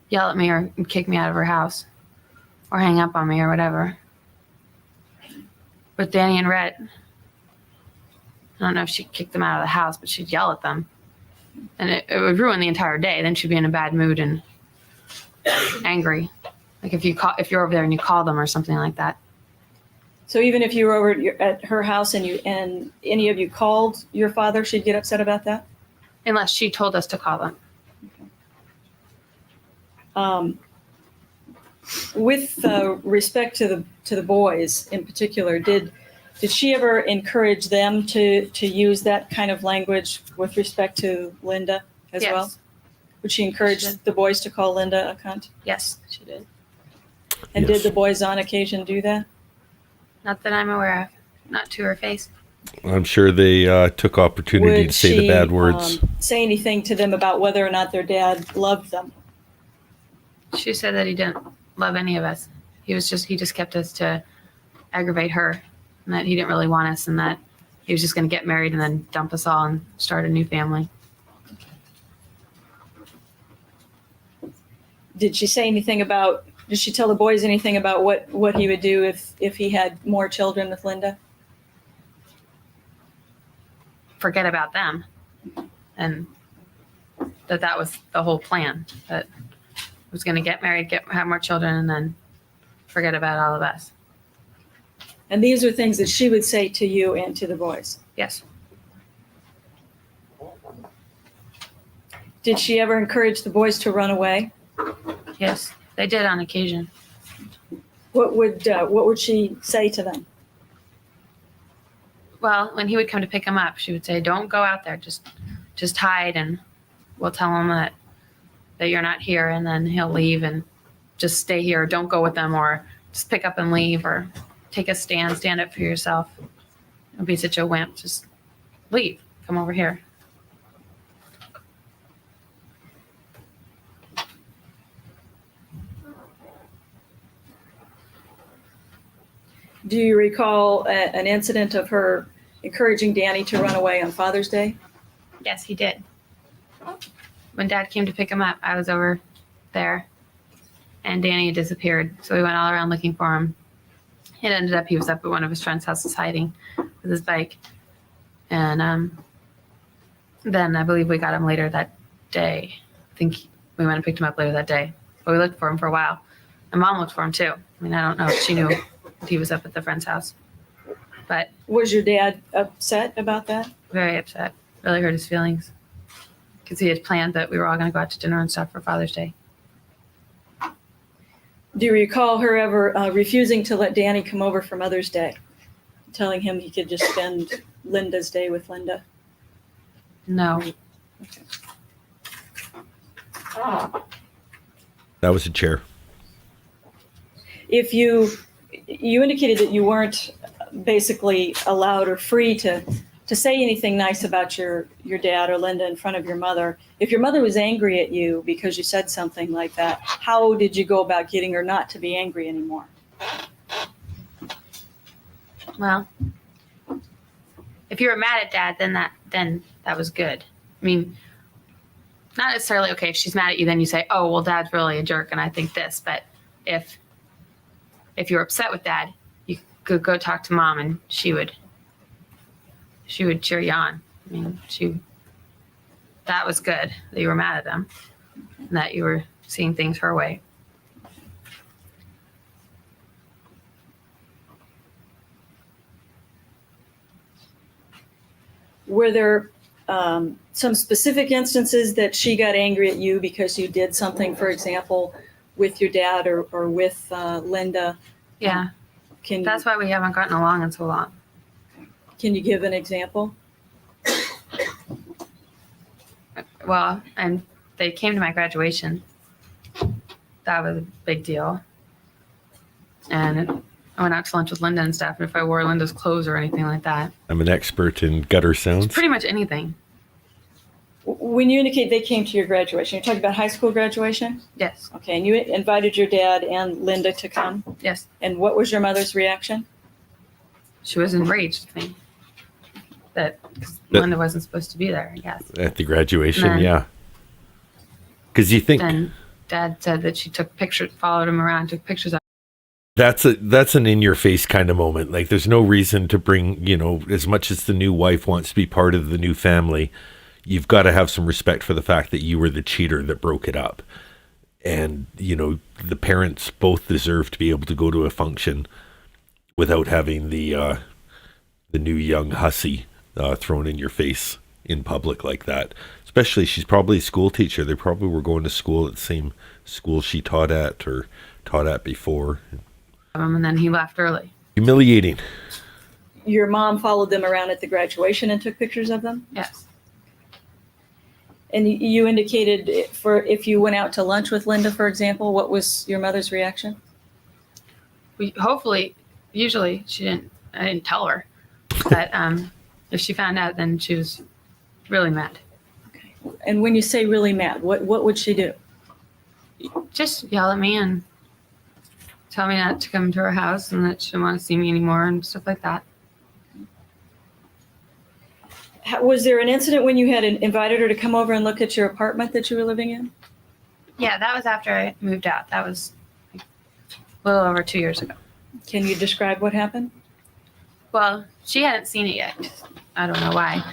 yell at me or kick me out of her house or hang up on me or whatever. With Danny and Rhett, I don't know if she'd kick them out of the house, but she'd yell at them. And it would ruin the entire day. Then she'd be in a bad mood and angry. Like if you're over there and you call them or something like that. So even if you were over at her house and any of you called your father, she'd get upset about that? Unless she told us to call them. With respect to the boys in particular, did she ever encourage them to use that kind of language with respect to Linda as Yes. well? Would she encourage the boys to call Linda a cunt? Yes, she did. And Yes. did the boys on occasion do that? Not that I'm aware of. Not to her face. I'm sure they took opportunity Would to say the bad words. say anything to them about whether or not their dad loved them? She said that he didn't love any of us. He just kept us to aggravate her, and that he didn't really want us, and that he was just going to get married and then dump us all and start a new family. Did she say anything about? Did she tell the boys anything about what he would do if he had more children with Linda? Forget about them, and that was the whole plan. That was going to get married, have more children, and then forget about all of us. And these are things that she would say to you and to the boys. Yes. Did she ever encourage the boys to run away? Yes, they did on occasion. What would she say to them? Well, when he would come to pick him up, she would say, "Don't go out there. Just hide, and we'll tell him that you're not here." And then he'll leave and just stay here. Don't go with them, or just pick up and leave, or take a stand up for yourself. Don't be such a wimp. Just leave. Come over here. Do you recall an incident of her encouraging Danny to run away on Father's Day? Yes, he did. When Dad came to pick him up, I was over there, and Danny had disappeared. So we went all around looking for him. It ended up he was up at one of his friends' houses hiding with his bike. And then I believe we got him later that day. I think we went and picked him up later that day. But we looked for him for a while. And Mom looked for him too. I mean, I don't know if she knew that he was up at the friend's house. But was your dad upset about that? Very upset. Really hurt his feelings. Because he had planned that we were all going to go out to dinner and stuff for Father's Day. Do you recall her ever refusing to let Danny come over for Mother's Day? Telling him he could just spend Linda's day with Linda? No. Okay. That was a chair. If you indicated that you weren't basically allowed or free to say anything nice about your dad or Linda in front of your mother. If your mother was angry at you because you said something like that, how did you go about getting her not to be angry anymore? Well, if you were mad at Dad, then that was good. I mean, not necessarily, okay, if she's mad at you, then you say, "Oh, well, Dad's really a jerk and I think this." But if you're upset with Dad, you could go talk to Mom and she would cheer you on. I mean, that was good that you were mad at him and that you were seeing things her way. Were there some specific instances that she got angry at you because you did something, for example, with your dad or with Linda Yeah. Can That's why we haven't gotten along in so long. you give an example? Well, and they came to my graduation. That was a big deal. And I went out to lunch with Linda and stuff. And if I wore Linda's clothes or anything like that, I'm an expert in gutter sounds. pretty much anything. When you indicate they came to your graduation, you're talking about high school graduation? Yes. Okay, and you invited your dad and Linda to come? Yes. And what was your mother's reaction? She was enraged with me. That That- Linda wasn't supposed to be there, I guess. At the graduation, Then- yeah. Because you think Then Dad said that she took pictures, followed him around, took pictures of that's an in-your-face kind of moment. Like, there's no reason to bring, as much as the new wife wants to be part of the new family, you've got to have some respect for the fact that you were the cheater that broke it up. And, the parents both deserve to be able to go to a function without having the new young hussy thrown in your face in public like that. Especially, she's probably a school teacher. They probably were going to school at the same school she taught at or taught at before. him, and then he left early. Humiliating. Your mom followed them around at the graduation and took pictures of them? Yes. And you indicated if you went out to lunch with Linda, for example, what was your mother's reaction? Usually I didn't tell her. But if she found out, then she was really mad. Okay. And when you say really mad, what would she do? Just yell at me and tell me not to come to her house and that she didn't want to see me anymore and stuff like that. Was there an incident when you had invited her to come over and look at your apartment that you were living in? Yeah, that was after I moved out. That was a little over 2 years ago. Can you describe what happened? Well, she hadn't seen it yet. I don't know why.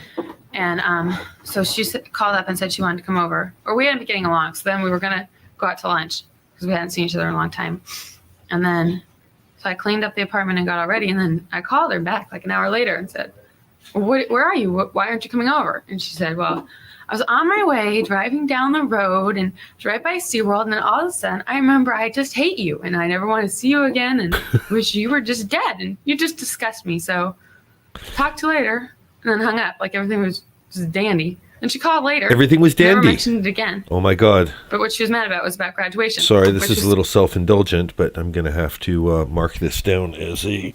And so she called up and said she wanted to come over. Or we hadn't been getting along. So then we were going to go out to lunch because we hadn't seen each other in a long time. And then, so I cleaned up the apartment and got all ready. And then I called her back like an hour later and said, where are you? Why aren't you coming over? And she said, well, I was on my way driving down the road and was right by SeaWorld. And then all of a sudden, I remember I just hate you and I never want to see you again and wish you were just dead. And you just disgust me. So talk to you later. And then hung up like everything was just dandy. And she called later. Everything was dandy. Never mentioned it again. Oh my God. But what she was mad about was about graduation. Sorry, this which is a little self-indulgent, but I'm going to have to mark this down as a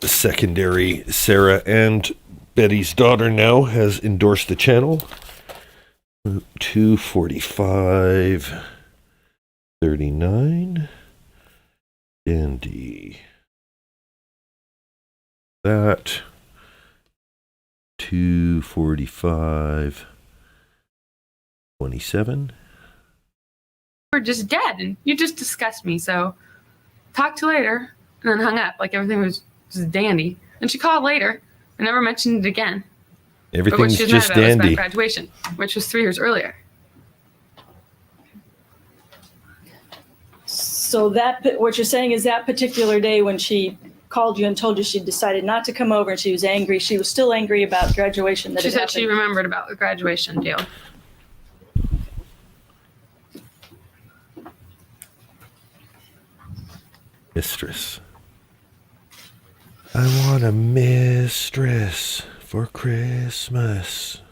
secondary. Sarah and Betty's daughter now has endorsed the channel. 2:45:39. Dandy. That 2:45:27. We're just dead and you just disgust me. So talk to you later. And then hung up like everything was just dandy. And she called later and never mentioned it again. But what Everything's she was just mad about was dandy. about graduation, which was 3 years earlier. So what you're saying is that particular day when she called you and told you she decided not to come over and she was angry, she was still angry about graduation that She had said happened. she remembered about the graduation deal. Mistress. I want a mistress for Christmas.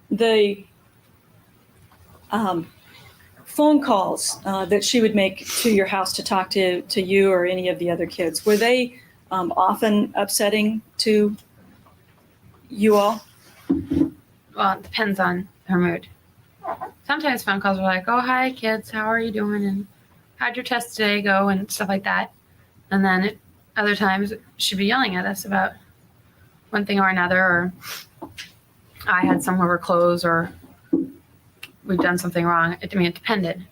The phone calls that she would make to your house to talk to you or any of the other kids, were they often upsetting to you all? Well, it depends on her mood. Sometimes phone calls were like, oh, hi, kids. How are you doing? And how'd your test today go? And stuff like that. And then other times she'd be yelling at us about one thing or another, or I had some of her clothes, or we've done something wrong. It depended.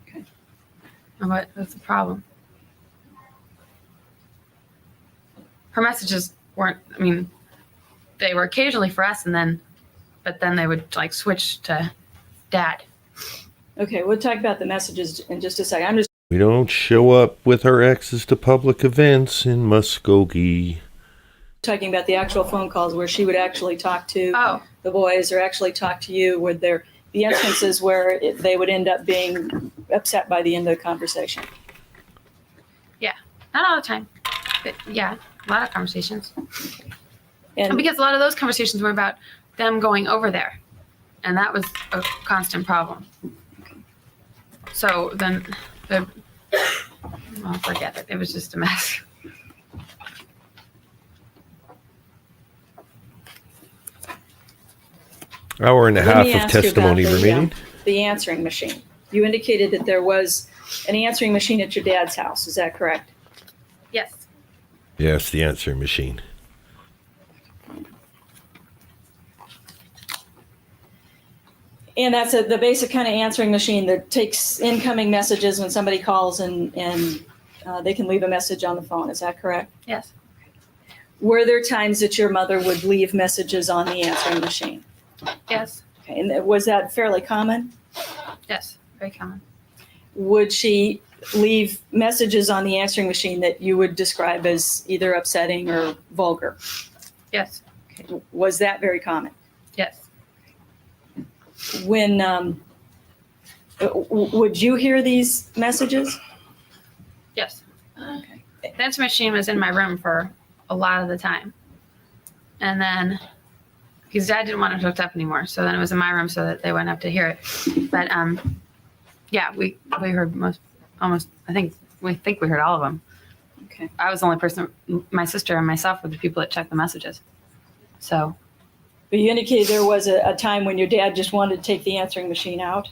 Okay. And what was the problem? Her messages weren't, they were occasionally for us, but then they would like switch to Dad. Okay, we'll talk about the messages in just a second. We don't show up with our exes to public events in Muskogee. Talking about the actual phone calls where she would actually talk to the boys or actually talk to you. Would there be instances where they would end up being upset by the end of the conversation? Not all the time. But yeah, a lot of conversations. And Because a lot of those conversations were about them going over there. And that was a constant problem. So then, forget it. It was just a mess. Hour and a let half me of ask you testimony about remaining. the answering machine. You indicated that there was an answering machine at your dad's house. Is that correct? Yes. Yes, the answering machine. And that's the basic kind of answering machine that takes incoming messages when somebody calls and they can leave a message on the phone. Is that correct? Yes. Were there times that your mother would leave messages on the answering machine? Yes. Okay. And was that fairly common? Yes. Very common. Would she leave messages on the answering machine that you would describe as either upsetting or vulgar? Yes. Okay. Was that very common? Yes. When would you hear these messages? Yes. Okay. The answer machine was in my room for a lot of the time. And then his dad didn't want it hooked up anymore. So then it was in my room so that they wouldn't have to hear it. But yeah, we heard I think we heard all of them. Okay. I was the only person, my sister and myself were the people that checked the messages. So. But you indicated there was a time when your dad just wanted to take the answering machine out.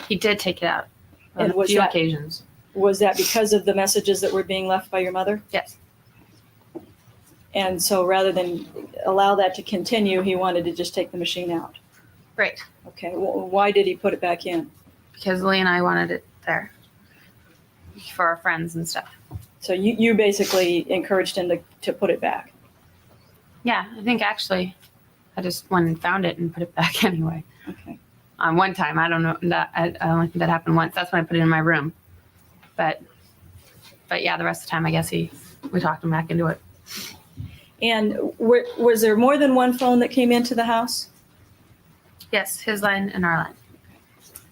He did take it out on And a was few that- occasions. Was that because of the messages that were being left by your mother? Yes. And so rather than allow that to continue, he wanted to just take the machine out. Right. Okay. Why did he put it back in? Because Lee and I wanted it there for our friends and stuff. So you basically encouraged him to put it back. Yeah, I think actually I just went and found it and put it back anyway. Okay. One time, I don't know, I only think that happened once. That's when I put it in my room. But yeah, the rest of the time, I guess we talked him back into it. And was there more than one phone that came into the house? Yes, his line and our line.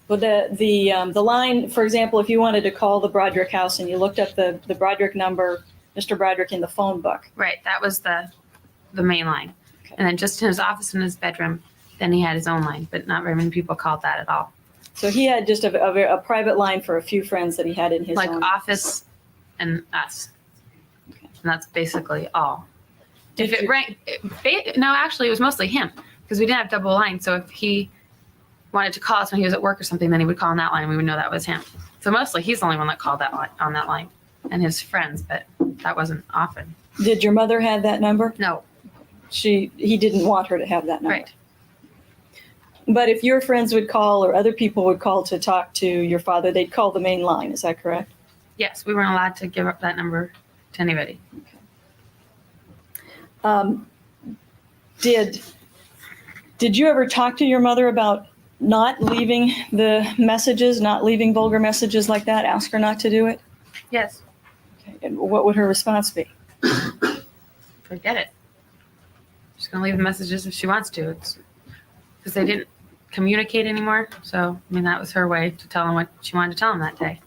Well, the line, for example, if you wanted to call the Broderick house and you looked up the Broderick number, Mr. Broderick in the phone book. Right, that was the main line. Okay. And then just in his office in his bedroom, then he had his own line, but not very many people called that at all. So he had just a private line for a few friends that he had in his like own office and us. Okay. And that's basically all. No, actually, it was mostly him because we didn't have double lines. So if he wanted to call us when he was at work or something, then he would call on that line and we would know that was him. So mostly he's the only one that called that line, on that line, and his friends, but that wasn't often. Did your mother have that number? No. He didn't want her to have that number. Right. But if your friends would call or other people would call to talk to your father, they'd call the main line. Is that correct? Yes, we weren't allowed to give up that number to anybody. Okay. Did you ever talk to your mother about not leaving the messages, not leaving vulgar messages like that? Ask her not to do it? Yes. Okay. And what would her response be? Forget it. She's going to leave the messages if she wants to. It's because they didn't communicate anymore. So, I mean, that was her way to tell him what she wanted to tell him that day.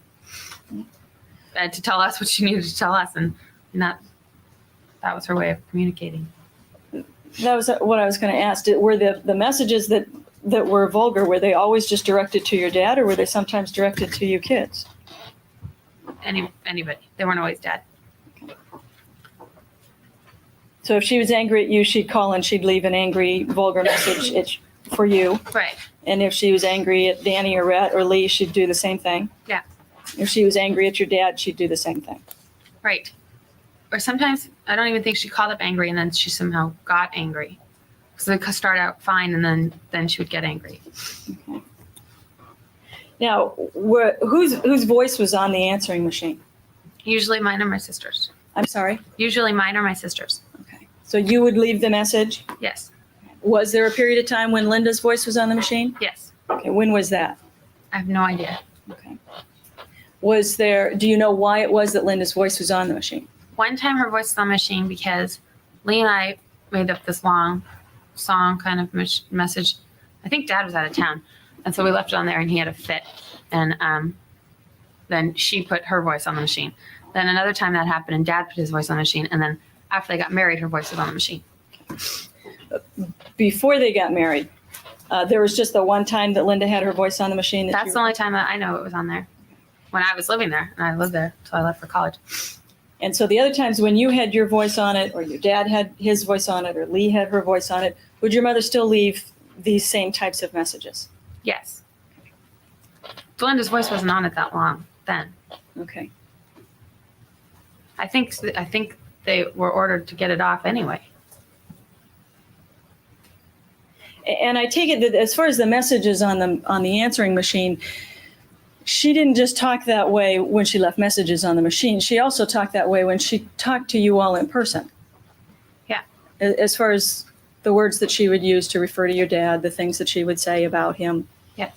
And to tell us what she needed to tell us. And that was her way of communicating. That was what I was going to ask. Were the messages that were vulgar, were they always just directed to your dad or were they sometimes directed to you kids? Anybody. They weren't always dad. So if she was angry at you, she'd call and she'd leave an angry, vulgar message for you. Right. And if she was angry at Danny or Rhett or Lee, she'd do the same thing. Yeah. If she was angry at your dad, she'd do the same thing. Right. Or sometimes I don't even think she called up angry and then she somehow got angry. So they could start out fine and then she would get angry. Okay. Now, whose voice was on the answering machine? Usually mine or my sister's. I'm sorry? Usually mine or my sister's. Okay. So you would leave the message? Yes. Was there a period of time when Linda's voice was on the machine? Yes. Okay. When was that? I have no idea. Okay. Do you know why it was that Linda's voice was on the machine? One time her voice was on the machine because Lee and I made up this long song kind of message. I think Dad was out of town. And so we left it on there and he had a fit. And then she put her voice on the machine. Then another time that happened, and Dad put his voice on the machine. And then after they got married, her voice was on the machine. Before they got married, there was just the one time that Linda had her voice on the machine. That's the only time that I know it was on there. When I was living there, and I lived there until I left for college. And so the other times when you had your voice on it, or your dad had his voice on it, or Lee had her voice on it, would your mother still leave these same types of messages? Yes. Belinda's voice wasn't on it that long then. Okay. I think they were ordered to get it off anyway. And I take it that as far as the messages on the answering machine, she didn't just talk that way when she left messages on the machine. She also talked that way when she talked to you all in person. Yeah. As far as the words that she would use to refer to your dad, the things that she would say about him. Yes.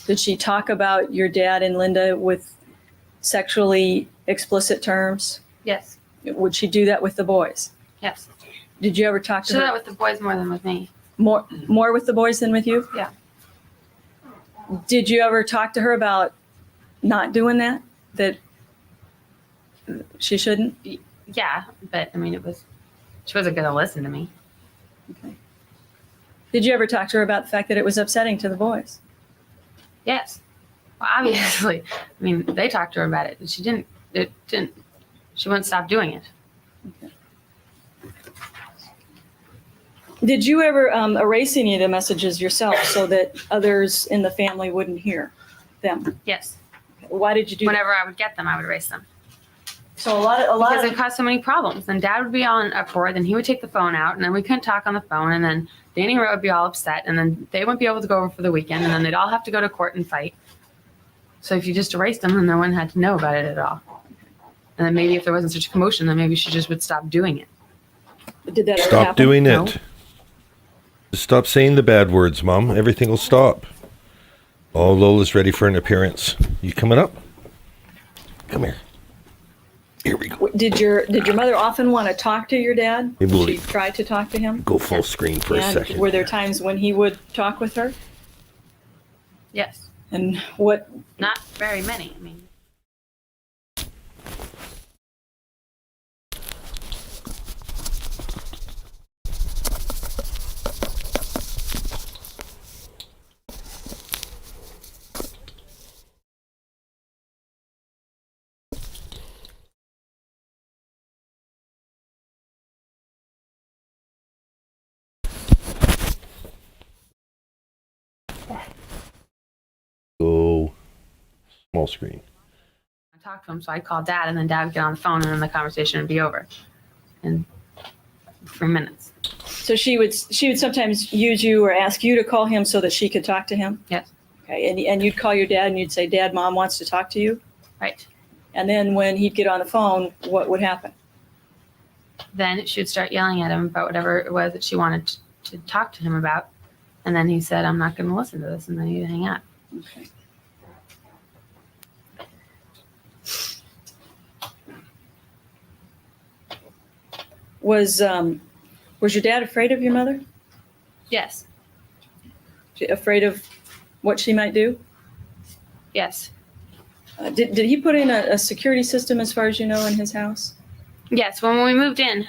Did she talk about your dad and Linda with sexually explicit terms? Yes. Would she do that with the boys? Yes. Did you ever talk to She did her? that with the boys more than with me. More with the boys than with you? Yeah. Did you ever talk to her about not doing that? That she shouldn't? Yeah, but I mean, she wasn't going to listen to me. Okay. Did you ever talk to her about the fact that it was upsetting to the boys? Yes. Well, obviously. I mean, they talked to her about it, and she wouldn't stop doing it. Okay. Did you ever erase any of the messages yourself so that others in the family wouldn't hear them? Yes. Why did you do Whenever I would get them, I would erase them. So a lot because of it caused so many problems. Then Dad would be all in uproar, then he would take the phone out, and then we couldn't talk on the phone, and then Danny and Rhett would be all upset, and then they wouldn't be able to go over for the weekend, and then they'd all have to go to court and fight. So if you just erased them, then no one had to know about it at all. And then maybe if there wasn't such a commotion, then maybe she just would stop doing it. Did that ever Stop happen? doing No. it. Just stop saying the bad words, Mom. Everything will stop. Oh, Lola's ready for an appearance. You coming up? Come here. Here we go. Did your mother often want to talk to your dad? Maybe we'll She tried to talk to him? go full screen for a And second. were there times when he would talk with her? Yes. And what? Not very many. I mean, Go small screen. I talked to him, so I'd call Dad, and then Dad would get on the phone, and then the conversation would be over in 3 minutes. So she would sometimes use you or ask you to call him so that she could talk to him? Yes. Okay, and you'd call your dad and you'd say, Dad, Mom wants to talk to you? Right. And then when he'd get on the phone, what would happen? Then she would start yelling at him about whatever it was that she wanted to talk to him about. And then he said, I'm not going to listen to this, and then he'd hang up. Okay. Was your dad afraid of your mother? Yes. Afraid of what she might do? Yes. Did he put in a security system, as far as you know, in his house? Yes. When we moved in,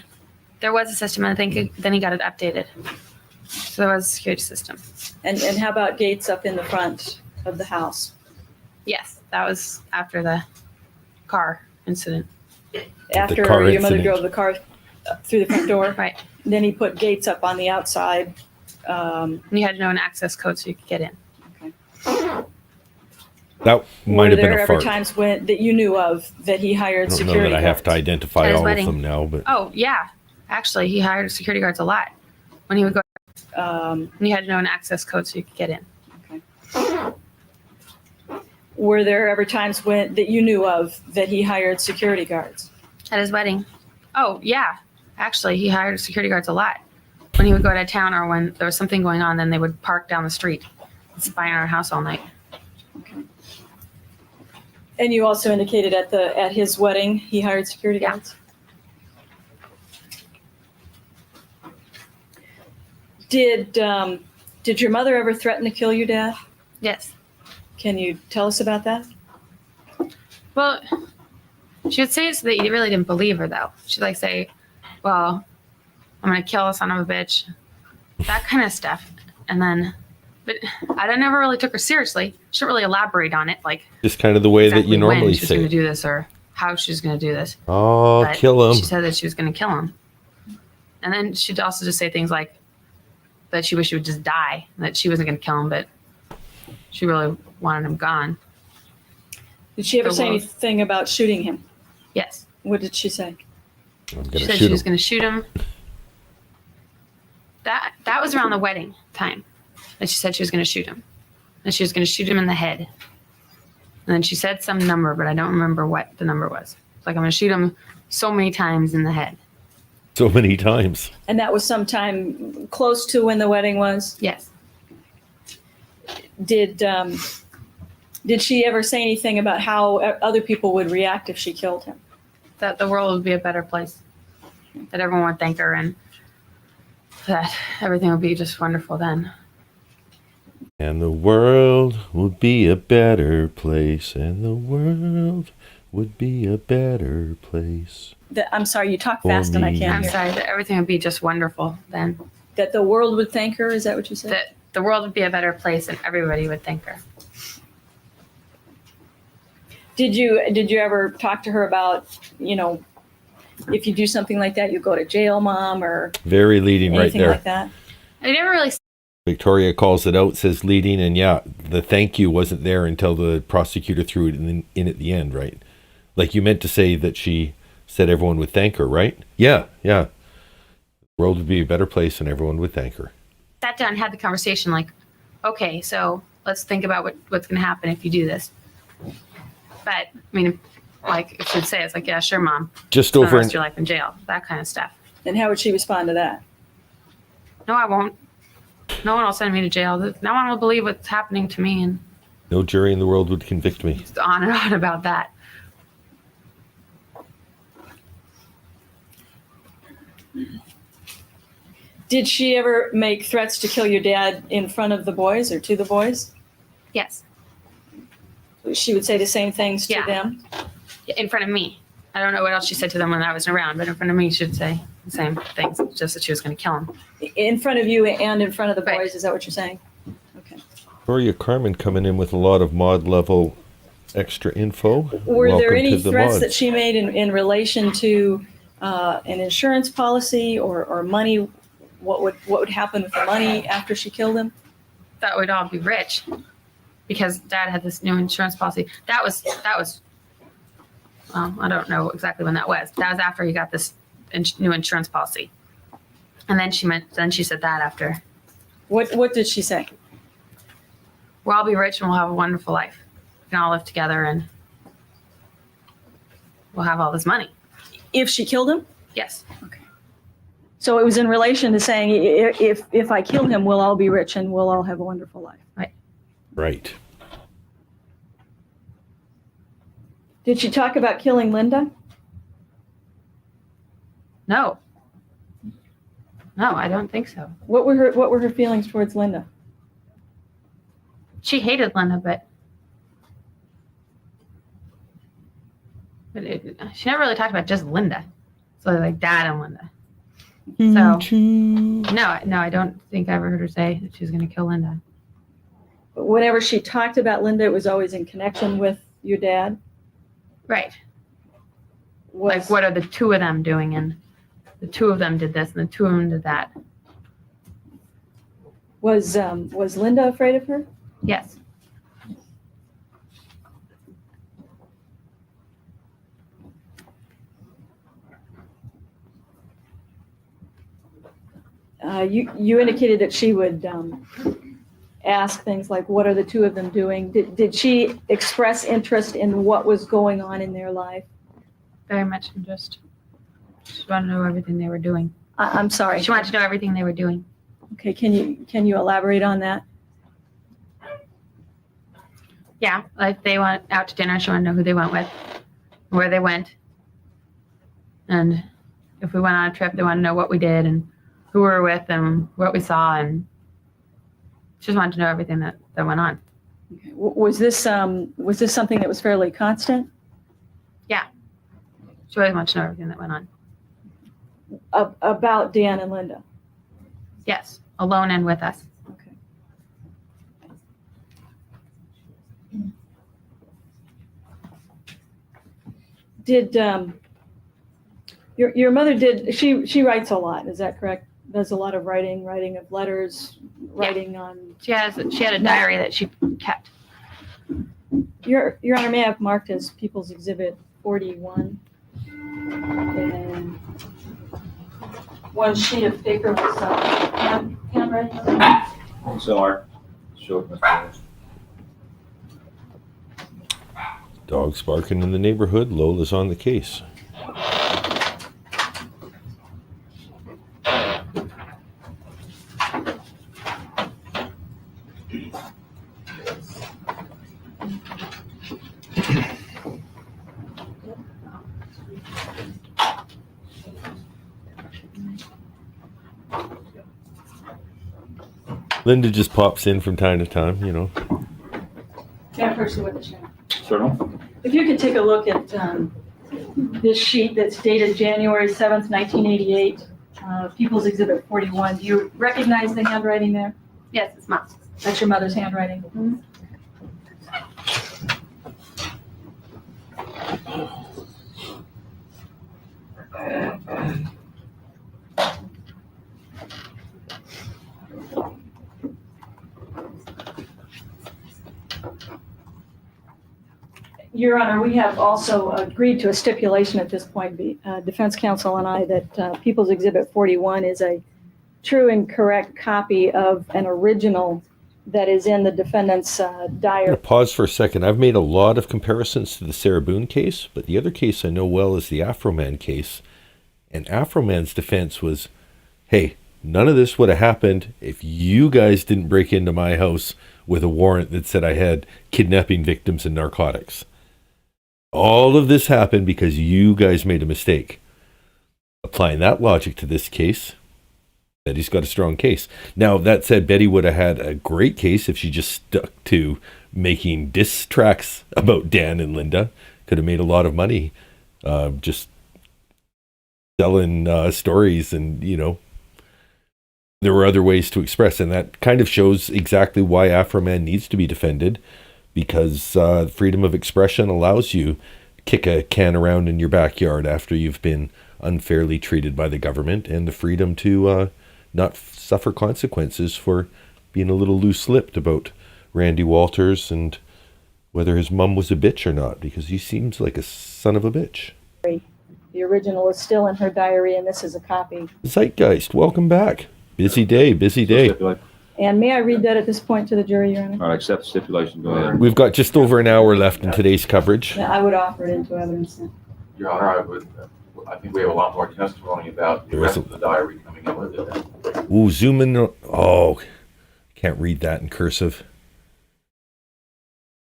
there was a system, and I think then he got it updated. So there was a security system. And how about gates up in the front of the Yes. That was after the car incident. After car your mother incident. drove the car through the front door? Right. Then he put gates up on the outside. And you had to know an access code so you could get in. Okay. That might Were have been there a ever fart. times that you knew of that he I hired don't know security that I have to guards? identify At his all wedding. of them now, but Oh, yeah. Actually, he hired security guards a lot. When he would go, and you had to know an access code so you could get in. Okay. Were there ever times that you knew of that he hired security guards? At his wedding. Oh, yeah. Actually, he hired security guards a lot. When he would go out of town or when there was something going on, then they would park down the street and spy on our house all night. Okay. And you also indicated at his wedding he hired security Yeah. guards? Did your mother ever threaten to kill your dad? Yes. Can you tell us about that? Well, She would say it so that you really didn't believe her, though. She'd like say, well, I'm going to kill the son of a bitch. That kind of stuff. And then, but I never really took her seriously. She didn't really elaborate on it, like Just kind of the way that you normally when she was say going it. to do this or how she was going to do this. Oh, But kill him. She said that she was going to kill him. And then she'd also just say things like that she wished he would just die, that she wasn't going to kill him, but she really wanted him gone. Did she ever The say world. anything about shooting him? Yes. What did she say? I'm She gonna said shoot she was him. going to shoot him. That was around the wedding time that she said she was going to shoot him. And she was going to shoot him in the head. And then she said some number, but I don't remember what the number was. It's like, I'm going to shoot him so many times in the head. So many times. And that was sometime close to when the wedding was? Yes. Did she ever say anything about how other people would react if she killed him? That the world would be a better place. That everyone would thank her and that everything would be just wonderful then. And the world would be a better place. And the world would be a better place. I'm sorry, you talk For fast and I me. can't I'm hear. sorry, that everything would be just wonderful then. That the world would thank her, is that what you said? That the world would be a better place and everybody would thank her. Did you ever talk to her about, if you do something like that, you go to jail, Mom, or Very leading right anything there. like that? I never really Victoria calls it out, says leading, and yeah, the thank you wasn't there until the prosecutor threw it in at the end, right? Like you meant to say that she said everyone would thank her, right? Yeah. The world would be a better place and everyone would thank her. sat down and had the conversation like, okay, so let's think about what's going to happen if you do this. But, I mean, like, if she'd say, it's like, yeah, sure, Mom. Just Spend the over rest an- of your life in jail, that kind of stuff. And how would she respond to that? No, I won't. No one will send me to jail. No one will believe what's happening to me, and No jury in the world would convict me. just on and on about that. Did she ever make threats to kill your dad in front of the boys or to the boys? Yes. She would say the same things to Yeah. them? In front of me. I don't know what else she said to them when I wasn't around, but in front of me, she'd say the same things, just that she was going to kill him. In front of you and in front of the boys, is that what you're saying? Okay. Victoria Carmen coming in with a lot of mod level extra info. Were there Welcome any to the threats mods. that she made in relation to an insurance policy or money? What would happen with the money after she killed him? That we'd all be rich because Dad had this new insurance policy. That was. I don't know exactly when that was. That was after he got this new insurance policy, and then she said that after. What did she say? We'll all be rich and we'll have a wonderful life. We can all live together and we'll have all this money. If she killed him? Yes. Okay. So it was in relation to saying, if I kill him, we'll all be rich and we'll all have a wonderful life. Right. Right. Did she talk about killing Linda? No. No, I don't think so. What were her feelings towards Linda? She hated Linda, but she never really talked about just Linda. So like Dad and Linda. So no, I don't think I ever heard her say that she was going to kill Linda. Whenever she talked about Linda, it was always in connection with your dad? Right. Like, what are the two of them doing? And the two of them did this, and the two of them did that. Was Linda afraid of her? Yes. You indicated that she would ask things like, what are the two of them doing? Did she express interest in what was going on in their life? Very much interest. She wanted to know everything they were doing. I'm sorry. She wanted to know everything they were doing. Okay, can you elaborate on that? Yeah, like they went out to dinner. She wanted to know who they went with, where they went, and if we went on a trip, they wanted to know what we did and who we were with and what we saw, and she just wanted to know everything that went on. Okay. Was this something that was fairly constant? Yeah. She always wants to know everything that went on. About Dan and Linda. Yes, alone and with us. Okay. Did your mother she writes a lot, is that correct? Does a lot of writing of letters, writing on. She had a diary that she kept. Your Honor, may I have marked as People's Exhibit 41? And one sheet of paper with some handwriting on it. So Art, show it, Mr. Rose. Dogs barking in the neighborhood. Lola's on the case. Linda just pops in from time to time, you know. Can't pursue with the chair. Certainly. If you could take a look at this sheet that's dated January 7th, 1988, People's Exhibit 41. Do you recognize the handwriting there? Yes, it's Mom's. That's your mother's handwriting? Mm-hmm. Your Honor, we have also agreed to a stipulation at this point, defense counsel and I, that People's Exhibit 41 is a true and correct copy of an original that is in the defendant's diary. Pause for a second. I've made a lot of comparisons to the Sarah Boone case, but the other case I know well is the Afro-Man case. And Afro-Man's defense was, hey, none of this would have happened if you guys didn't break into my house with a warrant that said I had kidnapping victims and narcotics. All of this happened because you guys made a mistake. Applying that logic to this case, Betty's got a strong case. Now, that said, Betty would have had a great case if she just stuck to making diss tracks about Dan and Linda. Could have made a lot of money just selling stories, and, you know, there were other ways to express. And that kind of shows exactly why Afro-Man needs to be defended, because freedom of expression allows you to kick a can around in your backyard after you've been unfairly treated by the government, and the freedom to not suffer consequences for being a little loose-lipped about Randy Walters and whether his mom was a bitch or not, because he seems like a son of a bitch. The original is still in her diary, and this is a copy. Zeitgeist, welcome back. Busy day, busy day. And may I read that at this point to the jury, Your Honor? All right, accept the stipulation. Go ahead. We've got just over an hour left in today's coverage. Yeah, I would offer it into evidence then. Your Honor, I think we have a lot more testimony about the rest of the diary coming in with it. Ooh, zoom in. Oh, can't read that in cursive.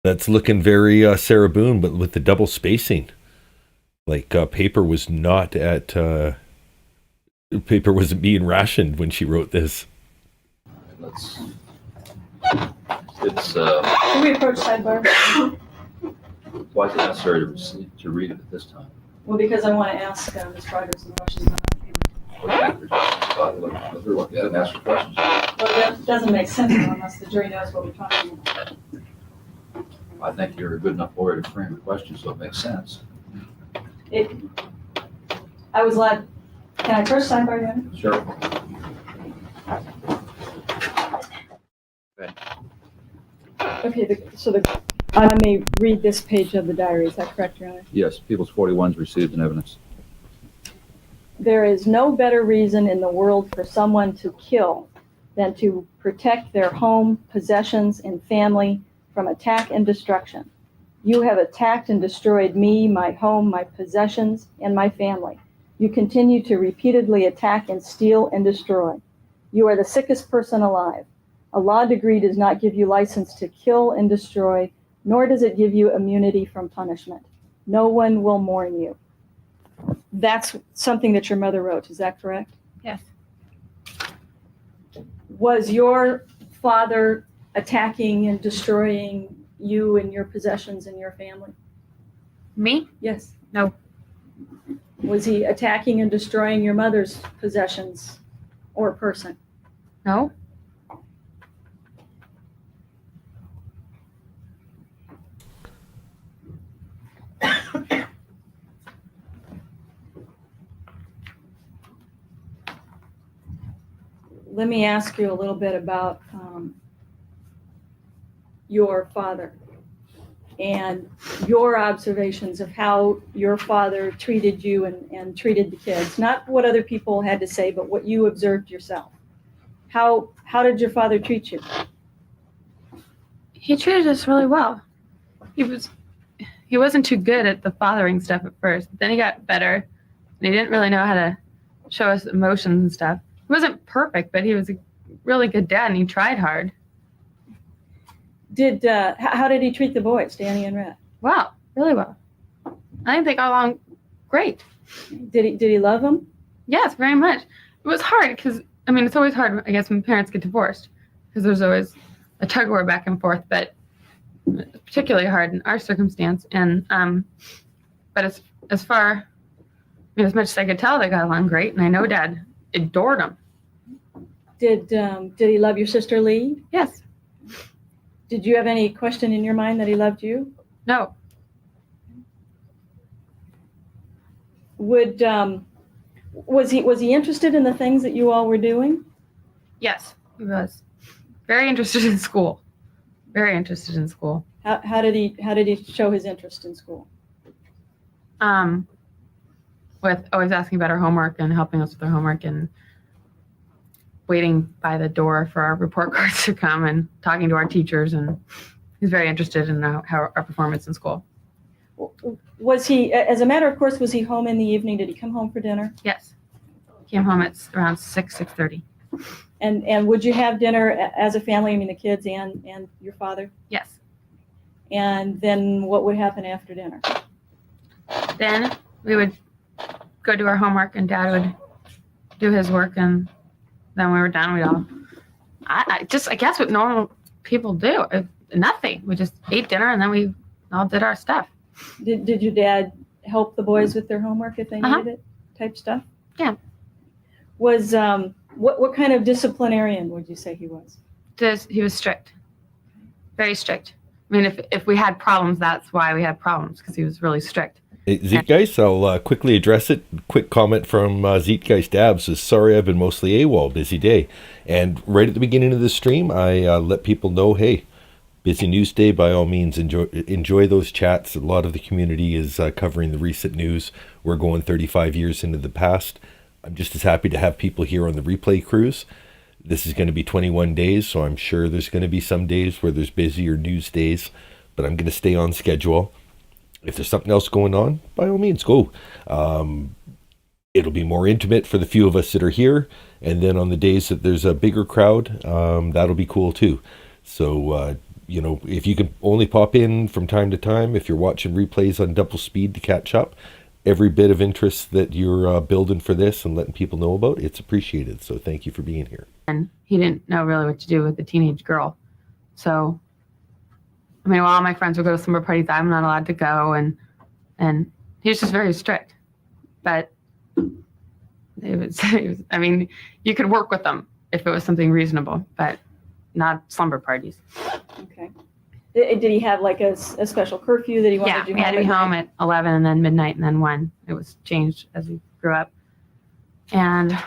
That's looking very Sarah Boone, but with the double spacing. Like paper was not at... paper wasn't being rationed when she wrote this. It's Can we approach sidebar? why is it necessary to read it at this time? Well, because I want to ask Ms. Broderick some questions on it. Look at and ask her questions. Well, that doesn't make sense unless the jury knows what we're talking about. I think you're a good enough lawyer to frame the question so it makes sense. I was glad. Can I first sidebar, Your Honor? Sure. Okay, I may read this page of the diary, is that correct, Your Honor? Yes, People's 41 is received in evidence. There is no better reason in the world for someone to kill than to protect their home, possessions, and family from attack and destruction. You have attacked and destroyed me, my home, my possessions, and my family. You continue to repeatedly attack and steal and destroy. You are the sickest person alive. A law degree does not give you license to kill and destroy, nor does it give you immunity from punishment. No one will mourn you. That's something that your mother wrote, is that correct? Yes. Was your father attacking and destroying you and your possessions and your family? Me? Yes. No. Was he attacking and destroying your mother's possessions or person? No. Let me ask you a little bit about your father and your observations of how your father treated you and treated the kids. Not what other people had to say, but what you observed yourself. How did your father treat you? He treated us really well. He wasn't too good at the fathering stuff at first. Then he got better, and he didn't really know how to show us emotions and stuff. He wasn't perfect, but he was a really good dad, and he tried hard. How did he treat the boys, Danny and Rhett? Wow, really well. I think they got along great. Did he love them? Yes, very much. It was hard because, I mean, it's always hard, I guess, when parents get divorced because there's always a tug of war back and forth, but it's particularly hard in our circumstance. And but as far, I mean, as much as I could tell, they got along great, and I know Dad adored them. Did he love your sister Lee? Yes. Did you have any question in your mind that he loved you? No. Was he interested in the things that you all were doing? Yes, he was. Very interested in school. Very interested in school. How did he show his interest in school? With always asking about our homework and helping us with our homework and waiting by the door for our report cards to come and talking to our teachers, and he's very interested in how our performance in school. Was he, as a matter of course, was he home in the evening? Did he come home for dinner? Yes. He came home at around 6:30. And would you have dinner as a family? I mean, the kids and your father? Yes. And then what would happen after dinner? Then we would go do our homework, and Dad would do his work, and then when we were done, we'd all, I guess what normal people do, nothing. We just ate dinner, and then we all did our stuff. Did your dad help the boys with their homework if they needed it, type stuff? Yeah. Was what kind of disciplinarian would you say he was? He was strict, very strict. I mean, if we had problems, that's why we had problems, because he was really strict. Hey, Zeitgeist, I'll quickly address it. Quick comment from Zeitgeist Dabs is, sorry, I've been mostly AWOL, busy day. And right at the beginning of the stream, I let people know, hey, busy news day, by all means, enjoy those chats. A lot of the community is covering the recent news. We're going 35 years into the past. I'm just as happy to have people here on the replay cruise. This is going to be 21 days, so I'm sure there's going to be some days where there's busier news days, but I'm going to stay on schedule. If there's something else going on, by all means, go. It'll be more intimate for the few of us that are here, and then on the days that there's a bigger crowd, that'll be cool too. So, if you can only pop in from time to time, if you're watching replays on double speed to catch up, every bit of interest that you're building for this and letting people know about, it's appreciated. So thank you for being here. And he didn't know really what to do with a teenage girl. So, I mean, while all my friends would go to slumber parties, I'm not allowed to go. And he was just very strict. But it was, I mean, you could work with them if it was something reasonable, but not slumber parties. Okay. Did he have like a special curfew that he wanted you home? Yeah, we had to be home at 11 and then midnight and then 1. It was changed as we grew up. And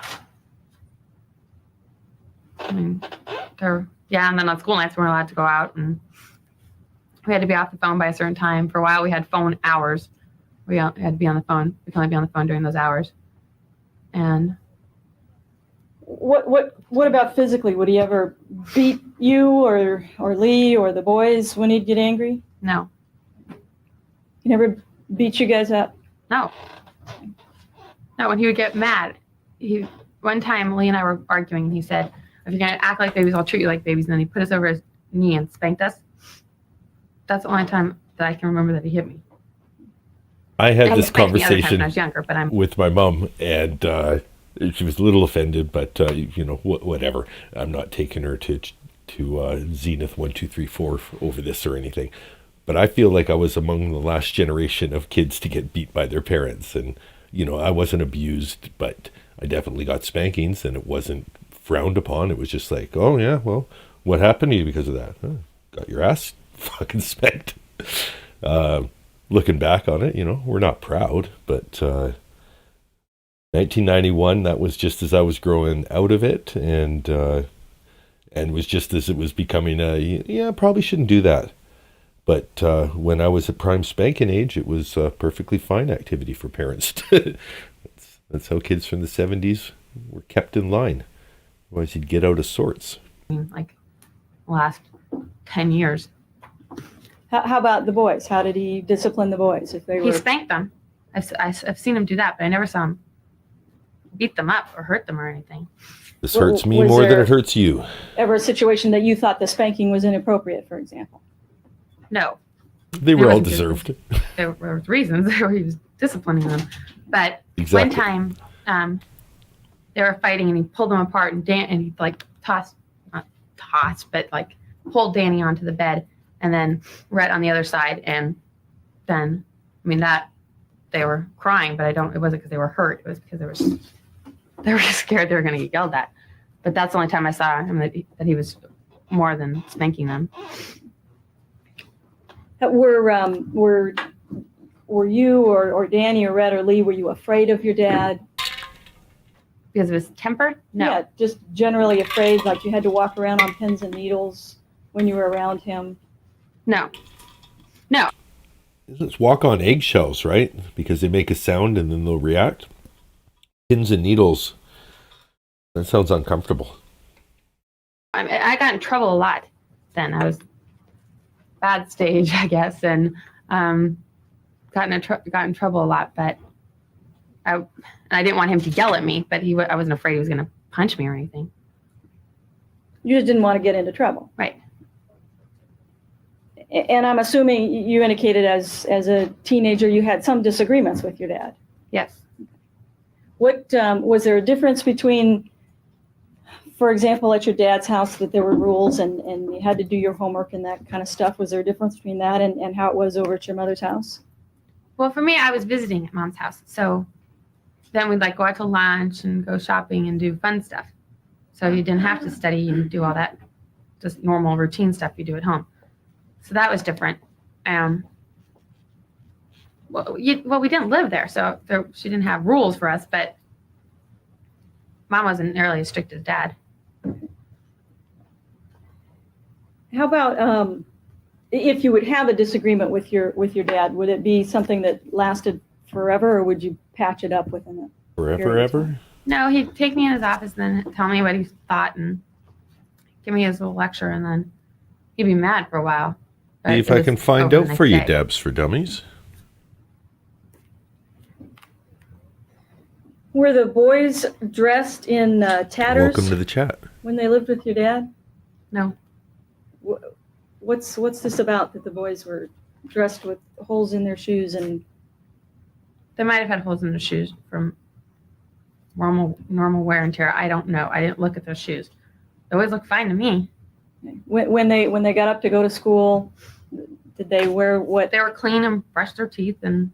I mean, and then on school nights we weren't allowed to go out, and we had to be off the phone by a certain time. For a while we had phone hours. We had to be on the phone. We could only be on the phone during those hours. And what about physically? Would he ever beat you or Lee or the boys when he'd get angry? No. He never beat you guys up? No. No, when he would get mad. One time Lee and I were arguing, and he said, if you're going to act like babies, I'll treat you like babies. And then he put us over his knee and spanked us. That's the only time that I can remember that he hit me. I had this conversation when I was younger, but with my mom, and she was a little offended, but whatever. I'm not taking her to Zenith 1, 2, 3, 4 over this or anything. But I feel like I was among the last generation of kids to get beat by their parents. And, I wasn't abused, but I definitely got spankings, and it wasn't frowned upon. It was just like, oh, yeah, well, what happened to you because of that? Got your ass fucking spanked. Looking back on it, we're not proud, but 1991, that was just as I was growing out of it, and was just as it was becoming probably shouldn't do that. But when I was at prime spanking age, it was a perfectly fine activity for parents. That's how kids from the 70s were kept in line. Otherwise, you'd get out of sorts. Like last 10 years. How about the boys? How did he discipline the boys if they were? He spanked them. I've seen him do that, but I never saw him beat them up or hurt them or anything. This hurts me more than it hurts you. Ever a situation that you thought the spanking was inappropriate, for example? No. They were all deserved. There were reasons where he was disciplining them. But Exactly. one time they were fighting and he pulled them apart and he like pulled Danny onto the bed and then Rhett on the other side. And then, they were crying, but it wasn't because they were hurt. It was because they were scared they were going to get yelled at. But that's the only time I saw him that he was more than spanking them. Were you or Danny or Rhett or Lee, were you afraid of your dad? Because of his temper? No. Yeah, just generally afraid, like you had to walk around on pins and needles when you were around him? No. It's walk on eggshells, right? Because they make a sound and then they'll react. Pins and needles. That sounds uncomfortable. I got in trouble a lot then. I was bad stage, I guess, and got in trouble a lot. But I didn't want him to yell at me. But I wasn't afraid he was going to punch me or anything. You just didn't want to get into trouble, right? And I'm assuming you indicated as a teenager you had some disagreements with your dad. Yes. What was there a difference between, for example, at your dad's house that there were rules and you had to do your homework and that kind of stuff? Was there a difference between that and how it was over at your mother's house? Well, for me, I was visiting at Mom's house. So then we'd go out to lunch and go shopping and do fun stuff. So you didn't have to study and do all that just normal routine stuff you do at home. So that was different. We didn't live there, so she didn't have rules for us, but Mom wasn't nearly as strict as Dad. How about if you would have a disagreement with your dad, would it be something that lasted forever, or would you patch it up within a Forever, ever? No, he'd take me in his office and then tell me what he thought and give me his little lecture, and then he'd be mad for a while. See if I can find out for you, Dabs for Dummies. Were the boys dressed in tatters? Welcome to the chat. When they lived with your dad? No. What's this about that the boys were dressed with holes in their shoes and? They might have had holes in their shoes from normal wear and tear. I don't know. I didn't look at those shoes. They always look fine to me. When they got up to go to school, did they wear what? They were clean and brushed their teeth and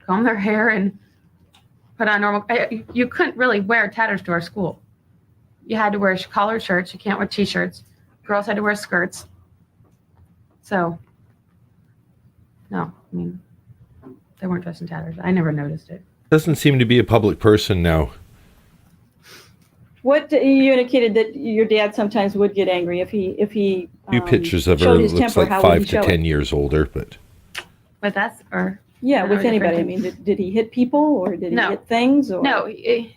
combed their hair and put on normal. You couldn't really wear tatters to our school. You had to wear collared shirts. You can't wear t-shirts. Girls had to wear skirts. So, no, they weren't dressed in tatters. I never noticed it. Doesn't seem to be a public person now. What you indicated that your dad sometimes would get angry if he Few pictures of her showed his looks temper. like How would 5 he to show 10 it? years older, but With us or? Yeah, with or anybody. different? Did he hit people or did he No. hit things? Or? No, he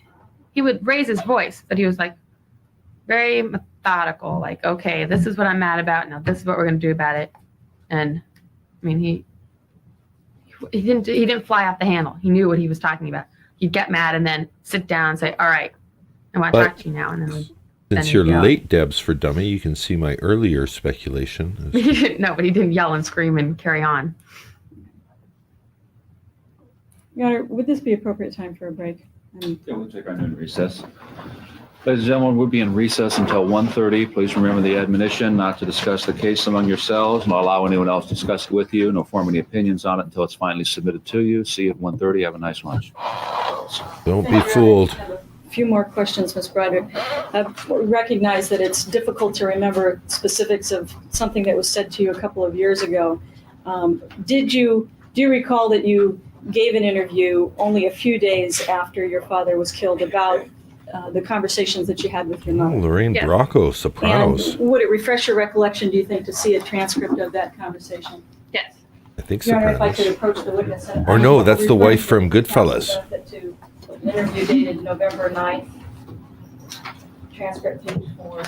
would raise his voice, but he was very methodical. Okay, this is what I'm mad about. Now this is what we're going to do about it. And he didn't fly off the handle. He knew what he was talking about. He'd get mad and then sit down and say, "All right, I want to talk to you now." And then since you're late, Debs for Dummy, you can see my earlier speculation. No, but he didn't yell and scream and carry on. Your Honor, would this be appropriate time for a break? Yeah, we'll take our noon recess. Ladies and gentlemen, we'll be in recess until 1:30. Please remember the admonition not to discuss the case among yourselves, not allow anyone else to discuss it with you, no form any opinions on it until it's finally submitted to you. See you at 1:30. Have a nice lunch. Don't be fooled. I have a few more questions, Ms. Broderick. I recognize that it's difficult to remember specifics of something that was said to you a couple of years ago. Do you recall that you gave an interview only a few days after your father was killed about the conversations that you had with your mother? Lorraine Yeah. Bracco, Sopranos. And would it refresh your recollection, do you think, to see a transcript of that conversation? Yes. I think Your Honor, if I could Sopranos. approach the witness. and- Or no, that's the wife from Goodfellas. To an interview dated November 9th, transcript page 4.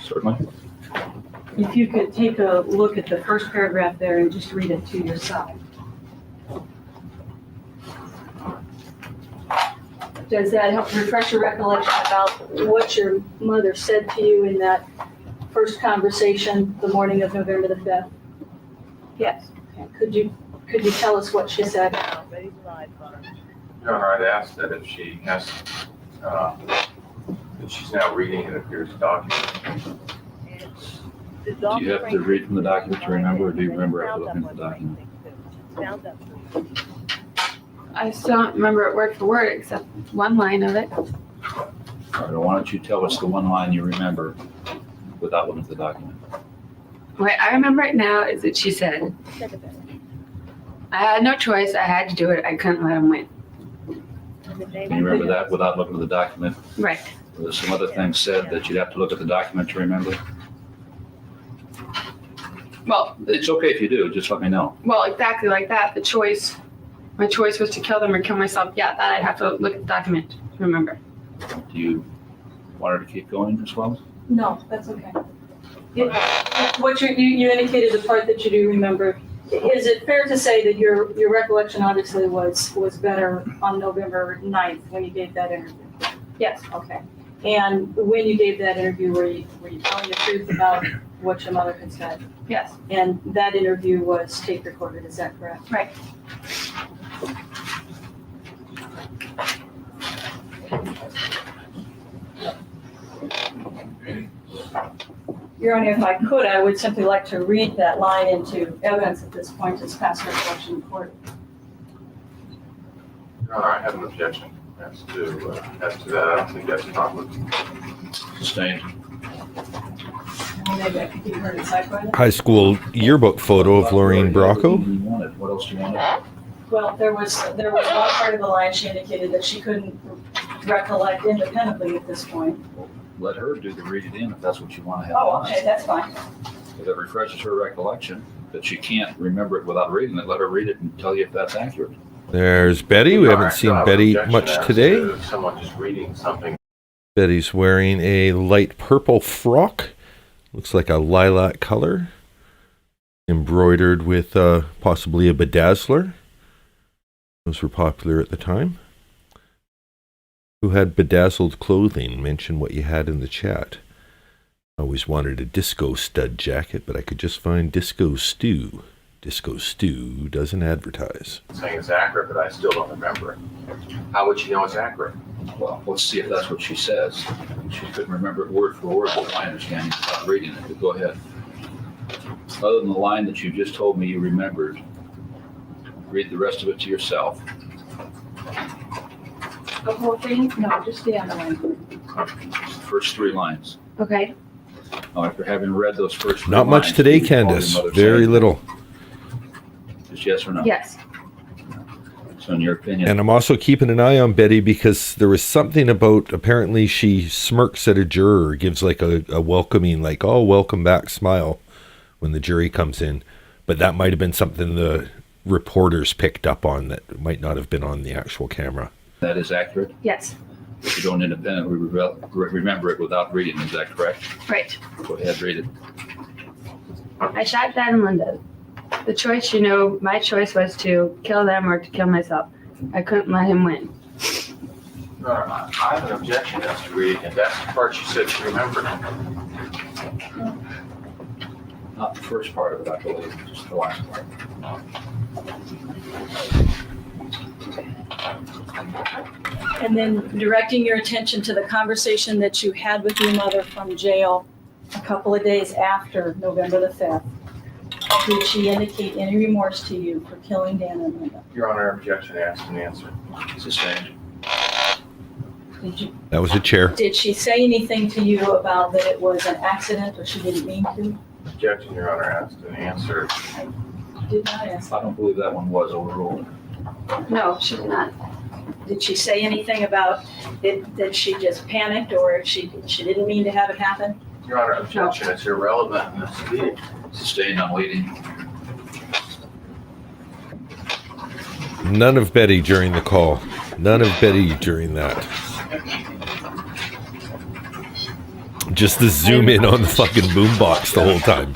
Certainly. If you could take a look at the first paragraph there and just read it to your side. Does that help refresh your recollection about what your mother said to you in that first conversation the morning of November the 5th? Yes. Could you tell us what she said? Your Honor, I'd ask that if she has, that she's now reading, it appears, document. Do you have to read from the document to remember, or do you remember after looking at the document? I still don't remember it word for word except one line of it. All right, well, why don't you tell us the one line you remember without looking at the document? What I remember it now is that she said, I had no choice. I had to do it. I couldn't let him win. Can you remember that without looking at the document? Right. There's some other things said that you'd have to look at the document to remember? Well, It's okay if you do, just let me know. well, exactly like that. My choice was to kill them or kill myself. Yeah, that I'd have to look at the document to remember. Do you want her to keep going as well? No, that's okay. What you indicated the part that you do remember. Is it fair to say that your recollection obviously was better on November 9th when you gave that interview? Yes. Okay. And when you gave that interview, were you telling the truth about what your mother had said? Yes. And that interview was tape recorded, is that correct? Right. Your Honor, if I could, I would simply like to read that line into evidence at this point as past recollection in court. Your Honor, I have an objection as to that. I don't think that's proper. Sustained. Maybe I could be heard inside by that. High school yearbook photo of Lorraine Bracco. What else do you want? Well, there was one part of the line she indicated that she couldn't recollect independently at this point. Let her do the read it in if that's what you want to have. Oh, on. okay, that's fine. If it refreshes her recollection, that she can't remember it without reading it, let her read it and tell you if that's accurate. There's Betty. We haven't seen Betty much today. Someone just reading something. Betty's wearing a light purple frock. Looks like a lilac color. Embroidered with possibly a bedazzler. Those were popular at the time. Who had bedazzled clothing? Mention what you had in the chat. I always wanted a disco stud jacket, but I could just find Disco Stew. Disco Stew doesn't advertise. Saying it's accurate, but I still don't remember it. How would she know it's accurate? Well, let's see if that's what she says. She couldn't remember it word for word, but my understanding without reading it. But go ahead. Other than the line that you just told me you remembered, read the rest of it to yourself. The whole thing? No, just the underline. First three lines. Okay. Now, after having read those first three Not much lines, today, do you recall your Candace. mother Very saying- little. Just yes or no? Yes. So in your opinion, And I'm also keeping an eye on Betty because there was something about, apparently she smirks at a juror, gives like a welcoming, like, oh, welcome back smile when the jury comes in. But that might have been something the reporters picked up on that might not have been on the actual camera. that is accurate. Yes. If you don't independently remember it without reading, is that correct? Right. Go ahead, read it. I shot Dad and Linda. The choice, my choice was to kill them or to kill myself. I couldn't let him win. No, I have an objection as to reading it. That's the part she said she remembered. Not the first part of it, I believe, just the last part. And then directing your attention to the conversation that you had with your mother from jail a couple of days after November the 5th. Did she indicate any remorse to you for killing Dan and Linda? Your Honor, objection asked and answered. Sustained. That was a chair. Did she say anything to you about that it was an accident or she didn't mean to? Objection, Your Honor, asked and answered. Did not ask. I don't believe that one was overruled. No, she did not. Did she say anything about that she just panicked or she didn't mean to have it happen? Your Honor, objection, it's irrelevant in this meeting. Sustained, I'm waiting. None of Betty during the call. None of Betty during that. Just the zoom in on the fucking boombox the whole time.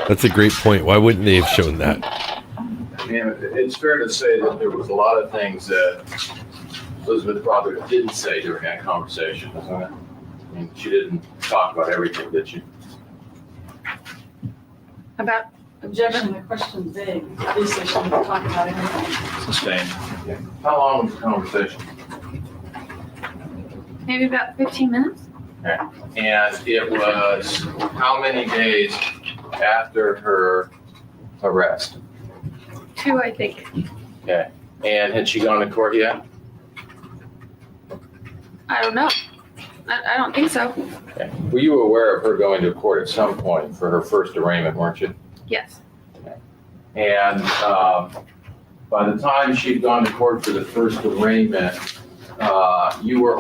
That's a great point. Why wouldn't they have shown that? And it's fair to say that there was a lot of things that Elizabeth Broderick didn't say during that conversation, isn't it? I mean, she didn't talk about everything, did she? About Objection, the question's vague. Obviously, she didn't talk about anything. Sustained. How long was the conversation? maybe about 15 minutes. Okay. And it was how many days after her arrest? 2, I think. Okay. And had she gone to court yet? I don't know. I don't think so. Okay. Were you aware of her going to court at some point for her first arraignment, weren't you? Yes. Okay. And by the time she'd gone to court for the first arraignment, you had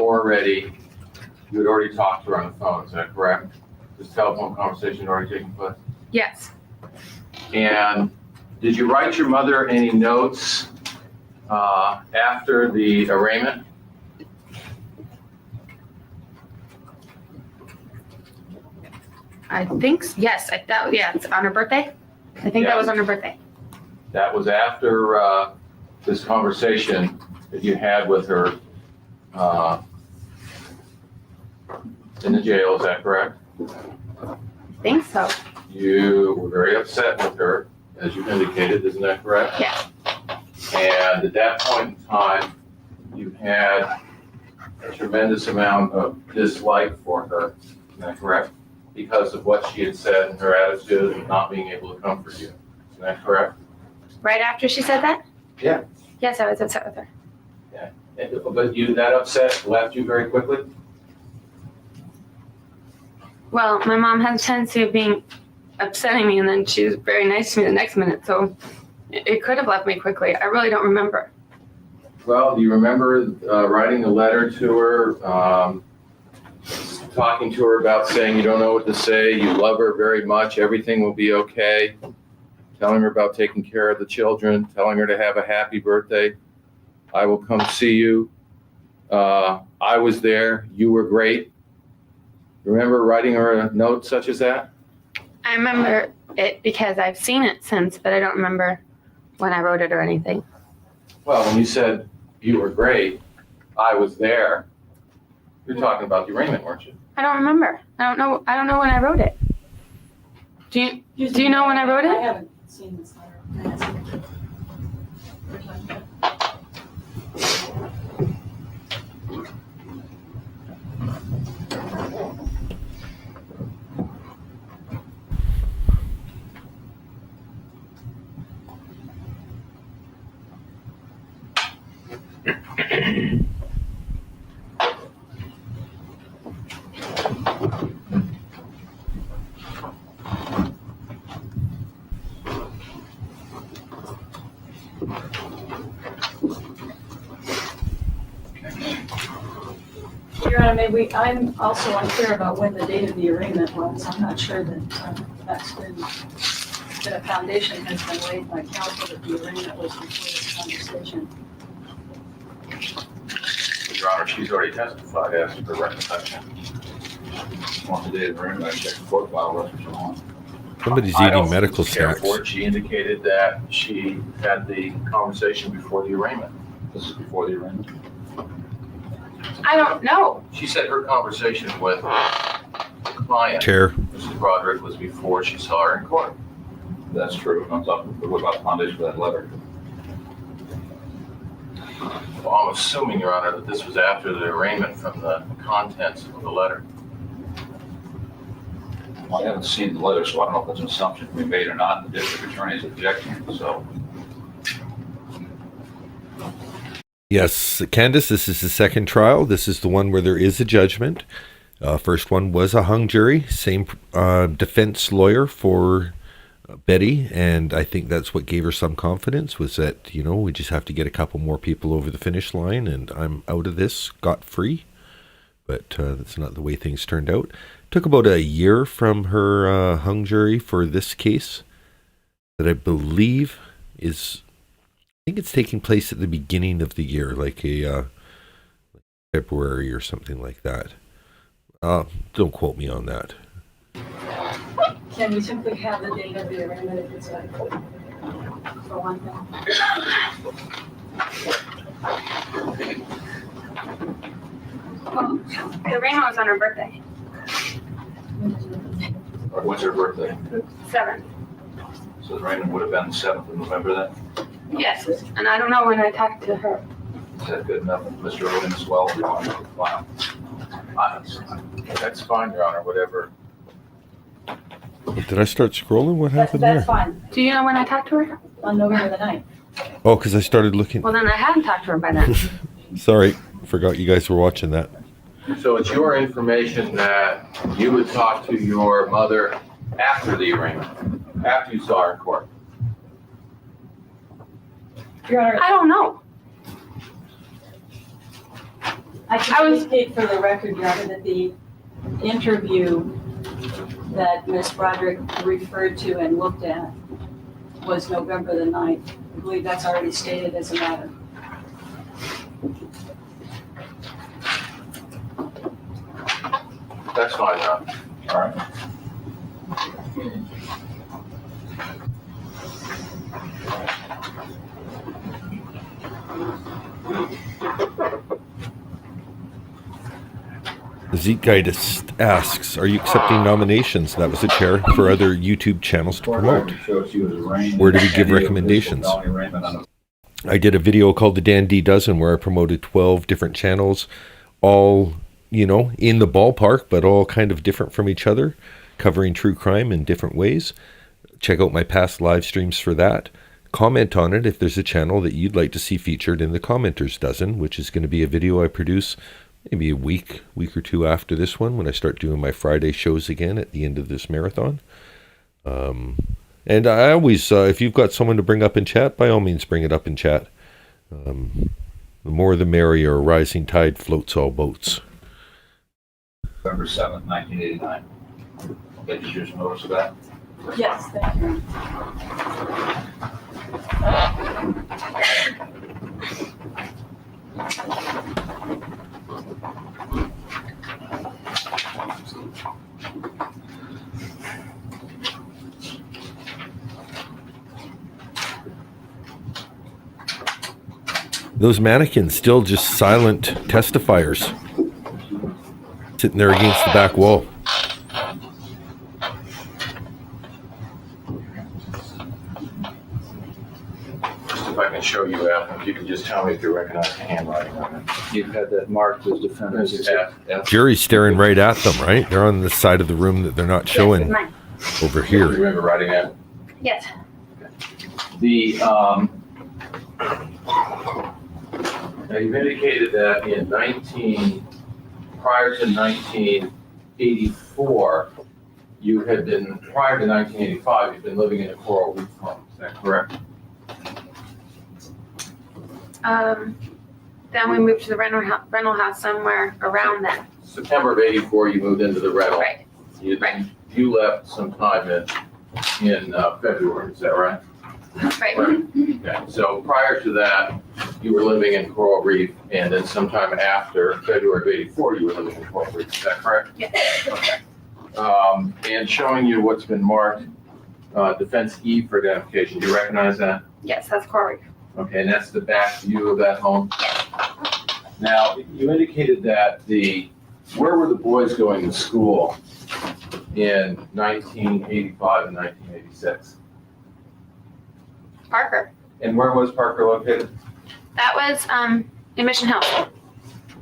already talked to her on the phone, is that correct? This telephone conversation had already taken place? Yes. And did you write your mother any notes after the arraignment? I think, yes, it's on her birthday. I think that was on her birthday. That was after this conversation that you had with her in the jail, is that correct? I think so. You were very upset with her, as you indicated, isn't that correct? Yeah. And at that point in time, you had a tremendous amount of dislike for her, is that correct? Because of what she had said and her attitude and not being able to comfort you, is that correct? Right after she said that? Yeah. Yes, I was upset with her. Yeah. But that upset left you very quickly? Well, my mom has a tendency of being upsetting me, and then she was very nice to me the next minute, so it could have left me quickly. I really don't remember. Well, do you remember writing a letter to her, talking to her about saying you don't know what to say, you love her very much, everything will be okay, telling her about taking care of the children, telling her to have a happy birthday, I will come see you, I was there, you were great? Remember writing her a note such as that? I remember it because I've seen it since, but I don't remember when I wrote it or anything. Well, when you said you were great, I was there, you're talking about the arraignment, weren't you? I don't remember. I don't know when I wrote it. Do you know when I wrote I it? haven't seen this letter. Your Honor, I'm also unclear about when the date of the arraignment was. I'm not sure that that's been, that a foundation has been laid by counsel that the arraignment was before this conversation. Your Honor, she's already testified as to her recollection. On the day of the arraignment, I checked the court file, records are on. Somebody's I don't eating medical think she cared snacks. for it. She indicated that she had the conversation before the arraignment. This is before the arraignment. I don't know. She said her conversation with the client, Chair. Mrs. Broderick, was before she saw her in court. That's true. I'm talking, what about the foundation for that letter? Well, I'm assuming, Your Honor, that this was after the arraignment from the contents of the letter. I haven't seen the letter, so I don't know if it's an assumption we made or not. The district attorney is objecting, so. Yes, Candace, this is the second trial. This is the one where there is a judgment. First one was a hung jury, same defense lawyer for Betty, and I think that's what gave her some confidence, was that, you know, we just have to get a couple more people over the finish line and I'm out of this scot-free. But that's not the way things turned out. Took about a year from her hung jury for this case that I believe is, I think it's taking place at the beginning of the year, like a February or something like that. Don't quote me on that. Can we simply have the date of the arraignment if it's like, for one thing? Well, the arraignment was on her birthday, Or when's her birthday? 7th. So the arraignment would have been the 7th of November then? Yes, and I don't know when I talked to her. Is that good enough, Mr. Odin, as well? If you want to file? That's fine, Your Honor, whatever. Did I start scrolling? What happened there? That's fine, Do you know when I talked to her? on November the 9th. Oh, because I started looking. Well, then I hadn't talked to her by then. Sorry, forgot you guys were watching that. So it's your information that you would talk to your mother after the arraignment, after you saw her in court? Your Honor, I don't know. I can indicate for the record, Your Honor, that the interview that Ms. Broderick referred to and looked at was November the 9th. I believe that's already stated as a matter. That's fine, Your Honor. All right. Zeitgeist asks, are you accepting nominations? That was a chair for other YouTube channels to promote. Where do we give recommendations? I did a video called the Dan D Dozen where I promoted 12 different channels, all, you know, in the ballpark, but all kind of different from each other, covering true crime in different ways. Check out my past live streams for that. Comment on it if there's a channel that you'd like to see featured in the Commenters Dozen, which is going to be a video I produce maybe a week or two after this one, when I start doing my Friday shows again at the end of this marathon. And I always, if you've got someone to bring up in chat, by all means bring it up in chat. The more the merrier. A rising tide floats all boats. November 7th, 1989. Did you just notice of that? Yes, thank you. Those mannequins still just silent testifiers, sitting there against the back wall. If I can show you, if you can just tell me if you recognize the handwriting on it. You've had that marked as defendants. Jury's staring right at them, right? They're on the side of the room that they're not showing Yes, over Do you here. remember writing that? yes. The, now you've indicated that prior to 1984, you had been, prior to 1985, you've been living in a Coral Reef home, is that correct? Then we moved to the rental house somewhere around then. September of 84, you moved into the rental. Right. You left sometime in February, is that right? Right. Okay, so prior to that, you were living in Coral Reef, and then sometime after February of 84, you were living in Coral Reef, is that correct? Yes. Okay. And showing you what's been marked, Defense E for identification, do you recognize that? Yes, that's Corey. Okay, and that's the back view of that home? Now, you indicated that where were the boys going to school in 1985 and 1986? Parker. And where was Parker located? That was in Mission Hill.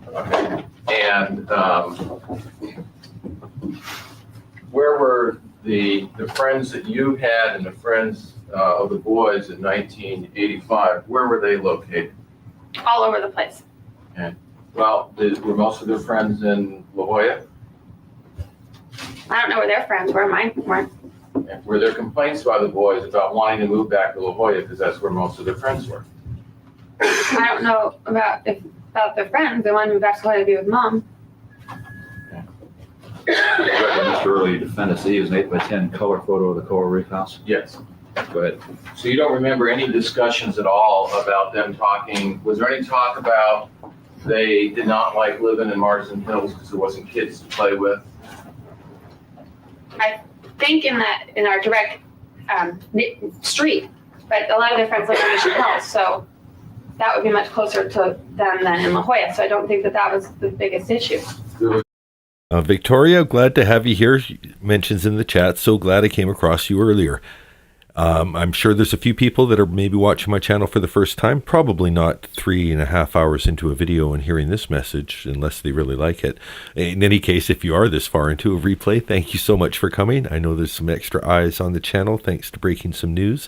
Okay. And where were the friends that you had and the friends of the boys in 1985? Where were they located? All over the place. Okay. Well, were most of their friends in La Jolla? I don't know where their friends were. Mine weren't. And were there complaints by the boys about wanting to move back to La Jolla because that's where most of their friends were? I don't know about their friends. They wanted to move back to Hawaii to be with mom. Mr. Early, defendants, he is an 8x10 color photo of the Coral Reef House. Yes. Go ahead. So you don't remember any discussions at all about them talking? Was there any talk about they did not like living in Marsden Hills because there wasn't kids to play with? I think in our direct street, but a lot of their friends live in Mission Hill, so that would be much closer to them than in La Jolla. So I don't think that was the biggest issue. Victoria, glad to have you here. She mentions in the chat, so glad I came across you earlier. I'm sure there's a few people that are maybe watching my channel for the first time, probably not 3.5 hours into a video and hearing this message, unless they really like it. In any case, if you are this far into a replay, thank you so much for coming. I know there's some extra eyes on the channel, thanks to breaking some news.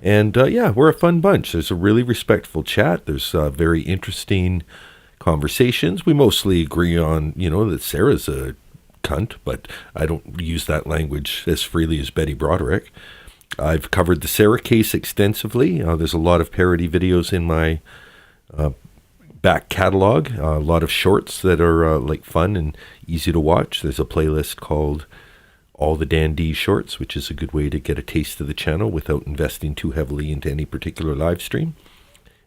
And yeah, we're a fun bunch. There's a really respectful chat. There's very interesting conversations. We mostly agree on, that Sarah's a cunt, but I don't use that language as freely as Betty Broderick. I've covered the Sarah case extensively. There's a lot of parody videos in my back catalog, a lot of shorts that are fun and easy to watch. There's a playlist called All the Dan D Shorts, which is a good way to get a taste of the channel without investing too heavily into any particular live stream.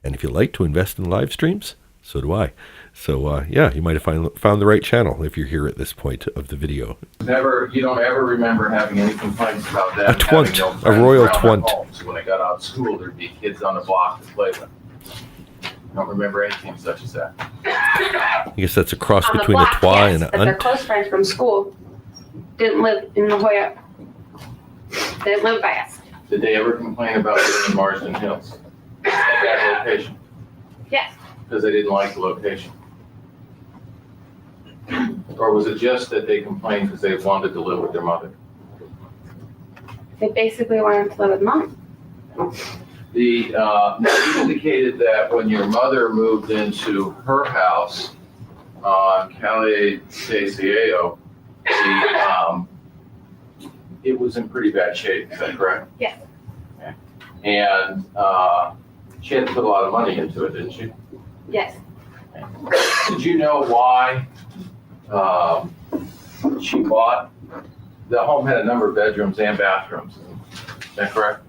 And if you like to invest in live streams, so do I. So yeah, you might have found the right channel if you're here at this point of the video. You don't ever remember having any complaints about that. A twunt, a royal twunt. So when I got out of school, there'd be kids on the block to play with. I don't remember anything such as that. I guess that's a cross On the between block, a twa yes, and an but their unt. close friends from school didn't live in La Jolla. They didn't live by us. Did they ever complain about living in Marsden Hills? At that location? Yes. Because they didn't like the location? Or was it just that they complained because they wanted to live with their mother? They basically wanted to live with mom. Now you indicated that when your mother moved into her house on Calle de Cielo, it was in pretty bad shape, is that correct? Yes. Okay. And she had to put a lot of money into it, didn't she? Yes. Did you know why she bought, the home had a number of bedrooms and bathrooms, is that correct?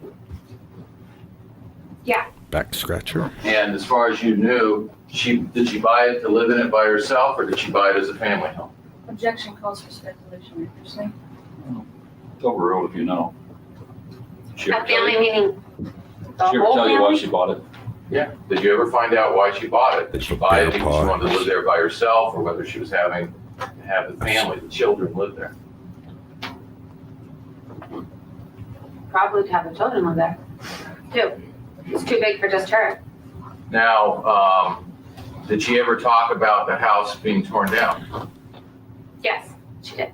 Yeah. Back scratcher. And as far as you knew, did she buy it to live in it by herself, or did she buy it as a family home? Objection calls for speculation, Richardson. It's overruled if you know. She A ever tell family you- meaning the she ever whole tell you why family? she bought it? Yeah. Did you ever find out why she bought it? Did she buy it because she wanted to live there by herself, or whether she was having to have the family, the children live there? Probably to have the children live there, too. It's too big for just her. Now, did she ever talk about the house being torn down? Yes, she did.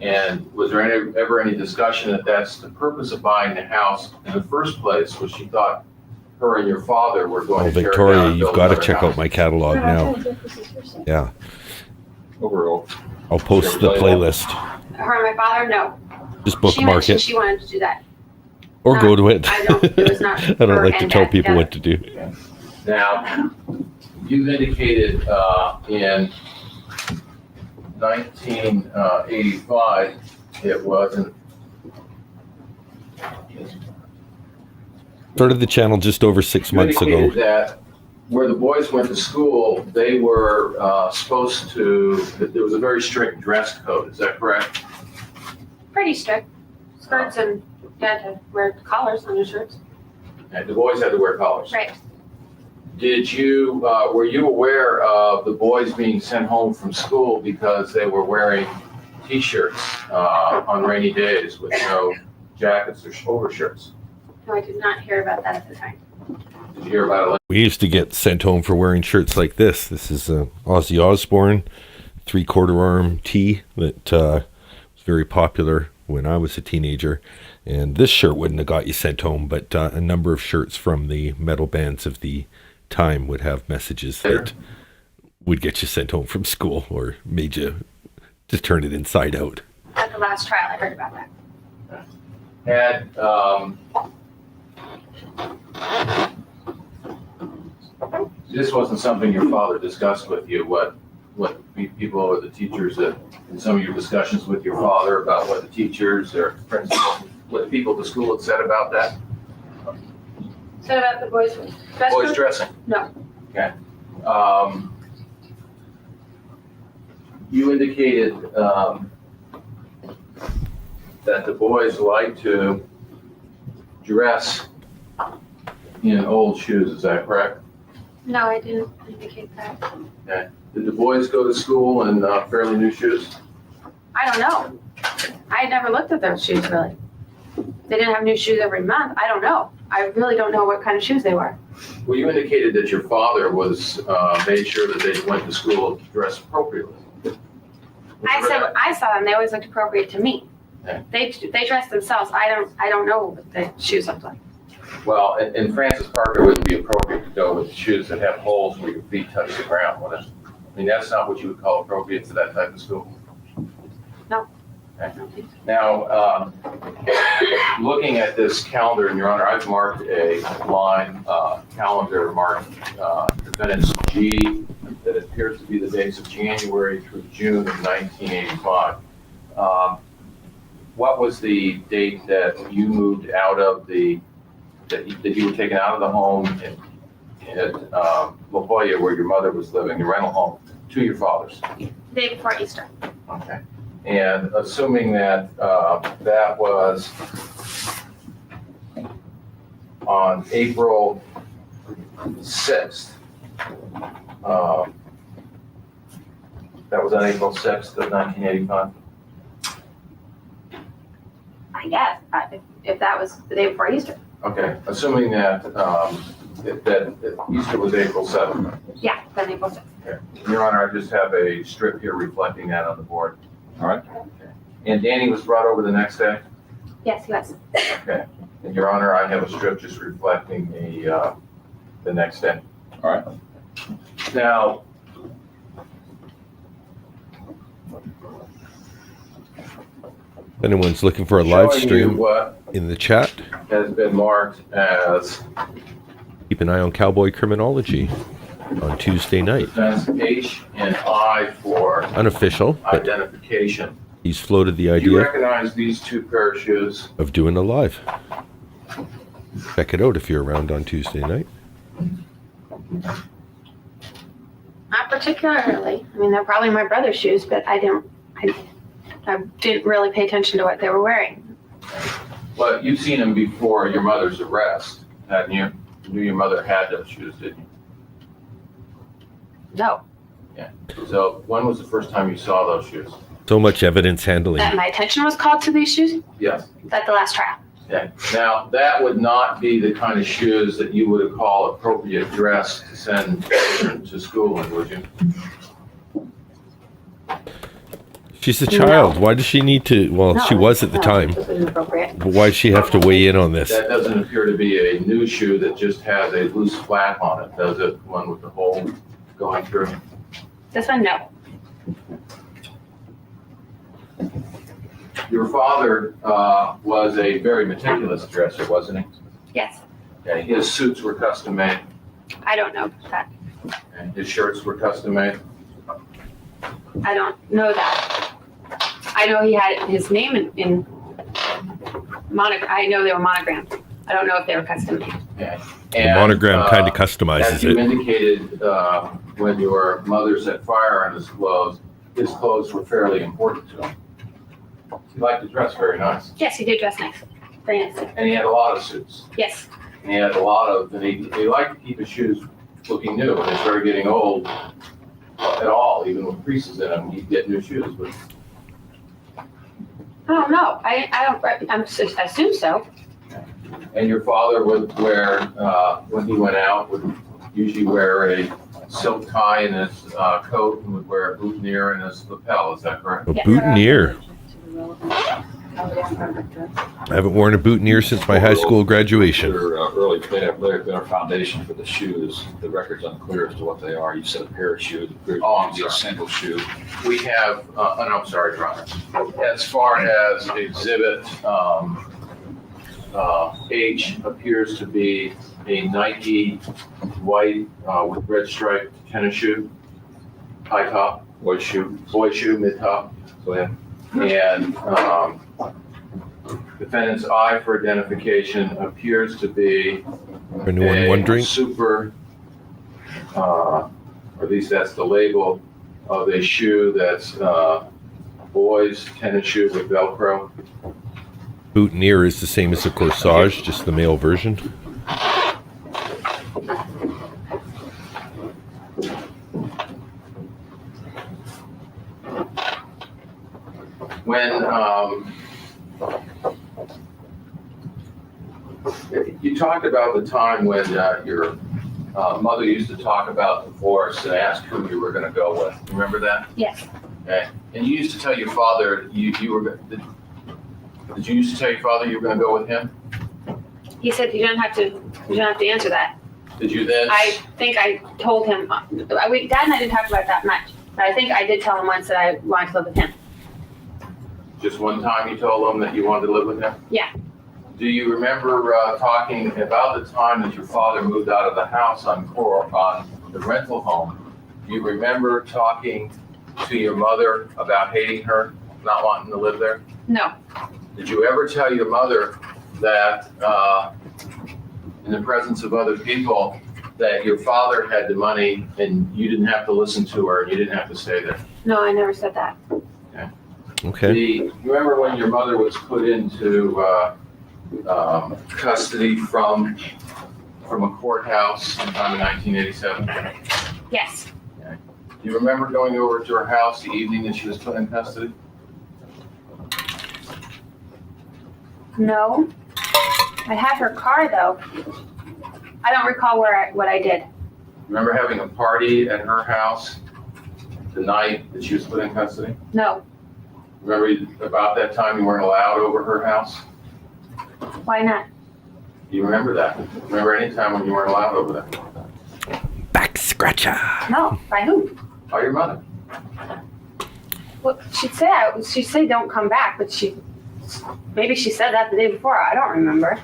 And was there ever any discussion that that's the purpose of buying the house in the first place, was she thought her and your father were going to tear it down Victoria, and you've build got to another check house? out my catalog now. Yeah. Overruled. I'll post the playlist. Her and my father, no. Just She bookmark mentioned it she wanted to do that. or go to it. I don't, it was not I don't her like to and tell Dad people what together. to do. Now, you've indicated in 1985, it wasn't. Started the channel just over 6 months You ago. indicated that where the boys went to school, they were supposed to, there was a very strict dress code, is that correct? Pretty strict. Skirts and you had to wear collars on your shirts. And the boys had to wear collars. Right. Did you, were you aware of the boys being sent home from school because they were wearing t-shirts on rainy days with no jackets or overshirts? No, I did not hear about that at the time. Did you hear about it? We used to get sent home for wearing shirts like this. This is a Ozzy Osbourne 3/4 arm tee that was very popular when I was a teenager. And this shirt wouldn't have got you sent home, but a number of shirts from the metal bands of the time would have messages that would get you sent home from school or made you just turn it inside out. At the last trial, I heard about that. Had this wasn't something your father discussed with you, what people or the teachers that in some of your discussions with your father about what the teachers or principals, what the people at the school had said about that? Said about the boys' dress Boys code? dressing? No. Okay. You indicated that the boys like to dress in old shoes, is that correct? No, I didn't indicate that. Okay. Did the boys go to school in fairly new shoes? I don't know. I never looked at those shoes, really. They didn't have new shoes every month. I don't know. I really don't know what kind of shoes they were. Well, you indicated that your father was made sure that they went to school dressed appropriately. I said when I saw them, they always looked appropriate to me. Okay. They dress themselves. I don't know what the shoes look like. Well, in Francis Parker, it wouldn't be appropriate to go with shoes that have holes where your feet touch the ground, would it? I mean, that's not what you would call appropriate to that type of school. No. Okay. Now, looking at this calendar, and Your Honor, I've marked a line calendar marked defendants G that appears to be the dates of January through June of 1985. What was the date that you moved out of that you were taken out of the home at La Jolla where your mother was living, your rental home, to your father's? The day before Easter. Okay. And assuming that that was on April 6th, that was on April 6th of 1985? I guess, if that was the day before Easter. Okay, assuming that that Easter was April 7th. Yeah, then April 6th. Okay. Your Honor, I just have a strip here reflecting that on the board. All right. Okay. And Danny was brought over the next day? Yes, he was. Okay. And Your Honor, I have a strip just reflecting the next day. All right. Now, If anyone's looking for a live showing you stream what in the chat, has been marked as keep an eye on Cowboy Criminology on Tuesday night. defense H and I for Unofficial, but identification. he's floated the Do you idea recognize these two pair of shoes? of doing a live. Check it out if you're around on Tuesday night. Not particularly. I mean, they're probably my brother's shoes, but I didn't really pay attention to what they were wearing. Well, you've seen them before your mother's arrest, hadn't you? You knew your mother had those shoes, didn't you? No. Yeah. So when was the first time you saw those shoes? So much evidence handling. That my attention was called to these shoes Yes. at the last trial. Okay. Now, that would not be the kind of shoes that you would call appropriate dress to send children to school in, would you? She's a child. No. Why does she need to? Well, No, she was at the no, time. This was inappropriate. But why does she have to weigh in on this? That doesn't appear to be a new shoe that just has a loose flap on it, does it? One with the hole going through? This one, no. Your father was a very meticulous dresser, wasn't he? Yes. Okay. His suits were custom made, I don't know that. and his shirts were custom made. I don't know that. I know he had his name in monogram. I know they were monogrammed. I don't know if they were custom made. Okay. The monogram kind of As customizes you it. indicated, when your mother set fire on his clothes were fairly important to him. He liked to dress very nice, Yes, he did dress nice. Very nice. and he had a lot of suits. Yes. And he had and he liked to keep his shoes looking new. When they started getting old at all, even with creases in them, he'd get new shoes. But I don't know. I assume so. And your father would wear, when he went out, would usually wear a silk tie in his coat and would wear a boutonniere in his lapel. Is that correct? A boutonniere. I haven't worn a boutonniere since my high school graduation. Your early better foundation for the shoes. The record's unclear as to what they are. You said a pair of shoes. I'm A single shoe. We have, I'm sorry, Your Honor. As far as exhibit H appears to be a Nike white with red striped tennis shoe, high top, boy shoe, mid top. Go ahead. And defendant's eye for identification appears to be Anyone wondering? super, or at least that's the label of a shoe that's boys tennis shoe with Velcro. Boutonniere is the same as a corsage, just the male version. When you talked about the time when your mother used to talk about divorce and ask who you were going to go with. Remember that? Yes. Okay. And you used to tell your father you were. Did you used to tell your father you were going to go with him? He said you don't have to answer that. Did you then? I think I told him. Dad and I didn't talk about it that much, but I think I did tell him once that I wanted to live with him. Just one time you told him that you wanted to live with him? Yeah. Do you remember talking about the time that your father moved out of the house on the rental home? Do you remember talking to your mother about hating her, not wanting to live there? No. Did you ever tell your mother that, in the presence of other people, that your father had the money and you didn't have to listen to her and you didn't have to stay there? No, I never said that. Okay. You remember when your mother was put into custody from a courthouse sometime in 1987? Yes. Okay. Do you remember going over to her house the evening that she was put in custody? No. I had her car though. I don't recall what I did. Remember having a party at her house the night that she was put in custody? No. Remember about that time you weren't allowed over her house? Why not? Do you remember that? Remember any time when you weren't allowed over there? Back scratcher. No. By who? By your mother. Well, she'd say don't come back, but maybe she said that the day before. I don't remember.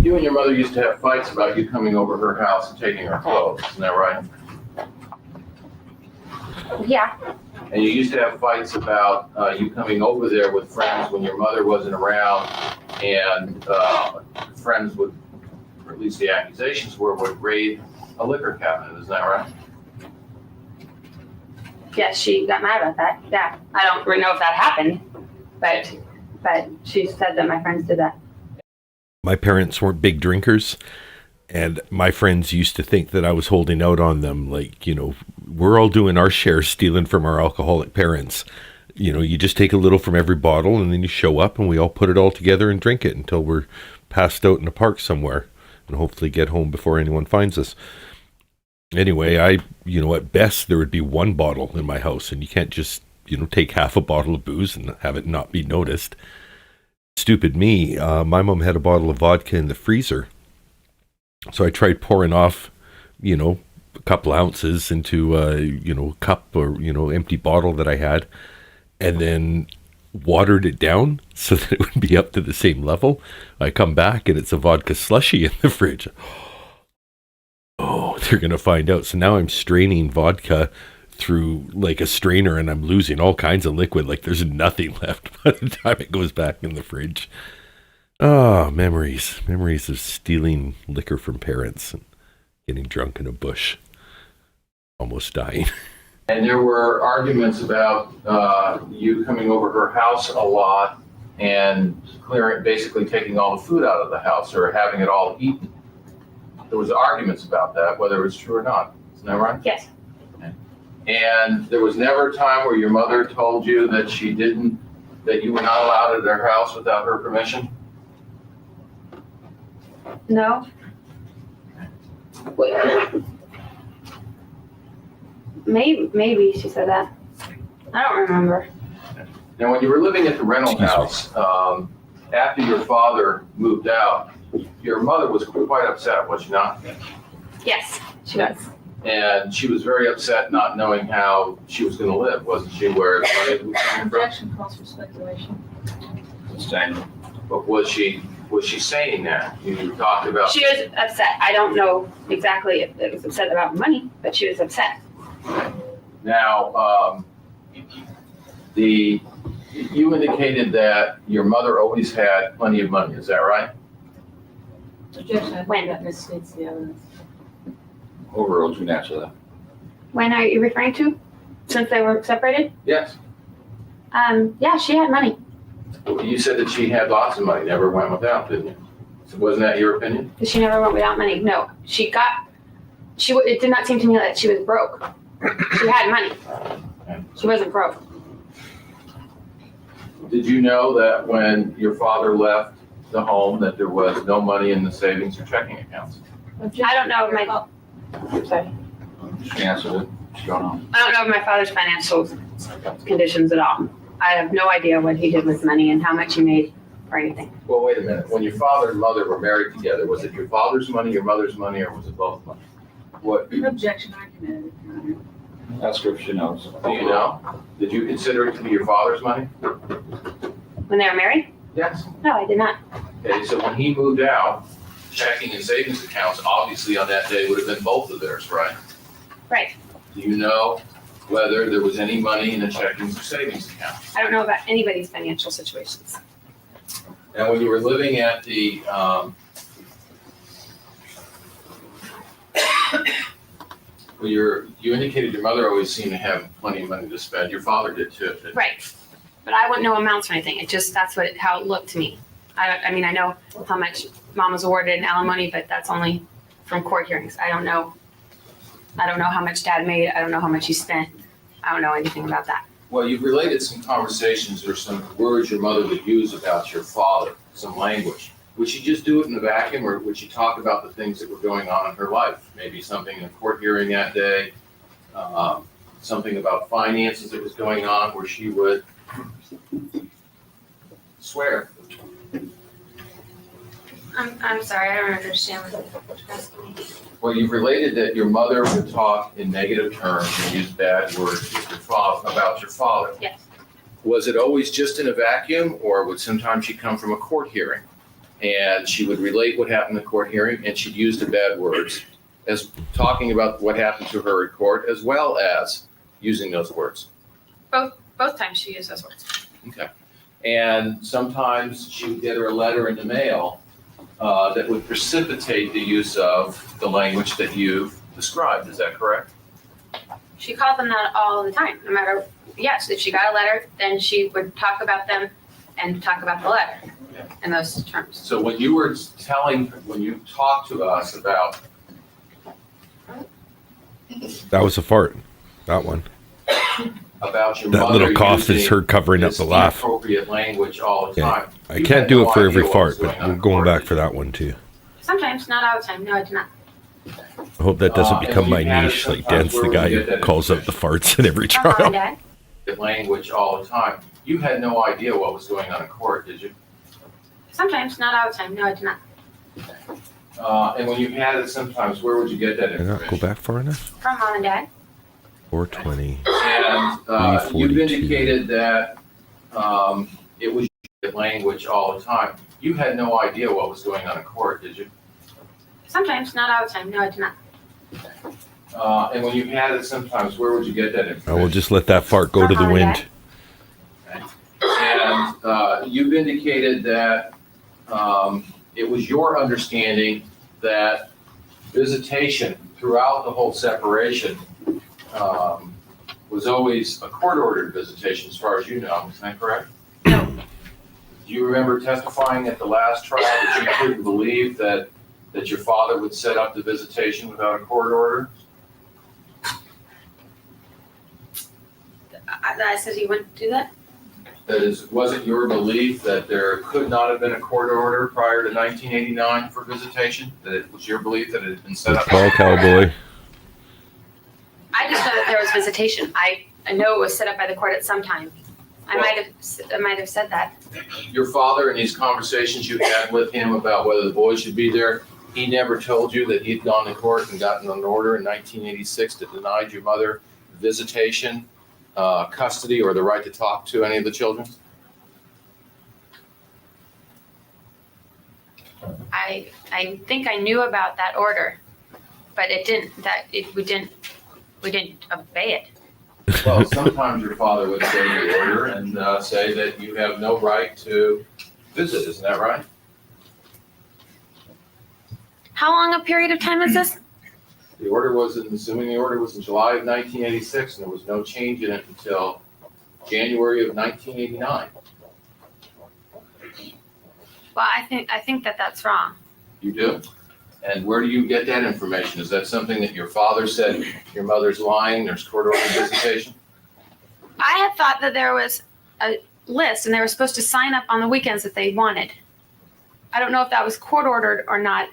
You and your mother used to have fights about you coming over her house and taking her clothes, isn't that right? Yeah. And you used to have fights about you coming over there with friends when your mother wasn't around, and friends would, or at least the accusations were, would raid a liquor cabinet, isn't that right? Yes, she got mad about that. Yeah. I don't really know if that happened, but she said that my friends did that. My parents weren't big drinkers, and my friends used to think that I was holding out on them. Like, we're all doing our share, stealing from our alcoholic parents. You just take a little from every bottle and then you show up and we all put it all together and drink it until we're passed out in a park somewhere and hopefully get home before anyone finds us. Anyway, at best there would be one bottle in my house, and you can't just, take half a bottle of booze and have it not be noticed. Stupid me. My mom had a bottle of vodka in the freezer. So I tried pouring off, a couple ounces into a cup or, empty bottle that I had, and then watered it down so that it would be up to the same level. I come back and it's a vodka slushy in the fridge. Oh, they're going to find out. So now I'm straining vodka through like a strainer and I'm losing all kinds of liquid. Like there's nothing left by the time it goes back in the fridge. Oh, memories of stealing liquor from parents and getting drunk in a bush, almost dying. And there were arguments about you coming over her house a lot and basically taking all the food out of the house or having it all eaten. There was arguments about that, whether it was true or not. Isn't that right? Yes. Okay. And there was never a time where your mother told you that that you were not allowed at her house without her permission? No. Wait. Maybe she said that. I don't remember. Now, when you were living at the rental house, after your father moved out, your mother was quite upset, was she not? Yes, she was. And she was very upset not knowing how she was going to live, wasn't she? Where money was coming from? Objection calls for speculation. But was she saying that? You talked about. She was upset. I don't know exactly if it was upset about money, but she was upset. Now, you indicated that your mother always had plenty of money. Is that right? Objection. When? That misstates the evidence. Overruled, you can answer that. When are you referring to? Since they were separated? Yes. Yeah, she had money. You said that she had lots of money, never went without, didn't you? So wasn't that your opinion? She never went without money. No, it did not seem to me that she was broke. She had money. She wasn't broke. Did you know that when your father left the home that there was no money in the savings or checking accounts? I don't know if my, sorry. She answered it. She don't know. I don't know of my father's financial conditions at all. I have no idea what he did with money and how much he made or anything. Well, wait a minute. When your father and mother were married together, was it your father's money, your mother's money, or was it both money? What? Objection argument. That's what she knows. Do you know? Did you consider it to be your father's money? When they were married? Yes. No, I did not. Okay, so when he moved out, checking and savings accounts, obviously on that day would have been both of theirs, right? Right. Do you know whether there was any money in the checking or savings account? I don't know about anybody's financial situations. And when you were living at the, you indicated your mother always seemed to have plenty of money to spend. Your father did too. didn't he? Right. But I wouldn't know amounts or anything. That's how it looked to me. I mean, I know how much mom was awarded in alimony, but that's only from court hearings. I don't know how much dad made. I don't know how much he spent. I don't know anything about that. Well, you've related some conversations or some words your mother would use about your father, some language. Would she just do it in a vacuum, or would she talk about the things that were going on in her life? Maybe something in a court hearing that day, something about finances that was going on where she would swear. I'm sorry, I don't understand what you're asking me. Well, you've related that your mother would talk in negative terms and use bad words with your father, about your father. Yes. Was it always just in a vacuum, or would sometimes she come from a court hearing and she would relate what happened in the court hearing and she'd use the bad words as talking about what happened to her in court, as well as using those words? Both times she used those words. Okay. And sometimes she would get her a letter in the mail that would precipitate the use of the language that you've described. Is that correct? She called them that all the time. No matter, yes, if she got a letter, then she would talk about them and talk about the letter in those terms. So when you talked to us about. That was a fart. That one. About your That mother little cough is her covering up this the laugh. inappropriate language all the Yeah. time. I You can't had do no it for idea every what fart, was but on we're in going court, back did for you? that one too. Sometimes, not all the time. No, I do not. I hope that doesn't And become when my you had it niche, like sometimes, Dan's where the would guy you get who that calls out the farts in every Mom and trial. Dad. Language all the time. You had no idea what was going on in court, did you? Sometimes, not all the time. No, I do not. And when you had it sometimes, where would you get that Did I not go information? back far enough? From Mom and Dad. 420. And you've 342. indicated that it was language all the time. You had no idea what was going on in court, did you? Sometimes, not all the time. No, I do not. And when you had it sometimes, where would you get that I information? will just let that fart go to the wind. And you've indicated that it was your understanding that visitation throughout the whole separation was always a court-ordered visitation, as far as you know. Is that correct? No. Do you remember testifying at the last trial that you couldn't believe that your father would set up the visitation without a court order? I said he wouldn't do that. That is, was it your belief that there could not have been a court order prior to 1989 for visitation? That it was your belief that it had been set up? Call cowboy. I just know that there was visitation. I know it was set up by the court at some time. I might have said that. Your father, in these conversations you had with him about whether the boys should be there, he never told you that he'd gone to court and gotten an order in 1986 that denied your mother visitation, custody, or the right to talk to any of the children? I think I knew about that order, but we didn't obey it. Well, sometimes your father would say the order and say that you have no right to visit, isn't that right? How long a period of time is this? The order was, assuming the order was in July of 1986, and there was no change in it until January of 1989. Well, I think that that's wrong. You do? And where do you get that information? Is that something that your father said your mother's lying, there's court ordered visitation? I had thought that there was a list and they were supposed to sign up on the weekends that they wanted. I don't know if that was court ordered or not,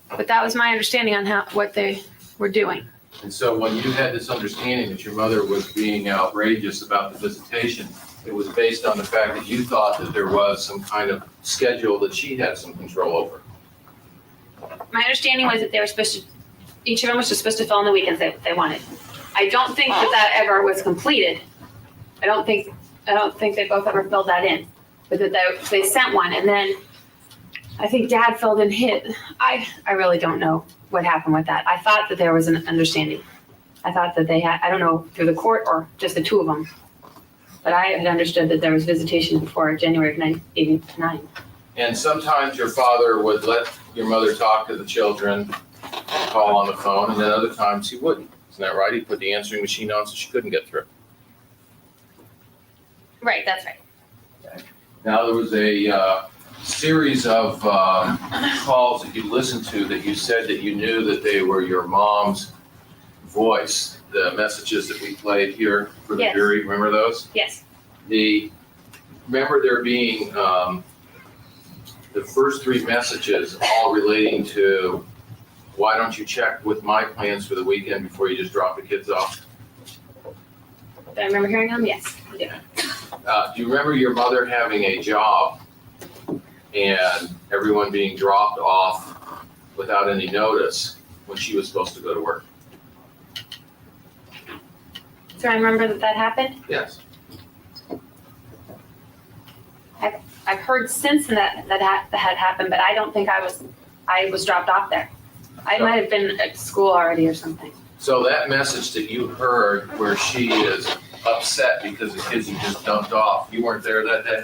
but that was my understanding on what they were doing. And so when you had this understanding that your mother was being outrageous about the visitation, it was based on the fact that you thought that there was some kind of schedule that she had some control over. My understanding was that they were each of them was just supposed to fill in the weekends they wanted. I don't think that ever was completed. I don't think they both ever filled that in, but that they sent one, and then I think Dad filled in his. I really don't know what happened with that. I thought that there was an understanding. I thought that they had, I don't know, through the court or just the two of them, but I had understood that there was visitation before January of 1989. And sometimes your father would let your mother talk to the children, call on the phone, and then other times he wouldn't. Isn't that right? He put the answering machine on so she couldn't get through. Right, that's right. Now, there was a series of calls that you listened to that you said that you knew that they were your mom's voice, the messages that we played here for the jury. Remember those? Yes. Remember there being the first three messages all relating to, why don't you check with my plans for the weekend before you just drop the kids off? Do I remember hearing them? Yes, I do. Do you remember your mother having a job and everyone being dropped off without any notice when she was supposed to go to work? So I remember that happened? Yes. I've heard since that had happened, but I don't think I was dropped off there. I might have been at school already or something. So that message that you heard where she is upset because the kids have just dumped off, you weren't there that day?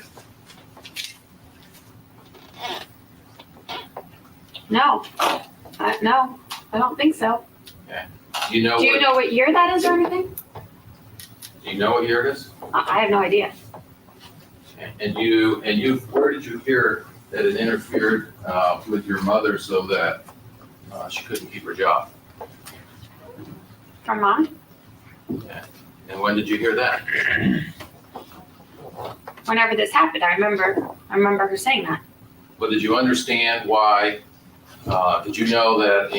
No, no, I don't think so. Okay. Do you know what year that is or anything? Do you know what year it is? I have no idea. And where did you hear that it interfered with your mother so that she couldn't keep her job? From Mom? Okay. And when did you hear that? Whenever this happened, I remember her saying that. But did you understand why? Did you know that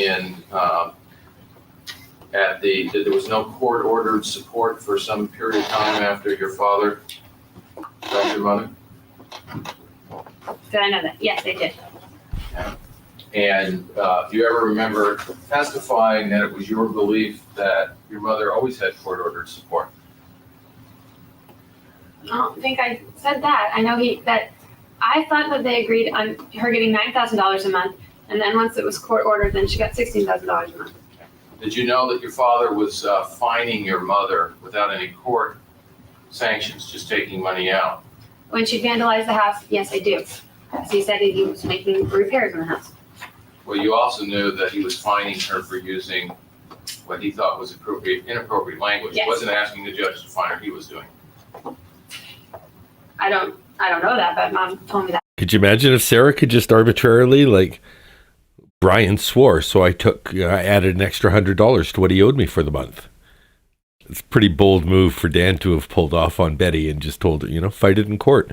that there was no court-ordered support for some period of time after your father dumped your mother? Did I know that? Yes, I did. And do you ever remember testifying that it was your belief that your mother always had court-ordered support? I don't think I said that. I know that I thought that they agreed on her getting $9,000 a month, and then once it was court-ordered, then she got $16,000 a month. Did you know that your father was fining your mother without any court sanctions, just taking money out? When she vandalized the house, yes, I do. So he said he was making repairs in the house. Well, you also knew that he was fining her for using what he thought was inappropriate language. Yes. He wasn't asking the judge to fine her, he was doing it. I don't know that, but Mom told me that. Could you imagine if Sarah could just arbitrarily, like, Brian swore, so I added an extra $100 to what he owed me for the month. It's a pretty bold move for Dan to have pulled off on Betty and just told her, fight it in court.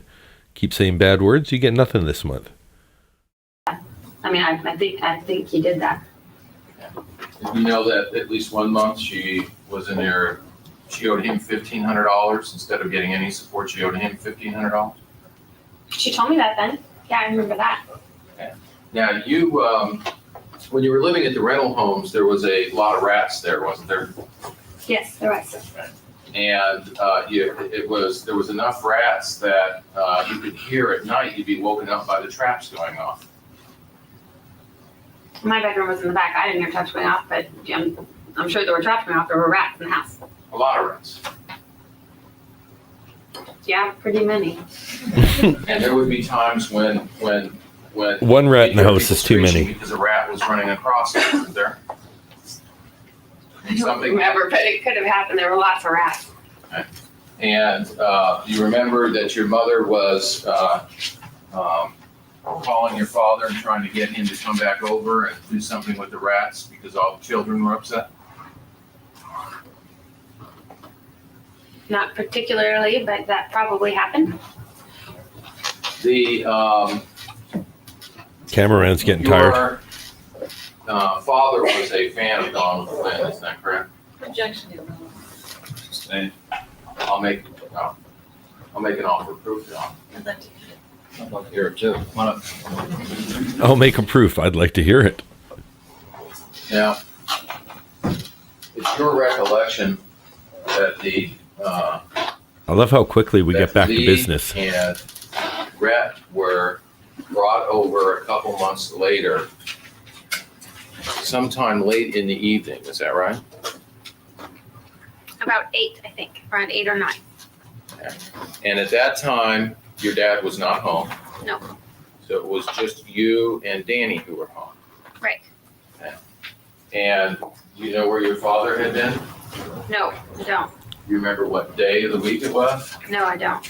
Keep saying bad words, you get nothing this month. I mean, I think he did that. Did you know that at least 1 month she owed him $1,500 instead of getting any support? She owed him $1,500. She told me that then. Yeah, I remember that. Okay. Now you, when you were living at the rental homes, there was a lot of rats there, wasn't there? Yes, there was. And there was enough rats that you could hear at night. You'd be woken up by the traps going off. My bedroom was in the back. I didn't hear traps going off, but I'm sure there were traps going off. There were rats in the house. A lot of rats. Yeah, pretty many. And there would be times when one rat in the house is too many. Because a rat was running across it, wasn't there? I don't remember, but it could have happened. There were lots of rats. Okay. And you remember that your mother was calling your father and trying to get him to come back over and do something with the rats because all the children were upset? Not particularly, but that probably happened. The Cameraman's getting tired. Your father was a fan of Donald Flynn, is that correct? Objection. I'll make an offer of proof, John. I'd like to hear it too. Come on up. I'll make a proof. I'd like to hear it. Now, it's your recollection that the I love how quickly we get back to Lee business. and Rhett were brought over a couple months later, sometime late in the evening. Is that right? About 8, I think. Around 8 or 9. Okay. And at that time, your dad was not home. No. So it was just you and Danny who were home. Right. Okay. And you know where your father had been? No, I don't. You remember what day of the week it was? No, I don't.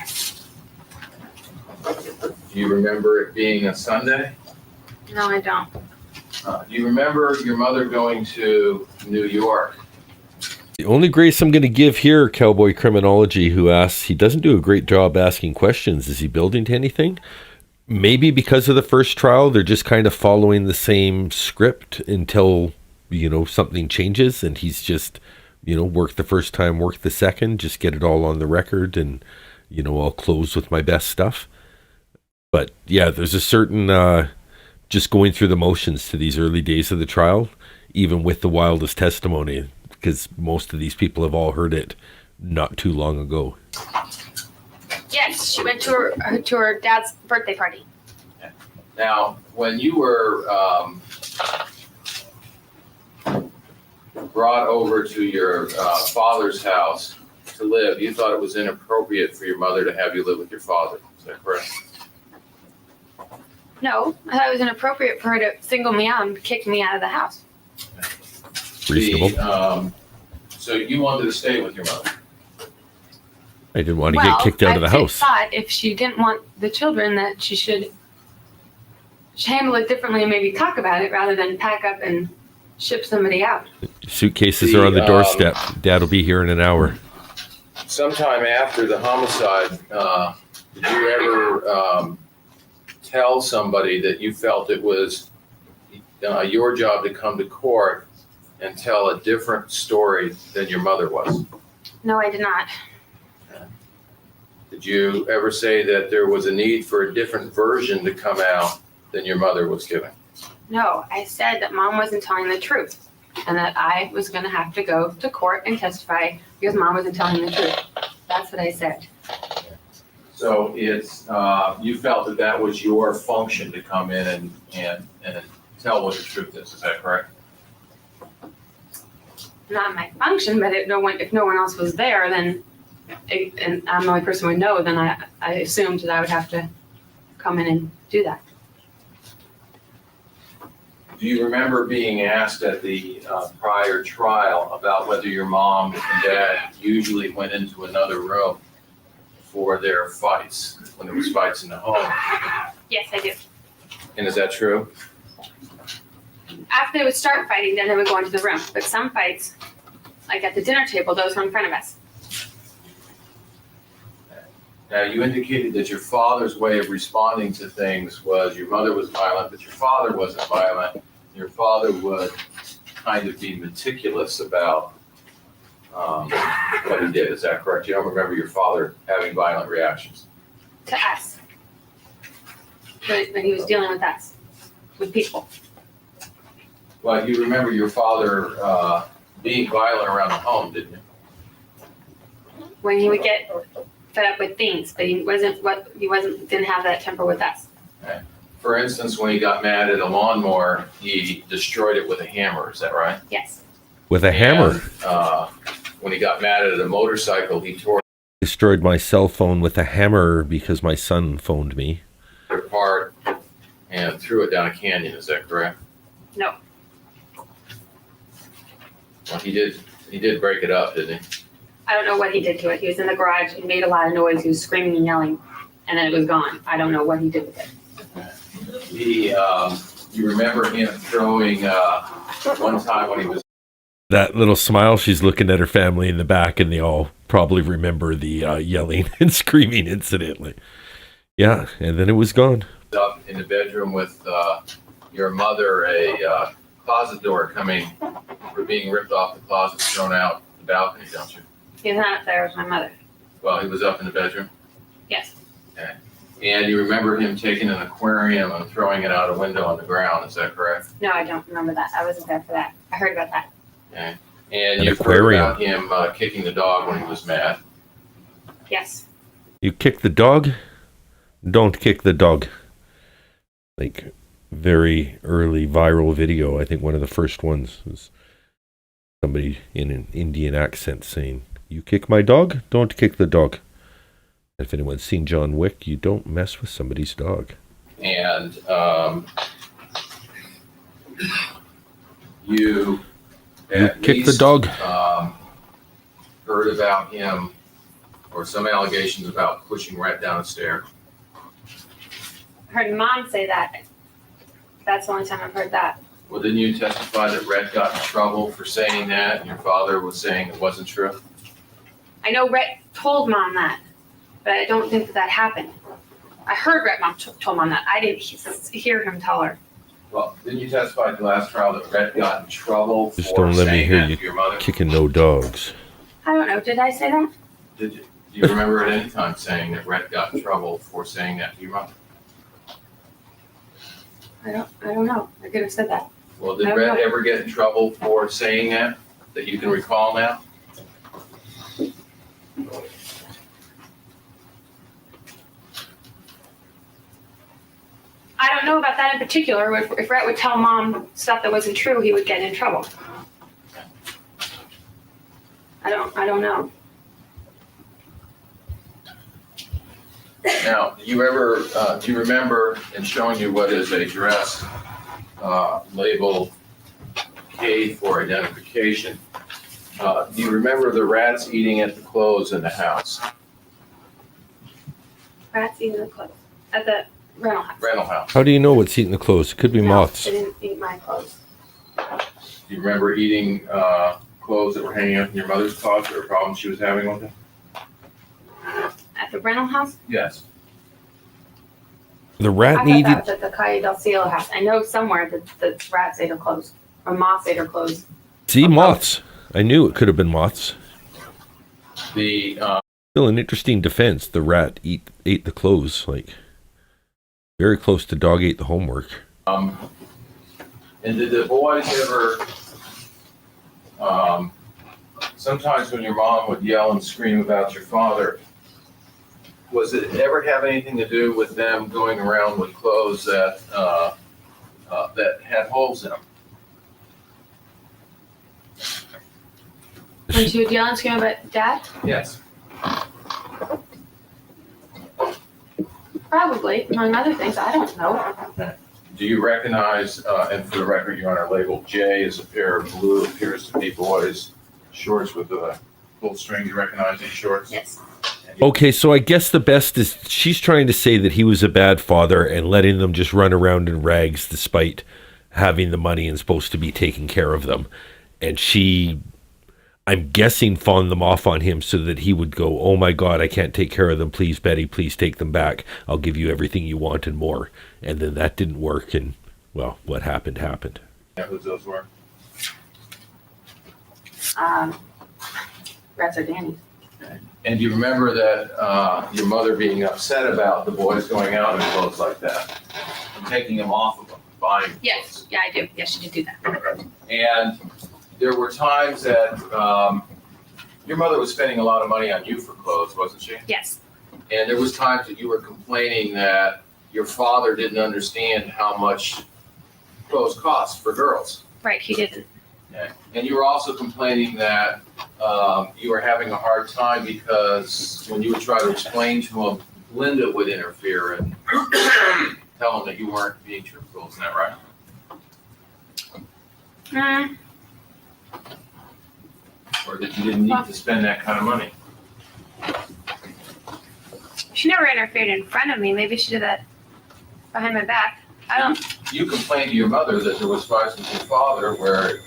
Do you remember it being a Sunday? No, I don't. Do you remember your mother going to New York? The only grace I'm going to give here, Cowboy Criminology, who asks, he doesn't do a great job asking questions. Is he building to anything? Maybe because of the first trial, they're just kind of following the same script until, something changes and he's just, work the first time, work the second, just get it all on the record and, I'll close with my best stuff. But yeah, there's a certain just going through the motions to these early days of the trial, even with the wildest testimony, because most of these people have all heard it not too long ago. Yes, she went to her dad's birthday party. Now, when you were brought over to your father's house to live, you thought it was inappropriate for your mother to have you live with your father. Is that correct? No, I thought it was inappropriate for her to single me out and kick me out of the house. Reasonable. So you wanted to stay with your mother? I didn't want to get kicked out of the house. I thought if she didn't want the children that she should handle it differently and maybe talk about it rather than pack up and ship somebody out. Suitcases are on the doorstep. Dad will be here in an hour. Sometime after the homicide, did you ever tell somebody that you felt it was your job to come to court and tell a different story than your mother was? No, I did not. Did you ever say that there was a need for a different version to come out than your mother was giving? No, I said that Mom wasn't telling the truth and that I was going to have to go to court and testify because Mom wasn't telling the truth. That's what I said. So it's you felt that was your function to come in and tell what the truth is. Is that correct? Not my function, but if no one else was there, then and I'm the only person who would know, then I assumed that I would have to come in and do that. Do you remember being asked at the prior trial about whether your mom and dad usually went into another room for their fights, when there was fights in the home? Yes, I do. And is that true? After they would start fighting, then they would go into the room. But some fights, like at the dinner table, those were in front of us. Now, you indicated that your father's way of responding to things was your mother was violent, but your father wasn't violent. Your father would kind of be meticulous about what he did. Is that correct? You don't remember your father having violent reactions? To us. When he was dealing with us, with people. Well, you remember your father being violent around the home, didn't you? When he would get fed up with things, but didn't have that temper with us. Okay. For instance, when he got mad at a lawnmower, he destroyed it with a hammer. Is that right? Yes. With a hammer. When he got mad at a motorcycle, he tore Destroyed my cell phone with a hammer because my son phoned me. it apart and threw it down a canyon. Is that correct? No. Well, he did break it up, didn't he? I don't know what he did to it. He was in the garage. He made a lot of noise. He was screaming and yelling, and then it was gone. I don't know what he did with it. You remember him throwing one time when he was. That little smile, she's looking at her family in the back, and they all probably remember the yelling and screaming incidentally. Yeah, and then it was gone. Up in the bedroom with your mother, a closet door coming, or being ripped off the closet, thrown out the balcony, don't you? He was not up there with my mother. Well, he was up in the bedroom. Yes. Okay. And you remember him taking an aquarium and throwing it out a window on the ground. Is that correct? No, I don't remember that. I wasn't there for that. I heard about that. Okay. And An you've aquarium. heard about him kicking the dog when he was mad. Yes. You kick the dog? Don't kick the dog. Like, very early viral video. I think one of the first ones was somebody in an Indian accent saying, "You kick my dog? Don't kick the dog." If anyone's seen John Wick, you don't mess with somebody's dog. And you at kick the least, dog. Heard about him, or some allegations about pushing Rhett down a stair. I heard Mom say that. That's the only time I've heard that. Well, didn't you testify that Rhett got in trouble for saying that, and your father was saying it wasn't true? I know Rhett told Mom that, but I don't think that happened. I heard Rhett told Mom that. I didn't hear him tell her. Well, didn't you testify at the last trial that Rhett got in trouble Just for don't let me saying hear that you to your mother? kicking no dogs. I don't know. Did I say that? Did you? Do you remember at any time saying that Rhett got in trouble for saying that to your mother? I don't know. I could have said that. Well, did I don't Rhett know. ever get in trouble for saying that you can recall now? I don't know about that in particular. If Rhett would tell Mom stuff that wasn't true, he would get in trouble. I don't know. Now, do you remember in showing you what is a dress labeled K for identification? Do you remember the rats eating at the clothes in the house? Rats eating the clothes at the rental house. How do you know what's eating the clothes? It could be moths. They didn't eat my clothes. Do you remember eating clothes that were hanging up in your mother's closet, or problems she was having with them? At the rental house? Yes. The I rat thought needed. that was at the Calle del Cielo house. I know somewhere that the rats ate her clothes, or moths ate her clothes. See, moths. I knew it could have been moths. The Still an interesting defense. The rat ate the clothes. Like, very close to dog ate the homework. and did the boys ever? Sometimes when your mom would yell and scream about your father, was it ever have anything to do with them going around with clothes that that had holes in them? When she would yell and scream about Dad? Yes. Probably, among other things. I don't know. Do you recognize, and for the record, your honor, labeled J is a pair of blue, appears to be boys' shorts with a full string. You recognize these shorts? Yes. Okay, so I guess the best is she's trying to say that he was a bad father and letting them just run around in rags despite having the money and supposed to be taking care of them. And she, I'm guessing fawned them off on him so that he would go, oh my God, I can't take care of them. Please, Betty, please take them back. I'll give you everything you want and more. And then that didn't work. And, well, what happened, happened. Yeah, who those were? Rats or Danny. And do you remember that your mother being upset about the boys going out in clothes like that? And taking them off of them, buying Yes, yeah, I do. Yes, she did do that. And there were times that your mother was spending a lot of money on you for clothes, wasn't she? Yes. And there was times that you were complaining that your father didn't understand how much clothes cost for girls. Right, he didn't. Okay. And you were also complaining that you were having a hard time because when you would try to explain to him, Linda would interfere and tell him that you weren't being truthful. Isn't that right? Or that you didn't need to spend that kind of money? She never interfered in front of me. Maybe she did that behind my back. I don't. You complained to your mother that there was fights with your father where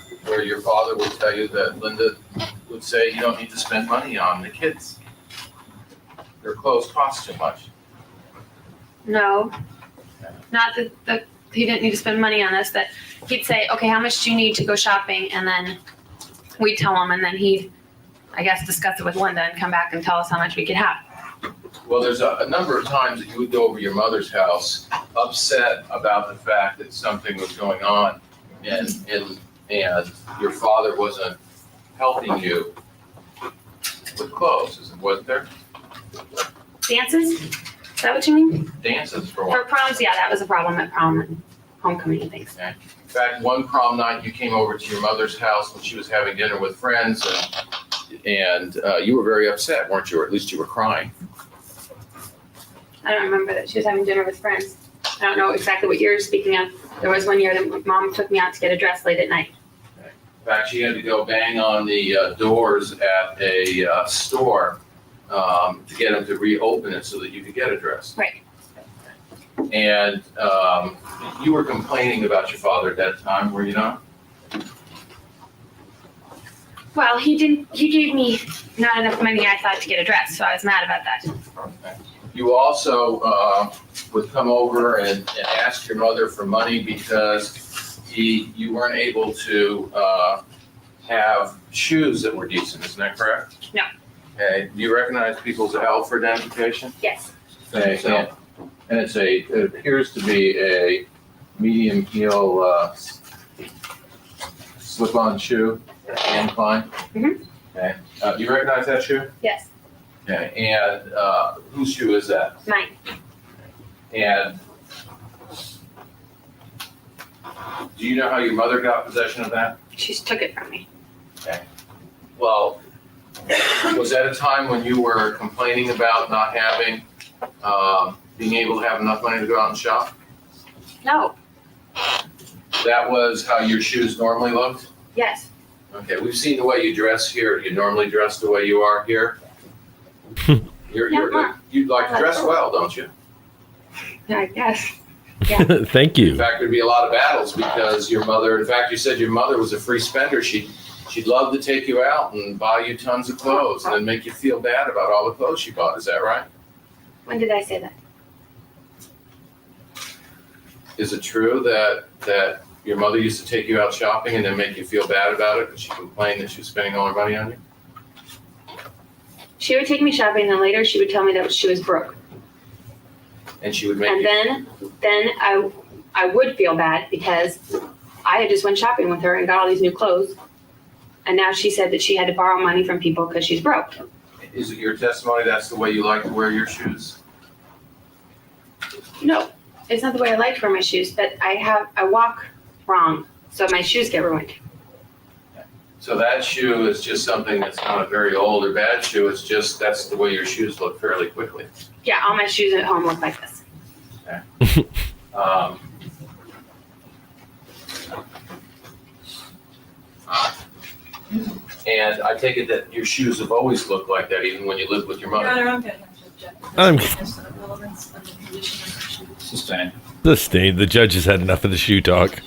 your father would tell you that Linda would say you don't need to spend money on the kids. Their clothes cost too much. No. Not that he didn't need to spend money on this. That he'd say, okay, how much do you need to go shopping? And then we'd tell him, and then he'd, I guess, discuss it with Linda and come back and tell us how much we could have. Well, there's a number of times that you would go over to your mother's house upset about the fact that something was going on and your father wasn't helping you with clothes, wasn't there? Dances? Is that what you mean? Dances for For one. proms, yeah, that was a problem at prom and homecoming and things. Okay. In fact, one prom night you came over to your mother's house when she was having dinner with friends and you were very upset, weren't you? Or at least you were crying. I don't remember that she was having dinner with friends. I don't know exactly what you're speaking of. There was one year that mom took me out to get a dress late at night. In fact, she had to go bang on the doors at a store to get them to reopen it so that you could get a dress. Right. And you were complaining about your father at that time, were you not? Well, he gave me not enough money, I thought, to get a dress, so I was mad about that. You also would come over and ask your mother for money because you weren't able to have shoes that were decent, isn't that correct? No. Okay, do you recognize people's Alfred identification? Yes. Okay, and it appears to be a medium heel slip-on shoe, incline. Mhm. Okay, do you recognize that shoe? Yes. Okay, and whose shoe is that? Mine. And do you know how your mother got possession of that? She took it from me. Okay. Well, was that a time when you were complaining about not having, being able to have enough money to go out and shop? No. That was how your shoes normally looked? Yes. Okay, we've seen the way you dress here. You normally dress the way you are here? You'd like to dress well, don't you? Yeah, I guess. Thank In you. fact, there'd be a lot of battles because your mother, in fact, you said your mother was a free spender. She'd love to take you out and buy you tons of clothes and then make you feel bad about all the clothes she bought. Is that right? When did I say that? Is it true that your mother used to take you out shopping and then make you feel bad about it because she complained that she was spending all her money on you? She would take me shopping, and then later she would tell me that she was broke. And she would make And you... then I would feel bad because I had just went shopping with her and got all these new clothes. And now she said that she had to borrow money from people because she's broke. Is it your testimony that's the way you like to wear your shoes? No, it's not the way I like to wear my shoes, but I walk wrong, so my shoes get ruined. So that shoe is just something that's not a very old or bad shoe. It's just that's the way your shoes look fairly quickly. Yeah, all my shoes at home look like this. Okay. And I take it that your shoes have always looked like that, even when you lived with your mother. I'm going to object. I'm Sustained. sustained. The judge has had enough of the shoe talk.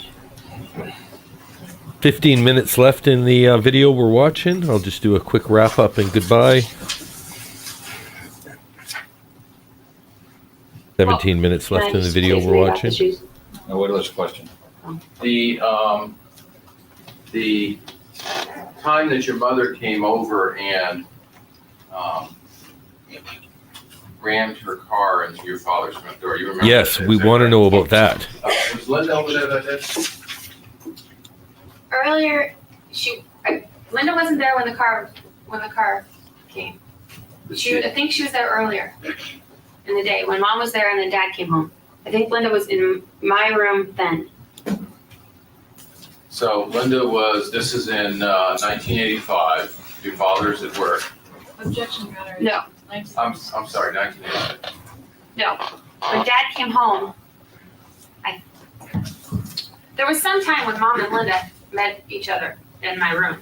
15 minutes left in the video we're watching. I'll just do a quick wrap up and goodbye. 17 minutes left in the video we're watching. Now, what was the question? The time that your mother came over and rammed her car into your father's front door, you remember? Yes, we want to know about that. Was Linda over there that day? Earlier, Linda wasn't there when the car came. I think she was there earlier in the day when Mom was there and then Dad came home. I think Linda was in my room then. So Linda this is in 1985. Your father's at work. Objection, Your Honor. No, I'm sorry, 1986. no. When Dad came home, there was some time when Mom and Linda met each other in my room.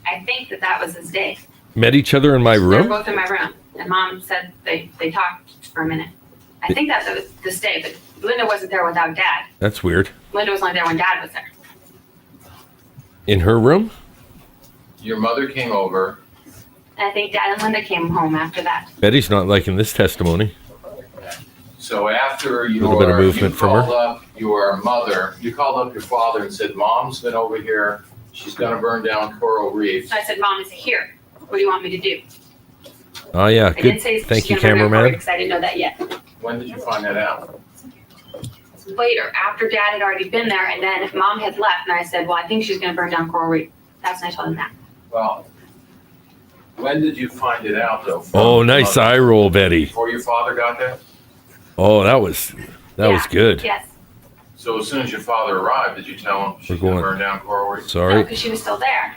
I think that was his day. Met each other in my They were room? both in my room, and Mom said they talked for a minute. I think that was this day, but Linda wasn't there without Dad. That's weird. Linda was only there when Dad was there. In her room? Your mother came over. And I think Dad and Linda came home after that. Betty's not liking this testimony. So after A little bit of movement from her. called up your mother, you called up your father and said, Mom's been over here. She's going to burn down Coral Reef. So I said, Mom is here. What do you want me to do? Oh, yeah. I Good. didn't say Thank you, she's gonna burn down Coral cameraman. Reef because I didn't know that yet. When did you find that out? Later, after Dad had already been there, and then Mom had left, and I said, well, I think she's going to burn down Coral Reef. That's when I told him that. Well, when did you find it out, though? Oh, nice eye roll, Betty. Before your father got there? Oh, that was good. Yes. So as soon as your father arrived, did you tell him she's going to burn down Coral Reef? No, Sorry. because she was still there.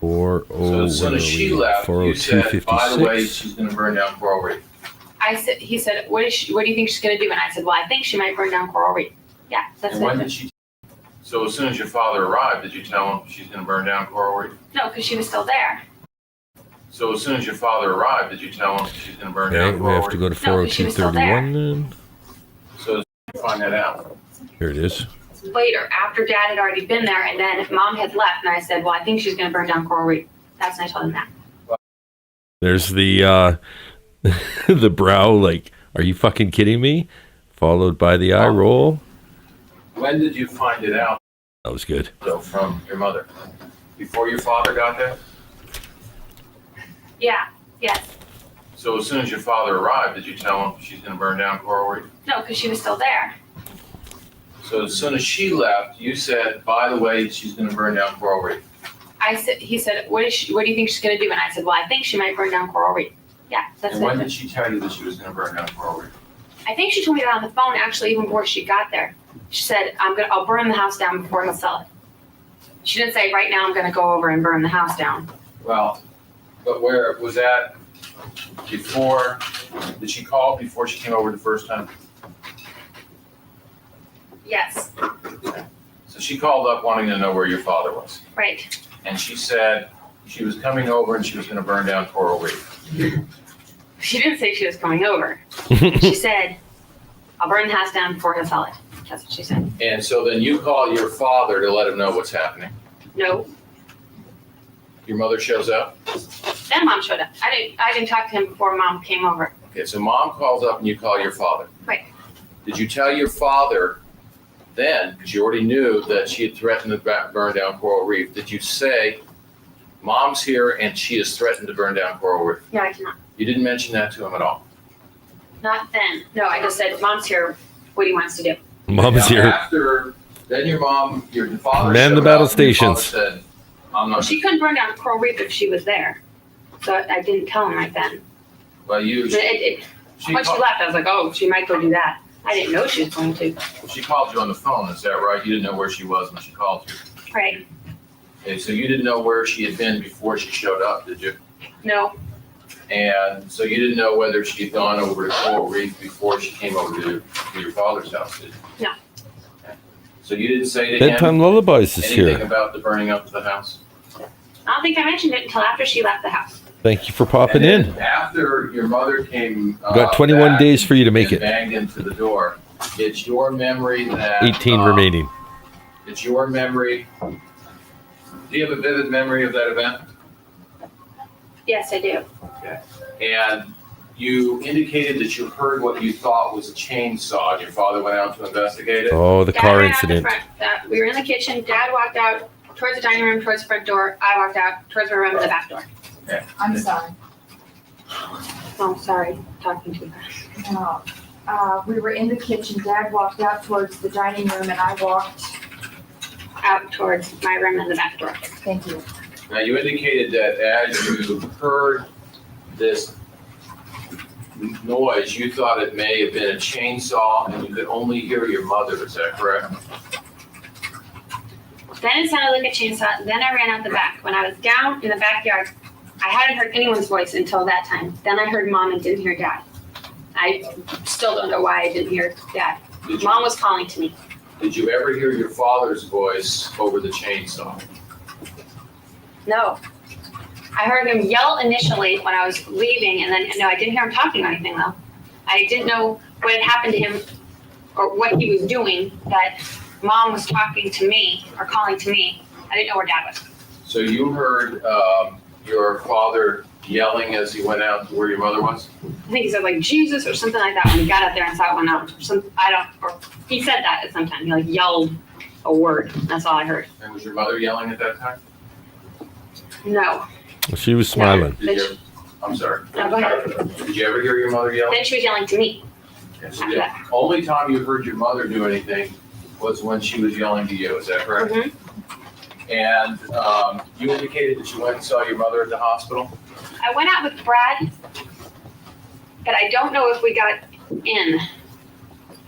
So as soon as she left, you said, by the way, 402.56. she's going to burn down Coral Reef. He said, what do you think she's going to do? And I said, well, I think she might burn down Coral Reef. Yeah, that's And what when I did said. she? So as soon as your father arrived, did you tell him she's going to burn down Coral Reef? No, because she was still there. So as soon as your father arrived, did you tell him she's going to burn Okay, down we Coral have to Reef? go to 402.31 then. So as soon as you find that out. Here it is. Later, after Dad had already been there, and then Mom had left, and I said, well, I think she's going to burn down Coral Reef. That's when I told him that. There's the the brow, like, are you fucking kidding me? Followed by the eye roll. When did you find it out, That was good. though, from your mother? Before your father got there? Yeah, yes. So as soon as your father arrived, did you tell him she's going to burn down Coral Reef? No, because she was still there. So as soon as she left, you said, by the way, she's going to burn down Coral Reef. He said, what do you think she's going to do? And I said, well, I think she might burn down Coral Reef. Yeah, that's And what I when said. did she tell you that she was going to burn down Coral Reef? I think she told me that on the phone, actually, even before she got there. She said, I'll burn the house down before he'll sell it. She didn't say, right now I'm going to go over and burn the house down. Well, but where was that before? Did she call before she came over the first time? Yes, So she called up wanting to know where your father was. right. And she said she was coming over and she was going to burn down Coral Reef. She didn't say she was coming over. She said, I'll burn the house down before he'll sell it. That's what she said. And so then you call your father to let him know what's happening. No. Your mother shows up. Then Mom showed up. I didn't talk to him before Mom came over. Okay, so mom calls up and you call your father. Right. Did you tell your father then, because you already knew that she had threatened to burn down Coral Reef, did you say, Mom's here and she has threatened to burn down Coral Reef? Yeah, I did not. You didn't mention that to him at all? Not then. No, I just said, Mom's here. What do you want us to do? Mom's Now, here. After, then your father Man showed the battle up and your father stations. said, I'm Well, not, she couldn't burn down Coral Reef if she was there. So I didn't tell him right then. well, you, But she once she called- left, I was like, oh, she might go do that. I didn't know she was going to. she called you on the phone, is that right? You didn't know where she was when she called you? Right. Okay, so you didn't know where she had been before she showed up, did you? No. And so you didn't know whether she had gone over to Coral Reef before she came over to your father's house, did you? No. So you didn't say to Bedtime him Lullabies is anything here. about the burning up of the house? I don't think I mentioned it until after she left the house. Thank you for popping And in. then after your mother came Got 21 back days for you to make and it. banged into the door, it's your memory that 18 remaining. It's your memory Do you have a vivid memory of that event? Yes, I do. Okay. And you indicated that you heard what you thought was a chainsaw, and your father went out to investigate it? Oh, the Dad car ran out the incident. front. We were in the kitchen. Dad walked out towards the dining room, towards the front door. I walked out towards my room and the back door. Okay. I'm sorry. Oh, sorry, talking too fast. No. We were in the kitchen. Dad walked out towards the dining room and I walked. Out towards my room and the back door. Thank you. Now, you indicated that as you heard this noise, you thought it may have been a chainsaw, and you could only hear your mother. Is that correct? Then it sounded like a chainsaw. Then I ran out the back. When I was down in the backyard, I hadn't heard anyone's voice until that time. Then I heard Mom and didn't hear Dad. I still don't know why I didn't hear Dad. Mom was calling to me. Did you ever hear your father's voice over the chainsaw? No. I heard him yell initially when I was leaving, and then, no, I didn't hear him talking or anything, though. I didn't know what had happened to him or what he was doing, that Mom was talking to me or calling to me. I didn't know where Dad was. So you heard your father yelling as he went out to where your mother was? I think he said, like, Jesus or something like that when he got out there and saw it went out. Or he said that at some time. He, like, yelled a word. That's all I heard. And was your mother yelling at that time? No. She was smiling. I'm sorry. No, go ahead. Did you ever hear your mother yelling? Then she was yelling to me. Yes, so the only time you heard your mother do anything was when she was yelling to you. Is that correct? Mm-hmm. And you indicated that you went and saw your mother at the hospital? I went out with Brad, but I don't know if we got in.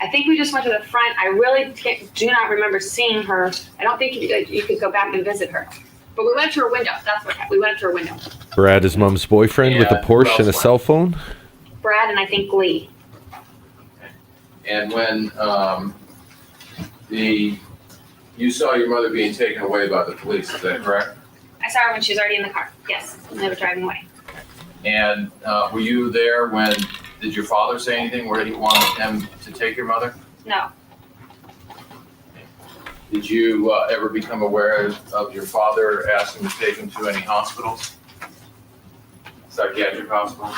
I think we just went to the front. I really do not remember seeing her. I don't think you could go back and visit her. But we went to her window. That's what happened. We went to her window. Brad, his mom's boyfriend, with a Porsche and a cell phone. Brad and I think Lee. And when you saw your mother being taken away by the police, is that correct? I saw her when she was already in the car. Yes, and they were driving away. And were you there when, did your father say anything where he wanted him to take your mother? No. Did you ever become aware of your father asking to take him to any hospitals? Psychiatric hospitals?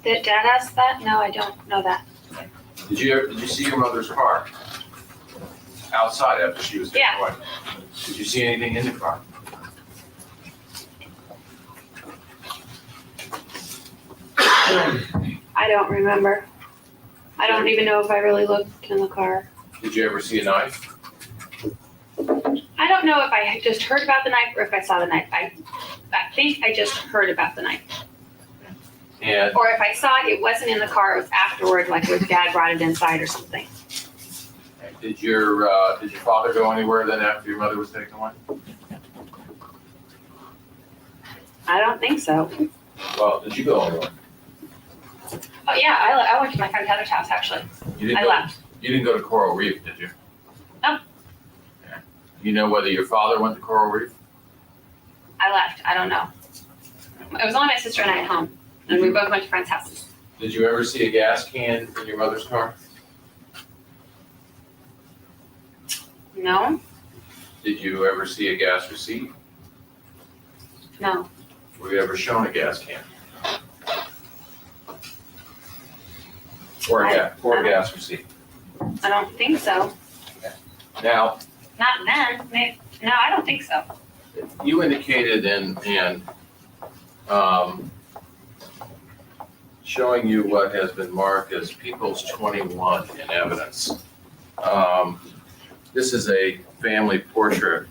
Did Dad ask that? No, I don't know that. Did you see your mother's car outside after she was taken away? Did you see anything in the car? I don't remember. I don't even know if I really looked in the car. Did you ever see a knife? I don't know if I just heard about the knife or if I saw the knife. I think I just heard about the knife. And Or if I saw it, it wasn't in the car. It was afterward, like where Dad brought it inside or something. did your father go anywhere then after your mother was taken away? I don't think so. Well, did you go anywhere? Oh yeah, I went to my friend Heather's house actually. I left. You didn't go to Coral Reef, did you? No. Yeah. You know whether your father went to Coral Reef? I left. I don't know. It was only my sister and I at home, and we both went to friends' houses. Did you ever see a gas can in your mother's car? No. Did you ever see a gas receipt? No. Were you ever shown a gas can? Or a gas receipt? I don't think so. Now, Not then. No, I don't think so. you indicated in showing you what has been marked as People's 21 in evidence. This is a family portrait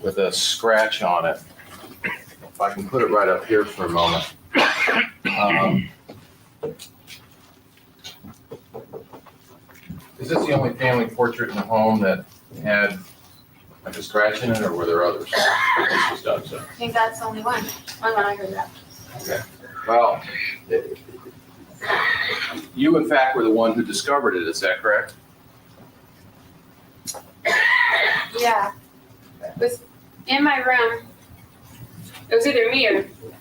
with a scratch on it. If I can put it right up here for a moment. Is this the only family portrait in the home that had like a scratch in it, or were there others? This was done, so. I think that's the only one. Only one I heard that. Okay. Well, you in fact were the one who discovered it, is that correct? Yeah. It was in my room. It was either me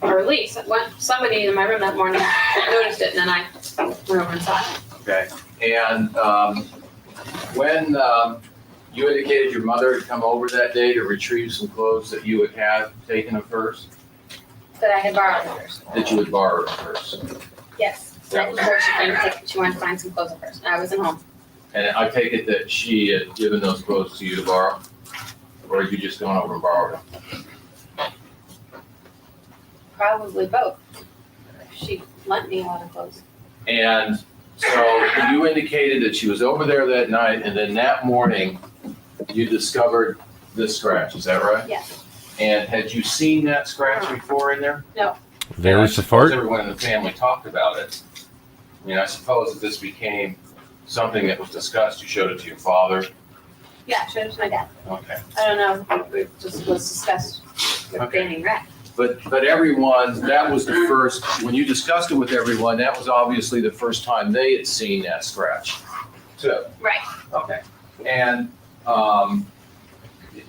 or Lee. Somebody in my room that morning noticed it, and then I went over and saw it. Okay. And when You indicated your mother had come over that day to retrieve some clothes that you had taken of hers, That I had borrowed hers. that you had borrowed of hers. Yes. So I told her she wanted to find some clothes of hers, and I wasn't home. And I take it that she had given those clothes to you to borrow? Or had you just gone over and borrowed them? Probably both. She lent me a lot of clothes. And so you indicated that she was over there that night, and then that morning, you discovered this scratch, is that right? Yes. And had you seen that scratch before in there? No. There And was I the fart. suppose everyone in the family talked about it. I mean, I suppose that this became something that was discussed. You showed it to your father. Yeah, showed it to my dad. Okay. I don't know. It just was discussed with Okay. Danny Rat. But everyone, that was the first, when you discussed it with everyone, that was obviously the first time they had seen that scratch too. Right. Okay. And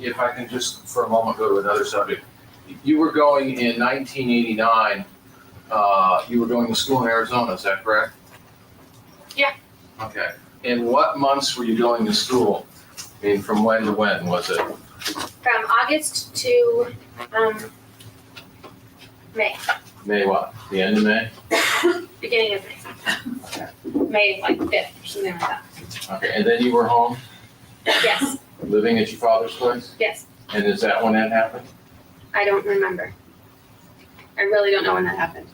if I can just for a moment go to another subject. You were going in 1989, you were going to school in Arizona, is that correct? Yeah. Okay. And what months were you going to school? I mean, from when to when was it? From August to May. May what? The end of May? Beginning of May. May like 5th or something like that. Okay. And then you were home, Yes. living at your father's place? Yes. And is that when that happened? I don't remember. I really don't know when that happened.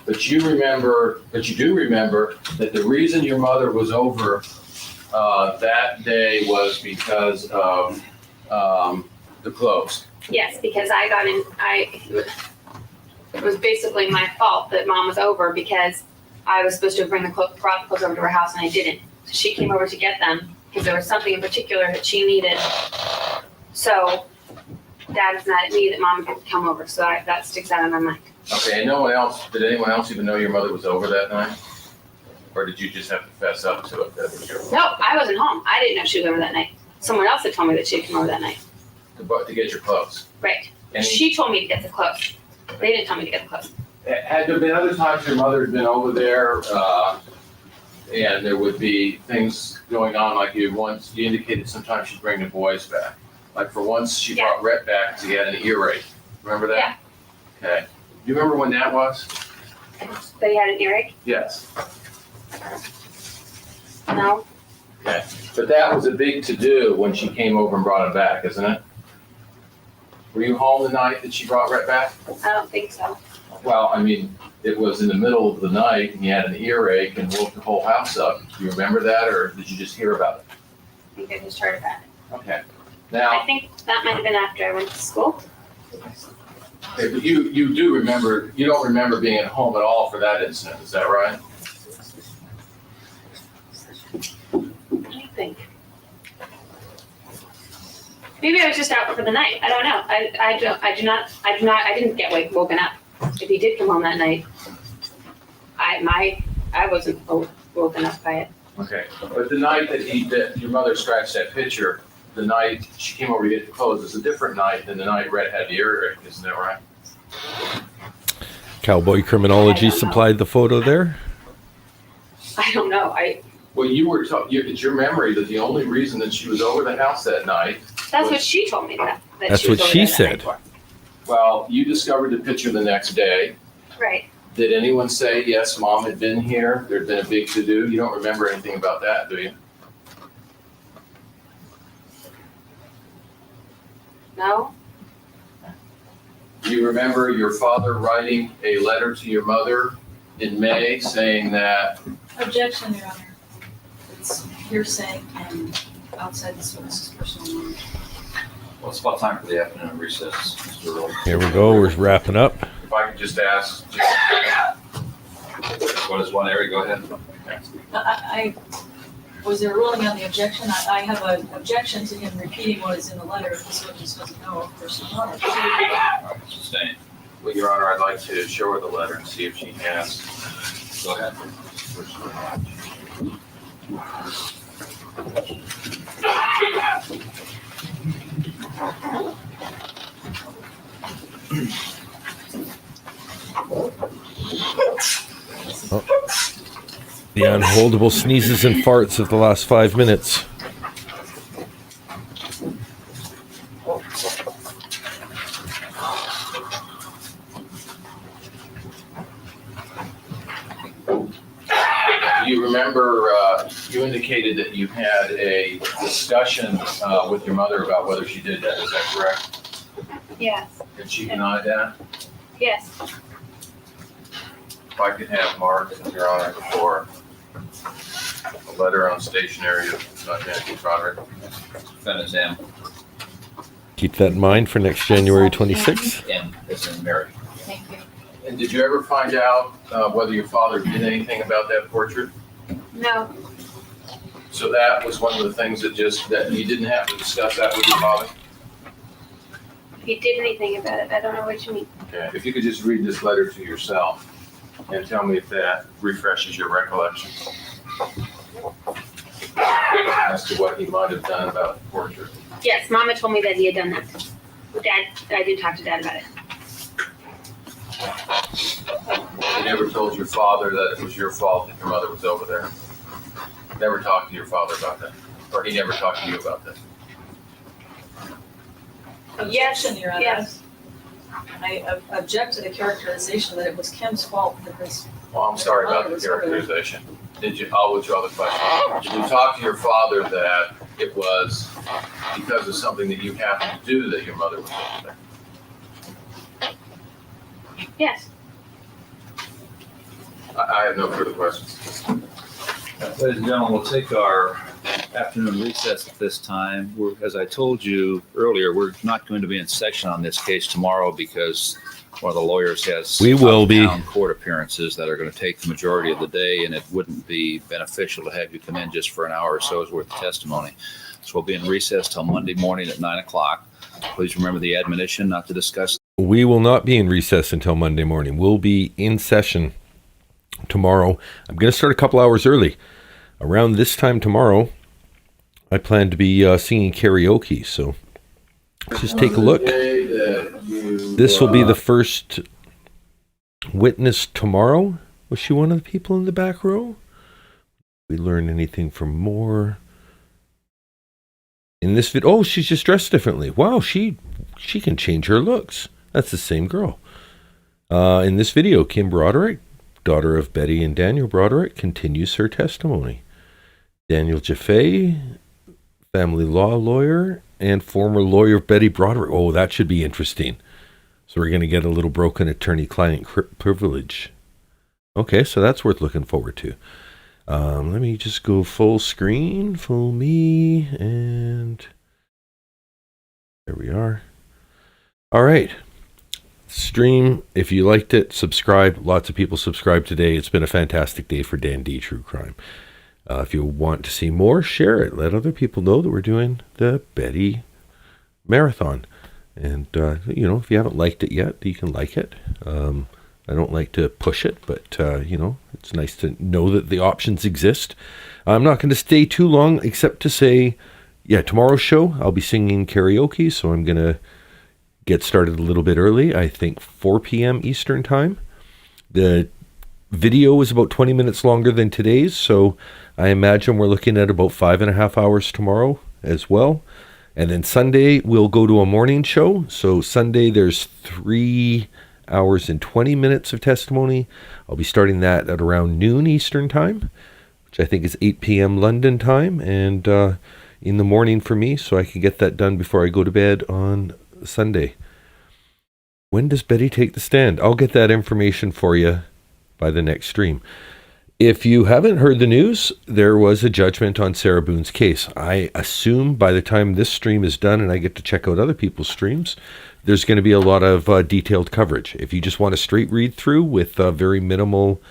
But you do remember that the reason your mother was over that day was because of the clothes. Yes, because I got in. It was basically my fault that Mom was over because I was supposed to brought the clothes over to her house and I didn't. So she came over to get them because there was something in particular that she needed. So Dad was mad at me that Mom had come over, so that sticks out in my mind. Okay, and did anyone else even know your mother was over that night? Or did you just have to fess up to it? That was your No, I wasn't home. I didn't know she was over that night. Someone else had told me that she had come over that night. to get your clothes. Right. And She told me to get the clothes. They didn't tell me to get the clothes. had there been other times your mother had been over there, and there would be things going on, like you indicated sometimes she'd bring the boys back. Like for once, she brought Rhett back because he had an earache. Remember that? Yeah. Okay. Do you remember when that was? That he had an earache? Yes. No. Okay. But that was a big to-do when she came over and brought him back, isn't it? Were you home the night that she brought Rhett back? I don't think so. Well, I mean, it was in the middle of the night and he had an earache and woke the whole house up. Do you remember that, or did you just hear about it? I think I just heard about it. Okay. I Now, think that might have been after I went to school. okay, but you do remember, you don't remember being at home at all for that incident, is that right? What do you think? Maybe I was just out for the night. I don't know. I didn't get woken up. If he did come home that night, I wasn't woken up by it. Okay, but the night that your mother scratched that picture, the night she came over to get the clothes is a different night than the night Rhett had the earache, isn't that right? Cowboy Criminology supplied the photo there. I don't know. Well, it's your memory that the only reason that she was over the house that night. That's what she told me that That's she was what over she there that said. night for. Well, you discovered the picture the next day. Right. Did anyone say, yes, Mom had been here? There'd been a big to-do? You don't remember anything about that, do you? No. Do you remember your father writing a letter to your mother in May saying that, Objection, Your Honor. It's hearsay and outside the witness's personal knowledge. Well, it's about time for the afternoon recess, Mr. Earl. Here we go. We're wrapping up. if I could just ask, What is one area? Go ahead. Was there a ruling on the objection? I have an objection to him repeating what is in the letter if this witness doesn't know of personal knowledge. Sustained. well, Your Honor, I'd like to show her the letter and see if she has. Go ahead. The unholdable sneezes and farts of the last 5 minutes. You remember, you indicated that you had a discussion with your mother about whether she did that, is that correct? Yes, Did she deny that? yes. If I could have Mark, Your Honor, for a letter on stationery of Betty Broderick. Defendant's M. Keep that in mind for next January 26th. M as in Mary. Thank you. And did you ever find out whether your father did anything about that portrait? No, So that was one of the things that you didn't have to discuss that with your father? if he did anything about it, I don't know what you mean. Okay, if you could just read this letter to yourself and tell me if that refreshes your recollection as to what he might have done about the portrait. Yes, Mama told me that he had done that. Dad, I did talk to Dad about it. You never told your father that it was your fault that your mother was over there? Never talked to your father about that? Or he never talked to you about that? Objection, Your Honor. Yes. I object to the characterization that it was Kim's fault that this. Well, I'm sorry about the characterization. I'll withdraw the question. Did you talk to your father that it was because of something that you happened to do that your mother was over there? Yes. I have no further questions. Ladies and gentlemen, we'll take our afternoon recess at this time. As I told you earlier, we're not going to be in session on this case tomorrow because one of the lawyers has We will be. out-of-town court appearances that are going to take the majority of the day, and it wouldn't be beneficial to have you come in just for an hour or so's worth of testimony. So we'll be in recess till Monday morning at 9 o'clock. Please remember the admonition not to discuss. We will not be in recess until Monday morning. We'll be in session tomorrow. I'm going to start a couple hours early. Around this time tomorrow, I plan to be singing karaoke, so let's just take a look. This will be the first witness tomorrow. Was she one of the people in the back row? We learn anything from more in this video? Oh, she's just dressed differently. Wow, she can change her looks. That's the same girl. In this video, Kim Broderick, daughter of Betty and Daniel Broderick, continues her testimony. Daniel Jaffe, family law lawyer, and former lawyer Betty Broderick. Oh, that should be interesting. So we're going to get a little broken attorney-client privilege. Okay, so that's worth looking forward to. Let me just go full screen, full me, and there we are. All right. Stream, if you liked it, subscribe. Lots of people subscribed today. It's been a fantastic day for Dan D True Crime. If you want to see more, share it. Let other people know that we're doing the Betty Marathon. And, if you haven't liked it yet, you can like it. I don't like to push it, but, it's nice to know that the options exist. I'm not going to stay too long, except to say, tomorrow's show, I'll be singing karaoke, so I'm going to get started a little bit early. I think 4 p.m. Eastern time. The video is about 20 minutes longer than today's, so I imagine we're looking at about 5.5 hours tomorrow as well. And then Sunday, we'll go to a morning show. So Sunday, there's 3 hours and 20 minutes of testimony. I'll be starting that at around noon Eastern time, which I think is 8 p.m. London time, and in the morning for me, so I can get that done before I go to bed on Sunday. When does Betty take the stand? I'll get that information for you by the next stream. If you haven't heard the news, there was a judgment on Sarah Boone's case. I assume by the time this stream is done and I get to check out other people's streams, there's going to be a lot of detailed coverage. If you just want a straight read through with very minimal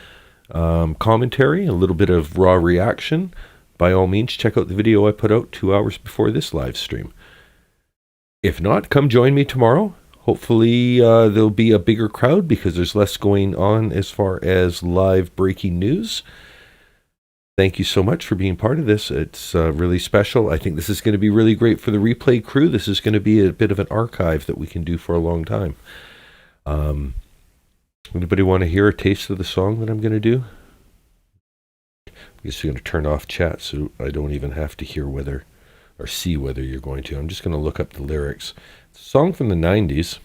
commentary, a little bit of raw reaction, by all means, check out the video I put out 2 hours before this live stream. If not, come join me tomorrow. Hopefully there'll be a bigger crowd because there's less going on as far as live breaking news. Thank you so much for being part of this. It's really special. I think this is going to be really great for the replay crew. This is going to be a bit of an archive that we can do for a long time. Anybody want to hear a taste of the song that I'm going to do? I'm just going to turn off chat so I don't even have to hear whether or see whether you're going to. I'm just going to look up the lyrics. It's a song from the 90s.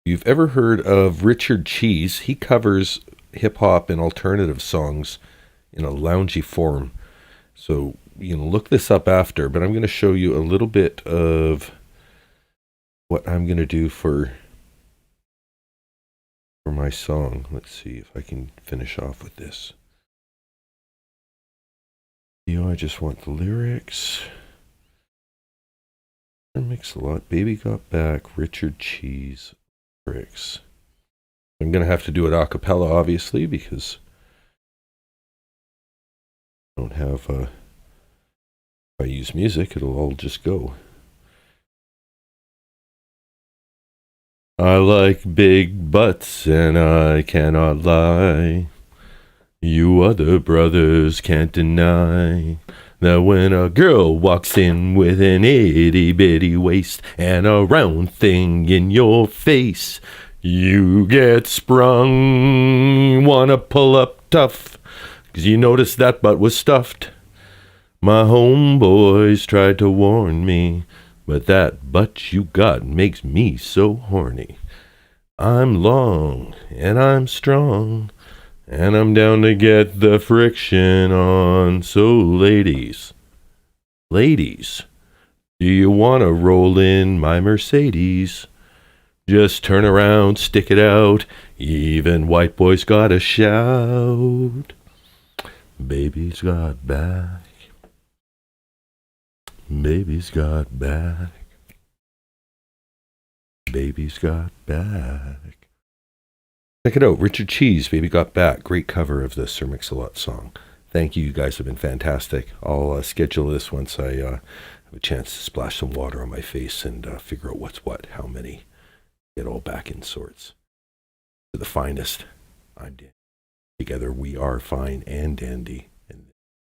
If you've ever heard of Richard Cheese, he covers hip-hop and alternative songs in a loungy form. So you can look this up after, but I'm going to show you a little bit of what I'm going to do for my song. Let's see if I can finish off with this. I just want the lyrics. Mix-a-lot, Baby Got Back, Richard Cheese, lyrics. I'm going to have to do it a cappella, obviously, because I don't have, if I use music, it'll all just go. I like big butts and I cannot lie. You other brothers can't deny that when a girl walks in with an itty-bitty waist and a round thing in your face, you get sprung, wanna pull up tough, 'cause you noticed that butt was stuffed. My homeboys tried to warn me, but that butt you got makes me so horny. I'm long and I'm strong, and I'm down to get the friction on. So ladies, do you want to roll in my Mercedes? Just turn around, stick it out, even white boys gotta shout. Baby's got back. Baby's got back. Baby's got back. Check it out, Richard Cheese, Baby Got Back. Great cover of the Sir Mix-a-Lot song. Thank you, you guys have been fantastic. I'll schedule this once I have a chance to splash some water on my face and figure out what's what, how many. Get all back in sorts. To the finest, I'm Dan. Together we are fine and dandy.